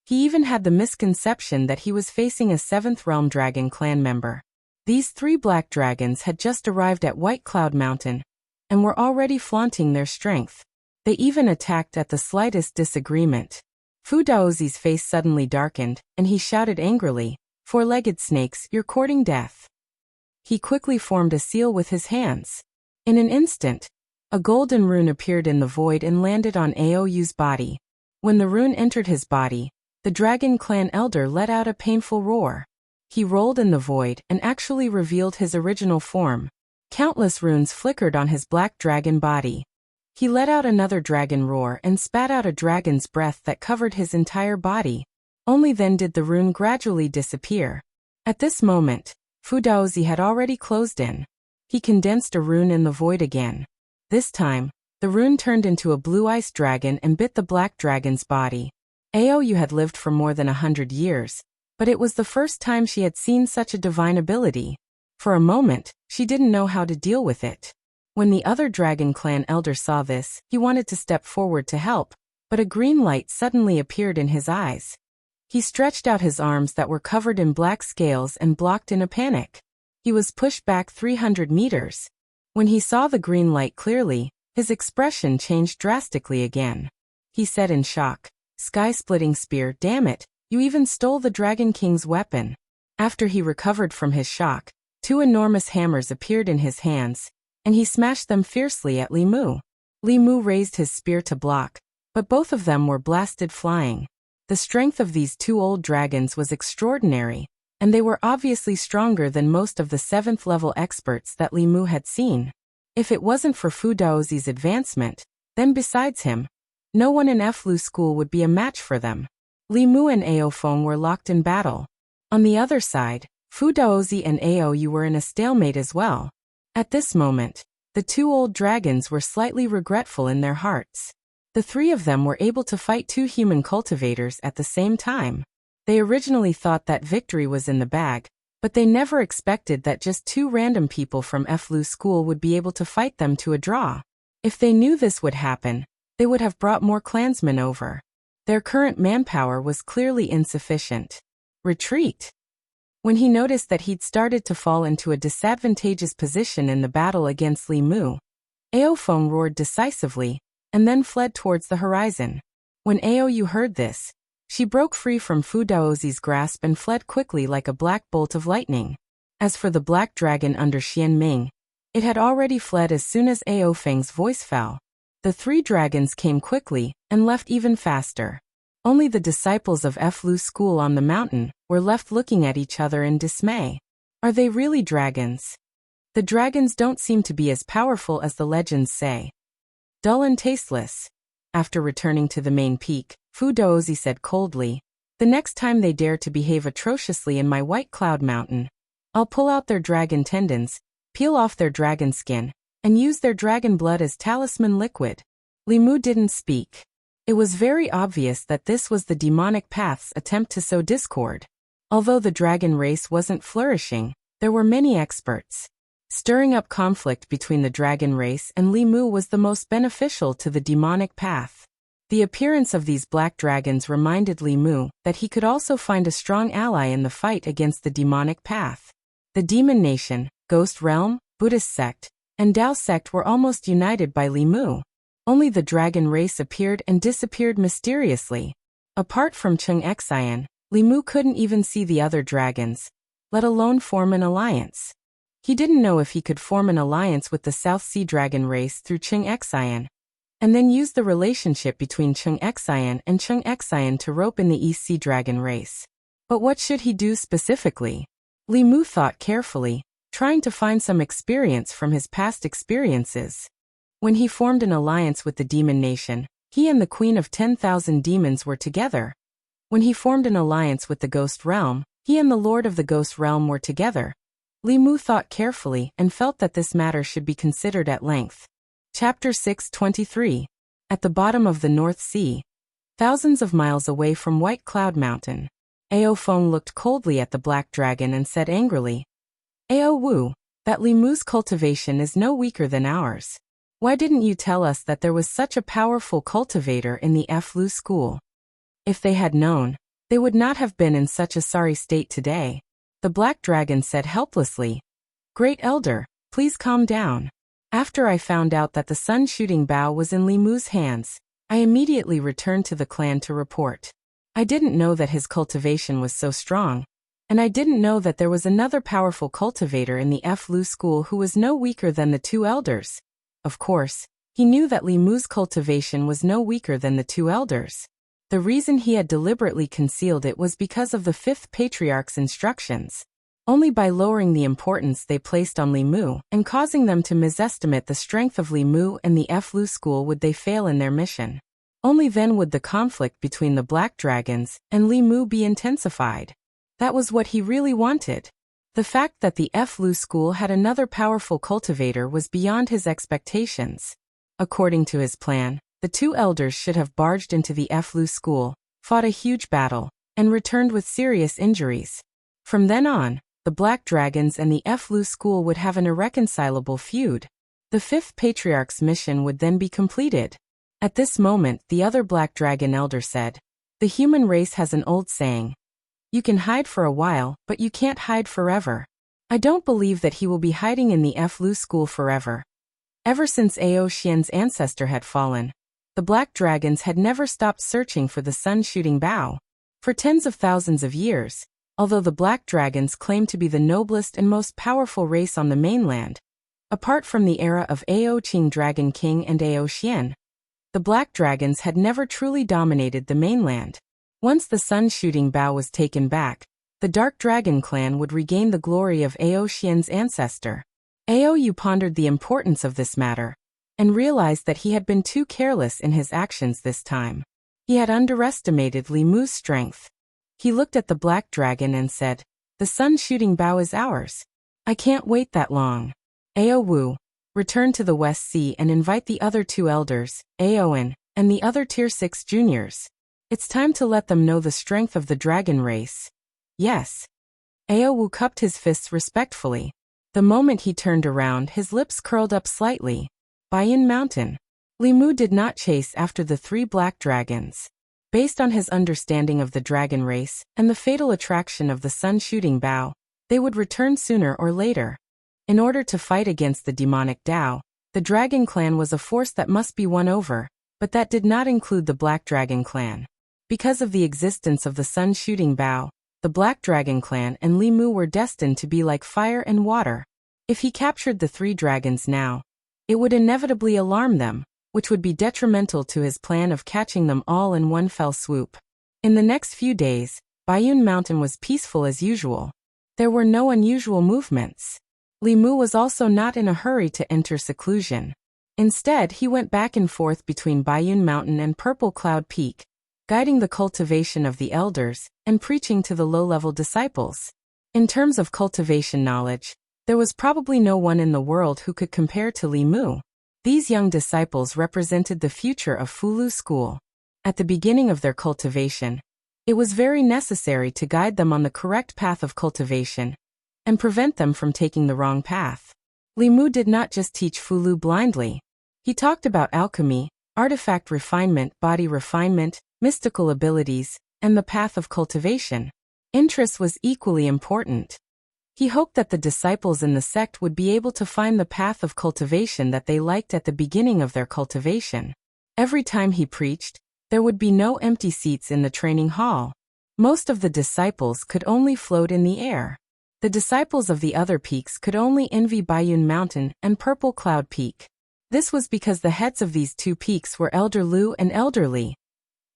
he even had the misconception that he was facing a 7th Realm Dragon Clan member. These 3 black dragons had just arrived at White Cloud Mountain, and were already flaunting their strength. They even attacked at the slightest disagreement. Fu Daozi's face suddenly darkened, and he shouted angrily, "Four-legged snakes, you're courting death." He quickly formed a seal with his hands. In an instant, a golden rune appeared in the void and landed on Aou's body. When the rune entered his body, the Dragon Clan elder let out a painful roar. He rolled in the void and actually revealed his original form. Countless runes flickered on his black dragon body. He let out another dragon roar and spat out a dragon's breath that covered his entire body. Only then did the rune gradually disappear. At this moment, Fu Daozi had already closed in. He condensed a rune in the void again. This time, the rune turned into a blue ice dragon and bit the black dragon's body. Aou had lived for more than 100 years, but it was the first time she had seen such a divine ability. For a moment, she didn't know how to deal with it. When the other Dragon Clan elder saw this, he wanted to step forward to help, but a green light suddenly appeared in his eyes. He stretched out his arms that were covered in black scales and blocked in a panic. He was pushed back 300 meters. When he saw the green light clearly, his expression changed drastically again. He said in shock, "Sky-splitting spear, damn it, you even stole the Dragon King's weapon." After he recovered from his shock, 2 enormous hammers appeared in his hands, and he smashed them fiercely at Li Mu. Li Mu raised his spear to block, but both of them were blasted flying. The strength of these 2 old dragons was extraordinary, and they were obviously stronger than most of the 7th level experts that Li Mu had seen. If it wasn't for Fu Daozi's advancement, then besides him, no one in Flu school would be a match for them. Li Mu and Aofeng were locked in battle. On the other side, Fu Daozi and Aou were in a stalemate as well. At this moment, the 2 old dragons were slightly regretful in their hearts. The 3 of them were able to fight 2 human cultivators at the same time. They originally thought that victory was in the bag, but they never expected that just 2 random people from Flu school would be able to fight them to a draw. If they knew this would happen, they would have brought more clansmen over. Their current manpower was clearly insufficient. Retreat. When he noticed that he'd started to fall into a disadvantageous position in the battle against Li Mu, Aofeng roared decisively, and then fled towards the horizon. When Aoyu heard this, she broke free from Fu Daozi's grasp and fled quickly like a black bolt of lightning. As for the black dragon under Xian Ming, it had already fled as soon as Aofeng's voice fell. The three dragons came quickly, and left even faster. Only the disciples of Fu school on the mountain were left looking at each other in dismay. Are they really dragons? The dragons don't seem to be as powerful as the legends say. Dull and tasteless. After returning to the main peak, Fu Daozi said coldly, "The next time they dare to behave atrociously in my White Cloud Mountain, I'll pull out their dragon tendons, peel off their dragon skin, and use their dragon blood as talisman liquid." Li Mu didn't speak. It was very obvious that this was the demonic path's attempt to sow discord. Although the dragon race wasn't flourishing, there were many experts. Stirring up conflict between the dragon race and Li Mu was the most beneficial to the demonic path. The appearance of these black dragons reminded Li Mu that he could also find a strong ally in the fight against the demonic path. The Demon Nation, Ghost Realm, Buddhist sect, and Tao sect were almost united by Li Mu. Only the dragon race appeared and disappeared mysteriously. Apart from Cheng Xian, Li Mu couldn't even see the other dragons, let alone form an alliance. He didn't know if he could form an alliance with the South Sea Dragon race through Cheng Xian, and then use the relationship between Cheng Xian and Cheng Xian to rope in the East Sea Dragon race. But what should he do specifically? Li Mu thought carefully, trying to find some experience from his past experiences. When he formed an alliance with the Demon Nation, he and the Queen of 10,000 Demons were together. When he formed an alliance with the Ghost Realm, he and the Lord of the Ghost Realm were together. Li Mu thought carefully and felt that this matter should be considered at length. Chapter 623. At the bottom of the North Sea, thousands of miles away from White Cloud Mountain, Aofeng looked coldly at the black dragon and said angrily, "Ao Wu, that Li Mu's cultivation is no weaker than ours. Why didn't you tell us that there was such a powerful cultivator in the Fu school? If they had known, they would not have been in such a sorry state today." The black dragon said helplessly, "Great Elder, please calm down. After I found out that the sun-shooting bow was in Li Mu's hands, I immediately returned to the clan to report. I didn't know that his cultivation was so strong, and I didn't know that there was another powerful cultivator in the Fu school who was no weaker than the two elders." Of course, he knew that Li Mu's cultivation was no weaker than the two elders. The reason he had deliberately concealed it was because of the fifth patriarch's instructions. Only by lowering the importance they placed on Li Mu and causing them to misestimate the strength of Li Mu and the Fu school would they fail in their mission. Only then would the conflict between the black dragons and Li Mu be intensified. That was what he really wanted. The fact that the Fu school had another powerful cultivator was beyond his expectations. According to his plan, the two elders should have barged into the Fu school, fought a huge battle, and returned with serious injuries. From then on, the Black Dragons and the Fu school would have an irreconcilable feud. The fifth patriarch's mission would then be completed. At this moment, the other Black Dragon elder said, "The human race has an old saying. You can hide for a while, but you can't hide forever. I don't believe that he will be hiding in the Fu school forever." Ever since Ao Xian's ancestor had fallen, the Black Dragons had never stopped searching for the sun-shooting bow. For tens of thousands of years, although the Black Dragons claimed to be the noblest and most powerful race on the mainland, apart from the era of Ao Qing Dragon King and Ao Xian, the Black Dragons had never truly dominated the mainland. Once the sun-shooting bow was taken back, the Dark Dragon clan would regain the glory of Ao Xian's ancestor. Ao Yu pondered the importance of this matter, and realized that he had been too careless in his actions this time. He had underestimated Li Mu's strength. He looked at the Black Dragon and said, "The sun-shooting bow is ours. I can't wait that long. Ao Wu, return to the West Sea and invite the other two elders, Aoen, and the other Tier 6 juniors. It's time to let them know the strength of the dragon race." "Yes." Ao Wu cupped his fists respectfully. The moment he turned around, his lips curled up slightly. Baiyin Mountain. Li Mu did not chase after the three black dragons. Based on his understanding of the dragon race and the fatal attraction of the sun-shooting bow, they would return sooner or later. In order to fight against the demonic Tao, the Dragon Clan was a force that must be won over, but that did not include the Black Dragon Clan. Because of the existence of the sun-shooting bow, the Black Dragon Clan and Li Mu were destined to be like fire and water. If he captured the three dragons now, it would inevitably alarm them, which would be detrimental to his plan of catching them all in one fell swoop. In the next few days, Baiyun Mountain was peaceful as usual. There were no unusual movements. Li Mu was also not in a hurry to enter seclusion. Instead, he went back and forth between Baiyun Mountain and Purple Cloud Peak, guiding the cultivation of the elders and preaching to the low-level disciples. In terms of cultivation knowledge, there was probably no one in the world who could compare to Li Mu. These young disciples represented the future of Fulu School. At the beginning of their cultivation, it was very necessary to guide them on the correct path of cultivation and prevent them from taking the wrong path. Li Mu did not just teach Fulu blindly. He talked about alchemy, artifact refinement, body refinement, mystical abilities, and the path of cultivation. Interest was equally important. He hoped that the disciples in the sect would be able to find the path of cultivation that they liked at the beginning of their cultivation. Every time he preached, there would be no empty seats in the training hall. Most of the disciples could only float in the air. The disciples of the other peaks could only envy Baiyun Mountain and Purple Cloud Peak. This was because the heads of these two peaks were Elder Lu and Elder Li.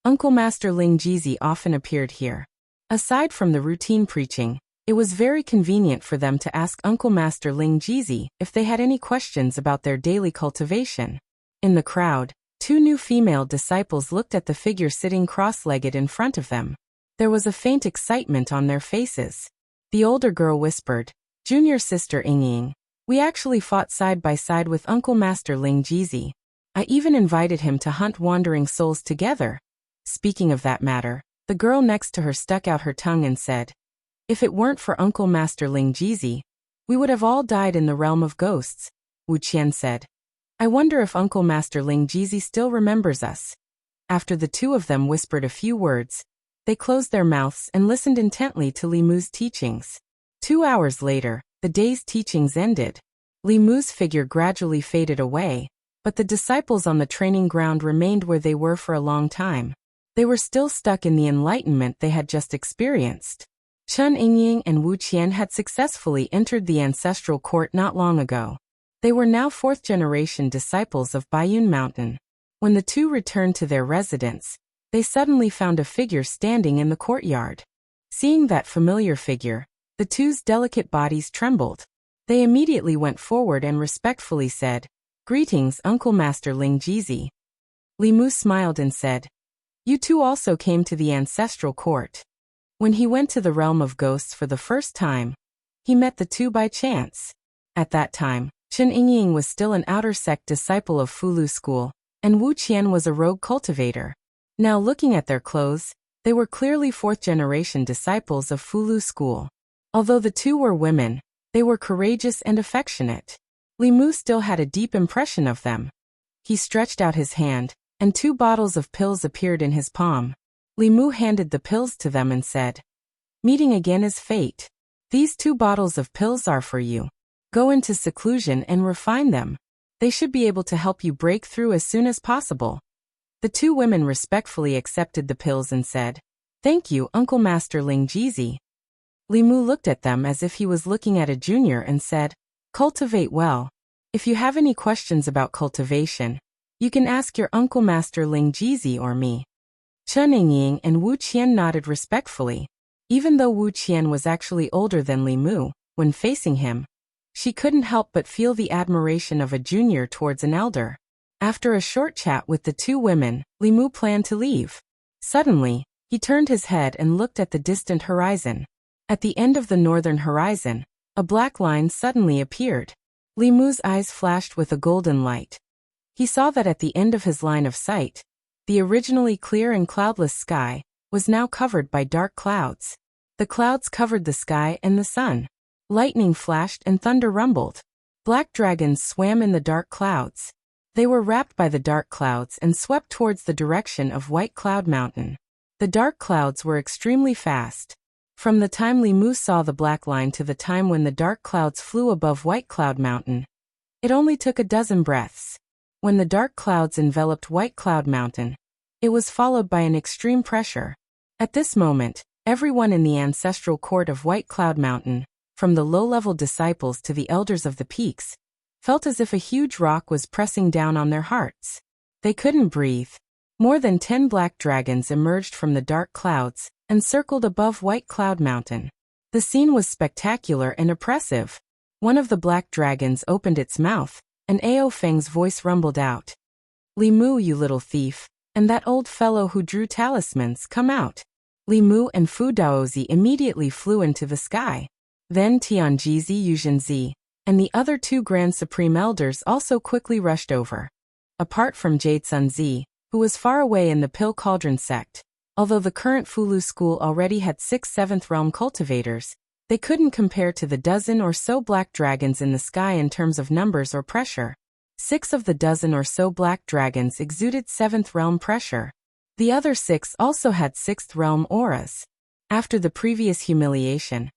Uncle Master Ling Jizi often appeared here. Aside from the routine preaching, it was very convenient for them to ask Uncle Master Ling Jizi if they had any questions about their daily cultivation. In the crowd, two new female disciples looked at the figure sitting cross-legged in front of them. There was a faint excitement on their faces. The older girl whispered, "Junior sister Ying, we actually fought side by side with Uncle Master Ling Jizi. I even invited him to hunt wandering souls together." Speaking of that matter, the girl next to her stuck out her tongue and said, "If it weren't for Uncle Master Ling Jizi, we would have all died in the realm of ghosts." Wu Qian said, "I wonder if Uncle Master Ling Jizi still remembers us." After the two of them whispered a few words, they closed their mouths and listened intently to Li Mu's teachings. 2 hours later, the day's teachings ended. Li Mu's figure gradually faded away, but the disciples on the training ground remained where they were for a long time. They were still stuck in the enlightenment they had just experienced. Chen Yingying and Wu Qian had successfully entered the ancestral court not long ago. They were now fourth-generation disciples of Baiyun Mountain. When the two returned to their residence, they suddenly found a figure standing in the courtyard. Seeing that familiar figure, the two's delicate bodies trembled. They immediately went forward and respectfully said, "Greetings, Uncle Master Ling Jizi." Li Mu smiled and said, "You two also came to the ancestral court." When he went to the realm of ghosts for the first time, he met the two by chance. At that time, Chen Yingying was still an outer sect disciple of Fulu School, and Wu Qian was a rogue cultivator. Now looking at their clothes, they were clearly fourth-generation disciples of Fulu School. Although the two were women, they were courageous and affectionate. Li Mu still had a deep impression of them. He stretched out his hand, and 2 bottles of pills appeared in his palm. Li Mu handed the pills to them and said, "Meeting again is fate. These 2 bottles of pills are for you. Go into seclusion and refine them. They should be able to help you break through as soon as possible." The 2 women respectfully accepted the pills and said, "Thank you, Uncle Master Ling Jizi." Li Mu looked at them as if he was looking at a junior and said, "Cultivate well. If you have any questions about cultivation, you can ask your Uncle Master Ling Jizi or me." Chen Yingying and Wu Qian nodded respectfully. Even though Wu Qian was actually older than Li Mu, when facing him, she couldn't help but feel the admiration of a junior towards an elder. After a short chat with the 2 women, Li Mu planned to leave. Suddenly, he turned his head and looked at the distant horizon. At the end of the northern horizon, a black line suddenly appeared. Li Mu's eyes flashed with a golden light. He saw that at the end of his line of sight, the originally clear and cloudless sky was now covered by dark clouds. The clouds covered the sky and the sun. Lightning flashed and thunder rumbled. Black dragons swam in the dark clouds. They were wrapped by the dark clouds and swept towards the direction of White Cloud Mountain. The dark clouds were extremely fast. From the time Li Mu saw the black line to the time when the dark clouds flew above White Cloud Mountain, it only took a dozen breaths. When the dark clouds enveloped White Cloud Mountain, it was followed by an extreme pressure. At this moment, everyone in the ancestral court of White Cloud Mountain, from the low-level disciples to the elders of the peaks, felt as if a huge rock was pressing down on their hearts. They couldn't breathe. More than 10 black dragons emerged from the dark clouds and circled above White Cloud Mountain. The scene was spectacular and oppressive. One of the black dragons opened its mouth, and Ao Feng's voice rumbled out. Li Mu, you little thief, and that old fellow who drew talismans, come out. Li Mu and Fu Daozi immediately flew into the sky. Then Tianjizi Yuzhenzi and the other 2 Grand Supreme Elders also quickly rushed over. Apart from Jade Sun Zi, who was far away in the Pill Cauldron sect, although the current Fulu school already had 6 7th realm cultivators, they couldn't compare to the dozen or so black dragons in the sky in terms of numbers or pressure. 6 of the dozen or so black dragons exuded 7th realm pressure. The other 6 also had 6th realm auras. After the previous humiliation,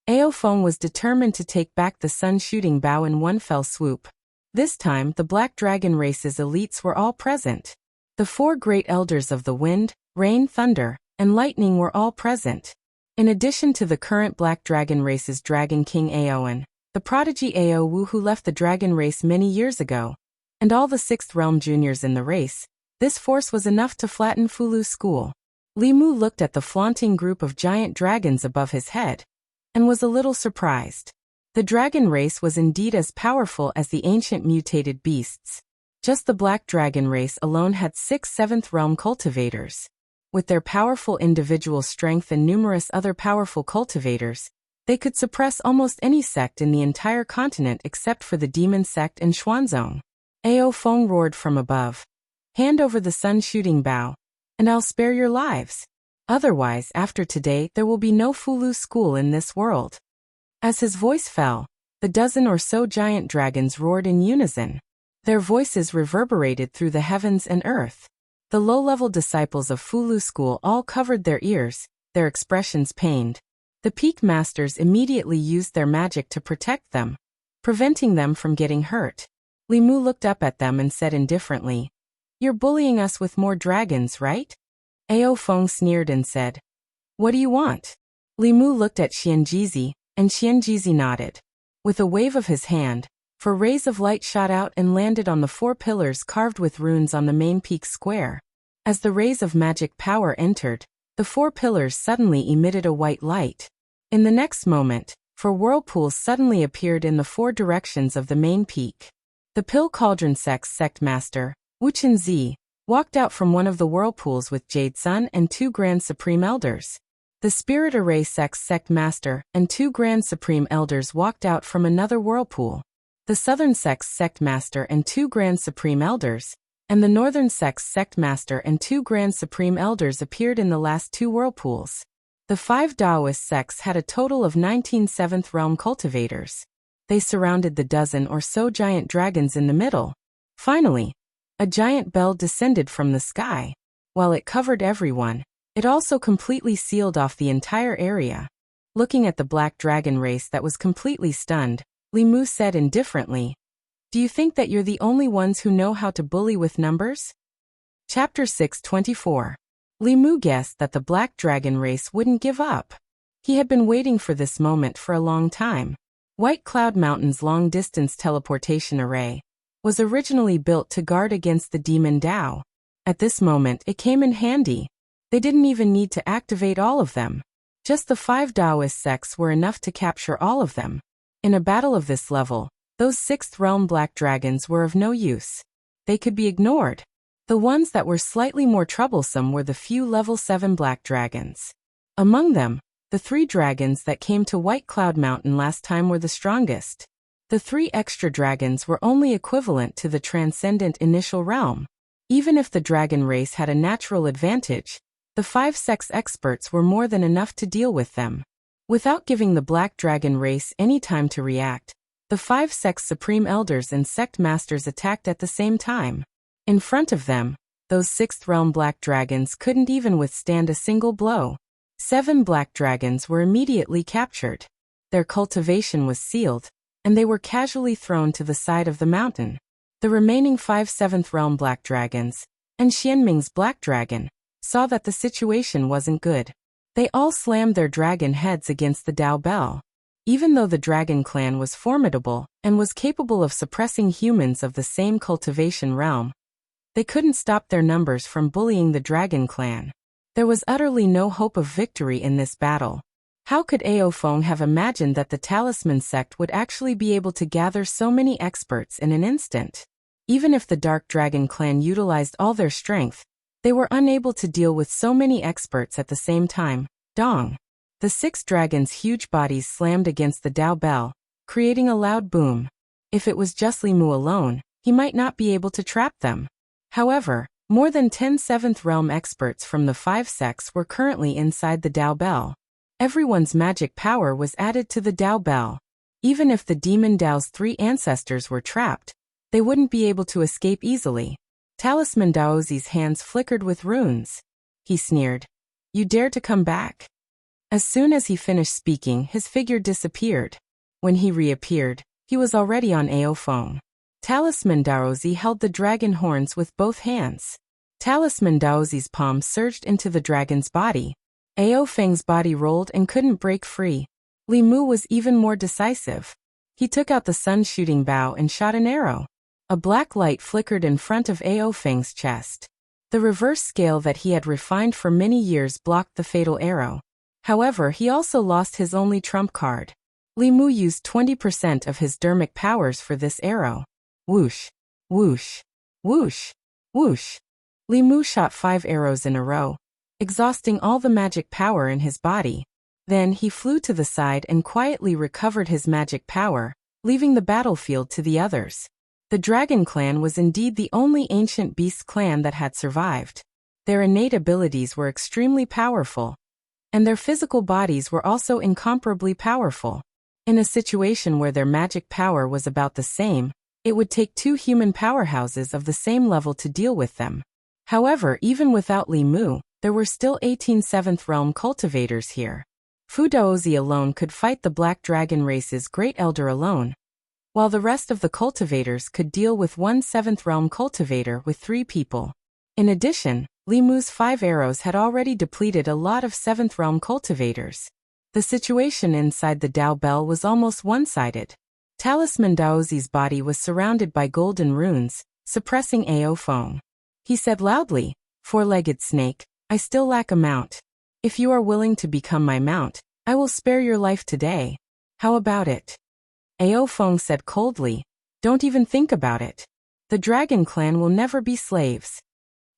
Ao Feng was determined to take back the sun shooting bow in one fell swoop. This time, the Black Dragon race's elites were all present. The 4 great elders of the wind, rain, thunder, and lightning were all present. In addition to the current Black Dragon race's Dragon King Aoan, the prodigy Ao Wu who left the dragon race many years ago, and all the 6th realm juniors in the race, this force was enough to flatten Fulu school. Li Mu looked at the flaunting group of giant dragons above his head, and was a little surprised. The dragon race was indeed as powerful as the ancient mutated beasts. Just the Black Dragon race alone had 6 7th realm cultivators. With their powerful individual strength and numerous other powerful cultivators, they could suppress almost any sect in the entire continent except for the demon sect and Xuanzong. Ao Feng roared from above. Hand over the sun shooting bow, and I'll spare your lives. Otherwise, after today, there will be no Fulu school in this world. As his voice fell, the dozen or so giant dragons roared in unison. Their voices reverberated through the heavens and earth. The low-level disciples of Fulu school all covered their ears, their expressions pained. The peak masters immediately used their magic to protect them, preventing them from getting hurt. Li Mu looked up at them and said indifferently, "You're bullying us with more dragons, right?" Ao Feng sneered and said, "What do you want?" Li Mu looked at Xianjizi, and Xianjizi nodded. With a wave of his hand, 4 rays of light shot out and landed on the 4 pillars carved with runes on the main peak square. As the rays of magic power entered, the 4 pillars suddenly emitted a white light. In the next moment, 4 whirlpools suddenly appeared in the 4 directions of the main peak. The Pill Cauldron sect's sect master, Wuchen Zi, walked out from one of the whirlpools with Jade Sun and 2 Grand Supreme Elders. The Spirit Array sect's sect master and 2 Grand Supreme Elders walked out from another whirlpool. The Southern sect's sect master and 2 Grand Supreme Elders, and the Northern sect's sect master and 2 Grand Supreme Elders appeared in the last 2 whirlpools. The 5 Taoist sects had a total of 19 7th realm cultivators. They surrounded the dozen or so giant dragons in the middle. Finally, a giant bell descended from the sky. While it covered everyone, it also completely sealed off the entire area. Looking at the Black Dragon race that was completely stunned, Li Mu said indifferently, "Do you think that you're the only ones who know how to bully with numbers?" Chapter 624. Li Mu guessed that the Black Dragon race wouldn't give up. He had been waiting for this moment for a long time. White Cloud Mountain's long-distance teleportation array was originally built to guard against the Demon Dao. At this moment, it came in handy. They didn't even need to activate all of them. Just the 5 Taoist sects were enough to capture all of them. In a battle of this level, those 6th realm black dragons were of no use. They could be ignored. The ones that were slightly more troublesome were the few level 7 black dragons. Among them, the 3 dragons that came to White Cloud Mountain last time were the strongest. The 3 extra dragons were only equivalent to the transcendent initial realm. Even if the dragon race had a natural advantage, the 5 sects experts were more than enough to deal with them. Without giving the Black Dragon race any time to react, the 5 sects supreme elders and sect masters attacked at the same time. In front of them, Those 6th realm black dragons couldn't even withstand a single blow. 7 black dragons were immediately captured. Their cultivation was sealed, and they were casually thrown to the side of the mountain. The remaining 5 7th realm black dragons, and Xianming's black dragon, saw that the situation wasn't good. They all slammed their dragon heads against the Dao Bell. Even though the dragon clan was formidable and was capable of suppressing humans of the same cultivation realm, they couldn't stop their numbers from bullying the dragon clan. There was utterly no hope of victory in this battle. How could Ao Feng have imagined that the Talisman sect would actually be able to gather so many experts in an instant? Even if the Dark Dragon clan utilized all their strength, they were unable to deal with so many experts at the same time. Dong! The 6 dragons' huge bodies slammed against the Dao Bell, creating a loud boom. If it was just Li Mu alone, he might not be able to trap them. However, more than 10 7th realm experts from the 5 sects were currently inside the Dao Bell. Everyone's magic power was added to the Dao Bell. Even if the Demon Dao's 3 ancestors were trapped, they wouldn't be able to escape easily. Talisman Daozi's hands flickered with runes. He sneered. "You dare to come back?" As soon as he finished speaking, his figure disappeared. When he reappeared, he was already on Ao Feng. Talisman Daozi held the dragon horns with both hands. Talisman Daozi's palm surged into the dragon's body. Ao Feng's body rolled and couldn't break free. Li Mu was even more decisive. He took out the sun-shooting bow and shot an arrow. A black light flickered in front of Ao Feng's chest. The reverse scale that he had refined for many years blocked the fatal arrow. However, he also lost his only trump card. Li Mu used 20% of his dermic powers for this arrow. Whoosh, whoosh, whoosh, whoosh. Li Mu shot 5 arrows in a row, exhausting all the magic power in his body. Then he flew to the side and quietly recovered his magic power, leaving the battlefield to the others. The Dragon Clan was indeed the only ancient beast clan that had survived. Their innate abilities were extremely powerful, and their physical bodies were also incomparably powerful. In a situation where their magic power was about the same, it would take 2 human powerhouses of the same level to deal with them. However, even without Li Mu, there were still 18 7th realm cultivators here. Fu Daozi alone could fight the Black Dragon race's Great Elder alone, while the rest of the cultivators could deal with 1 7th realm cultivator with 3 people. In addition, Li Mu's 5 arrows had already depleted a lot of 7th realm cultivators. The situation inside the Dao Bell was almost one-sided. Talisman Daozi's body was surrounded by golden runes, suppressing Ao Feng. He said loudly, "Four-legged snake, I still lack a mount. If you are willing to become my mount, I will spare your life today. How about it?" Ao Feng said coldly, "Don't even think about it. The Dragon Clan will never be slaves."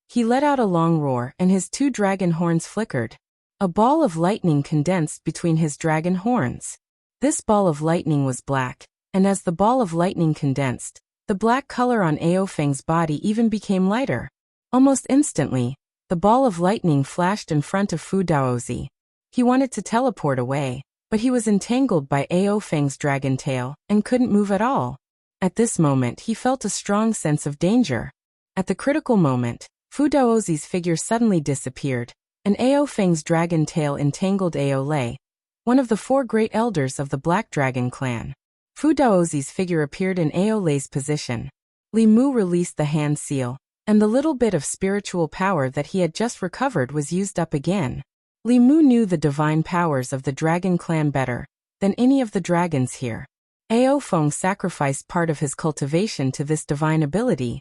He let out a long roar and his 2 dragon horns flickered. A ball of lightning condensed between his dragon horns. This ball of lightning was black, and as the ball of lightning condensed, the black color on Ao Feng's body even became lighter. Almost instantly, the ball of lightning flashed in front of Fu Daozi. He wanted to teleport away, but he was entangled by Ao Feng's dragon tail and couldn't move at all. At this moment he felt a strong sense of danger. At the critical moment, Fu Daozi's figure suddenly disappeared, and Ao Feng's dragon tail entangled Ao Lei, one of the 4 great elders of the Black Dragon clan. Fu Daozi's figure appeared in Ao Lei's position. Li Mu released the hand seal, and the little bit of spiritual power that he had just recovered was used up again. Li Mu knew the divine powers of the Dragon Clan better than any of the dragons here. Ao Feng sacrificed part of his cultivation to this divine ability,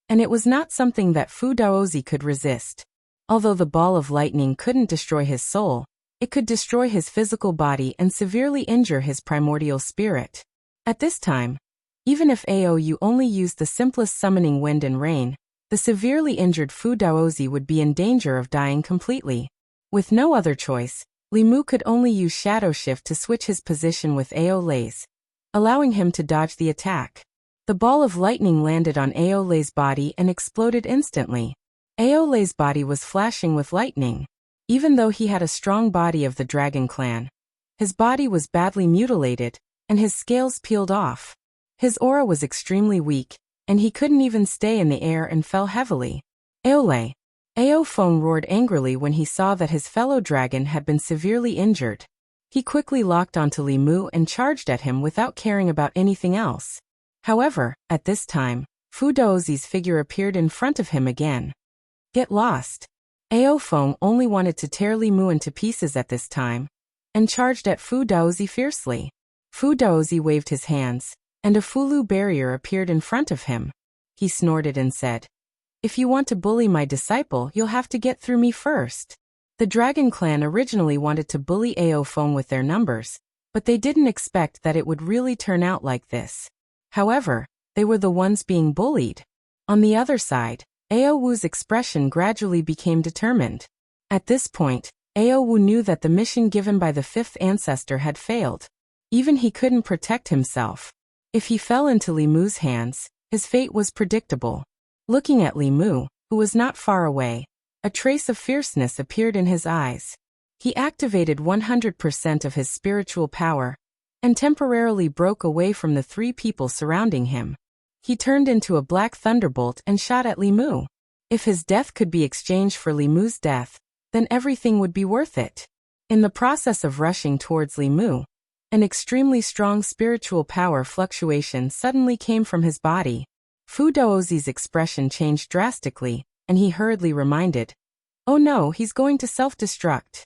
and it was not something that Fu Daozi could resist. Although the ball of lightning couldn't destroy his soul, it could destroy his physical body and severely injure his primordial spirit. At this time, even if Aou only used the simplest summoning wind and rain, the severely injured Fu Daozi would be in danger of dying completely. With no other choice, Li Mu could only use Shadow Shift to switch his position with Ao Lei's, allowing him to dodge the attack. The ball of lightning landed on Ao Lei's body and exploded instantly. Ao Lei's body was flashing with lightning. Even though he had a strong body of the Dragon Clan, his body was badly mutilated, and his scales peeled off. His aura was extremely weak, and he couldn't even stay in the air and fell heavily. Aole! Ao Feng roared angrily when he saw that his fellow dragon had been severely injured. He quickly locked onto Li Mu and charged at him without caring about anything else. However, at this time, Fu Daozi's figure appeared in front of him again. Get lost! Ao Feng only wanted to tear Li Mu into pieces at this time, and charged at Fu Daozi fiercely. Fu Daozi waved his hands, and a Fulu barrier appeared in front of him. He snorted and said, "If you want to bully my disciple, you'll have to get through me first." The Dragon Clan originally wanted to bully Ao Feng with their numbers, but they didn't expect that it would really turn out like this. However, they were the ones being bullied. On the other side, Ao Wu's expression gradually became determined. At this point, Ao Wu knew that the mission given by the fifth ancestor had failed. Even he couldn't protect himself. If he fell into Li Mu's hands, his fate was predictable. Looking at Li Mu, who was not far away, a trace of fierceness appeared in his eyes. He activated 100% of his spiritual power, and temporarily broke away from the three people surrounding him. He turned into a black thunderbolt and shot at Li Mu. If his death could be exchanged for Li Mu's death, then everything would be worth it. In the process of rushing towards Li Mu, an extremely strong spiritual power fluctuation suddenly came from his body. Fu Daozi's expression changed drastically, and he hurriedly reminded, "Oh no, he's going to self-destruct."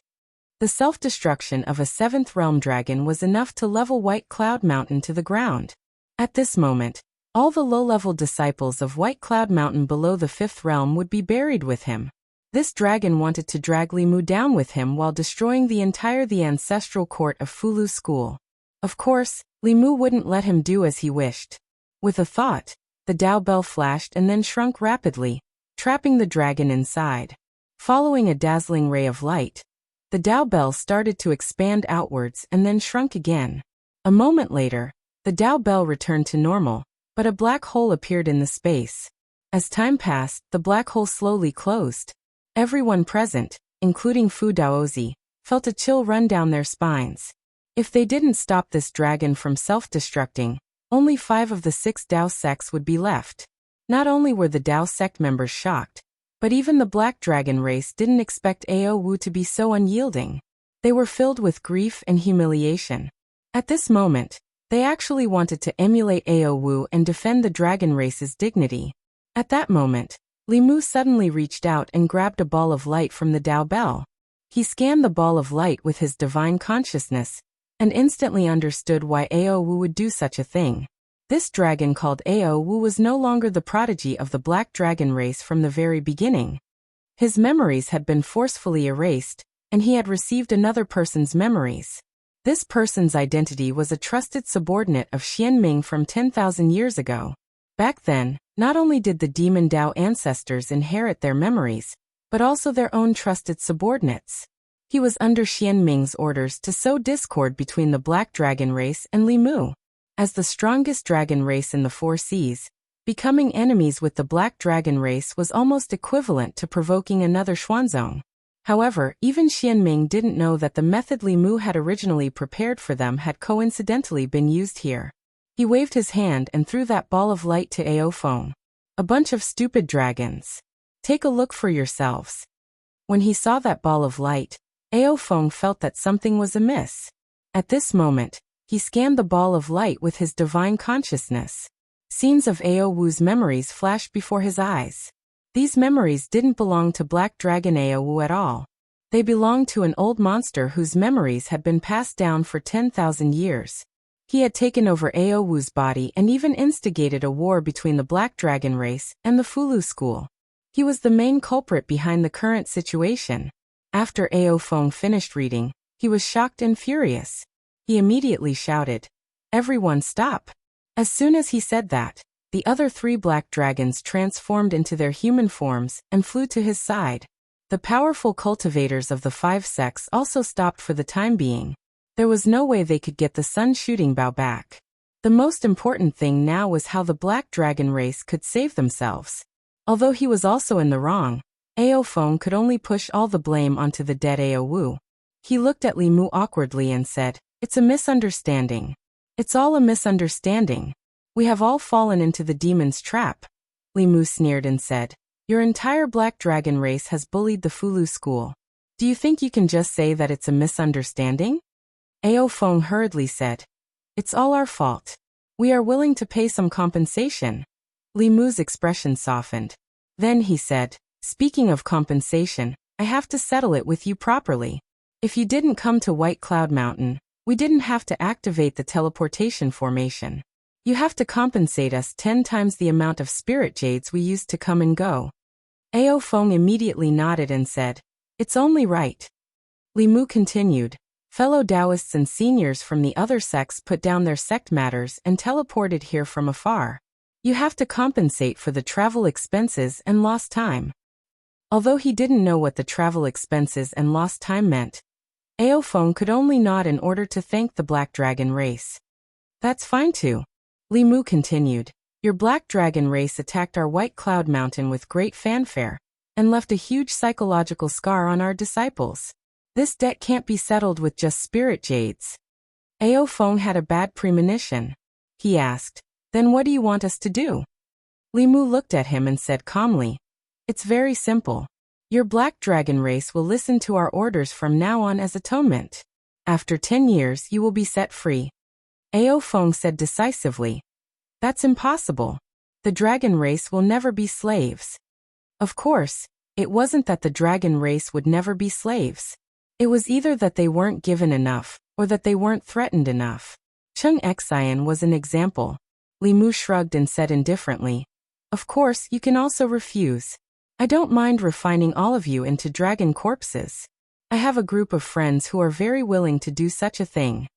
The self-destruction of a seventh realm dragon was enough to level White Cloud Mountain to the ground. At this moment, all the low-level disciples of White Cloud Mountain below the fifth realm would be buried with him. This dragon wanted to drag Li Mu down with him while destroying the ancestral court of Fulu School. Of course, Li Mu wouldn't let him do as he wished. With a thought, the Dao Bell flashed and then shrunk rapidly, trapping the dragon inside. Following a dazzling ray of light, the Dao Bell started to expand outwards and then shrunk again. A moment later, the Dao Bell returned to normal, but a black hole appeared in the space. As time passed, the black hole slowly closed. Everyone present, including Fu Daozi, felt a chill run down their spines. If they didn't stop this dragon from self-destructing, only 5 of the 6 Dao sects would be left. Not only were the Dao sect members shocked, but even the Black Dragon race didn't expect Ao Wu to be so unyielding. They were filled with grief and humiliation. At this moment, they actually wanted to emulate Ao Wu and defend the dragon race's dignity. At that moment, Li Mu suddenly reached out and grabbed a ball of light from the Dao Bell. He scanned the ball of light with his divine consciousness, and instantly understood why Ao Wu would do such a thing. This dragon called Ao Wu was no longer the prodigy of the Black Dragon race from the very beginning. His memories had been forcefully erased, and he had received another person's memories. This person's identity was a trusted subordinate of Xianming from 10,000 years ago. Back then, not only did the Demon Dao ancestors inherit their memories, but also their own trusted subordinates. He was under Xianming's orders to sow discord between the Black Dragon race and Li Mu. As the strongest dragon race in the 4 seas, becoming enemies with the Black Dragon race was almost equivalent to provoking another Xuanzong. However, even Xianming didn't know that the method Li Mu had originally prepared for them had coincidentally been used here. He waved his hand and threw that ball of light to Ao Feng. "A bunch of stupid dragons. Take a look for yourselves." When he saw that ball of light, Ao Feng felt that something was amiss. At this moment, he scanned the ball of light with his divine consciousness. Scenes of Ao Wu's memories flashed before his eyes. These memories didn't belong to Black Dragon Ao Wu at all. They belonged to an old monster whose memories had been passed down for 10,000 years. He had taken over Ao Wu's body and even instigated a war between the Black Dragon race and the Fulu School. He was the main culprit behind the current situation. After Ao Feng finished reading, he was shocked and furious. He immediately shouted, "Everyone stop!" As soon as he said that, the other 3 black dragons transformed into their human forms and flew to his side. The powerful cultivators of the 5 sects also stopped for the time being. There was no way they could get the sun shooting bow back. The most important thing now was how the Black Dragon race could save themselves. Although he was also in the wrong, Ao Feng could only push all the blame onto the dead Ao Wu. He looked at Li Mu awkwardly and said, "It's a misunderstanding. It's all a misunderstanding. We have all fallen into the demon's trap." Li Mu sneered and said, Your entire black dragon race has bullied the Fulu school. Do you think you can just say that it's a misunderstanding? Ao Feng hurriedly said. It's all our fault. We are willing to pay some compensation. Li Mu's expression softened. Then he said, speaking of compensation, I have to settle it with you properly. If you didn't come to White Cloud Mountain, we didn't have to activate the teleportation formation. You have to compensate us 10 times the amount of spirit jades we used to come and go. Ao Feng immediately nodded and said, it's only right. Li Mu continued, fellow Taoists and seniors from the other sects put down their sect matters and teleported here from afar. You have to compensate for the travel expenses and lost time. Although he didn't know what the travel expenses and lost time meant, Ao Feng could only nod in order to thank the Black Dragon race. That's fine too. Li Mu continued, your Black Dragon race attacked our White Cloud Mountain with great fanfare, and left a huge psychological scar on our disciples. This debt can't be settled with just spirit jades. Ao Feng had a bad premonition. He asked, then what do you want us to do? Li Mu looked at him and said calmly, it's very simple. Your Black Dragon race will listen to our orders from now on as atonement. After 10 years you will be set free. Ao Feng said decisively, that's impossible. The dragon race will never be slaves. Of course, it wasn't that the dragon race would never be slaves. It was either that they weren't given enough, or that they weren't threatened enough. Chung Xian was an example. Li Mu shrugged and said indifferently, of course you can also refuse. I don't mind refining all of you into dragon corpses. I have a group of friends who are very willing to do such a thing.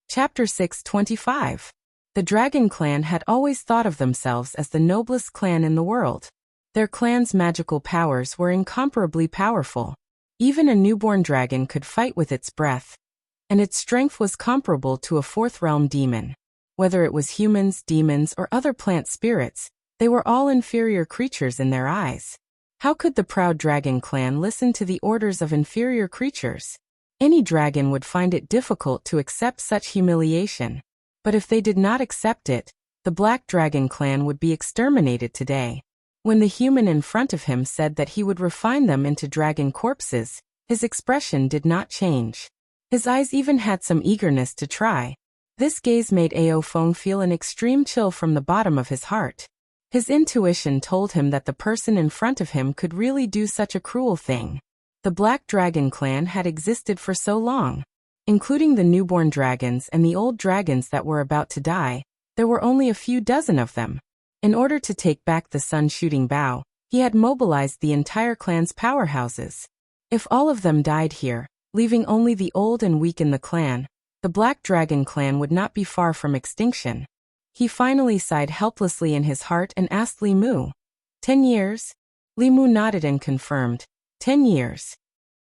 Chapter 625. The Dragon Clan had always thought of themselves as the noblest clan in the world. Their clan's magical powers were incomparably powerful. Even a newborn dragon could fight with its breath, and its strength was comparable to a fourth realm demon. Whether it was humans, demons, or other plant spirits, they were all inferior creatures in their eyes. How could the proud dragon clan listen to the orders of inferior creatures? Any dragon would find it difficult to accept such humiliation. But if they did not accept it, the Black Dragon clan would be exterminated today. When the human in front of him said that he would refine them into dragon corpses, his expression did not change. His eyes even had some eagerness to try. This gaze made Ao Feng feel an extreme chill from the bottom of his heart. His intuition told him that the person in front of him could really do such a cruel thing. The Black Dragon clan had existed for so long. Including the newborn dragons and the old dragons that were about to die, there were only a few dozen of them. In order to take back the sun-shooting bow, he had mobilized the entire clan's powerhouses. If all of them died here, leaving only the old and weak in the clan, the Black Dragon clan would not be far from extinction. He finally sighed helplessly in his heart and asked Li Mu, 10 years? Li Mu nodded and confirmed, 10 years.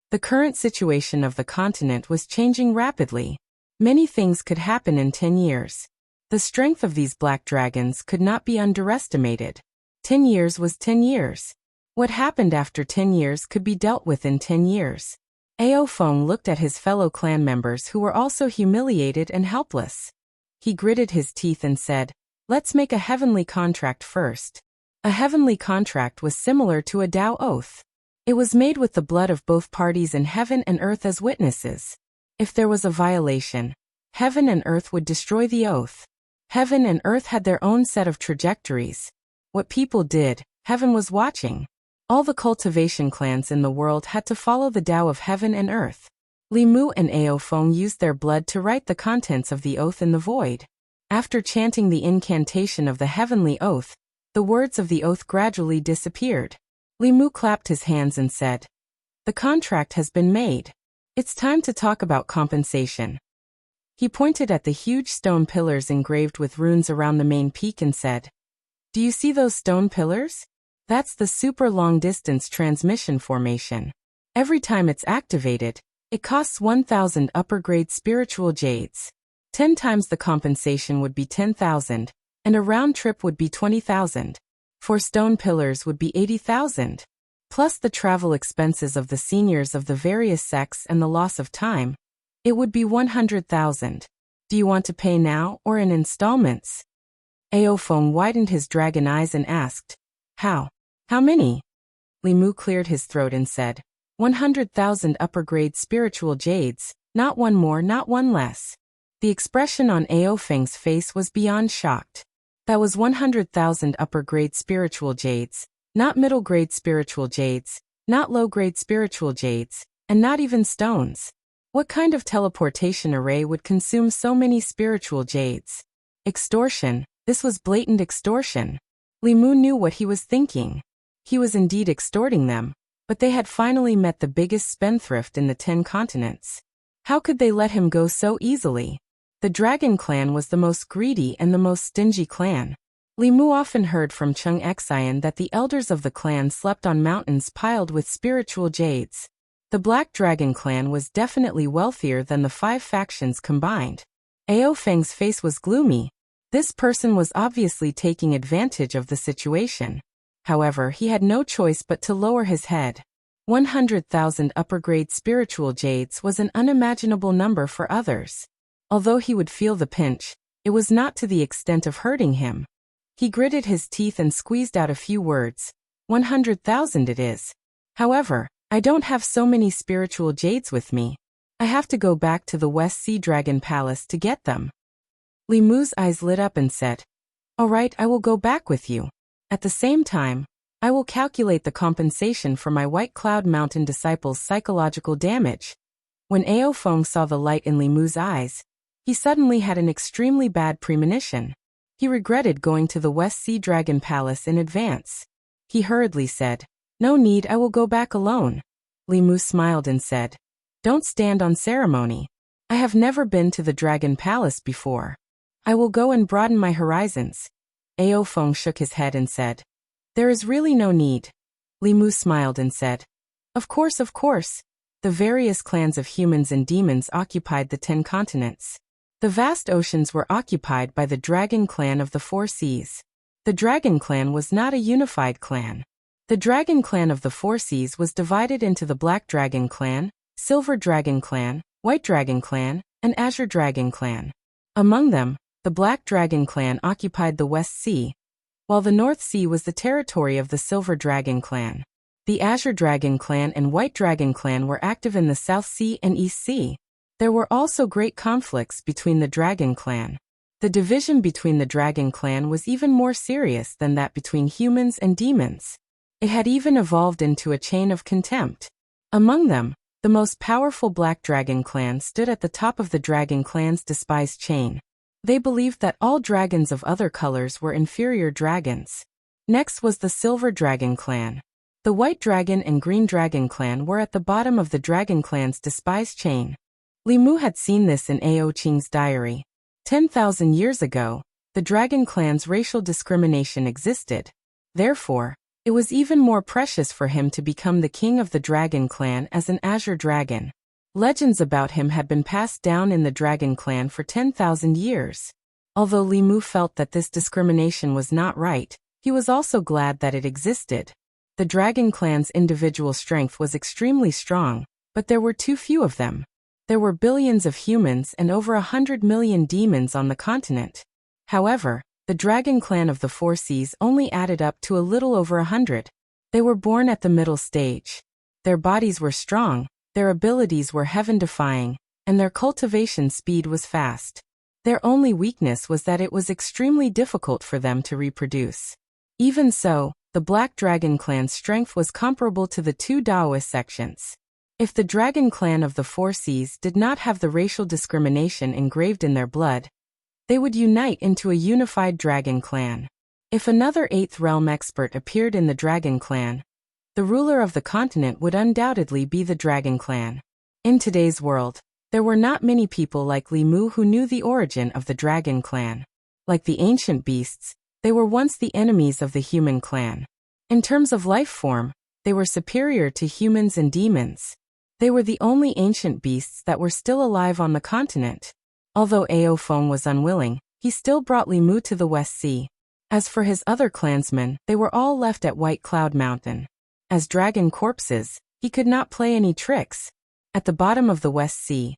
The current situation of the continent was changing rapidly. Many things could happen in 10 years. The strength of these black dragons could not be underestimated. 10 years was 10 years. What happened after 10 years could be dealt with in 10 years. Ao Feng looked at his fellow clan members who were also humiliated and helpless. He gritted his teeth and said, let's make a heavenly contract first. A heavenly contract was similar to a Tao oath. It was made with the blood of both parties in heaven and earth as witnesses. If there was a violation, heaven and earth would destroy the oath. Heaven and earth had their own set of trajectories. What people did, heaven was watching. All the cultivation clans in the world had to follow the Tao of heaven and earth. Li Mu and Ao Feng used their blood to write the contents of the oath in the void. After chanting the incantation of the heavenly oath, the words of the oath gradually disappeared. Li Mu clapped his hands and said, the contract has been made. It's time to talk about compensation. He pointed at the huge stone pillars engraved with runes around the main peak and said, do you see those stone pillars? That's the super long-distance transmission formation. Every time it's activated, it costs 1,000 upper-grade spiritual jades. 10 times the compensation would be 10,000, and a round trip would be 20,000. 4 stone pillars would be 80,000. Plus the travel expenses of the seniors of the various sects and the loss of time, it would be 100,000. Do you want to pay now or in installments? Ao Feng widened his dragon eyes and asked, how? How many? Li Mu cleared his throat and said, 100,000 upper-grade spiritual jades, not one more, not one less. The expression on Ao Feng's face was beyond shocked. That was 100,000 upper-grade spiritual jades, not middle-grade spiritual jades, not low-grade spiritual jades, and not even stones. What kind of teleportation array would consume so many spiritual jades? Extortion, this was blatant extortion. Li Mu knew what he was thinking. He was indeed extorting them, but they had finally met the biggest spendthrift in the 10 continents. How could they let him go so easily? The Dragon Clan was the most greedy and the most stingy clan. Li Mu often heard from Chung Xian that the elders of the clan slept on mountains piled with spiritual jades. The Black Dragon Clan was definitely wealthier than the 5 factions combined. Ao Feng's face was gloomy. This person was obviously taking advantage of the situation. However, he had no choice but to lower his head. 100,000 upper-grade spiritual jades was an unimaginable number for others. Although he would feel the pinch, it was not to the extent of hurting him. He gritted his teeth and squeezed out a few words. 100,000 it is. However, I don't have so many spiritual jades with me. I have to go back to the West Sea Dragon Palace to get them. Li Mu's eyes lit up and said, all right, I will go back with you. At the same time, I will calculate the compensation for my White Cloud Mountain disciples' psychological damage. When Ao Feng saw the light in Li Mu's eyes, he suddenly had an extremely bad premonition. He regretted going to the West Sea Dragon Palace in advance. He hurriedly said, no need, I will go back alone. Li Mu smiled and said, don't stand on ceremony. I have never been to the Dragon Palace before. I will go and broaden my horizons. Ao Feng shook his head and said, there is really no need. Li Mu smiled and said, of course, of course. The various clans of humans and demons occupied the 10 continents. The vast oceans were occupied by the Dragon Clan of the 4 Seas. The Dragon Clan was not a unified clan. The Dragon Clan of the 4 Seas was divided into the Black Dragon Clan, Silver Dragon Clan, White Dragon Clan, and Azure Dragon Clan. Among them, the Black Dragon Clan occupied the West Sea, while the North Sea was the territory of the Silver Dragon Clan. The Azure Dragon Clan and White Dragon Clan were active in the South Sea and East Sea. There were also great conflicts between the Dragon Clan. The division between the Dragon Clan was even more serious than that between humans and demons. It had even evolved into a chain of contempt. Among them, the most powerful Black Dragon Clan stood at the top of the Dragon Clan's despised chain. They believed that all dragons of other colors were inferior dragons. Next was the Silver Dragon Clan. The White Dragon and Green Dragon Clan were at the bottom of the Dragon Clan's despised chain. Li Mu had seen this in Ao Qing's diary. 10,000 years ago, the Dragon Clan's racial discrimination existed. Therefore, it was even more precious for him to become the king of the Dragon Clan as an Azure Dragon. Legends about him had been passed down in the Dragon Clan for 10,000 years. Although Li Mu felt that this discrimination was not right, he was also glad that it existed. The Dragon Clan's individual strength was extremely strong, but there were too few of them. There were billions of humans and over 100 million demons on the continent. However, the Dragon Clan of the 4 Seas only added up to a little over 100. They were born at the middle stage. Their bodies were strong, their abilities were heaven-defying, and their cultivation speed was fast. Their only weakness was that it was extremely difficult for them to reproduce. Even so, the Black Dragon Clan's strength was comparable to the 2 Daoist sections. If the Dragon Clan of the 4 Seas did not have the racial discrimination engraved in their blood, they would unite into a unified Dragon Clan. If another 8th Realm expert appeared in the Dragon Clan, the ruler of the continent would undoubtedly be the Dragon Clan. In today's world, there were not many people like Li Mu who knew the origin of the Dragon Clan. Like the ancient beasts, they were once the enemies of the human clan. In terms of life form, they were superior to humans and demons. They were the only ancient beasts that were still alive on the continent. Although Ao Feng was unwilling, he still brought Li Mu to the West Sea. As for his other clansmen, they were all left at White Cloud Mountain. As dragon corpses, he could not play any tricks. At the bottom of the West Sea,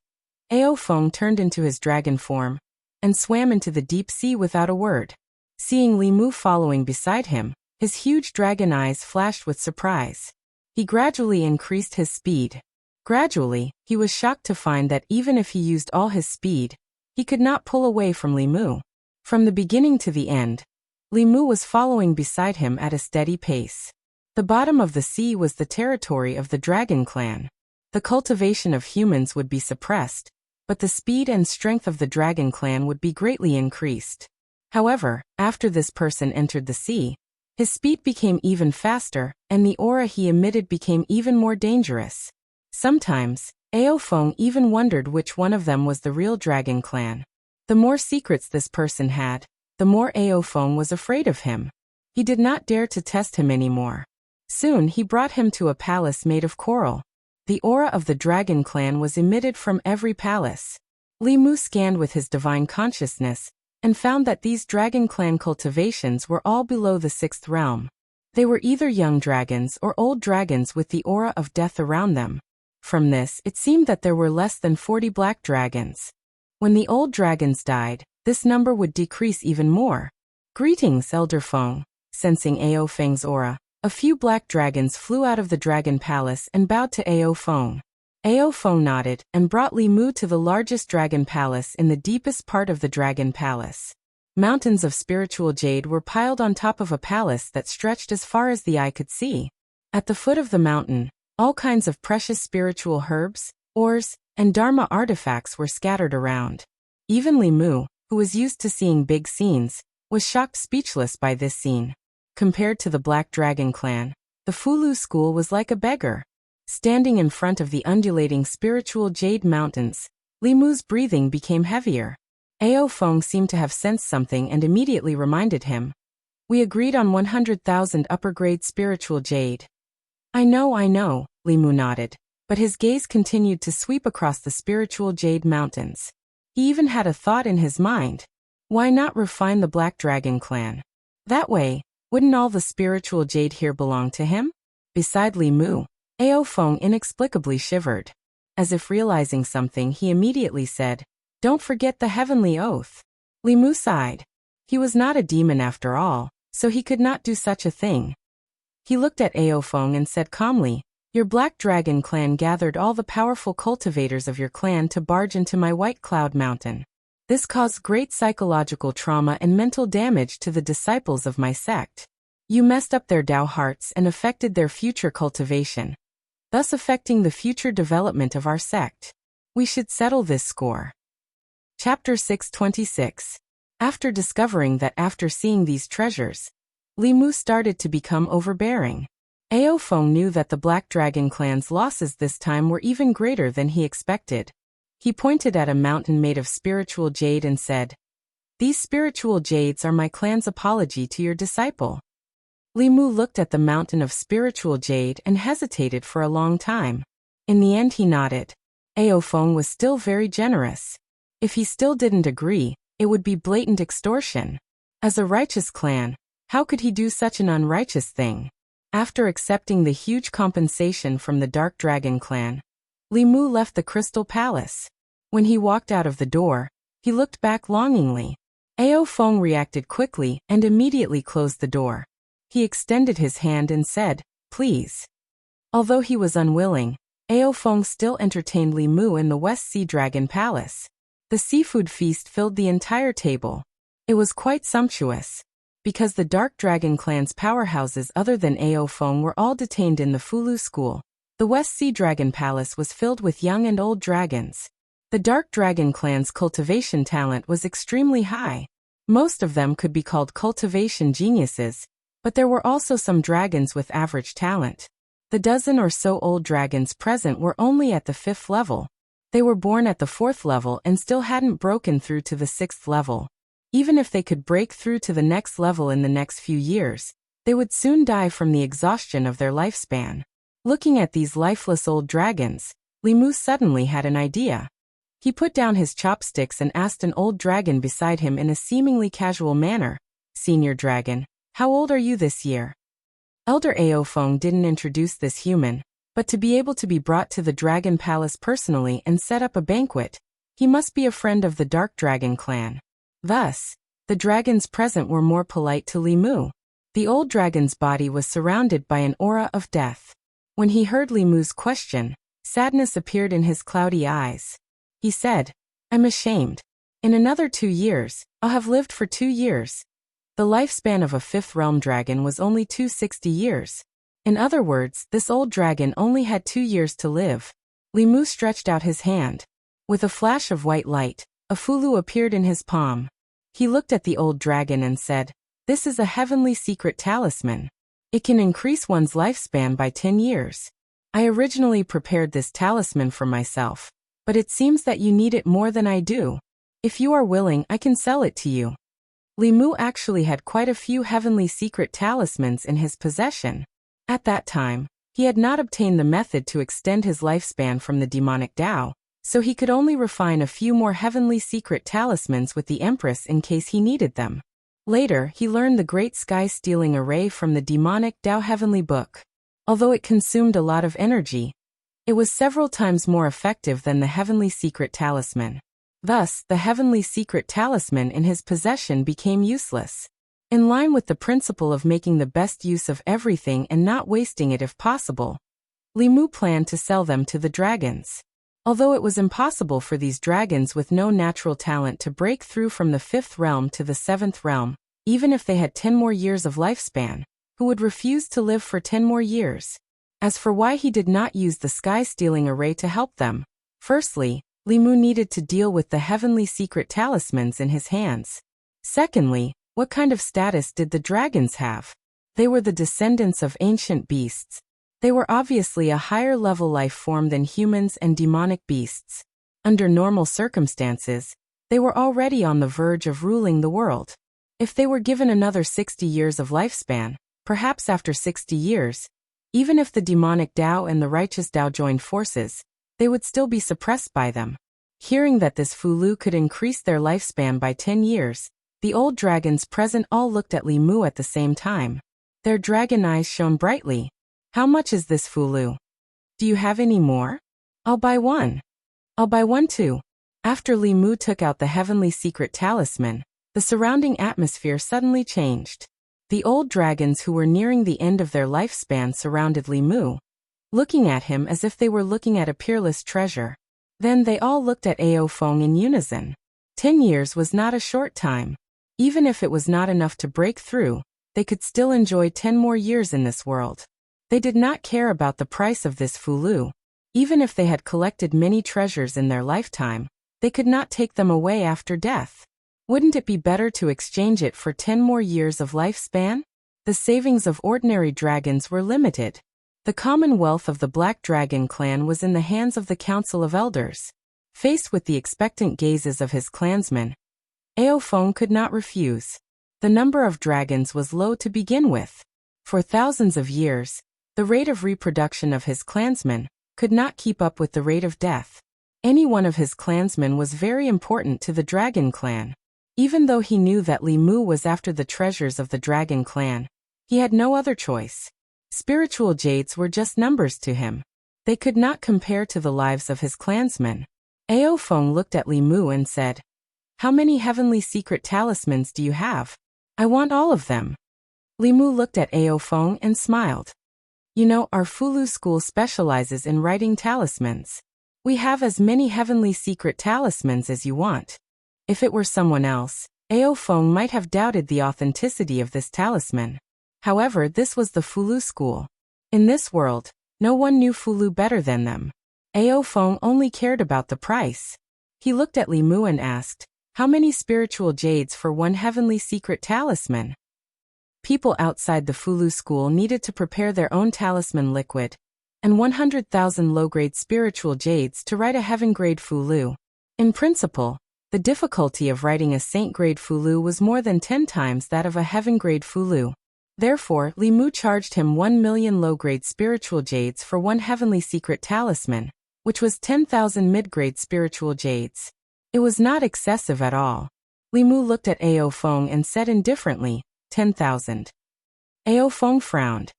Ao Feng turned into his dragon form and swam into the deep sea without a word. Seeing Li Mu following beside him, his huge dragon eyes flashed with surprise. He gradually increased his speed. Gradually, he was shocked to find that even if he used all his speed, he could not pull away from Li Mu. From the beginning to the end, Li Mu was following beside him at a steady pace. The bottom of the sea was the territory of the dragon clan. The cultivation of humans would be suppressed, but the speed and strength of the dragon clan would be greatly increased. However, after this person entered the sea, his speed became even faster, and the aura he emitted became even more dangerous. Sometimes, Aofeng even wondered which one of them was the real dragon clan. The more secrets this person had, the more Aofeng was afraid of him. He did not dare to test him anymore. Soon he brought him to a palace made of coral. The aura of the dragon clan was emitted from every palace. Li Mu scanned with his divine consciousness, and found that these dragon clan cultivations were all below the 6th realm. They were either young dragons or old dragons with the aura of death around them. From this, it seemed that there were less than 40 black dragons. When the old dragons died, this number would decrease even more. Greetings, Elder Feng. Sensing Aofeng's aura, a few black dragons flew out of the dragon palace and bowed to Aofeng. Aofeng nodded and brought Li Mu to the largest dragon palace in the deepest part of the dragon palace. Mountains of spiritual jade were piled on top of a palace that stretched as far as the eye could see. At the foot of the mountain, all kinds of precious spiritual herbs, ores, and dharma artifacts were scattered around. Even Li Mu, who was used to seeing big scenes, was shocked speechless by this scene. Compared to the Black Dragon clan, the Fulu school was like a beggar. Standing in front of the undulating spiritual jade mountains, Li Mu's breathing became heavier. Aofeng seemed to have sensed something and immediately reminded him. We agreed on 100,000 upper-grade spiritual jade. I know, Li Mu nodded, but his gaze continued to sweep across the spiritual jade mountains. He even had a thought in his mind. Why not refine the Black Dragon clan? That way, wouldn't all the spiritual jade here belong to him? Beside Li Mu, Aofeng inexplicably shivered. As if realizing something, he immediately said, Don't forget the heavenly oath. Li Mu sighed. He was not a demon after all, so he could not do such a thing. He looked at Aofeng and said calmly, Your Black Dragon clan gathered all the powerful cultivators of your clan to barge into my White Cloud Mountain. This caused great psychological trauma and mental damage to the disciples of my sect. You messed up their Dao hearts and affected their future cultivation, thus affecting the future development of our sect. We should settle this score. Chapter 626. After discovering that after seeing these treasures, Li Mu started to become overbearing. Aofeng knew that the Black Dragon clan's losses this time were even greater than he expected. He pointed at a mountain made of spiritual jade and said, These spiritual jades are my clan's apology to your disciple. Li Mu looked at the mountain of spiritual jade and hesitated for a long time. In the end he nodded. Aofeng was still very generous. If he still didn't agree, it would be blatant extortion. As a righteous clan, how could he do such an unrighteous thing? After accepting the huge compensation from the Dark Dragon clan, Li Mu left the Crystal Palace. When he walked out of the door, he looked back longingly. Aofeng reacted quickly and immediately closed the door. He extended his hand and said, Please. Although he was unwilling, Aofeng still entertained Li Mu in the West Sea Dragon Palace. The seafood feast filled the entire table. It was quite sumptuous. Because the Dark Dragon clan's powerhouses other than Aofeng were all detained in the Fulu school, the West Sea Dragon Palace was filled with young and old dragons. The Dark Dragon clan's cultivation talent was extremely high. Most of them could be called cultivation geniuses, but there were also some dragons with average talent. The dozen or so old dragons present were only at the 5th level. They were born at the 4th level and still hadn't broken through to the 6th level. Even if they could break through to the next level in the next few years, they would soon die from the exhaustion of their lifespan. Looking at these lifeless old dragons, Li Mu suddenly had an idea. He put down his chopsticks and asked an old dragon beside him in a seemingly casual manner, Senior Dragon, how old are you this year? Elder Aofeng didn't introduce this human, but to be able to be brought to the Dragon Palace personally and set up a banquet, he must be a friend of the Dark Dragon clan. Thus, the dragons present were more polite to Li Mu. The old dragon's body was surrounded by an aura of death. When he heard Li Mu's question, sadness appeared in his cloudy eyes. He said, "I'm ashamed. In another 2 years, I'll have lived for 2 years." The lifespan of a fifth realm dragon was only 260 years. In other words, this old dragon only had 2 years to live. Li Mu stretched out his hand. With a flash of white light, a fulu appeared in his palm. He looked at the old dragon and said, "This is a heavenly secret talisman. It can increase one's lifespan by 10 years. I originally prepared this talisman for myself, but it seems that you need it more than I do. If you are willing, I can sell it to you." Li Mu actually had quite a few heavenly secret talismans in his possession. At that time, he had not obtained the method to extend his lifespan from the demonic Tao, so he could only refine a few more heavenly secret talismans with the Empress in case he needed them. Later, he learned the Great Sky-Stealing Array from the demonic Tao Heavenly Book. Although it consumed a lot of energy, it was several times more effective than the heavenly secret talisman. Thus, the heavenly secret talisman in his possession became useless. In line with the principle of making the best use of everything and not wasting it if possible, Li Mu planned to sell them to the dragons. Although it was impossible for these dragons with no natural talent to break through from the 5th realm to the 7th realm, even if they had 10 more years of lifespan, who would refuse to live for 10 more years? As for why he did not use the sky-stealing array to help them, firstly, Li Mu needed to deal with the heavenly secret talismans in his hands. Secondly, what kind of status did the dragons have? They were the descendants of ancient beasts. They were obviously a higher-level life form than humans and demonic beasts. Under normal circumstances, they were already on the verge of ruling the world. If they were given another 60 years of lifespan, perhaps after 60 years, even if the demonic Tao and the righteous Tao joined forces, they would still be suppressed by them. Hearing that this Fulu could increase their lifespan by 10 years, the old dragons present all looked at Li Mu at the same time. Their dragon eyes shone brightly. "How much is this Fulu? Do you have any more? I'll buy one." "I'll buy one too." After Li Mu took out the heavenly secret talisman, the surrounding atmosphere suddenly changed. The old dragons who were nearing the end of their lifespan surrounded Li Mu, looking at him as if they were looking at a peerless treasure. Then they all looked at Ao Feng in unison. 10 years was not a short time. Even if it was not enough to break through, they could still enjoy 10 more years in this world. They did not care about the price of this Fulu. Even if they had collected many treasures in their lifetime, they could not take them away after death. Wouldn't it be better to exchange it for 10 more years of lifespan? The savings of ordinary dragons were limited. The commonwealth of the Black Dragon clan was in the hands of the Council of Elders. Faced with the expectant gazes of his clansmen, Ao Feng could not refuse. The number of dragons was low to begin with. For thousands of years, the rate of reproduction of his clansmen could not keep up with the rate of death. Any one of his clansmen was very important to the Dragon clan. Even though he knew that Li Mu was after the treasures of the Dragon clan, he had no other choice. Spiritual jades were just numbers to him. They could not compare to the lives of his clansmen. Ao Feng looked at Li Mu and said, "How many heavenly secret talismans do you have? I want all of them." Li Mu looked at Ao Feng and smiled. "You know, our Fulu school specializes in writing talismans. We have as many heavenly secret talismans as you want." If it were someone else, Ao Feng might have doubted the authenticity of this talisman. However, this was the Fulu school. In this world, no one knew Fulu better than them. Ao Feng only cared about the price. He looked at Li Mu and asked, "How many spiritual jades for one heavenly secret talisman?" People outside the Fulu school needed to prepare their own talisman liquid, and 100,000 low-grade spiritual jades to write a heaven-grade Fulu. In principle, the difficulty of writing a saint-grade Fulu was more than 10 times that of a heaven-grade Fulu. Therefore, Li Mu charged him 1 million low-grade spiritual jades for one heavenly secret talisman, which was 10,000 mid-grade spiritual jades. It was not excessive at all. Li Mu looked at Ao Feng and said indifferently, 10,000. Ao Feng frowned.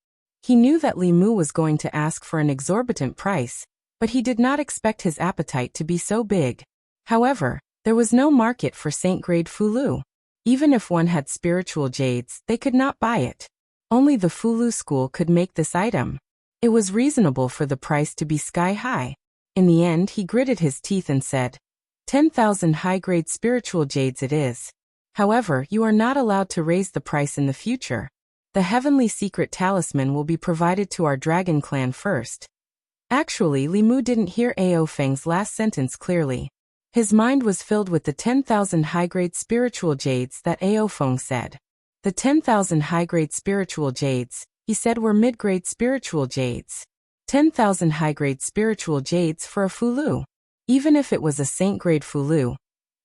He knew that Li Mu was going to ask for an exorbitant price, but he did not expect his appetite to be so big. However, there was no market for saint-grade Fulu. Even if one had spiritual jades, they could not buy it. Only the Fulu school could make this item. It was reasonable for the price to be sky high. In the end, he gritted his teeth and said, 10,000 high-grade spiritual jades it is. However, you are not allowed to raise the price in the future. The heavenly secret talisman will be provided to our dragon clan first. Actually, Li Mu didn't hear Ao Feng's last sentence clearly. His mind was filled with the 10,000 high-grade spiritual jades that Ao Feng said. The 10,000 high-grade spiritual jades, he said, were mid-grade spiritual jades. 10,000 high-grade spiritual jades for a fulu. Even if it was a saint-grade fulu,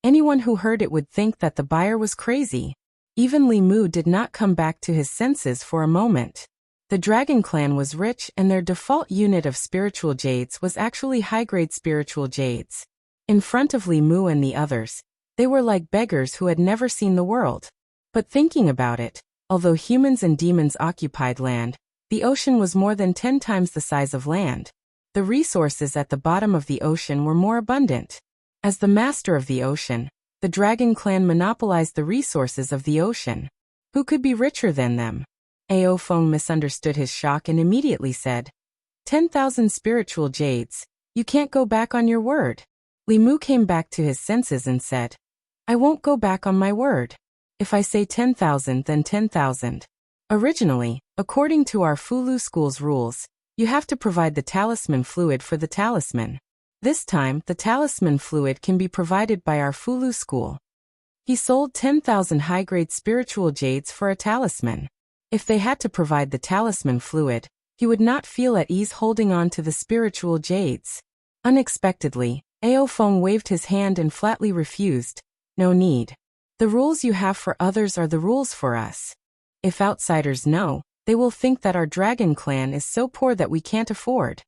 anyone who heard it would think that the buyer was crazy. Even Li Mu did not come back to his senses for a moment. The Dragon Clan was rich and their default unit of spiritual jades was actually high-grade spiritual jades. In front of Li Mu and the others, they were like beggars who had never seen the world. But thinking about it, although humans and demons occupied land, the ocean was more than 10 times the size of land. The resources at the bottom of the ocean were more abundant. As the master of the ocean, the Dragon Clan monopolized the resources of the ocean. Who could be richer than them? Ao Feng misunderstood his shock and immediately said, 10,000 spiritual jades, you can't go back on your word. Li Mu came back to his senses and said, I won't go back on my word. If I say 10,000 then 10,000. Originally, according to our Fulu school's rules, you have to provide the talisman fluid for the talisman. This time, the talisman fluid can be provided by our Fulu school. He sold 10,000 high-grade spiritual jades for a talisman. If they had to provide the talisman fluid, he would not feel at ease holding on to the spiritual jades. Unexpectedly, Ao Feng waved his hand and flatly refused. No need. The rules you have for others are the rules for us. If outsiders know, they will think that our dragon clan is so poor that we can't afford.